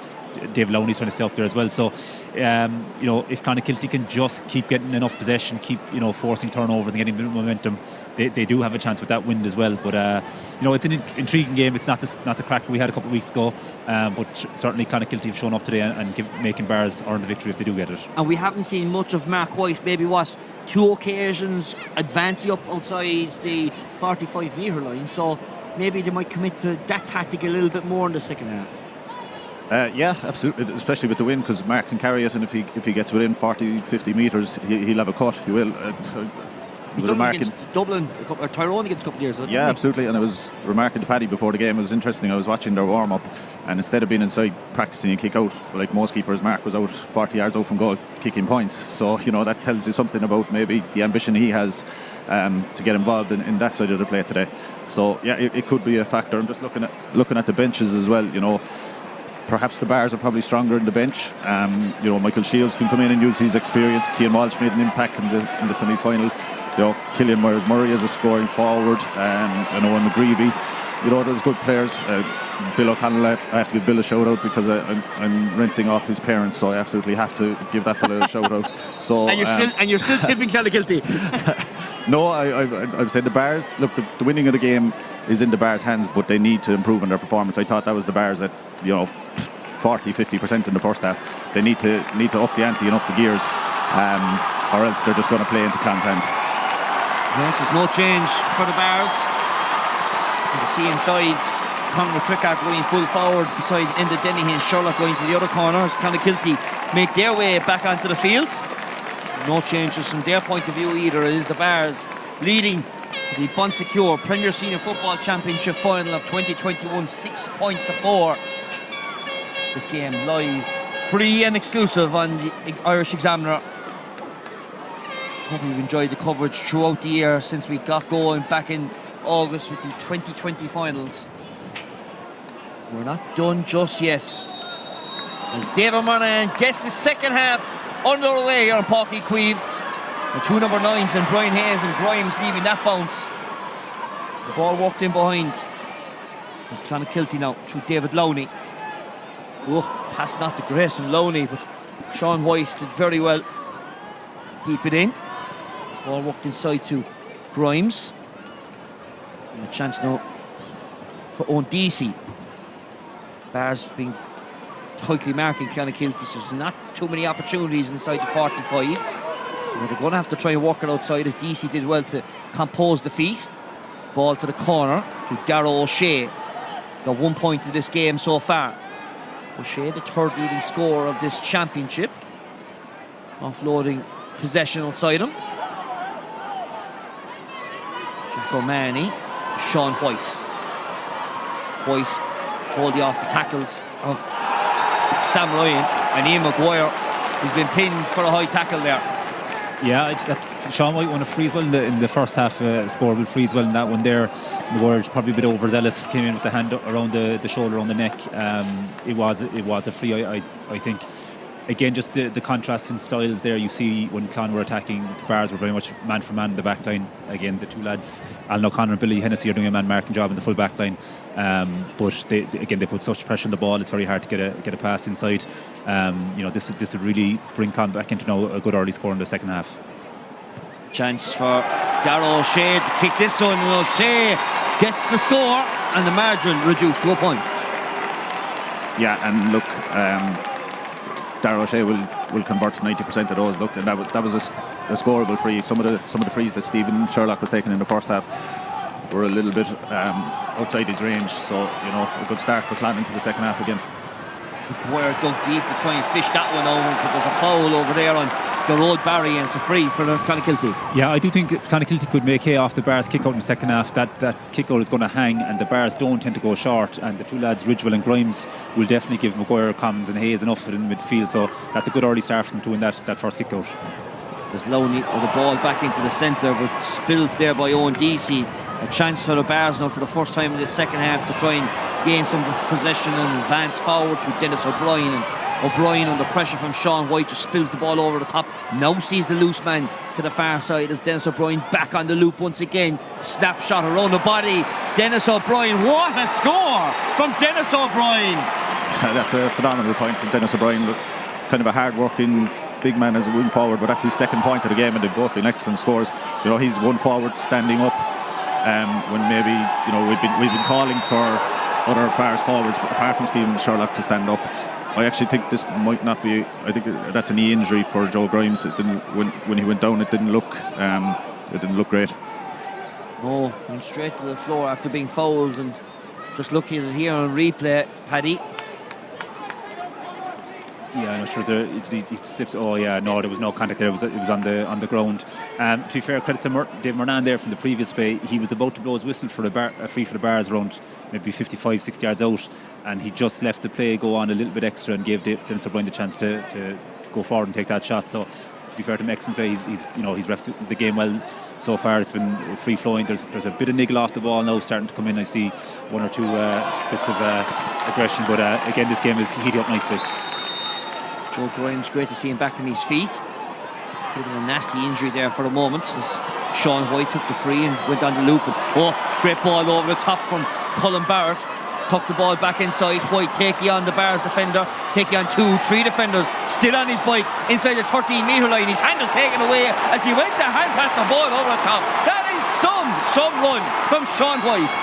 Dave Lowney's trying to stay up there as well. So, if Clonakilty can just keep getting enough possession, keep forcing turnovers and getting the momentum, they do have a chance with that wind as well. But it's an intriguing game. It's not the cracker we had a couple of weeks ago, but certainly Clonakilty have shown up today and making Bars earn the victory if they do get it. And we haven't seen much of Mark White. Maybe 2 occasions advancing up outside the 45-metre line. So maybe they might commit to that tactic a little bit more in the second half. Yeah, absolutely, especially with the wind, because Mark can carry it, and if he gets within 40-50 metres, he'll have a cut. He will. He's done against Dublin, or Tyrone against a couple of years ago. Yeah, absolutely, and I was remarking to Paddy before the game. It was interesting. I was watching their warm up, and instead of being inside practicing a kick out like most keepers, Mark was out 40 yards out from goal kicking points. So that tells you something about maybe the ambition he has to get involved in that side of the play today. So yeah, it could be a factor. I'm just looking at the benches as well. Perhaps the Bars are probably stronger in the bench. Michael Shields can come in and use his experience. Cian Walsh made an impact in the semi-final. Killian Myers-Murray is a scoring forward. Owen McGreevy. There's good players. Bill O'Connell, I have to give Bill a shout out because I'm renting off his parents, so I absolutely have to give that fella a shout out. So and you're still tipping Clonakilty. No, I've said the Bars. Look, the winning of the game is in the Bars' hands, but they need to improve on their performance. I thought that was the Bars at 40-50% in the first half. They need to up the ante and up the gears, or else they're just going to play into Clan's hands. Yes, there's no change for the Bars. You can see inside Conor McCrickard going full forward beside Enda Dennehy and Sherlock going to the other corner as Clonakilty make their way back onto the field. No changes from their point of view either. It is the Bars leading the Bunsecure Premier Senior Football Championship final of 2021, 6-4. This game live, free and exclusive on the Irish Examiner. Hope you've enjoyed the coverage throughout the year since we got going back in August with the 2020 finals. We're not done just yet, as David Monahan gets the second half underway here on Páirc Uí Chaoimh. The 2 number 9s and Brian Hayes and Grimes leaving that bounce. The ball walked in behind. It's Clonakilty now through David Lowney. Pass not to Grace from Lowney, but Sean White did very well. Keep it in. Ball walked inside to Grimes. And a chance now for Owen Deasy. Bars being tightly marking Clonakilty, so there's not too many opportunities inside the 45. So they're going to have to try and work it outside, as Deasy did well to compose the feet. Ball to the corner to Darragh O'Shea. Got 1 point in this game so far. O'Shea, the third leading scorer of this championship. Offloading possession outside him. Jack O'Mahony to Sean White. White holding off the tackles of Sam Ryan and Ian Maguire, who's been pinned for a high tackle there. Yeah, that's Sean White won a free as well in the first half, scoreable free as well in that one there. Maguire probably a bit overzealous, came in with the hand around the shoulder, around the neck. It was a free, I think. Again, just the contrast in styles there. You see when Clon were attacking, the Bars were very much man for man in the back line. Again, the two lads, Alan O'Connor and Billy Hennessy, are doing a man marking job in the full back line. But they put such pressure on the ball, it's very hard to get a pass inside. This would really bring Clon back into now a good early score in the second half. Chance for Darragh O'Shea to kick this one, and O'Shea gets the score and the margin reduced to a point. Yeah, and look, Darragh O'Shea will convert 90% of those. Look, and that was a scoreable free. Some of the frees that Stephen Sherlock was taking in the first half were a little bit outside his range. So a good start for Clan into the second half again. Maguire dug deep to try and fish that one over, but there's a foul over there on the road Barry, and it's a free for Clonakilty. Yeah, I do think Clonakilty could make hay off the Bars kick out in the second half. That kick out is going to hang, and the Bars don't tend to go short, and the two lads Ridgewell and Grimes will definitely give Maguire, Commons and Hayes enough in the midfield, so that's a good early start for them to win that first kick out. There's Loney with the ball back into the centre, but spilled there by Owen Deasy. A chance for the Bars now for the first time in the second half to try and gain some possession and advance forward through Dennis O'Brien, and O'Brien under pressure from Sean White just spills the ball over the top, now sees the loose man to the far side as Dennis O'Brien back on the loop once again. Snapshot around the body, Dennis O'Brien, what a score from Dennis O'Brien. That's a phenomenal point from Dennis O'Brien. Kind of a hard working big man as a wing forward, but that's his second point of the game, and they've both been excellent scores. He's one forward standing up when maybe we've been calling for other Bars forwards, but apart from Stephen Sherlock, to stand up. I actually think this might not be. I think that's a knee injury for Joe Grimes. It didn't when he went down. It didn't look great. No, went straight to the floor after being fouled, and just looking at it here on replay, Paddy. Yeah, I'm not sure he slipped. Oh yeah, no, there was no contact there. It was on the ground. To be fair, credit to Dave Moran there from the previous play. He was about to blow his whistle for a free for the Bars around maybe 55-60 yards out, and he just let the play go on a little bit extra and gave Dennis O'Brien the chance to go forward and take that shot. So to be fair to him, excellent play. He's reffed the game well so far. It's been free flowing. There's a bit of niggle off the ball now starting to come in. I see one or two bits of aggression, but again, this game is heating up nicely. Joe Grimes, great to see him back on his feet. Bit of a nasty injury there for a moment as Sean White took the free and went down the loop. And, great ball over the top from Colin Barrett. Tucked the ball back inside. White taking on the Bars defender, taking on 2-3 defenders. Still on his bike inside the 13-metre line. His hand is taken away as he went to hand pass the ball over the top. That is some run from Sean White.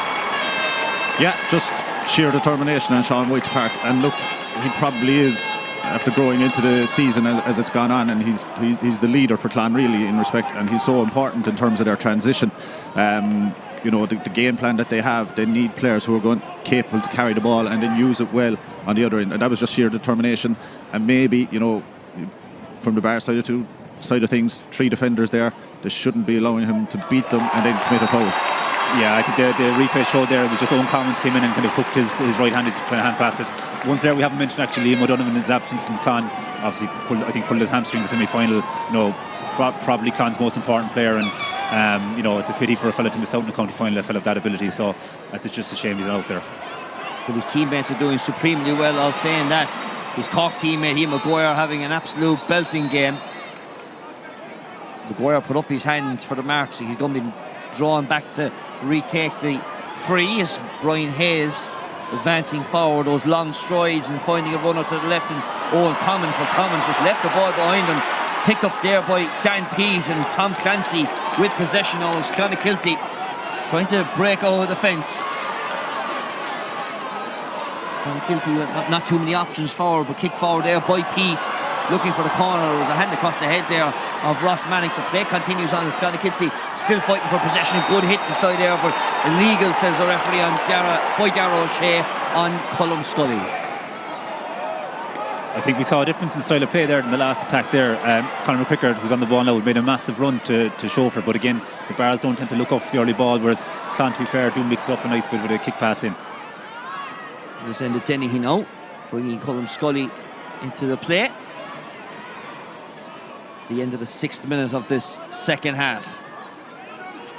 Yeah, just sheer determination on Sean White's part. And look, he probably is, after growing into the season as it's gone on, and he's the leader for Clan really in respect, and he's so important in terms of their transition. The game plan that they have, they need players who are capable to carry the ball and then use it well on the other end, and that was just sheer determination. And maybe from the Bar side of things, 3 defenders there, they shouldn't be allowing him to beat them and then commit a foul. Yeah, I think the replay showed there it was just Owen Commons came in and kind of hooked his right hand, he's trying to hand pass it. One player we haven't mentioned actually, Liam O'Donovan, is absent from Clon. Obviously pulled his hamstring in the semi-final. Probably Clon's most important player, and it's a pity for a fella to miss out in the county final, a fella of that ability. So it's just a shame he's not out there. But his teammates are doing supremely well, I'll say, in that. His Cork teammate, Hugh Maguire, having an absolute belting game. Maguire put up his hand for the mark, so he's going to be drawn back to retake the free as Brian Hayes advancing forward, those long strides and finding a runner to the left, and Owen Commons, but Commons just left the ball behind him, picked up there by Dan Pease and Tom Clancy with possession of Clonakilty, trying to break over the fence. Clonakilty, not too many options forward, but kicked forward there by Pease, looking for the corner. There was a hand across the head there of Ross Mannix. So play continues on as Clonakilty still fighting for possession. Good hit inside there, but illegal, says the referee, on Darragh O'Shea on Colm Scully. I think we saw a difference in style of play there in the last attack there. Conor McCrickard, who's on the ball now, made a massive run to show for it, but again, the Bars don't tend to look up for the early ball, whereas Clon, to be fair, do mix up a nice bit with a kick pass in. There's Enda Dennehy now, bringing Colm Scully into the play. the end of the 6th minute of this second half.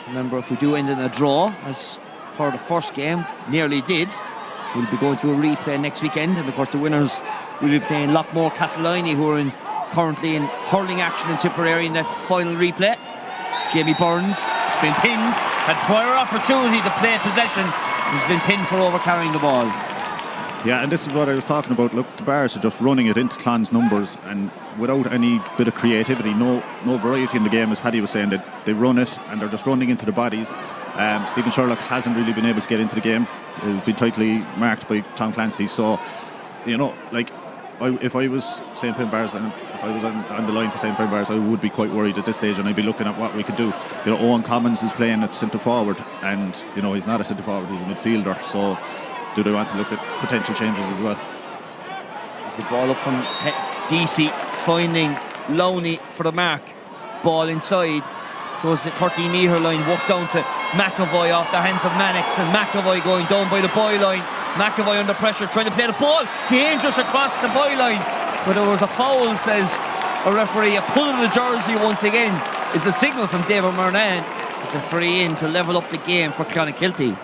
Remember, if we do end in a draw, as per the first game, nearly did, we'll be going to a replay next weekend, and of course the winners will be playing Lockmore Castleiney, who are currently in hurling action in Tipperary in that final replay. Jamie Burns has been pinned, had prior opportunity to play possession. He's been pinned for overcarrying the ball. Yeah, and this is what I was talking about. Look, the Bars are just running it into Clon's numbers, and without any bit of creativity, no variety in the game, as Paddy was saying. That they run it and they're just running into the bodies. Stephen Sherlock hasn't really been able to get into the game. He's been tightly marked by Tom Clancy. So, you know, like, if I was St Finbarrs and if I was on the line for St Finbarrs, I would be quite worried at this stage, and I'd be looking at what we could do. You know, Owen Commons is playing at centre forward, and you know, he's not a centre forward, he's a midfielder. So do they want to look at potential changes as well? The ball up from DC, finding Lowney for the mark. Ball inside, goes the 13-metre line, walk down to McAvoy off the hands of Mannix, and McAvoy going down by the byline. McAvoy under pressure, trying to play the ball, dangerous across the byline, but there was a foul, says a referee. A pull of the jersey once again is the signal from David Murnane. It's a free in to level up the game for Clonakilty.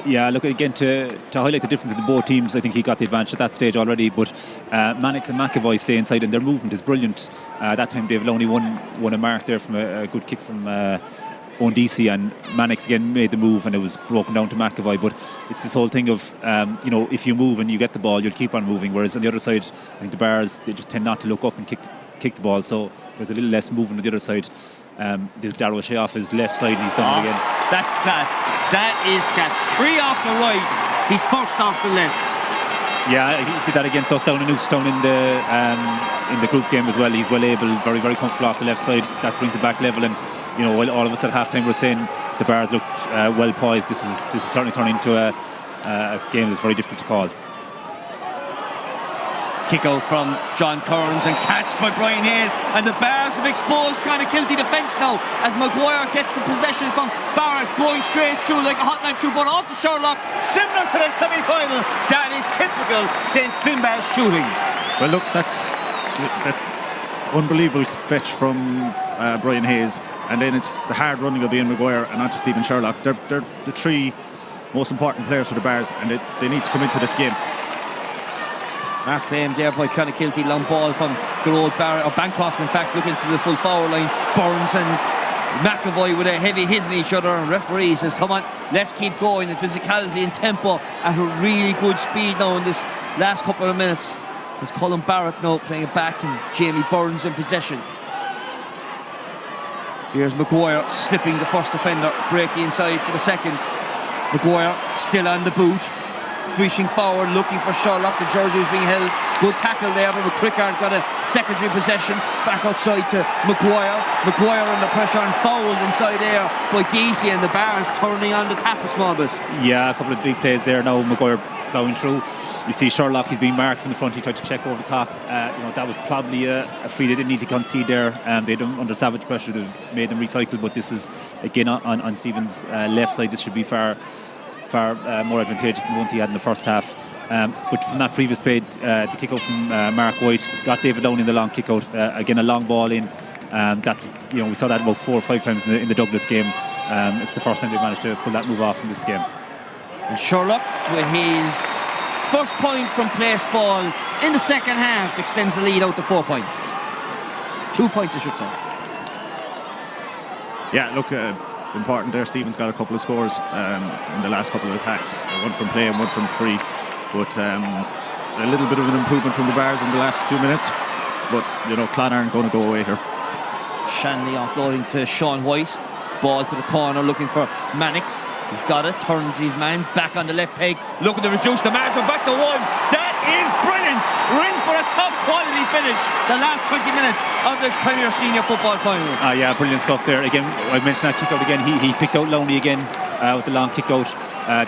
Yeah, look, again, to highlight the difference in the both teams, I think he got the advantage at that stage already, but Mannix and McAvoy stay inside, and their movement is brilliant. That time David only won a mark there from a good kick from Owen DC, and Mannix again made the move, and it was broken down to McAvoy. But it's this whole thing of, you know, if you move and you get the ball, you'll keep on moving, whereas on the other side, I think the Bars, they just tend not to look up and kick the ball, so there's a little less movement on the other side. There's Darrell Shea off his left side, and he's done it again. That's class. That is class. 3 off the right, he's first off the left. Yeah, he did that against us down in Newstown in the group game as well. He's well able, very, very comfortable off the left side. That brings it back level, and you know, while all of us at half-time were saying the Bars looked well poised, this is certainly turning into a game that's very difficult to call. Kick out from John Kearns and catched by Brian Hayes, and the Bars have exposed Clonakilty defence now as Maguire gets the possession from Barrett, going straight through like a hot knife through, but off to Sherlock, similar to the semi-final. That is typical St Finbarrs shooting. Well, look, that's that unbelievable fetch from Brian Hayes, and then it's the hard running of Ian Maguire and onto Stephen Sherlock. They're the 3 most important players for the Bars, and they need to come into this game. Mark claimed there by Clonakilty, long ball from good old Barrett, or Bancroft in fact, looking to the full forward line. Burns and McAvoy with a heavy hit on each other, and referee says, come on, let's keep going. The physicality and tempo at a really good speed now in this last couple of minutes. There's Colin Barrett now playing it back, and Jamie Burns in possession. Here's Maguire slipping the first defender, breaking inside for the second. Maguire still on the boot, fishing forward, looking for Sherlock. The jersey is being held. Good tackle there, but Crickard got a secondary possession. Back outside to Maguire. Maguire under pressure and fouled inside there by DC, and the Bars turning on the tap a small bit. Yeah, a couple of big plays there now. Maguire ploughing through. You see Sherlock, he's being marked from the front. He tried to check over the top. You know, that was probably a free they didn't need to concede there. They had them under savage pressure. They've made them recycle, but this is again on Stephen's left side. This should be far more advantageous than the ones he had in the first half. But from that previous play, the kick out from Mark White got David Lowney in the long kick out. Again, a long ball in. That's, you know, we saw that about 4 or 5 times in the Douglas game. It's the first time they've managed to pull that move off in this game. And Sherlock, with his first point from place ball in the second half, extends the lead out to 4 points. 2 points, I should say. Yeah, look, important there. Stephen's got a couple of scores in the last couple of attacks. One from play and one from free. But a little bit of an improvement from the Bars in the last few minutes. But, you know, Clon aren't going to go away here. Shanley offloading to Sean White. Ball to the corner, looking for Mannix. He's got it, turned his man back on the left peg, looking to reduce the margin back to 1. That is brilliant. We're in for a top quality finish the last 20 minutes of this Premier Senior Football final. Yeah, brilliant stuff there. Again, I mentioned that kick out again. He picked out Lowney again with the long kick out.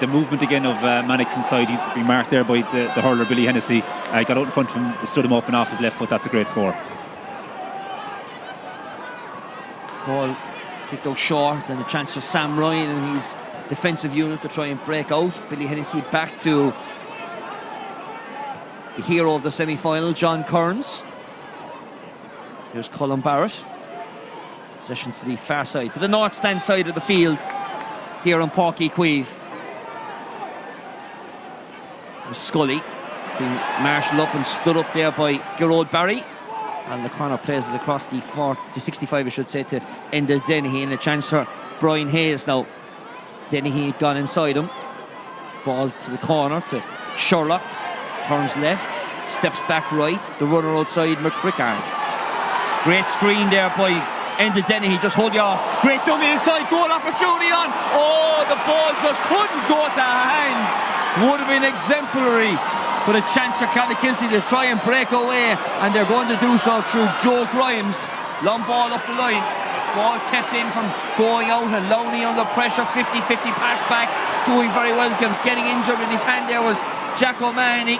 The movement again of Mannix inside. He's been marked there by the hurler Billy Hennessy. Got out in front of him, stood him up and off his left foot. That's a great score. Ball kicked out short, and a chance for Sam Ryan and his defensive unit to try and break out. Billy Hennessy back to the hero of the semi-final, John Kearns. Here's Colin Barrett. Possession to the far side, to the north stand side of the field here on Páirc Uí Chaoimh. Scully being marshalled up and stood up there by Gearóid Barry. And the corner plays it across the 65, I should say, to Enda Dennehy, and a chance for Brian Hayes now. Dennehy had gone inside him. Ball to the corner to Sherlock. Turns left, steps back right. The runner outside, McCrickard. Great screen there by Enda Dennehy, just hold you off. Great dummy inside, goal opportunity on. Oh, the ball just couldn't go to hand. Would have been exemplary. But a chance for Clonakilty to try and break away, and they're going to do so through Joe Grimes. Long ball up the line. Ball kept in from going out, and Lowney under pressure. 50-50 pass back, doing very well. Getting injured in his hand there was Jack O'Mahony.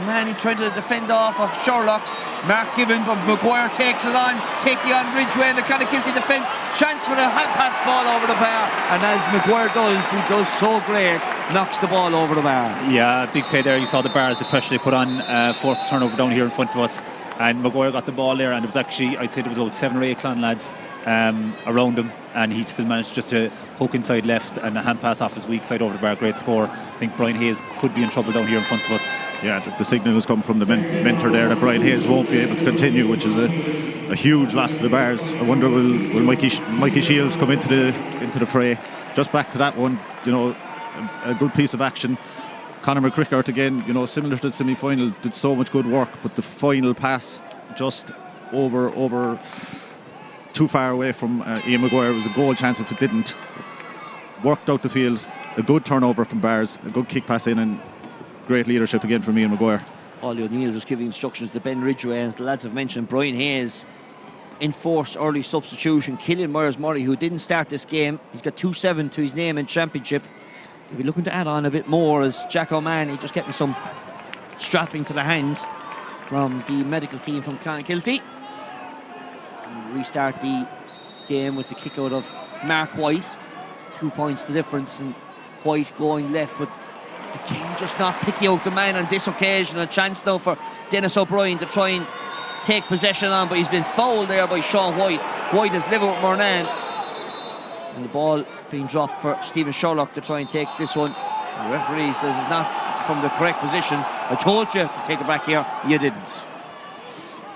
Manny trying to defend off of Sherlock. Mark Given, but Maguire takes it on. Taking on Ridgway in the Clonakilty defence. Chance for a hand pass ball over the bar, and as Maguire does, he does so great, knocks the ball over the bar. Yeah, big play there. You saw the Bars, the pressure they put on, forced turnover down here in front of us, and Maguire got the ball there, and it was actually, I'd say there was about 7 or 8 Clon lads around him, and he still managed just to hook inside left and a hand pass off his weak side over the bar. Great score. I think Brian Hayes could be in trouble down here in front of us. Yeah, the signal has come from the mentor there that Brian Hayes won't be able to continue, which is a huge loss to the Bars. I wonder will Mikey Shields come into the fray. Just back to that one, you know, a good piece of action. Conor McCrickard again, you know, similar to the semi-final, did so much good work, but the final pass just over too far away from Ian Maguire. It was a goal chance if it didn't. Worked out the field, a good turnover from Bars, a good kick pass in, and great leadership again from Ian Maguire. Ollie O'Neill just giving instructions to Ben Ridgway, as the lads have mentioned. Brian Hayes enforced early substitution. Killian Myers-Murray, who didn't start this game, he's got 2-7 to his name in Championship. They'll be looking to add on a bit more, as Jack O'Mahony just getting some strapping to the hand from the medical team from Clonakilty. And restart the game with the kick out of Mark White. 2 points the difference, and White going left, but again just not picking out the man on this occasion. A chance now for Dennis O'Brien to try and take possession on, but he's been fouled there by Sean White. White has lived with Murnan, and the ball being dropped for Stephen Sherlock to try and take this one. The referee says it's not from the correct position. I told you to take it back here, you didn't.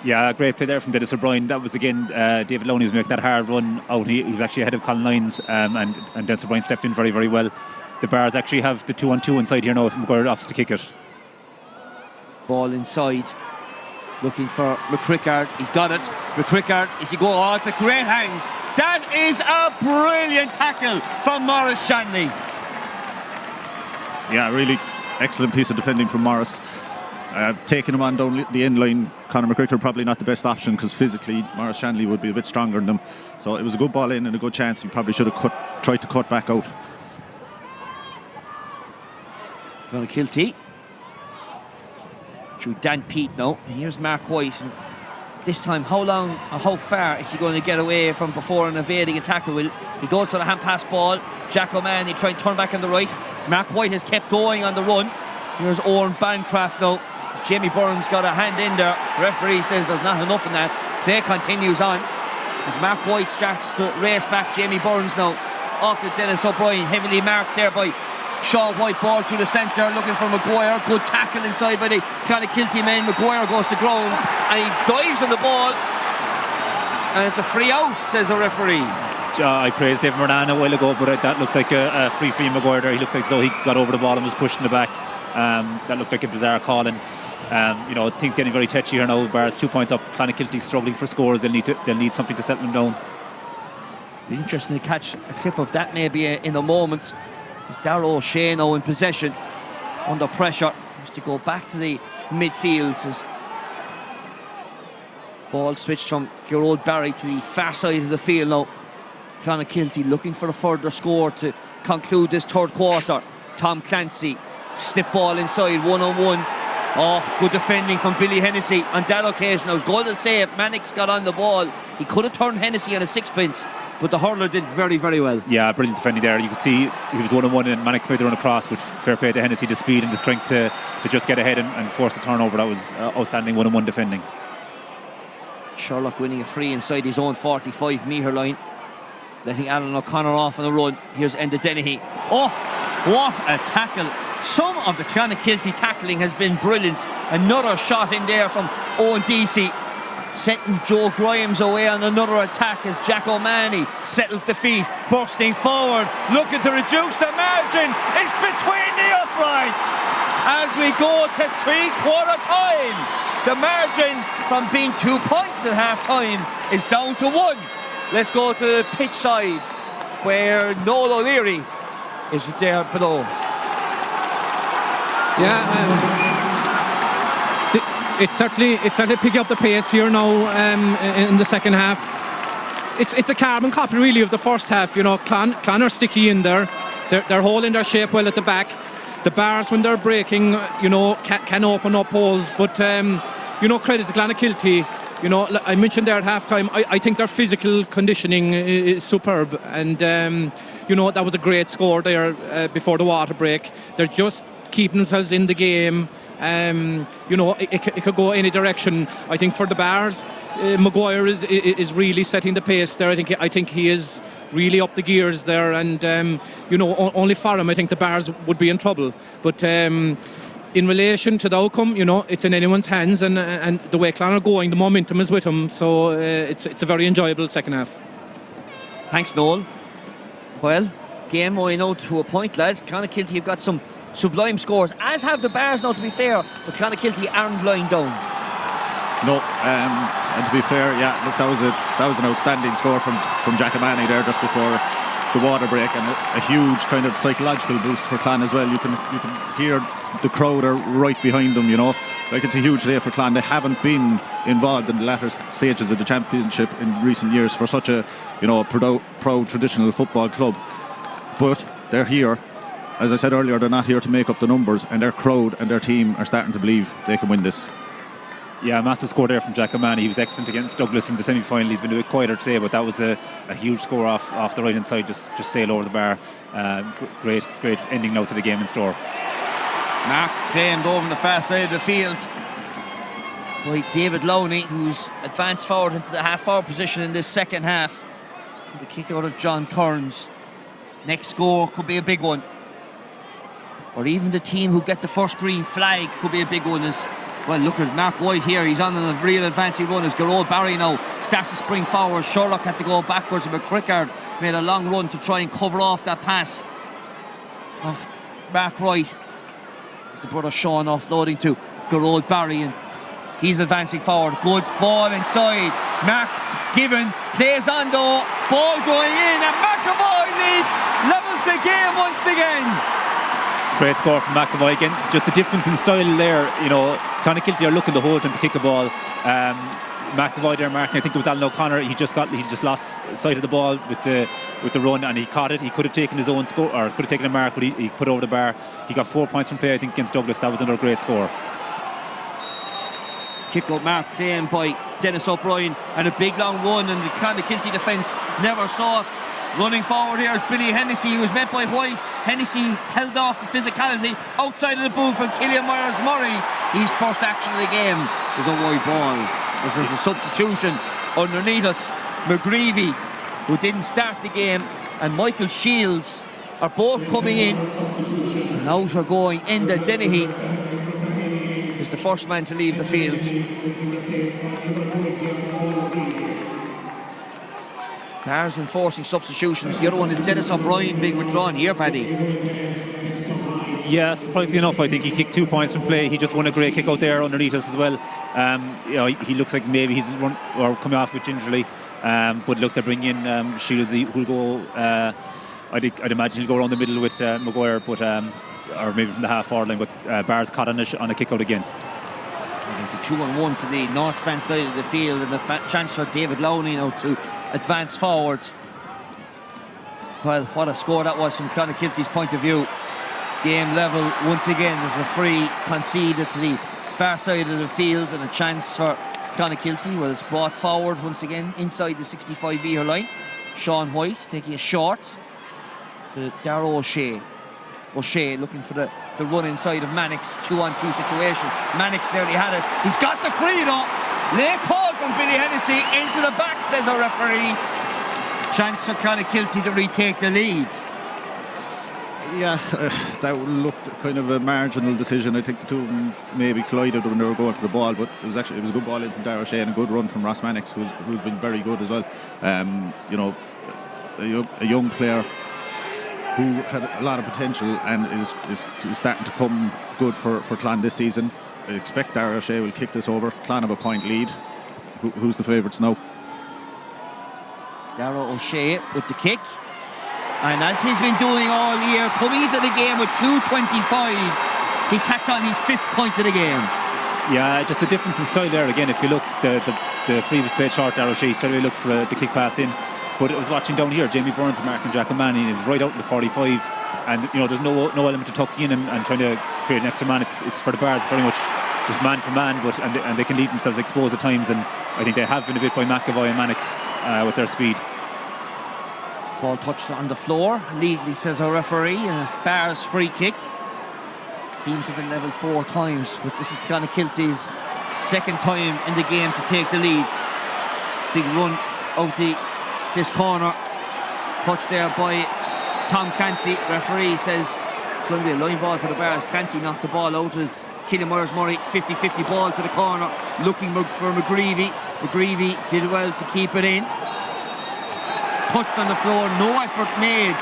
Yeah, great play there from Dennis O'Brien. That was again, David Lowney was making that hard run out. He was actually ahead of Colin Lyons, and Dennis O'Brien stepped in very, very well. The Bars actually have the 2-on-2 inside here now if Maguire opts to kick it. Ball inside, looking for McCrickard. He's got it. McCrickard, is he going? Oh, it's a great hand. That is a brilliant tackle from Maurice Shanley. Yeah, really excellent piece of defending from Morris. Taking him on down the end line, Conor McCrickard probably not the best option, because physically Maurice Shanley would be a bit stronger than him. So it was a good ball in and a good chance. He probably should have tried to cut back out. Clonakilty through Dan Peat now. And here's Mark White. And this time, how long or how far is he going to get away from before an evading a tackle? He goes to the hand pass ball. Jack O'Mahony trying to turn back on the right. Mark White has kept going on the run. Here's Owen Bancroft now. Jamie Burns got a hand in there. The referee says there's not enough in that. Play continues on as Mark White starts to race back. Jamie Burns now off to Dennis O'Brien, heavily marked there by Sean White. Ball through the centre, looking for Maguire. Good tackle inside by the Clonakilty men. Maguire goes to ground and he dives on the ball, and it's a free out, says the referee. I praised Dave Murnan a while ago, but that looked like a free Maguire there. He looked like as though he got over the ball and was pushed in the back. That looked like a bizarre call, and you know, things getting very touchy here now. Bars 2 points up. Clonakilty struggling for scores. They'll need something to settle them down. Be interesting to catch a clip of that maybe in a moment. It's Darragh O'Shea now in possession, under pressure. Has to go back to the midfield. Ball switched from Gearóid Barry to the far side of the field now. Clonakilty looking for a further score to conclude this third quarter. Tom Clancy, snip ball inside, 1-on-1. Oh, good defending from Billy Hennessy on that occasion. I was going to say if Mannix got on the ball, he could have turned Hennessy on a sixpence, but the hurler did very, very well. Yeah, brilliant defending there. You could see he was 1-on-1 and Mannix made the run across, but fair play to Hennessy, the speed and the strength to just get ahead and force the turnover. That was outstanding 1-on-1 defending. Sherlock winning a free inside his own 45-metre line, letting Alan O'Connor off on the run. Here's Enda Dennehy. Oh, what a tackle. Some of the Clonakilty tackling has been brilliant. Another shot in there from Owen Deasy, setting Joe Grimes away on another attack as Jack O'Mahony settles the feet, bursting forward, looking to reduce the margin. It's between the uprights as we go to three-quarter time. The margin from being 2 points at half-time is down to 1. Let's go to the pitch side where Noel O'Leary is there below. It's certainly picking up the pace here now in the second half. It's a carbon copy really of the first half. You know, Clan are sticky in there. They're holding their shape well at the back. The Bars, when they're breaking, you know, can open up holes. But you know, credit to Clonakilty. You know, I mentioned there at half-time, I think their physical conditioning is superb. And, you know, that was a great score there before the water break. They're just keeping themselves in the game. You know, it could go any direction. I think for the Bars, Maguire is really setting the pace there. I think he is really up the gears there. And, you know, only for him, I think the Bars would be in trouble. But in relation to the outcome, you know, it's in anyone's hands, and the way Clan are going, the momentum is with them, so it's a very enjoyable second half. Thanks, Noel. Well, game owing out to a point, lads. Clonakilty have got some sublime scores, as have the Bars now, to be fair, but Clonakilty aren't lying down. No, and to be fair, yeah, look, that was an outstanding score from Jack O'Mahony there just before the water break, and a huge kind of psychological boost for Clan as well. You can hear the crowd are right behind them, you know. Like, it's a huge day for Clan. They haven't been involved in the latter stages of the championship in recent years for such a, you know, proud traditional football club. But they're here. As I said earlier, they're not here to make up the numbers, and their crowd and their team are starting to believe they can win this. Yeah, massive score there from Jack O'Mahony. He was excellent against Douglas in the semi-final. He's been a bit quieter today, but that was a huge score off the right hand side, just sail over the bar. Great ending now to the game in store. Mark claimed over on the far side of the field by David Lowney, who's advanced forward into the half-forward position in this second half from the kick out of John Kearns. Next score could be a big one, or even the team who get the first green flag could be a big one. Well, look at Mark White here. He's on a real advancing run as Gerard Barry now starts to spring forward. Sherlock had to go backwards, and McCrickard made a long run to try and cover off that pass of Mark Wright. The brother Sean offloading to Gerard Barry, and he's advancing forward. Good ball inside. Mark Given plays on though. Ball going in, and McAvoy levels the game once again. Great score from McAvoy again. Just the difference in style there. You know, Clonakilty are looking to hold him to kick a ball. McAvoy there marking, I think it was Alan O'Connor. He just lost sight of the ball with the run, and he caught it. He could have taken his own score, or could have taken a mark, but he put over the bar. He got 4 points from play, I think, against Douglas. That was another great score. Kick out mark claimed by Dennis O'Brien, and a big long run, and the Clonakilty defence never saw it. Running forward here is Billy Hennessy, who was met by White. Hennessy held off the physicality outside of the booth from Killian Myers-Murray. His first action of the game was a wide ball. This is a substitution underneath us. McGreevy, who didn't start the game, and Michael Shields are both coming in. And out are going Enda Dennehy is the first man to leave the field. Bars enforcing substitutions. The other one is Dennis O'Brien being withdrawn here, Paddy. Yeah, surprisingly enough, I think he kicked 2 points from play. He just won a great kick out there underneath us as well. You know, he looks like maybe he's run or coming off with gingerly. But look, they're bringing in Shields, who'll go. I'd imagine he'll go around the middle with Maguire, but or maybe from the half-forward line. But Bars caught on a kick out again. It's a 2-on-1 to the north stand side of the field, and the chance for David Lowney now to advance forward. Well, what a score that was from Clonakilty's point of view. Game level once again. There's a free conceded to the far side of the field, and a chance for Clonakilty. Well, it's brought forward once again inside the 65-metre line. Sean White taking a short to Darrow O'Shea. O'Shea looking for the run inside of Mannix. 2-on-2 situation. Mannix nearly had it. He's got the free though. Late call from Billy Hennessy into the back, says our referee. Chance for Clonakilty to retake the lead. Yeah, that looked kind of a marginal decision. I think the two of them maybe collided when they were going for the ball, but it was a good ball in from Darragh Shea and a good run from Ross Mannix, who's been very good as well. You know, a young player who had a lot of potential and is starting to come good for Clon this season. I expect Darragh Shea will kick this over. Clon have a point lead. Who's the favourites now? Darragh O'Shea with the kick. And as he's been doing all year, coming into the game with 2.25, he tacks on his 5th point of the game. Yeah, just the difference in style there. Again, if you look, the free was played short. Darragh Shea certainly looked for the kick pass in. But it was watching down here, Jamie Burns and Mark and Jack O'Mahony, and it was right out in the 45. And you know, there's no element of tucking in and trying to create an extra man. It's for the Bars very much just man for man, but and they can leave themselves exposed at times. And I think they have been a bit by McAvoy and Mannix with their speed. Ball touched on the floor. Legally, says our referee. Bars free kick. Teams have been level 4 times, but this is Clonakilty's 2nd time in the game to take the lead. Big run out this corner. Touched there by Tom Clancy. Referee says it's going to be a line ball for the Bars. Clancy knocked the ball out with Killian Murray. 50-50 ball to the corner. Looking for McGreevy. McGreevy did well to keep it in. Touched on the floor, no effort made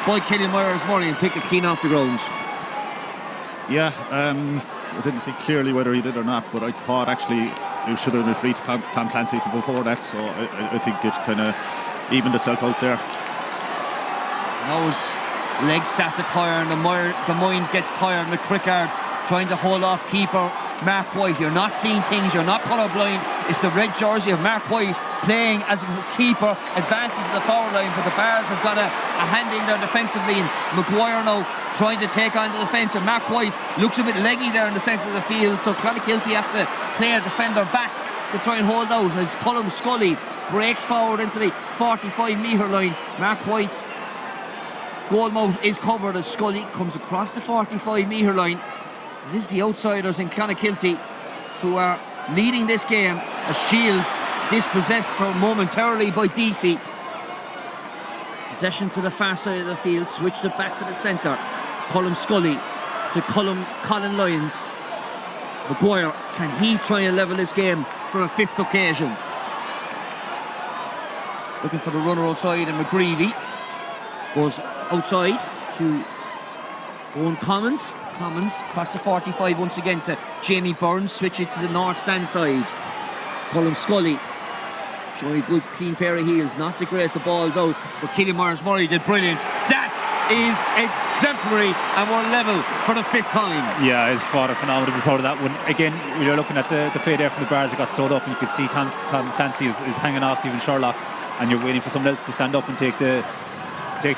by Killian Murray and picked it clean off the ground. Yeah, I didn't see clearly whether he did or not, but I thought actually it should have been free to Tom Clancy before that, so I think it kind of evened itself out there. Now his legs start to tire and the mind gets tired. McCrickard trying to hold off keeper Mark White. You're not seeing things, you're not colourblind. It's the red jersey of Mark White playing as a keeper, advancing to the forward line, but the Bars have got a hand in there defensively, and Maguire now trying to take on the defence, and Mark White looks a bit leggy there in the centre of the field, so Clonakilty have to play a defender back to try and hold out as Colm Scully breaks forward into the 45-metre line. Mark White's goalmouth is covered as Scully comes across the 45-metre line. It is the outsiders in Clonakilty who are leading this game as Shields dispossessed for momentarily by DC. Possession to the far side of the field, switched it back to the centre. Colm Scully to Colin Lyons. Maguire, can he try and level this game for a 5th occasion? Looking for the runner outside, and McGreevy goes outside to Owen Commons across the 45 once again to Jamie Burns, switch it to the north stand side. Colm Scully showing a good clean pair of heels, not the greatest, the ball's out, but Killian Murray did brilliant. That is exemplary, and we're level for the 5th time. Yeah, his father phenomenal, to be proud of that one. Again, you're looking at the play there from the Bars that got stood up, and you can see Tom Clancy is hanging off Stephen Sherlock, and you're waiting for someone else to stand up and take the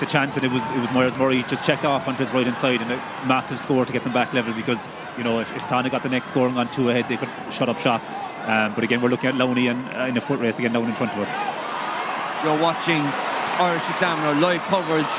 chance, and it was Myers Murray just checked off onto his right hand side, and a massive score to get them back level, because you know if Clonakilty got the next score and gone 2 ahead, they could shut up shop. But again, we're looking at Lowney and in a foot race again down in front of us. You're watching Irish Examiner live coverage,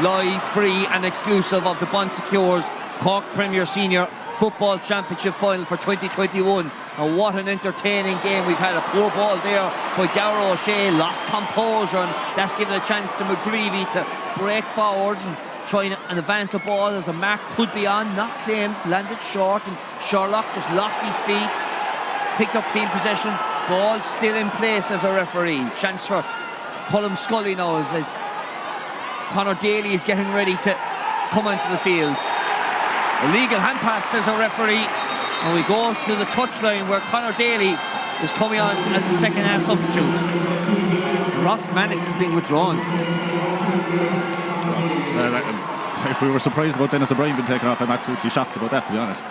live, free and exclusive of the Bon Secures Cork Premier Senior Football Championship Final for 2021. And what an entertaining game we've had. A poor ball there by Darragh O'Shea, lost composure, and that's given a chance to McGreevy to break forward and try and advance a ball as a mark could be on, not claimed, landed short, and Sherlock just lost his feet, picked up clean possession, ball still in place as a referee. Chance for Colm Scully now as Conor Daly is getting ready to come onto the field. Illegal hand pass, says a referee, and we go to the touchline where Conor Daly is coming on as a second half substitute. Ross Mannix is being withdrawn. If we were surprised about Dennis O'Brien being taken off, I'm absolutely shocked about that, to be honest.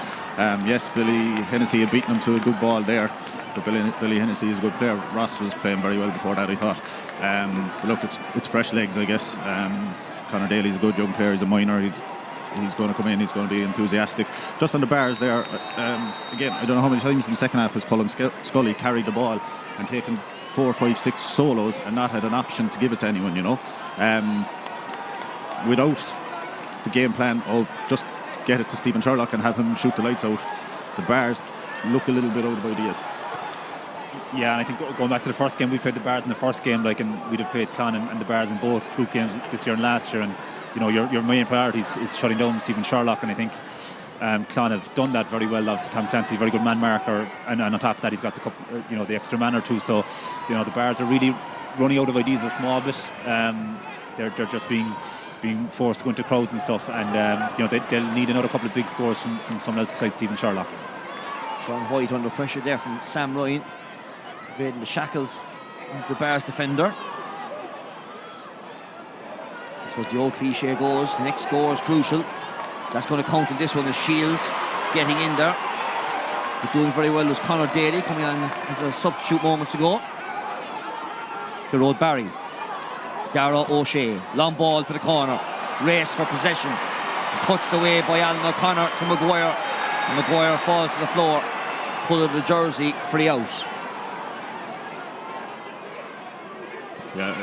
Yes, Billy Hennessy had beaten him to a good ball there, but Billy Hennessy is a good player. Ross was playing very well before that, I thought. But look, it's fresh legs, I guess. Conor Daly's a good young player. He's a minor. He's going to come in, he's going to be enthusiastic. Just on the Bars there, again, I don't know how many times in the second half has Colm Scully carried the ball and taken 4, 5, 6 solos and not had an option to give it to anyone, you know. Without the game plan of just get it to Stephen Sherlock and have him shoot the lights out, the Bars look a little bit out of ideas. Yeah, and I think going back to the first game, we played the Bars in the first game, like, and we'd have played Clon and the Bars in both group games this year and last year. And you know, your main priority is shutting down Stephen Sherlock, and I think Clon have done that very well. Obviously, Tom Clancy's a very good man marker, and on top of that, he's got the couple, the extra man or two. So, the Bars are really running out of ideas a small bit. They're just being forced to go into crowds and stuff, and they'll need another couple of big scores from someone else besides Stephen Sherlock. Sean White under pressure there from Sam Ryan, evading the shackles of the Bars defender. I suppose the old cliche goes, the next score is crucial. That's going to count in this one as Shields getting in there. But doing very well was Conor Daly coming on as a substitute moments ago. The road Barry. Dara O'Shea, long ball to the corner, race for possession, touched away by Alan O'Connor to Maguire, and Maguire falls to the floor, pulling the jersey free out. Yeah,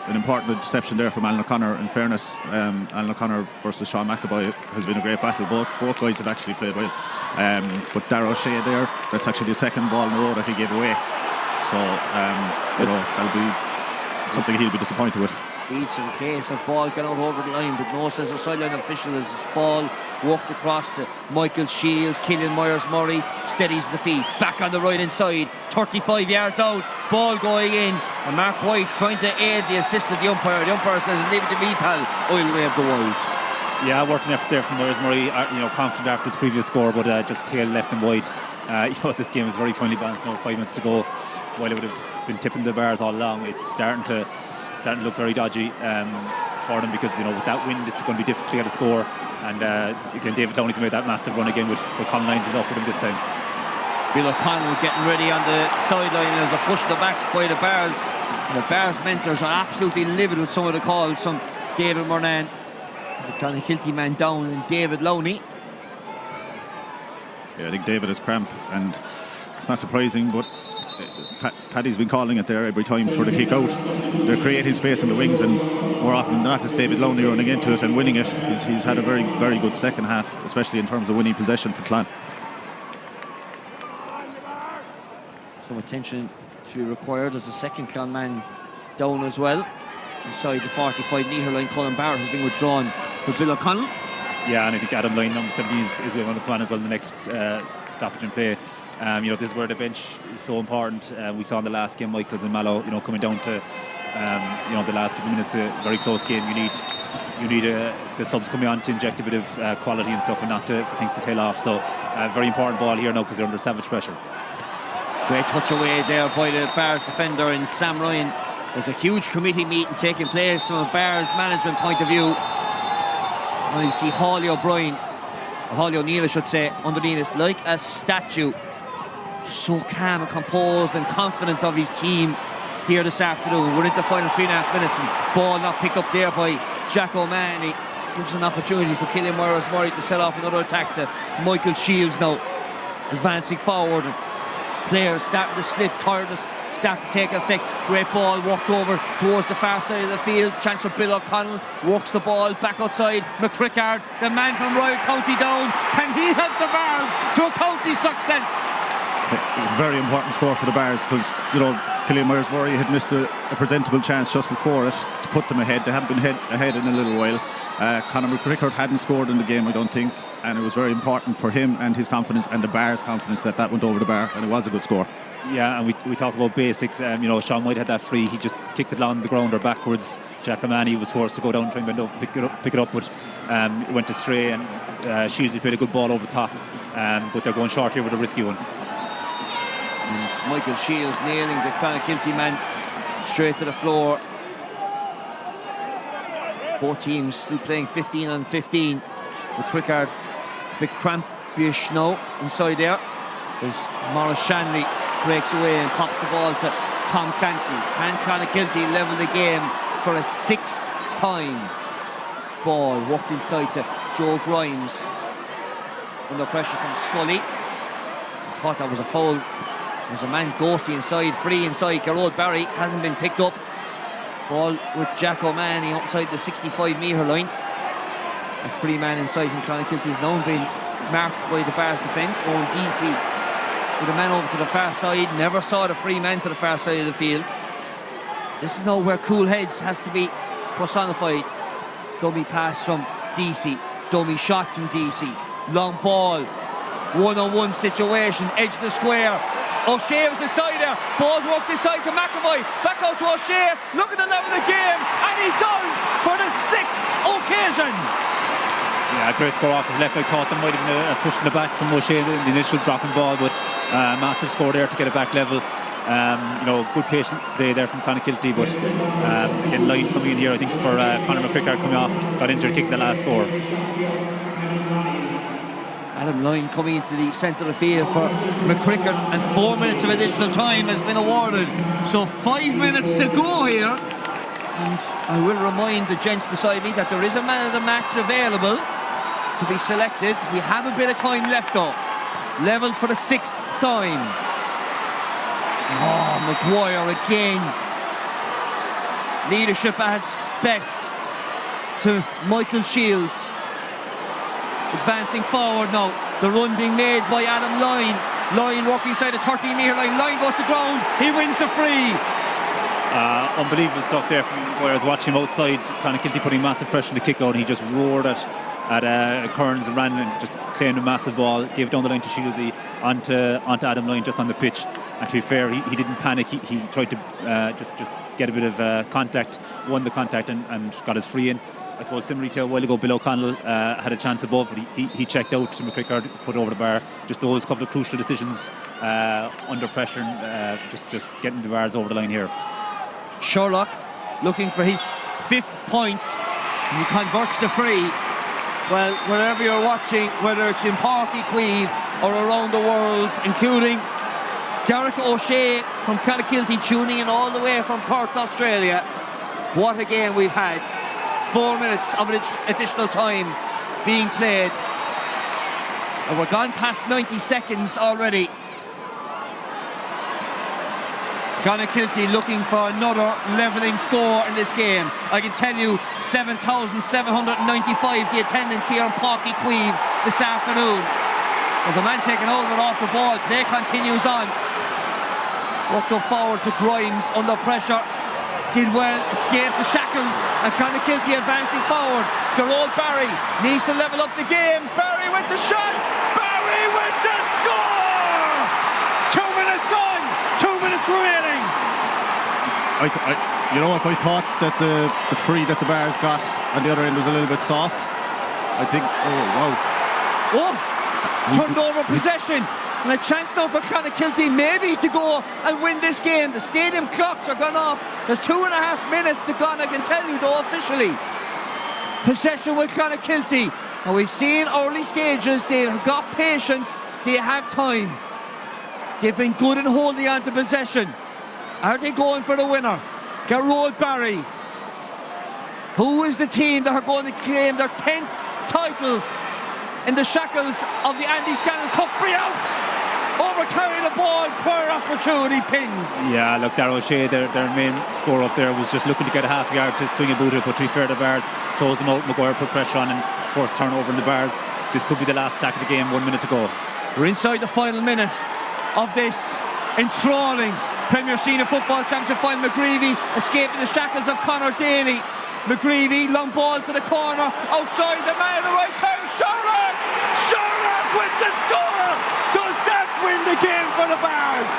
an important interception there from Alan O'Connor. In fairness, Alan O'Connor versus Sean McAvoy has been a great battle. Both guys have actually played well, but Dara O'Shea there, that's actually the second ball in a row that he gave away, so that'll be something he'll be disappointed with. Beats in case of ball going out over the line, but no, says a sideline official as this ball walked across to Michael Shields. Killian Myers-Murray steadies the feet, back on the right hand side, 35 yards out, ball going in, and Mark White trying to aid the assist of the umpire. The umpire says, leave it to me, pal, I'll wave the wide. Yeah, working effort there from Myers-Murray, confident after his previous score, but just tail left and wide. This game is very finely balanced now, 5 minutes to go. While it would have been tipping the Bars all along, it's starting to look very dodgy for them, because with that wind it's going to be difficult to get a score. And again, David Downey's made that massive run again with Colin Lyons is up with him this time. Bill O'Connell getting ready on the sideline as a push the back by the Bars. And the Bars mentors are absolutely livid with some of the calls from David Murnane, the Clonakilty man down, and David Lowney. Yeah, I think David has cramp, and it's not surprising, but Paddy's been calling it there every time for the kick out. They're creating space in the wings, and more often than not it's David Lowney running into it and winning it. He's had a very, very good second half, especially in terms of winning possession for Clan. Some attention to be required. There's a second Clan man down as well. Inside the 45 metre line, Colin Barrett has been withdrawn for Bill O'Connell. Yeah, and I think Adam Lyne, number 17, is going to come on as well in the next stoppage and play. This is where the bench is so important. We saw in the last game Michaels and Mallow, coming down to the last couple of minutes, a very close game. You need the subs coming on to inject a bit of quality and stuff, and not for things to tail off. So very important ball here now because they're under savage pressure. Great touch away there by the Bars defender in Sam Ryan. There's a huge committee meeting taking place from a Bars management point of view. And you see Hawley O'Brien, Hawley O'Neill I should say, underneath us like a statue. Just so calm and composed and confident of his team here this afternoon. We're into the final 3.5 minutes, and ball not picked up there by Jack O'Mahony. Gives an opportunity for Killian Myers-Murray to set off another attack to Michael Shields now, advancing forward. And players starting to slip, tiredness start to take effect. Great ball walked over towards the far side of the field. Chance for Bill O'Connell, walks the ball back outside. McCrickard, the man from Royal County down. Can he help the Bars to a county success? A very important score for the Bars, because Killian Myers-Murray had missed a presentable chance just before it to put them ahead. They haven't been ahead in a little while. Conor McCrickard hadn't scored in the game, I don't think, and it was very important for him and his confidence and the Bars' confidence that went over the bar, and it was a good score. Yeah, and we talk about basics. Sean White had that free. He just kicked it along the ground or backwards. Jack O'Mahony was forced to go down, try and bend up, pick it up, but it went astray. And Shields played a good ball over the top, but they're going short here with a risky one. And Michael Shields nailing the Clonakilty man straight to the floor. Both teams still playing 15 on 15. But Crickard, a bit crampish now inside there. As Maurice Shanley breaks away and pops the ball to Tom Clancy. Can Clonakilty level the game for a 6th time? Ball walked inside to Joe Grimes. Under pressure from Scully. I thought that was a foul. There's a man ghosty inside, free inside. Gerald Barry hasn't been picked up. Ball with Jack O'Mahony outside the 65 metre line. A free man inside from Clonakilty is now being marked by the Bars defence. Owen Deasy with a man over to the far side. Never saw the free man to the far side of the field. This is now where cool heads has to be personified. Dummy pass from DC. Dummy shot from DC. Long ball. One-on-one situation. Edge of the square. O'Shea was inside there. Ball's worked this side to McAvoy. Back out to O'Shea. Look at the level of the game. And he does for the 6th occasion. Yeah, great score off his left. I thought there might have been a push in the back from O'Shea, the initial dropping ball, but massive score there to get it back level. Good patience play there from Clonakilty, but again, Lyne coming in here, I think, for Conor McCricker coming off, got injured kicking the last score. Adam Lyne coming into the centre of the field for McCricker, and 4 minutes of additional time has been awarded. So 5 minutes to go here. And I will remind the gents beside me that there is a man of the match available to be selected. We have a bit of time left though. Level for the 6th time. Oh, Maguire again. Leadership at its best to Michael Shields. Advancing forward now. The run being made by Adam Lyne. Lyne working inside the 13-metre line. Lyne goes to ground. He wins the free. Unbelievable stuff there from Maguire. I was watching him outside. Clonakilty putting massive pressure on the kick out, and he just roared at Kearns and ran and just claimed a massive ball, gave it down the line to Shieldsy onto Adam Lyne just on the pitch. And to be fair, he didn't panic. He tried to just get a bit of contact, won the contact and got his free in. I suppose similarly to a while ago, Bill O'Connell had a chance above, but he checked out to McCricker, put it over the bar. Just those couple of crucial decisions under pressure, just getting the bars over the line here. Sherlock looking for his 5th point. He converts the free. Well, wherever you're watching, whether it's in Páirc Uí Chaoimh or around the world, including Derek O'Shea from Clonakilty tuning in all the way from Perth, Australia. What a game we've had. 4 minutes of additional time being played. And we're gone past 90 seconds already. Clonakilty looking for another levelling score in this game. I can tell you 7,795 the attendance here in Páirc Uí Chaoimh this afternoon. There's a man taking hold of it off the ball. Play continues on. Worked up forward to Grimes under pressure. Did well, escaped the shackles, and Clonakilty advancing forward. Gerald Barry needs to level up the game. Barry with the shot. Barry with the score. 2 minutes gone. 2 minutes remaining. If I thought that the free that the Bars got on the other end was a little bit soft, I think, turned over possession. And a chance now for Clonakilty maybe to go and win this game. The stadium clocks are gone off. There's 2.5 minutes to go, I can tell you though officially. Possession with Clonakilty. And we've seen early stages, they've got patience, they have time. They've been good in holding on to possession. Are they going for the winner? Gerald Barry. Who is the team that are going to claim their 10th title in the shackles of the Andy Scannell Cup? Free out! Overcarrying the ball, poor opportunity, pinned. Yeah, look, Darragh O'Shea, their main scorer up there, was just looking to get a half yard to swing a boot it, but to be fair, the Bars closed them out. Maguire put pressure on and forced turnover in the Bars. This could be the last sack of the game, 1 minute to go. We're inside the final minute of this enthralling Premier Senior Football Championship final. McGreevy escaping the shackles of Conor Daly. McGreevy, long ball to the corner, outside the man at the right time, Sherlock! Sherlock with the score! Does that win the game for the Bars?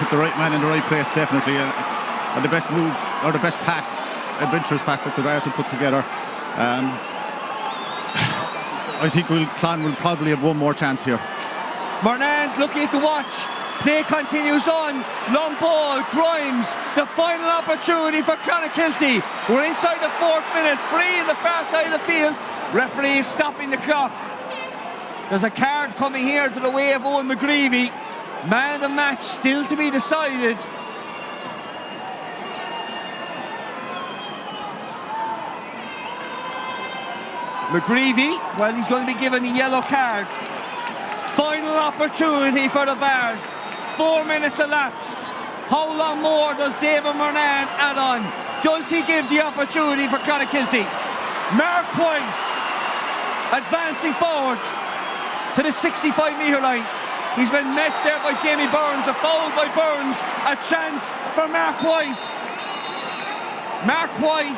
The right man in the right place, definitely, and the best move, or the best pass, adventurous pass that the Bars will put together. I think Clan will probably have one more chance here. Murnan's looking at the watch. Play continues on. Long ball, Grimes. The final opportunity for Clonakilty. We're inside the 4th minute. Free in the far side of the field. Referee is stopping the clock. There's a card coming here to the way of Owen McGreevy. Man of the match still to be decided. McGreevy, well, he's going to be given a yellow card. Final opportunity for the Bars. 4 minutes elapsed. How long more does David Murnan add on? Does he give the opportunity for Clonakilty? Mark White advancing forward to the 65-metre line. He's been met there by Jamie Burns, a foul by Burns, a chance for Mark White. Mark White,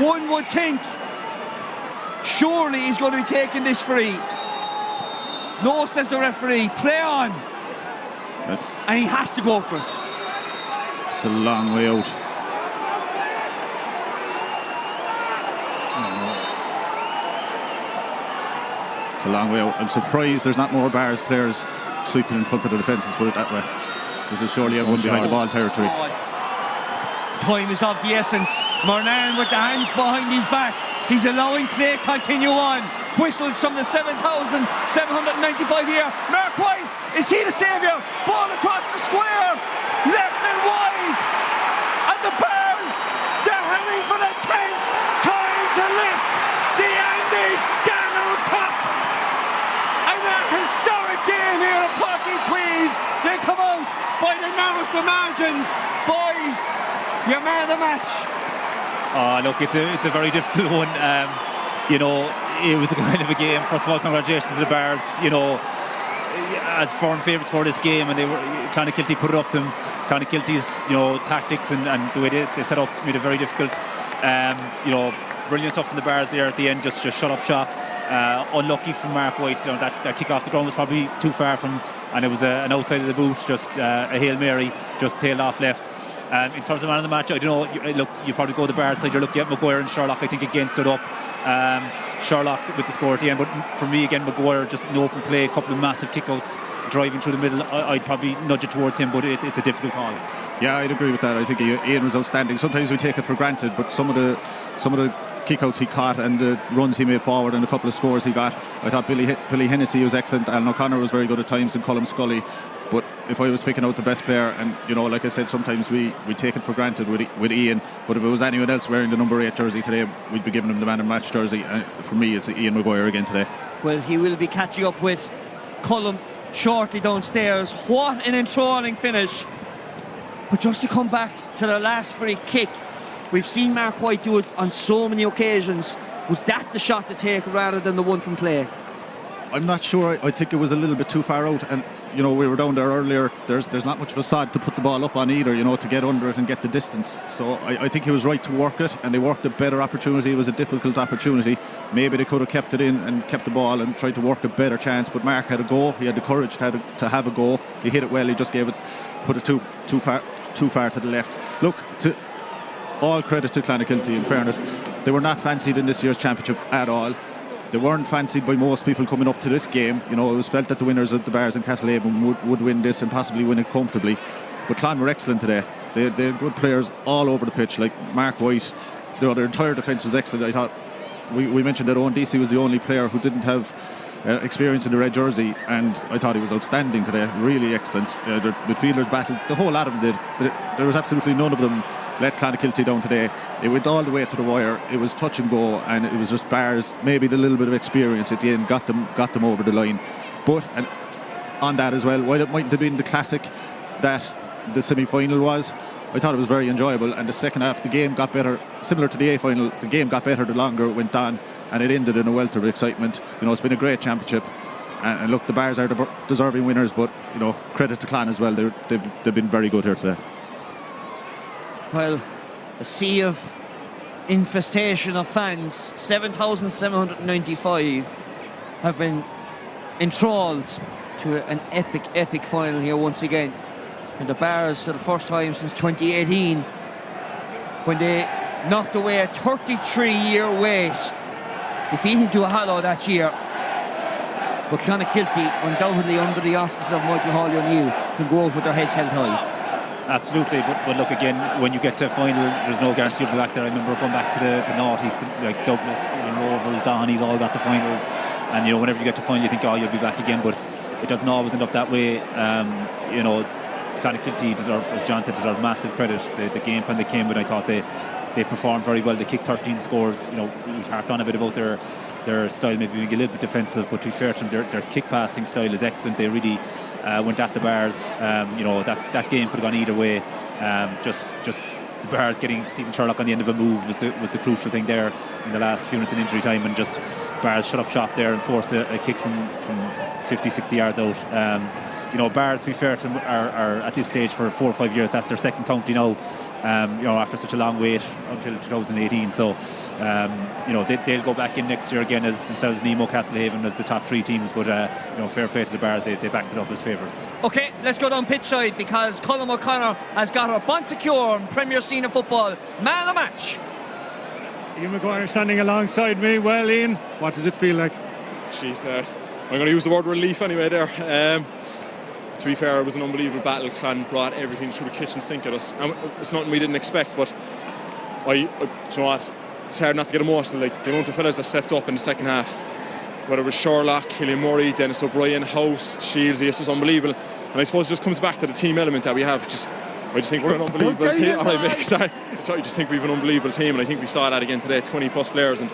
one would think, surely he's going to be taking this free. No, says the referee, play on. And he has to go for it. It's a long way out. It's a long way out. I'm surprised there's not more Bars players sweeping in front of the defence, let's put it that way. This is surely everyone behind the ball territory. Time is of the essence. Murnan with the hands behind his back. He's allowing play continue on. Whistles from the 7,795 here. Mark White, is he the saviour? Ball across the square. Left and wide. And the Bears, they're heading for the 10th time to lift the Andy Scannell Cup. And a historic game here at Páirc Uí Chaoimh. They come out by the narrowest of margins. Boys, you're man of the match. Look, it's a very difficult one. You know, it was a kind of a game. First of all, congratulations to the Bears. You know, as firm favourites for this game, and Clonakilty put it up to them. Clonakilty's, you know, tactics and the way they set up made it very difficult. You know, brilliant stuff from the Bears there at the end. Just shut up shop. Unlucky from Mark White. You know, that kick off the ground was probably too far from, and it was an outside of the boot. Just a Hail Mary, just tailed off left. In terms of man of the match, I don't know. Look, you probably go the Bears side. You're looking at Maguire and Sherlock. I think again stood up. Sherlock with the score at the end, but for me again, Maguire just an open play, a couple of massive kickouts, driving through the middle. I'd probably nudge it towards him, but it's a difficult call. Yeah, I'd agree with that. I think Ian was outstanding. Sometimes we take it for granted, but some of the kickouts he caught and the runs he made forward and a couple of scores he got, I thought Billy Hennessy was excellent. Alan O'Connor was very good at times, and Colm Scully. But if I was picking out the best player, and you know, like I said, sometimes we take it for granted with Ian, but if it was anyone else wearing the number 8 jersey today, we'd be giving him the man of the match jersey. For me, it's Ian Maguire again today. Well, he will be catching up with Colm shortly downstairs. What an enthralling finish. But just to come back to the last free kick, we've seen Mark White do it on so many occasions. Was that the shot to take rather than the one from play? I'm not sure. I think it was a little bit too far out, and you know, we were down there earlier. There's not much of a sod to put the ball up on either, you know, to get under it and get the distance. So I think he was right to work it, and they worked a better opportunity. It was a difficult opportunity. Maybe they could have kept it in and kept the ball and tried to work a better chance. But Mark had a go. He had the courage to have a go. He hit it well. He just put it too far to the left. Look, all credit to Clonakilty. In fairness, they were not fancied in this year's championship at all. They weren't fancied by most people coming up to this game. You know, it was felt that the winners of the Bars and Castlehaven would win this and possibly win it comfortably. But Clon were excellent today. They had good players all over the pitch, like Mark White. You know, their entire defence was excellent. I thought we mentioned that Owen Deasy was the only player who didn't have experience in the red jersey, and I thought he was outstanding today. Really excellent. The midfielders battled. The whole lot of them did. There was absolutely none of them let Clonakilty down today. It went all the way to the wire. It was touch and go, and it was just Bars, maybe the little bit of experience at the end got them over the line. But and on that as well, while it mightn't have been the classic that the semi-final was, I thought it was very enjoyable, and the second half the game got better. Similar to the A-final, the game got better the longer it went on, and it ended in a welter of excitement. You know, it's been a great championship, and look, the Bars are the deserving winners, but you know, credit to Clan as well. They've been very good here today. Well, a sea of infestation of fans, 7,795 have been enthralled to an epic final here once again. And the Bars, for the first time since 2018, when they knocked away a 33-year wait, defeating Duhallow that year. But Clonakilty, undoubtedly under the auspices of Michael Hawley O'Neill, can go out with their heads held high. Absolutely, but look, again, when you get to a final, there's no guarantee you'll be back there. I remember going back to the noughties, like Douglas, Rovers, Dohenys, all got the finals, and you know, whenever you get to final, you think, oh, you'll be back again, but it doesn't always end up that way. You know, Clonakilty deserve, as John said, deserve massive credit. The game plan they came with, I thought they performed very well. They kicked 13 scores. You know, we've harped on a bit about their style maybe being a little bit defensive, but to be fair to them, their kick passing style is excellent. They really went at the Bars. You know, that game could have gone either way. Just the Bars getting Stephen Sherlock on the end of a move was the crucial thing there in the last few minutes in injury time, and just Bars shut up shop there and forced a kick from 50-60 yards out. Bars, to be fair to them, are at this stage for 4 or 5 years. That's their second county now. After such a long wait until 2018. So, they'll go back in next year again as themselves, Nemo, Castlehaven as the top 3 teams. But, fair play to the Bars, they backed it up as favourites. Okay, let's go down pitch side because Colm O'Connor has got a bon secure in Premier Senior Football Man of the Match. Ian Maguire standing alongside me. Well, Ian, what does it feel like? Jeez, I'm going to use the word relief anyway there. To be fair, it was an unbelievable battle. Clan brought everything through the kitchen sink at us. And it's nothing we didn't expect, but you know what? It's hard not to get emotional. Like the amount of fellas that stepped up in the second half, whether it was Sherlock, Killian Murray, Dennis O'Brien, House, Shields, this is unbelievable. And I suppose it just comes back to the team element that we have. I just think we're an unbelievable team. All right, Mick, sorry. I just think we have an unbelievable team, and I think we saw that again today. 20 plus players, and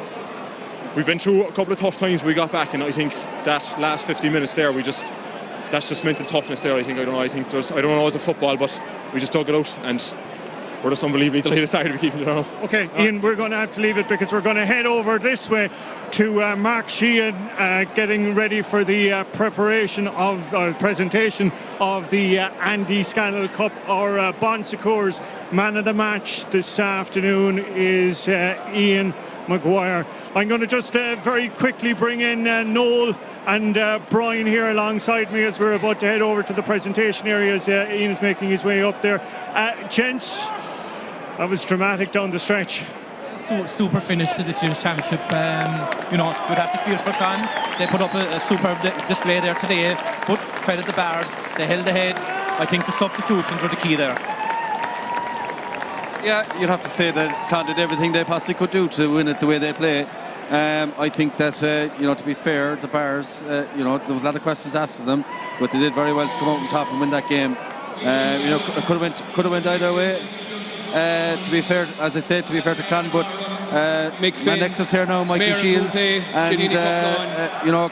we've been through a couple of tough times. We got back, and I think that last 50 minutes there, that's just mental toughness there. I don't know as a football, but we just dug it out, and we're just unbelievably delighted. Sorry to be keeping it on. Okay, Ian, we're going to have to leave it because we're going to head over this way to Mark Sheehan getting ready for the presentation of the Andy Scannell Cup. Our Bon Secours Man of the Match this afternoon is Ian Maguire. I'm going to just very quickly bring in Noel and Brian here alongside me as we're about to head over to the presentation area as Ian is making his way up there. Gents, that was dramatic down the stretch. Super finish to this year's championship. You'd have to feel for Clan. They put up a superb display there today, but credit the Bars. They held ahead. I think the substitutions were the key there. Yeah, you'd have to say that Clan did everything they possibly could do to win it the way they play. I think that, to be fair, the Bars, there was a lot of questions asked of them, but they did very well to come out on top and win that game. It could have went either way. To be fair, as I said, to be fair to Clan, but my next is here now, Mikey Shields, and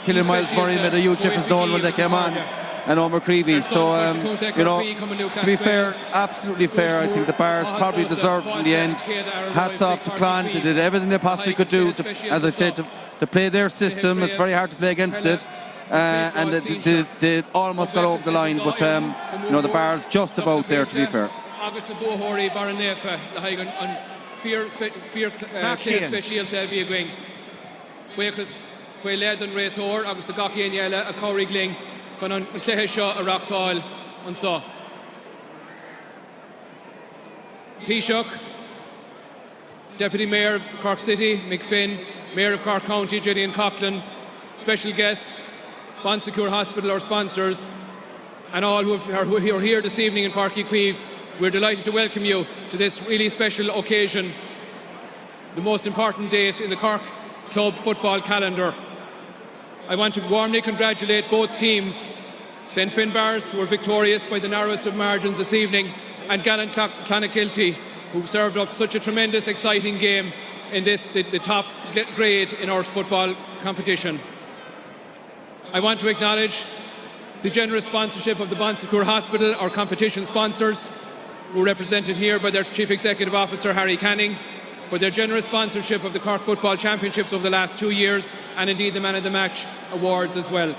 Killian Miles Murray made a huge difference when they came on, and Omar Creevy. So, to be fair, absolutely fair, I think the Bars probably deserved in the end. Hats off to Clan. They did everything they possibly could do, as I said, to play their system. It's very hard to play against it. And they almost got over the line, but the Bars just about there, to be fair. Agus na bóthóirí bar an néfa the haig an fear specialta bí going. Buchas foi led an rétor agus the gachéin yela a cowrigling con an cléthe seo a rachtáil an sa. Taoiseach, Deputy Mayor of Cork City, Mick Finn, Mayor of Cork County, Gillian Coughlin, special guests, Bon Secours Hospital, our sponsors, and all who are here this evening in Páirc Uí Chaoimh. We're delighted to welcome you to this really special occasion, the most important date in the Cork Club football calendar. I want to warmly congratulate both teams, St Finbarrs, who were victorious by the narrowest of margins this evening, and gallant Clonakilty, who served up such a tremendous, exciting game in this, the top grade in our football competition. I want to acknowledge the generous sponsorship of the Bon Secours Hospital, our competition sponsors, who are represented here by their Chief Executive Officer, Harry Canning, for their generous sponsorship of the Cork Football Championships over the last 2 years, and indeed the Man of the Match awards as well.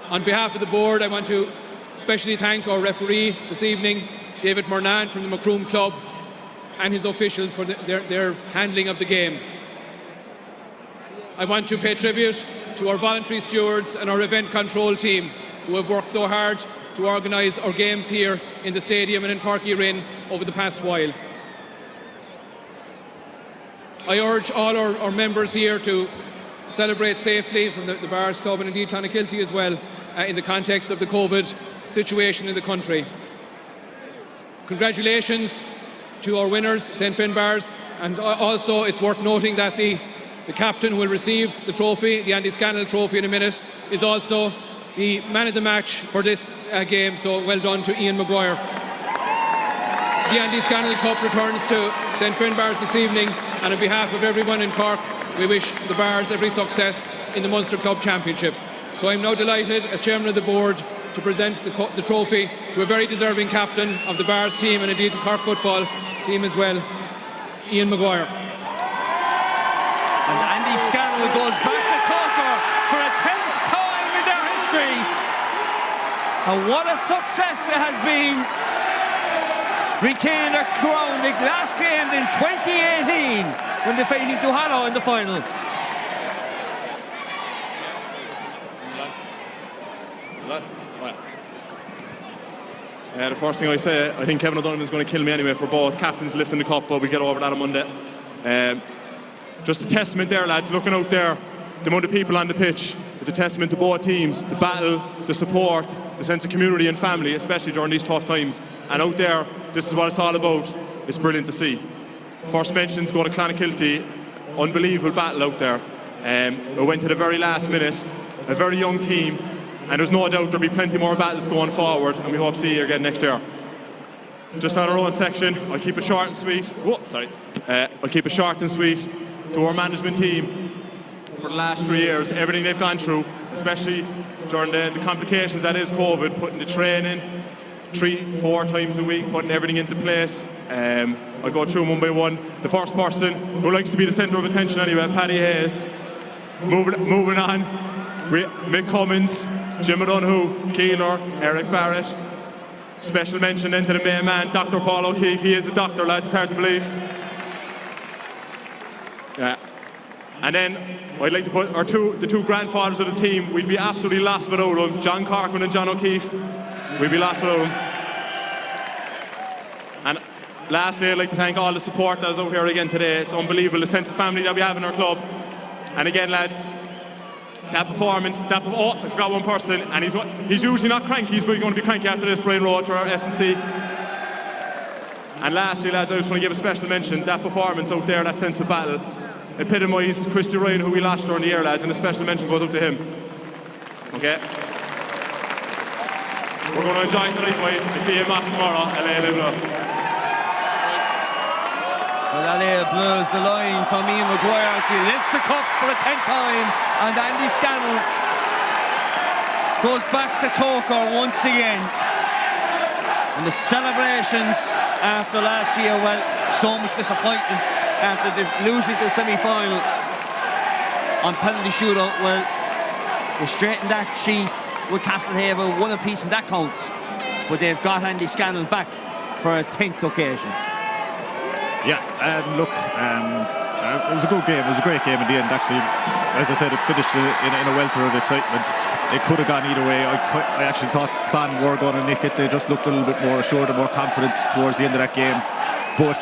On behalf of the board, I want to especially thank our referee this evening, David Murnane from the Macroom Club, and his officials for their handling of the game. I want to pay tribute to our voluntary stewards and our event control team, who have worked so hard to organise our games here in the stadium and in Páirc Uí Rinn over the past while. I urge all our members here to celebrate safely from the Bars Club and indeed Clonakilty as well in the context of the COVID situation in the country. Congratulations to our winners, St Finbarrs, and also it's worth noting that the captain who will receive the trophy, the Andy Scannell trophy in a minute, is also the man of the match for this game, so well done to Ian Maguire. The Andy Scannell Cup returns to St Finbarrs this evening, and on behalf of everyone in Cork, we wish the Bars every success in the Munster Club Championship. So I'm now delighted, as Chairman of the Board, to present the trophy to a very deserving captain of the Bars team and indeed the Cork football team as well, Ian Maguire. And Andy Scannell goes back to Cork for a 10th time in their history. And what a success it has been. Retaining their crown. The last game in 2018 when they defeated Duhallow in the final. The first thing I say, I think Kevin O'Donovan's going to kill me anyway for both captains lifting the cup, but we'll get over that on Monday. Just a testament there, lads, looking out there, the amount of people on the pitch. It's a testament to both teams, the battle, the support, the sense of community and family, especially during these tough times. And out there, this is what it's all about. It's brilliant to see. First mentions go to Clonakilty, unbelievable battle out there. It went to the very last minute, a very young team, and there's no doubt there'll be plenty more battles going forward, and we hope to see you again next year. Just on our own section, I'll keep it short and sweet. I'll keep it short and sweet to our management team. For the last 3 years, everything they've gone through, especially during the complications that is COVID, putting the training 3-4 times a week, putting everything into place. I'll go through them one by one. The first person who likes to be the centre of attention anyway, Paddy Hayes. Moving on, Mick Cummins, Jim O'Donoghue, Keeler, Eric Barrett. Special mention then to the main man, Dr. Paul O'Keefe. He is a doctor, lads, it's hard to believe. Yeah. And then I'd like to put the two grandfathers of the team. We'd be absolutely lost without them. John Corcoran and John O'Keefe. We'd be lost without them. And lastly, I'd like to thank all the support that is out here again today. It's unbelievable, the sense of family that we have in our club. And again, lads, that performance, I forgot one person, and he's usually not cranky, he's going to be cranky after this, Brian Roach, our S&C. And lastly, lads, I just want to give a special mention, that performance out there, that sense of battle, epitomised Christy Ryan, who we lost during the year, lads, and a special mention goes out to him. Okay? We're going to enjoy it tonight, boys. I see you Max tomorrow, LA Bleu. Well, LA Blues the line from Ian Maguire as he lifts the cup for the 10th time, and Andy Scannell goes back to Cork once again. And the celebrations after last year, well, so much disappointment after losing the semi-final on penalty shootout. Well, they straightened that sheet with Castlehaven, one apiece, and that counts. But they've got Andy Scannell back for a 10th occasion. Yeah, look, it was a good game. It was a great game in the end, actually. As I said, it finished in a welter of excitement. It could have gone either way. I actually thought Clan were going to nick it. They just looked a little bit more assured and more confident towards the end of that game. But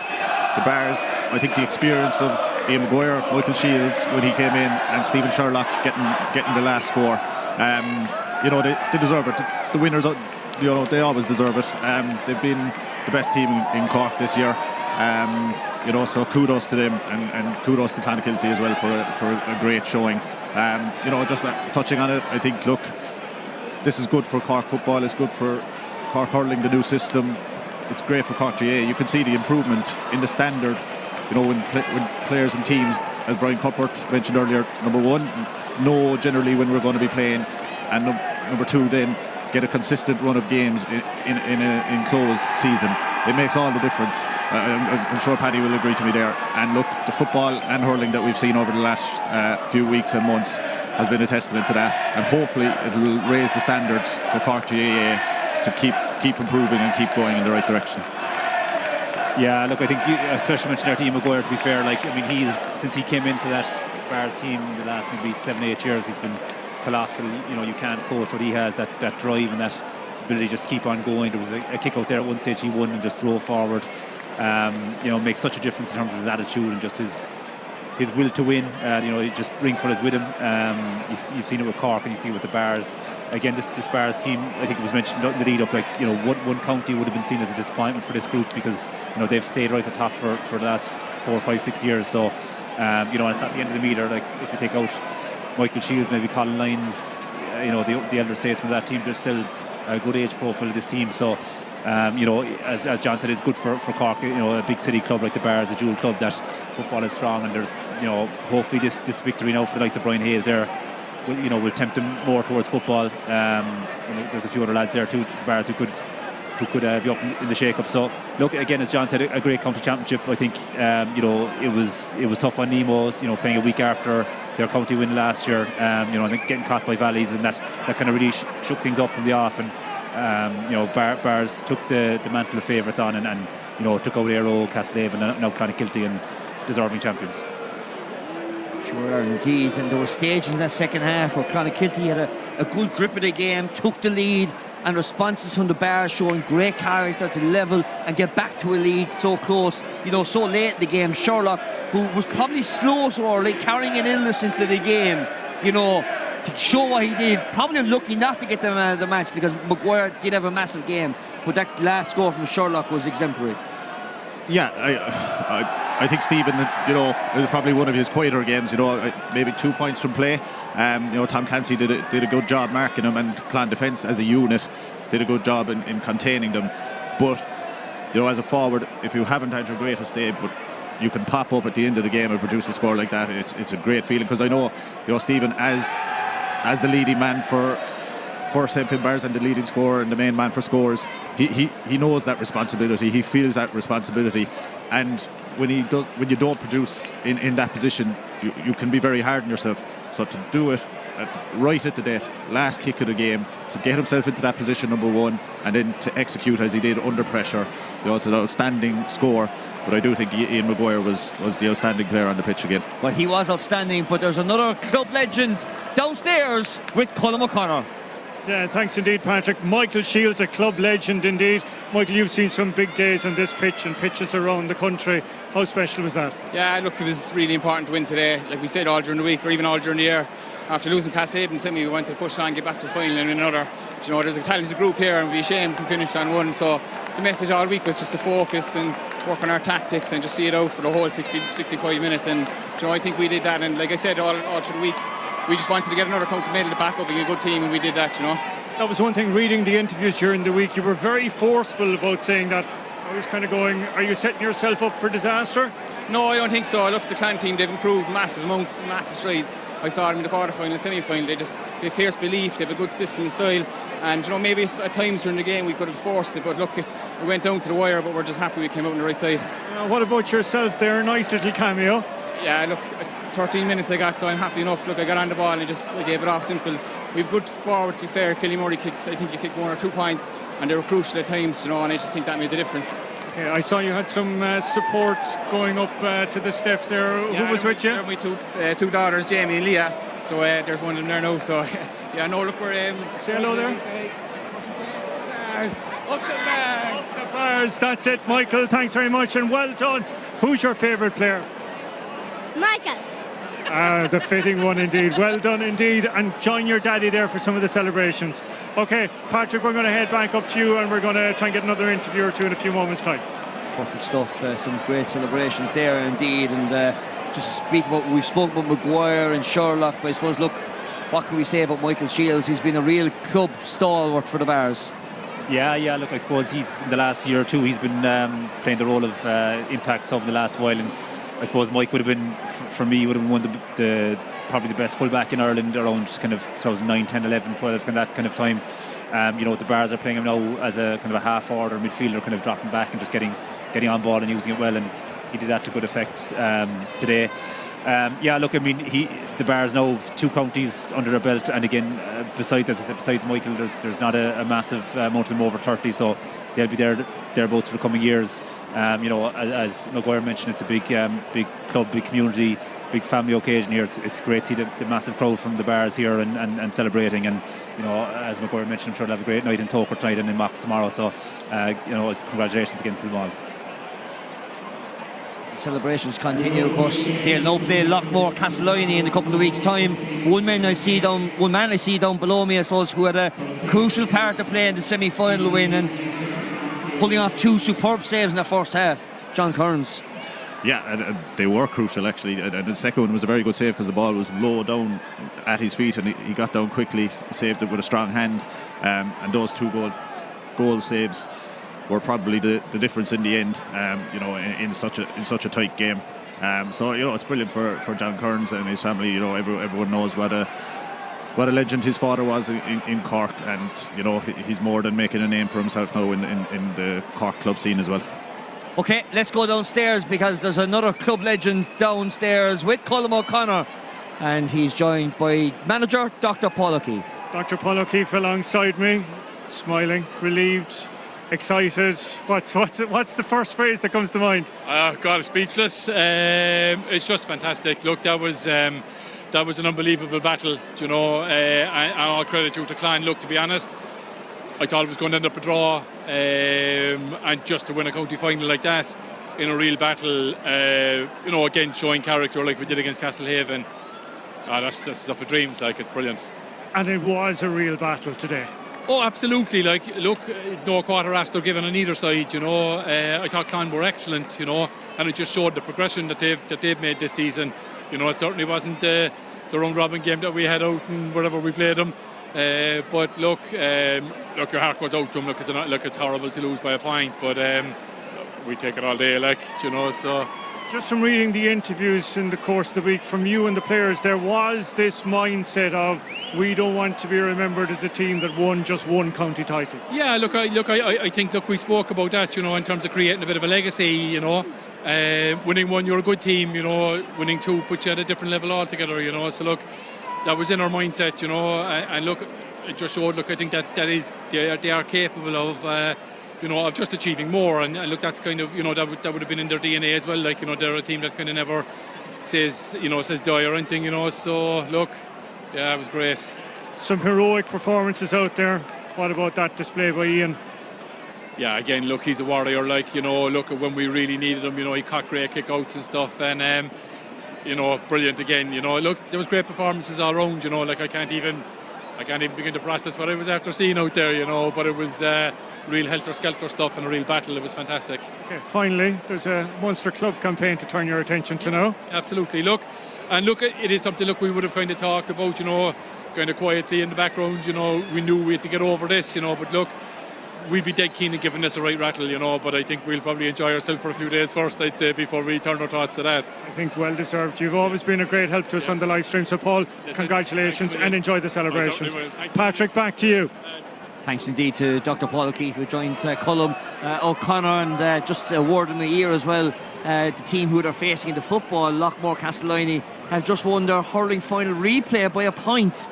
the Bars, I think the experience of Ian Maguire, Michael Shields when he came in, and Stephen Sherlock getting the last score. They deserve it. The winners, they always deserve it. They've been the best team in Cork this year. So kudos to them, and kudos to Clonakilty as well for a great showing. Just touching on it, I think, look, this is good for Cork football. It's good for Cork hurling, the new system. It's great for Cork GA. You can see the improvement in the standard. When players and teams, as Brian Cuthbert mentioned earlier, number one, know generally when we're going to be playing, and number two, then get a consistent run of games in an enclosed season. It makes all the difference. I'm sure Paddy will agree to me there. And look, the football and hurling that we've seen over the last few weeks and months has been a testament to that. And hopefully it will raise the standards for Cork GAA to keep improving and keep going in the right direction. Yeah, look, I think you especially mentioned there to Ian Maguire, to be fair. Since he came into that Bars team in the last maybe 7-8 years, he's been colossal. You can't coach what he has, that drive and that ability to just keep on going. There was a kick out there at one stage he won and just drove forward. Makes such a difference in terms of his attitude and just his will to win. He just brings what is with him. You've seen it with Cork and you see it with the Bars. Again, this Bars team, I think it was mentioned in the lead up, one county would have been seen as a disappointment for this group because they've stayed right at the top for the last 4, 5, 6 years. So it's not the end of the meter. If you take out Michael Shields, maybe Colin Lyons, the elder statesman of that team, there's still a good age profile of this team. So as John said, it's good for Cork, a big city club like the Bars, a dual club, that football is strong, and there's hopefully this victory now for the likes of Brian Hayes there will tempt them more towards football. There's a few other lads there too, the Bars, who could be up in the shake-up. So look, again, as John said, a great county championship. I think it was tough on Nemo's, playing a week after their county win last year. I think getting caught by Valleys, and that kind of really shook things up from the off. And Bars took the mantle of favourites on and took out Aero, Castlehaven and now Clonakilty and deserving champions. Sure, indeed, and there were stages in that second half where Clonakilty had a good grip of the game, took the lead, and responses from the Bars showing great character to level and get back to a lead so close, so late in the game. Sherlock, who was probably slow so early, carrying an illness into the game, to show what he did, probably unlucky not to get them out of the match because Maguire did have a massive game, but that last score from Sherlock was exemplary. Yeah, I think Stephen, it was probably one of his quieter games. Maybe 2 points from play. Tom Clancy did a good job marking him, and Clan Defence as a unit did a good job in containing them. But as a forward, if you haven't had your greatest day, but you can pop up at the end of the game and produce a score like that, it's a great feeling. Because I know, Stephen, as the leading man for St Finbarrs and the leading scorer and the main man for scores, he knows that responsibility. He feels that responsibility, and when you don't produce in that position, you can be very hard on yourself. So to do it right at the death, last kick of the game, to get himself into that position, number one, and then to execute as he did under pressure, it's an outstanding score. But I do think Ian Maguire was the outstanding player on the pitch again. Well, he was outstanding, but there's another club legend downstairs with Colm O'Connor. Yeah, thanks indeed, Patrick. Michael Shields, a club legend indeed. Michael, you've seen some big days on this pitch and pitches around the country. How special was that? Yeah, look, it was really important to win today. Like we said all during the week, or even all during the year. After losing Castlehaven semi, we wanted to push on, get back to the final and win another. There's a talented group here, and we'd be ashamed if we finished on one. So the message all week was just to focus and work on our tactics and just see it out for the whole 65 minutes. And I think we did that. And like I said, all through the week, we just wanted to get another county medal to back up being a good team, and we did that. That was one thing, reading the interviews during the week, you were very forceful about saying that. I was kind of going, are you setting yourself up for disaster? No, I don't think so. Look, the Clan team, they've improved massive amounts, massive strides. I saw them in the quarter-final, semi-final. They have fierce belief, they have a good system and style. And maybe at times during the game we could have forced it, but look, it went down to the wire, but we're just happy we came out on the right side. What about yourself there? Nice little cameo. Yeah, look, 13 minutes I got, so I'm happy enough. Look, I got on the ball and I gave it off simple. We've good forwards, to be fair. Kelly Murray I think he kicked 1 or 2 points, and they were crucial at times, and I just think that made the difference. Okay, I saw you had some support going up to the steps there. Yeah, who was with you? My two daughters, Jamie and Leah. So there's one of them there now. So yeah, no, look, we're say hello there. Up the Bars. Up the Bars. That's it, Michael. Thanks very much and well done. Who's your favourite player? Michael. The fitting one indeed. Well done indeed, and join your daddy there for some of the celebrations. Okay, Patrick, we're going to head back up to you and we're going to try and get another interview or two in a few moments' time. Perfect stuff. Some great celebrations there indeed, and just to speak about, we've spoken about Maguire and Sherlock, but I suppose, look, what can we say about Michael Shields? He's been a real club stalwart for the Bars. Yeah, look, I suppose he's, in the last year or two, he's been playing the role of impact sub in the last while, and I suppose Mike would have been, for me, would have been one of the probably the best fullback in Ireland around kind of 2009, 10, 11, 12, kind of that kind of time. The Bars are playing him now as a kind of a half-order midfielder, kind of dropping back and just getting on ball and using it well, and he did that to good effect today. Look, I mean, the Bars now have 2 counties under their belt, and again, besides Michael, there's not a massive amount of them over 30, so they'll be thereabouts for the coming years. As Maguire mentioned, it's a big club, big community, big family occasion here. It's great to see the massive crowd from the Bars here and celebrating, and as Maguire mentioned, I'm sure they'll have a great night in Cork tonight and in Mox tomorrow, so congratulations again to them all. Celebrations continue, of course. They'll now play Lockmore Castellini in a couple of weeks' time. One man I see down below me, I suppose, who had a crucial part to play in the semi-final win and pulling off 2 superb saves in the first half. John Kearns. Yeah, and they were crucial actually. And the second one was a very good save because the ball was low down at his feet, and he got down quickly, saved it with a strong hand. And those 2 goal saves were probably the difference in the end, in such a tight game. So it's brilliant for John Kearns and his family. Everyone knows what a legend his father was in Cork, and he's more than making a name for himself now in the Cork club scene as well. Okay, let's go downstairs because there's another club legend downstairs with Colm O'Connor, and he's joined by manager Dr. Paul O'Keefe. Dr. Paul O'Keefe alongside me. Smiling, relieved, excited. What's the first phrase that comes to mind? God, speechless. It's just fantastic. Look, that was an unbelievable battle, you know, and all credit due to Clan. Look, to be honest, I thought it was going to end up a draw, and just to win a county final like that in a real battle, you know, again showing character like we did against Castlehaven. That's stuff of dreams. Like, it's brilliant. And it was a real battle today. Oh, absolutely. Like, look, no quarter after given on either side, you know. I thought Clan were excellent, you know, and it just showed the progression that they've made this season. You know, it certainly wasn't the round robin game that we had out and wherever we played them. But look, your heart goes out to them. Look, it's horrible to lose by a point, but we take it all day, like, you know. So just from reading the interviews in the course of the week from you and the players, there was this mindset of we don't want to be remembered as a team that won just one county title. Yeah, I think we spoke about that, you know, in terms of creating a bit of a legacy, you know. Winning one, you're a good team, you know. Winning two puts you at a different level altogether, you know. So look, that was in our mindset, you know, and look, it just showed. Look, I think they are capable of, you know, of just achieving more, and look, that's kind of, you know, that would have been in their DNA as well. Like, you know, they're a team that kind of never says die or anything, you know. So look, yeah, it was great. Some heroic performances out there. What about that display by Ian? Yeah, again, look, he's a warrior. Like, you know, look, when we really needed him, you know, he caught great kick-outs and stuff, and you know, brilliant again. You know, look, there was great performances all around. You know, like I can't even begin to process what I was after seeing out there. You know, but it was real helter-skelter stuff and a real battle. It was fantastic. Okay, finally, there's a Munster Club campaign to turn your attention to now. Absolutely. Look, it is something. Look, we would have kind of talked about. You know, kind of quietly in the background. You know, we knew we had to get over this. You know, but look, we'd be dead keen on giving this a right rattle, you know, but I think we'll probably enjoy ourselves for a few days first, I'd say, before we turn our thoughts to that. I think well deserved. You've always been a great help to us on the live stream, so Paul, congratulations and enjoy the celebrations. Patrick, back to you. Thanks indeed to Dr. Paul O'Keefe, who joined Cullum O'Connor, and just a word in the ear as well. The team who they're facing in the football, Loughmore Castellini, have just won their hurling final replay by a point.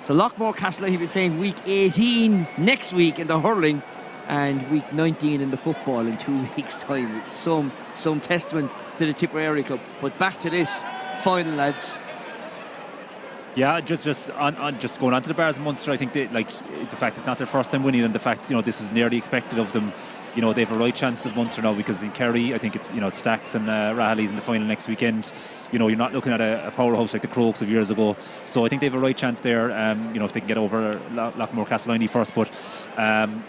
So Loughmore Castellini will be playing week 18 next week in the hurling, and week 19 in the football in 2 weeks' time. It's some testament to the Tipperary club. But back to this final, lads. Yeah, just going on to the Bars and Munster, I think the fact it's not their first time winning, and the fact, you know, this is nearly expected of them. You know, they have a right chance of Munster now, because in Kerry, I think it's, you know, it's Stacks and Rahali's in the final next weekend. You know, you're not looking at a powerhouse like the Crokes of years ago. So I think they have a right chance there, you know, if they can get over Loughmore Castellini first. But,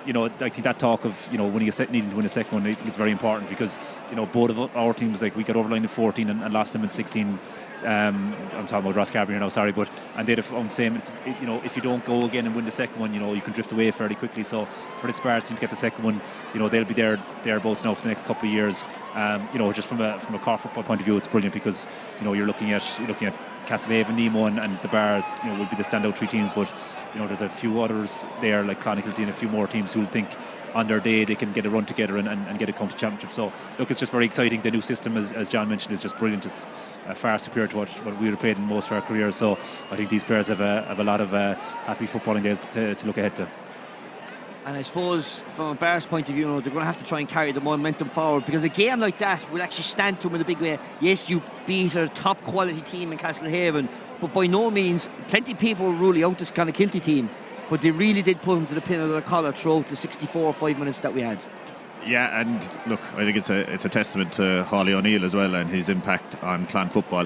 you know, I think that talk of, you know, needing to win a second one, I think is very important, because, you know, both of our teams, like, we got over the line in 14 and lost them in 16. I'm talking about Ross Carbery now, sorry, and they'd have the same. You know, if you don't go again and win the second one, you know, you can drift away fairly quickly. So for this Bars team to get the second one, you know, they'll be thereabouts now for the next couple of years. You know, just from a Cork football point of view, it's brilliant, because, you know, you're looking at Castlehaven, Nemo and the Bars, you know, will be the standout three teams. But, you know, there's a few others there, like Clonakilty and a few more teams who'll think on their day they can get a run together and get a county championship. So look, it's just very exciting. The new system, as John mentioned, is just brilliant. It's far superior to what we would have played in most of our careers. So I think these players have a lot of happy footballing days to look ahead to. And I suppose from a Bars point of view, you know, they're going to have to try and carry the momentum forward, because a game like that will actually stand to them in a big way. Yes, you beat a top quality team in Castlehaven, but by no means, plenty of people were ruling out this Clonakilty team, but they really did put them to the pin of their collar throughout the 64 5 minutes that we had. Yeah, and look, I think it's a testament to Hawley O'Neill as well, and his impact on Clan football.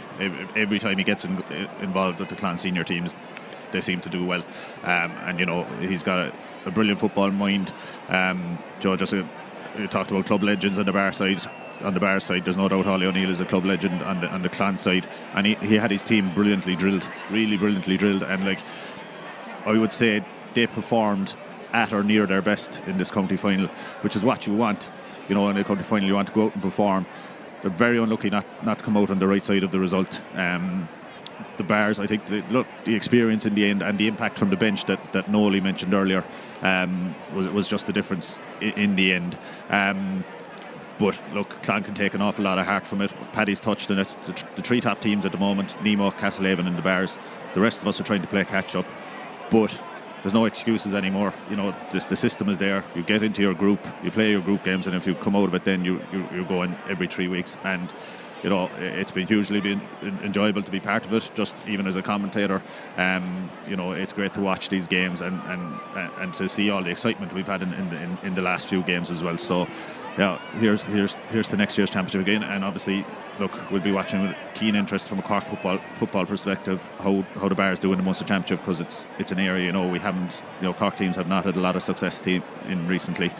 Every time he gets involved with the Clan senior teams, they seem to do well, and you know, he's got a brilliant football mind. Joe just talked about club legends on the Bar side. On the Bar side, there's no doubt Hawley O'Neill is a club legend on the Clan side, and he had his team brilliantly drilled, really brilliantly drilled, and like, I would say they performed at or near their best in this county final, which is what you want. You know, in a county final, you want to go out and perform. They're very unlucky not to come out on the right side of the result. The Bars, I think, the experience in the end and the impact from the bench that Nolly mentioned earlier was just the difference in the end. But look, Clan can take an awful lot of heart from it. Paddy's touched on it. The three top teams at the moment, Nemo, Castlehaven and the Bars. The rest of us are trying to play catch up. But there's no excuses anymore. You know, the system is there. You get into your group, you play your group games, and if you come out of it, then you're going every 3 weeks. And you know, it's been hugely enjoyable to be part of it, just even as a commentator. You know, it's great to watch these games and to see all the excitement we've had in the last few games as well. So, yeah, here's the next year's championship again, and obviously, look, we'll be watching with keen interest from a Cork football perspective how the Bars do in the Munster Championship, because it's an area, you know, we haven't, you know, Cork teams have not had a lot of success in recently.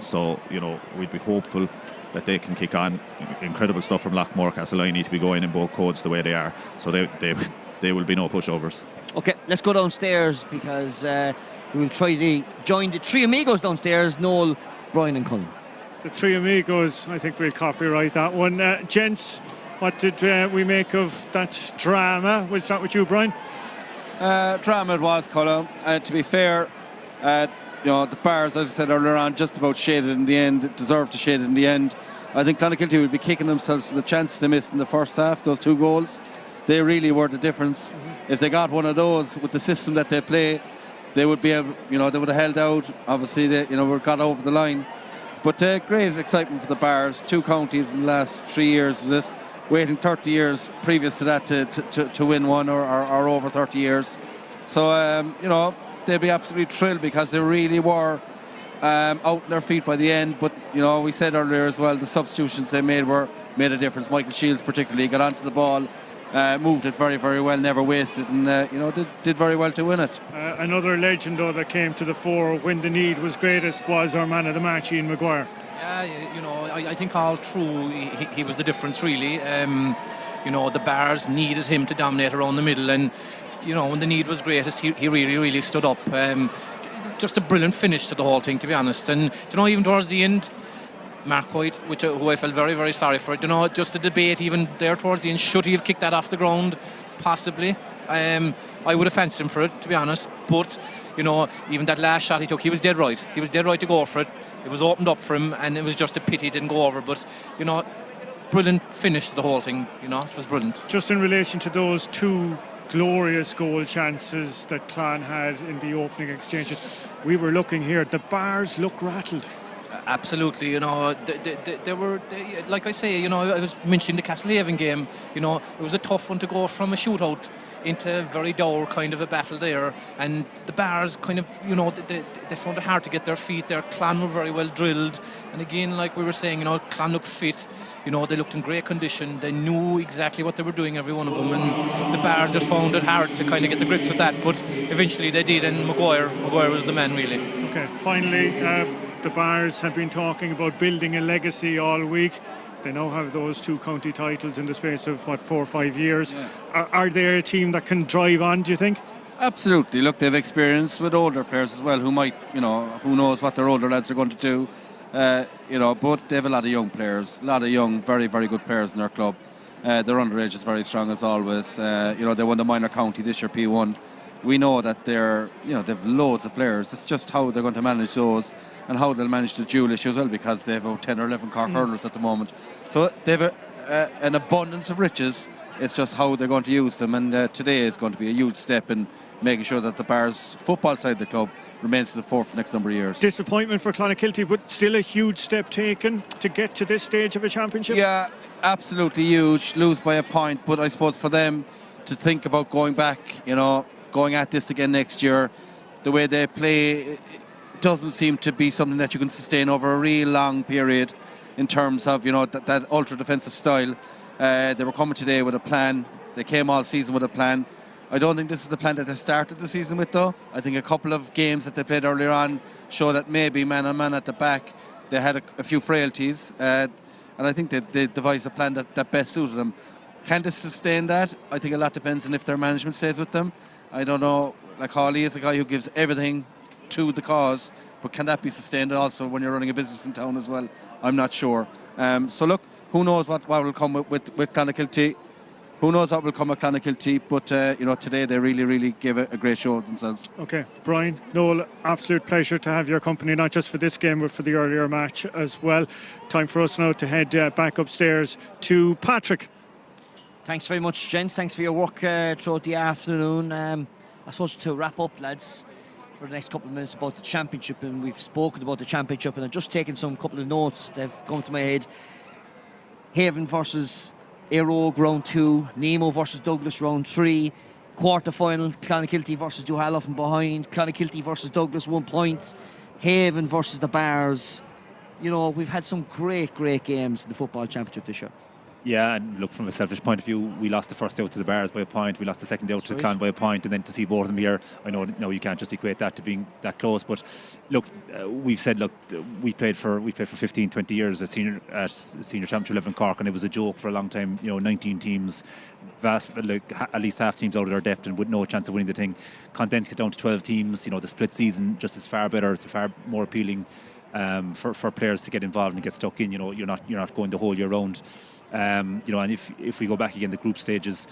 So, you know, we'd be hopeful that they can kick on. Incredible stuff from Loughmore, Castleiney need to be going in both codes the way they are, so they will be no pushovers. Okay, let's go downstairs, because we will try to join the three amigos downstairs, Noel, Brian and Colin. The three amigos, I think we'll copyright that one. Gents, what did we make of that drama? We'll start with you, Brian. Drama it was, Colin. To be fair, you know, the Bars, as I said earlier on, just about shaded in the end, deserved to shade in the end. I think Clonakilty would be kicking themselves for the chance they missed in the first half, those 2 goals. They really were the difference. If they got one of those with the system that they play, they would be able, you know, they would have held out. Obviously, they, you know, got over the line. But great excitement for the Bars. 2 counties in the last 3 years, is it? Waiting 30 years previous to that to win one, or over 30 years. So, you know, they'd be absolutely thrilled, because they really were out on their feet by the end. But, you know, we said earlier as well, the substitutions they made a difference. Michael Shields particularly got onto the ball, moved it very, very well, never wasted, and, you know, did very well to win it. Another legend, though, that came to the fore when the need was greatest was our man of the match, Ian Maguire. Yeah, you know, I think all through he was the difference, really. You know, the Bars needed him to dominate around the middle, and you know, when the need was greatest, he really, really stood up. Just a brilliant finish to the whole thing, to be honest. And you know, even towards the end, Mark White, who I felt very, very sorry for, you know, just a debate even there towards the end, should he have kicked that off the ground? Possibly. I would have fancied him for it, to be honest. But you know, even that last shot he took, he was dead right. He was dead right to go for it. It was opened up for him, and it was just a pity it didn't go over. But you know, brilliant finish to the whole thing. You know, it was brilliant. Just in relation to those 2 glorious goal chances that Clan had in the opening exchanges, we were looking here, the Bars look rattled. Absolutely, you know, they were, like I say, you know, I was mentioning the Castlehaven game, you know, it was a tough one to go from a shootout into a very dour kind of a battle there, and the Bars kind of, you know, they found it hard to get their feet there. Clan were very well drilled, and again, like we were saying, you know, Clan looked fit, you know, they looked in great condition, they knew exactly what they were doing, every one of them, and the Bars just found it hard to kind of get the grips of that, but eventually they did, and Maguire was the man, really. Okay, finally, the Bars have been talking about building a legacy all week. They now have those 2 county titles in the space of, 4 or 5 years. Yeah. Are they a team that can drive on, do you think? Absolutely. Look, they've experience with older players as well, who might, you know, who knows what their older lads are going to do. You know, but they have a lot of young players, a lot of young, very, very good players in their club. Their underage is very strong as always. You know, they won the minor county this year, P1. We know that they've loads of players. It's just how they're going to manage those, and how they'll manage the dual issue as well, because they have about 10 or 11 Cork hurlers at the moment. So they have an abundance of riches. It's just how they're going to use them, and today is going to be a huge step in making sure that the Bars football side of the club remains to the fore for the next number of years. Disappointment for Clonakilty, but still a huge step taken to get to this stage of a championship? Yeah, absolutely huge. Lose by a point, but I suppose for them to think about going back, you know, going at this again next year, the way they play doesn't seem to be something that you can sustain over a real long period in terms of, you know, that ultra defensive style. They were coming today with a plan. They came all season with a plan. I don't think this is the plan that they started the season with, though. I think a couple of games that they played earlier on show that maybe man on man at the back they had a few frailties, and I think they devised a plan that best suited them. Can they sustain that? I think a lot depends on if their management stays with them. I don't know, like Hawley is a guy who gives everything to the cause, but can that be sustained also when you're running a business in town as well? I'm not sure. So look, who knows what will come with Clonakilty. Who knows what will come at Clonakilty, but you know, today they really gave a great show of themselves. Okay, Brian, Noel, absolute pleasure to have your company, not just for this game but for the earlier match as well. Time for us now to head back upstairs to Patrick. Thanks very much, gents. Thanks for your work throughout the afternoon. I suppose to wrap up, lads, for the next couple of minutes about the championship, and we've spoken about the championship, and I've just taken some couple of notes that have come to my head. Haven versus Aerogue round 2, Nemo versus Douglas round 3, quarter final Clonakilty versus Duhallow from behind, Clonakilty versus Douglas 1 point, Haven versus the Bars. You know, we've had some great games in the football championship this year. Yeah, and look, from a selfish point of view, we lost the first out to the Bars by a point, we lost the second out to the Clan by a point, and then to see both of them here, I know you can't just equate that to being that close, but look, we've said, look, we played for 15, 20 years at senior championship level in Cork, and it was a joke for a long time, 19 teams, at least half teams out of their depth and with no chance of winning the thing. Condensed it down to 12 teams, the split season just is far better, it's far more appealing for players to get involved and get stuck in. You're not going the whole year round. And if we go back again, the group stages,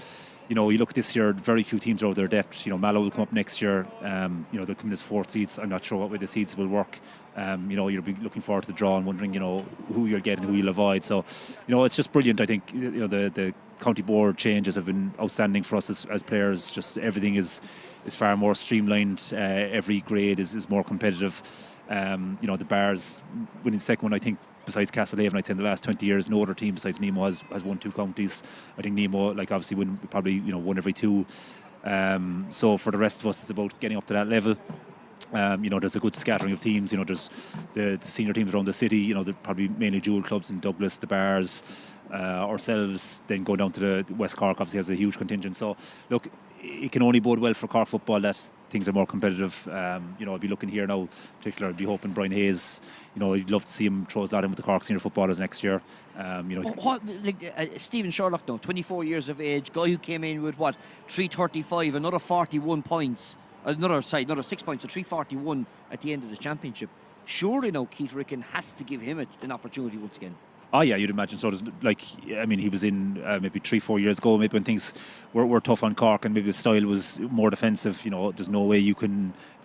you look this year, very few teams are out of their depth. Mallow will come up next year. They'll come in as 4th seeds. I'm not sure what way the seeds will work. You'll be looking forward to the draw and wondering, who you'll get and who you'll avoid. So, it's just brilliant. I think the county board changes have been outstanding for us as players. Just everything is far more streamlined. Every grade is more competitive. The Bars winning second one, I think, besides Castlehaven, I'd say in the last 20 years, no other team besides Nemo has won 2 counties. I think Nemo, obviously win probably, 1 every 2. So for the rest of us, it's about getting up to that level. There's a good scattering of teams. There's the senior teams around the city. They're probably mainly dual clubs in Douglas, the Bars, ourselves. Then going down to the West Cork, obviously has a huge contingent. So look, it can only bode well for Cork football that things are more competitive. I'd be looking here now, particularly I'd be hoping Brian Hayes, I'd love to see him throw his lot in with the Cork senior footballers next year. Stephen Sherlock now, 24 years of age, guy who came in with 335, another 41 points, another 6 points, so 341 at the end of the championship. Surely now Keith Ricken has to give him an opportunity once again. Oh yeah, you'd imagine so. He was in maybe 3-4 years ago, maybe when things were tough on Cork and maybe the style was more defensive. There's no way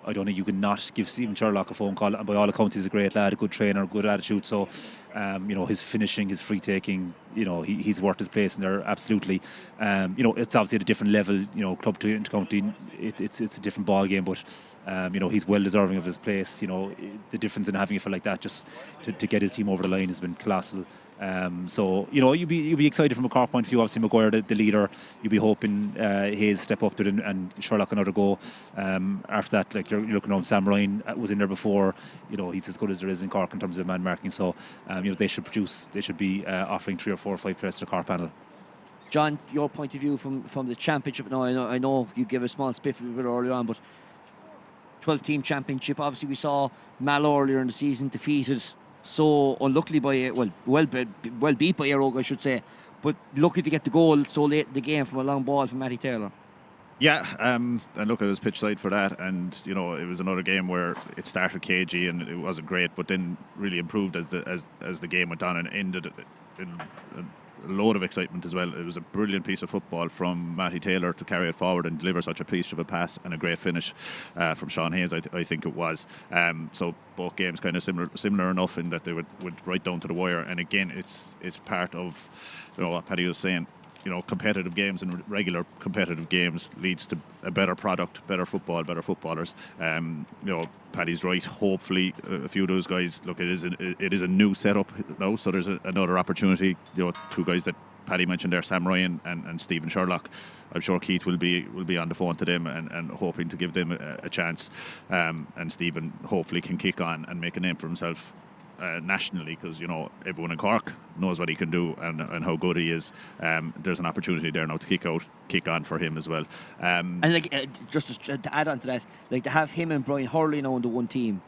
I don't think you can not give Stephen Sherlock a phone call. And by all accounts, he's a great lad, a good trainer, good attitude. So, his finishing, his free taking, he's worth his place in there, absolutely. It's obviously at a different level, club to intercounty, it's a different ball game, but he's well deserving of his place. The difference in having a fella like that just to get his team over the line has been colossal. So you'd be excited from a Cork point of view. Obviously Maguire the leader, you'd be hoping Hayes step up to it and Sherlock another go. After that, you're looking around, Sam Ryan was in there before. He's as good as there is in Cork in terms of man marking. So they should be offering 3 or 4 or 5 players to the Cork panel. John, your point of view from the championship. Now I know you gave a small spiff a bit earlier on, but 12-team championship. Obviously, we saw Mallow earlier in the season defeated so unluckily by well beat by Aerogue, I should say, but lucky to get the goal so late in the game from a long ball from Matty Taylor. Yeah, and look, I was pitch side for that, and it was another game where it started cagey and it wasn't great, but then really improved as the game went on and ended in a load of excitement as well. It was a brilliant piece of football from Matty Taylor to carry it forward and deliver such a piece of a pass and a great finish from Sean Hayes, I think it was. So both games kind of similar enough in that they would right down to the wire. And again, it's part of what Paddy was saying. Competitive games and regular competitive games leads to a better product, better football, better footballers. Paddy's right. Hopefully, a few of those guys. Look, it is a new setup now, so there's another opportunity. 2 guys that Paddy mentioned there, Sam Ryan and Stephen Sherlock. I'm sure Keith will be on the phone to them and hoping to give them a chance. And Stephen hopefully can kick on and make a name for himself. Nationally, because everyone in Cork knows what he can do and how good he is. There's an opportunity there now to kick on for him as well. And just to add on to that, to have him and Brian Hurley now on the one team,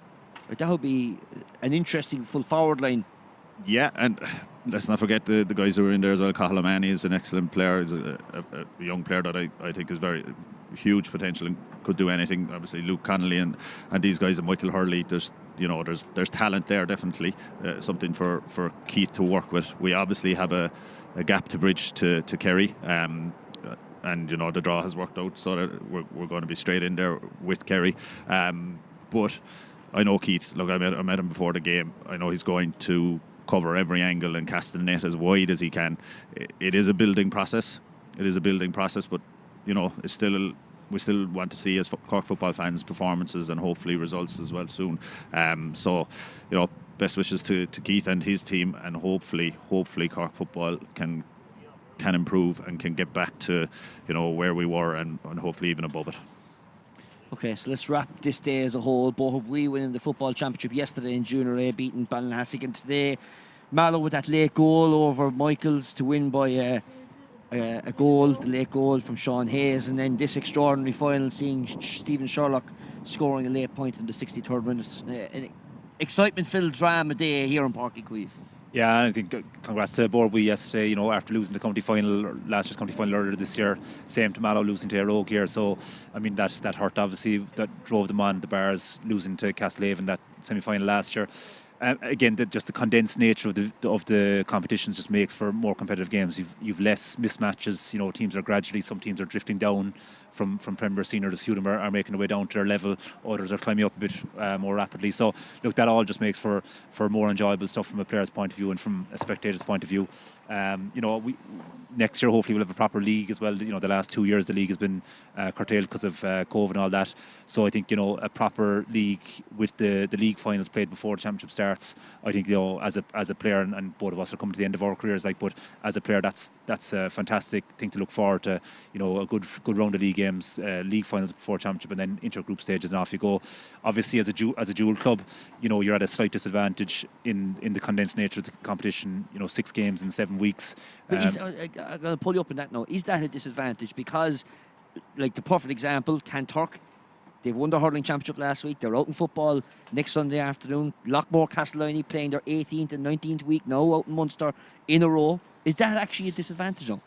that would be an interesting full forward line. Yeah, and let's not forget the guys who are in there as well. Cathal Manny is an excellent player. He's a young player that I think is very huge potential and could do anything. Obviously Luke Connolly and these guys and Michael Hurley, there's talent there, definitely. Something for Keith to work with. We obviously have a gap to bridge to Kerry, and the draw has worked out so that we're going to be straight in there with Kerry. But I know Keith, look, I met him before the game. I know he's going to cover every angle and cast the net as wide as he can. It is a building process, but it's still we still want to see as Cork football fans performances and hopefully results as well soon. So, best wishes to Keith and his team, and hopefully Cork football can improve and can get back to where we were and hopefully even above it. Okay, so let's wrap this day as a whole. Bohub winning the football championship yesterday in Junior A, beating Ballinhassig, and today Mallow with that late goal over Michaels to win by a goal, the late goal from Sean Hayes, and then this extraordinary final seeing Stephen Sherlock scoring a late point in the 63rd minute. An excitement-filled drama day here in Páirc Uí Chaoimh. Yeah, I think congrats to Borby yesterday, after losing the county final, or last year's county final earlier this year. Same to Mallow losing to Air Oak here. So, I mean, that hurt obviously, that drove them on. The Bars losing to Castlehaven that semi-final last year. Again, just the condensed nature of the competitions just makes for more competitive games. You've less mismatches. Teams are gradually, some teams are drifting down from Premier Senior. A few of them are making their way down to their level. Others are climbing up a bit more rapidly. So, look, that all just makes for more enjoyable stuff from a player's point of view and from a spectator's point of view. Next year, hopefully, we'll have a proper league as well. The last 2 years, the league has been curtailed because of COVID and all that. So I think, a proper league with the league finals played before the championship starts. I think, as a player, and both of us are coming to the end of our careers, but as a player, that's a fantastic thing to look forward to. A good round of league games, league finals before championship, and then intergroup stages, and off you go. Obviously, as a dual club, you're at a slight disadvantage in the condensed nature of the competition. 6 games in 7 weeks. I'm going to pull you up on that now. Is that a disadvantage? Because, like the perfect example, Cantork, they've won the hurling championship last week. They're out in football next Sunday afternoon. Lockmore Castleiney playing their 18th and 19th week now out in Munster in a row. Is that actually a disadvantage now?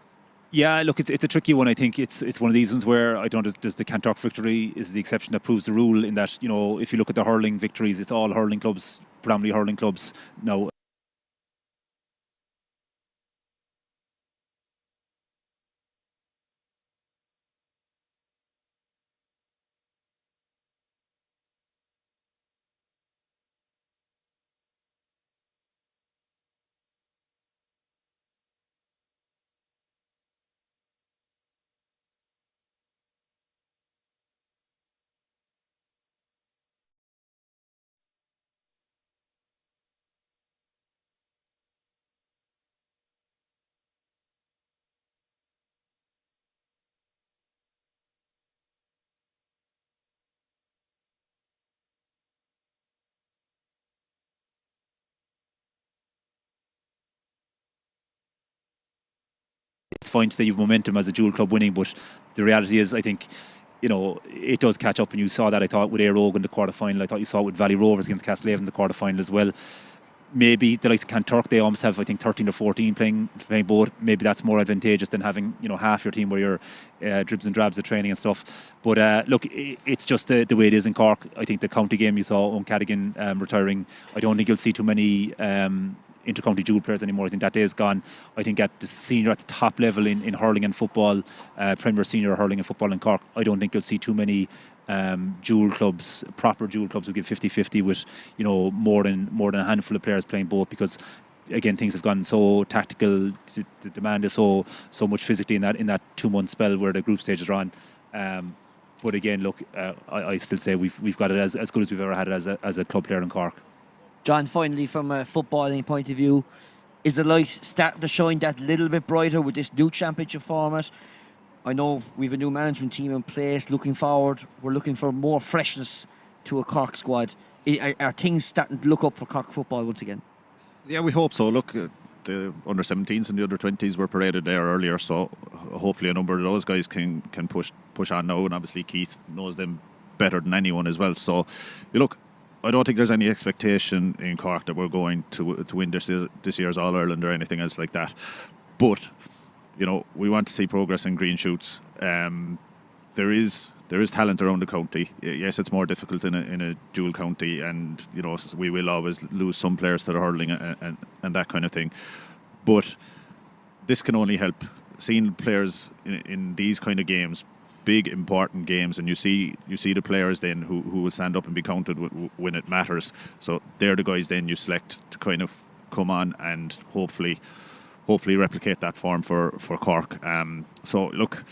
Yeah, look, it's a tricky one. I think it's one of these ones where I don't know, does the Cantork victory is the exception that proves the rule, in that, if you look at the hurling victories, it's all hurling clubs, predominantly hurling clubs now. It's fine to say you've momentum as a dual club winning, but the reality is, I think, it does catch up, and you saw that, I thought, with Air Oak in the quarter-final. I thought you saw it with Valley Rovers against Castlehaven in the quarter-final as well. Maybe the likes of Cantork, they almost have, I think, 13 or 14 playing both. Maybe that's more advantageous than having, half your team where you're dribs and drabs of training and stuff. But look, it's just the way it is in Cork. I think the county game, you saw Owen Cadigan retiring. I don't think you'll see too many inter-county dual players anymore. I think that day is gone. I think at the top level in hurling and football, Premier Senior hurling and football in Cork, I don't think you'll see too many dual clubs, proper dual clubs who give 50-50 with more than a handful of players playing both, because again, things have gone so tactical. The demand is so much physically in that 2 month spell where the group stages are on. But again, look, I still say we've got it as good as we've ever had it as a club player in Cork. John, finally, from a footballing point of view, is the light starting to shine that little bit brighter with this new championship format? I know we've a new management team in place. Looking forward, we're looking for more freshness to a Cork squad. Are things starting to look up for Cork football once again? Yeah, we hope so. Look, the under-17s and the under-20s were paraded there earlier, so hopefully a number of those guys can push on now, and obviously Keith knows them better than anyone as well. So, look, I don't think there's any expectation in Cork that we're going to win this year's All-Ireland or anything else like that. But, we want to see progress and green shoots. There is talent around the county. Yes, it's more difficult in a dual county, and we will always lose some players to the hurling and that kind of thing. But this can only help. Seeing players in these kind of games, big important games, and you see the players then who will stand up and be counted when it matters. So they're the guys then you select to kind of come on and hopefully replicate that form for Cork. So look,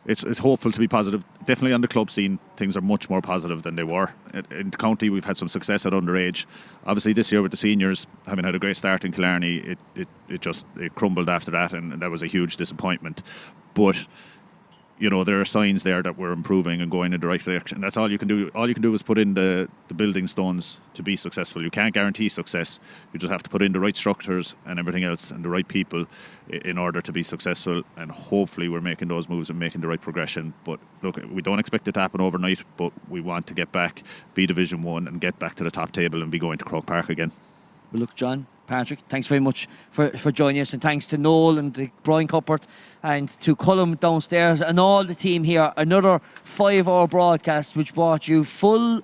it's hopeful to be positive. Definitely on the club scene, things are much more positive than they were. In the county, we've had some success at underage. Obviously, this year with the seniors, having had a great start in Killarney, it crumbled after that, and that was a huge disappointment. But you know, there are signs there that we're improving and going in the right direction. That's all you can do. All you can do is put in the building stones to be successful. You can't guarantee success. You just have to put in the right structures and everything else and the right people in order to be successful. And hopefully we're making those moves and making the right progression. But look, we don't expect it to happen overnight, but we want to get back, be Division 1 and get back to the top table and be going to Croke Park again. Well, look, John, Patrick, thanks very much for joining us, and thanks to Noel and the Brian Cuppert and to Cullum downstairs and all the team here. Another 5-hour broadcast which brought you filled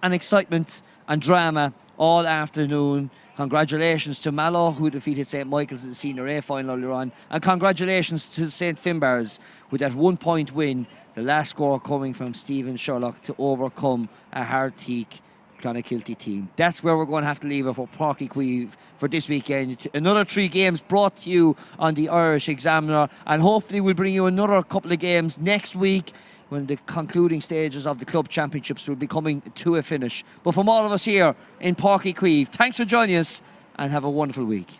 and excitement and drama all afternoon. Congratulations to Mallow, who defeated St Michael's in the Senior A final earlier on, and congratulations to St Finbarrs with that 1-point win, the last score coming from Stephen Sherlock to overcome a hard-teak Clonakilty team. That's where we're going to have to leave it for Páirc Uí Chaoimh for this weekend. Another 3 games brought to you on the Irish Examiner, and hopefully we'll bring you another couple of games next week when the concluding stages of the club championships will be coming to a finish. But from all of us here in Páirc Uí Chaoimh, thanks for joining us and have a wonderful week.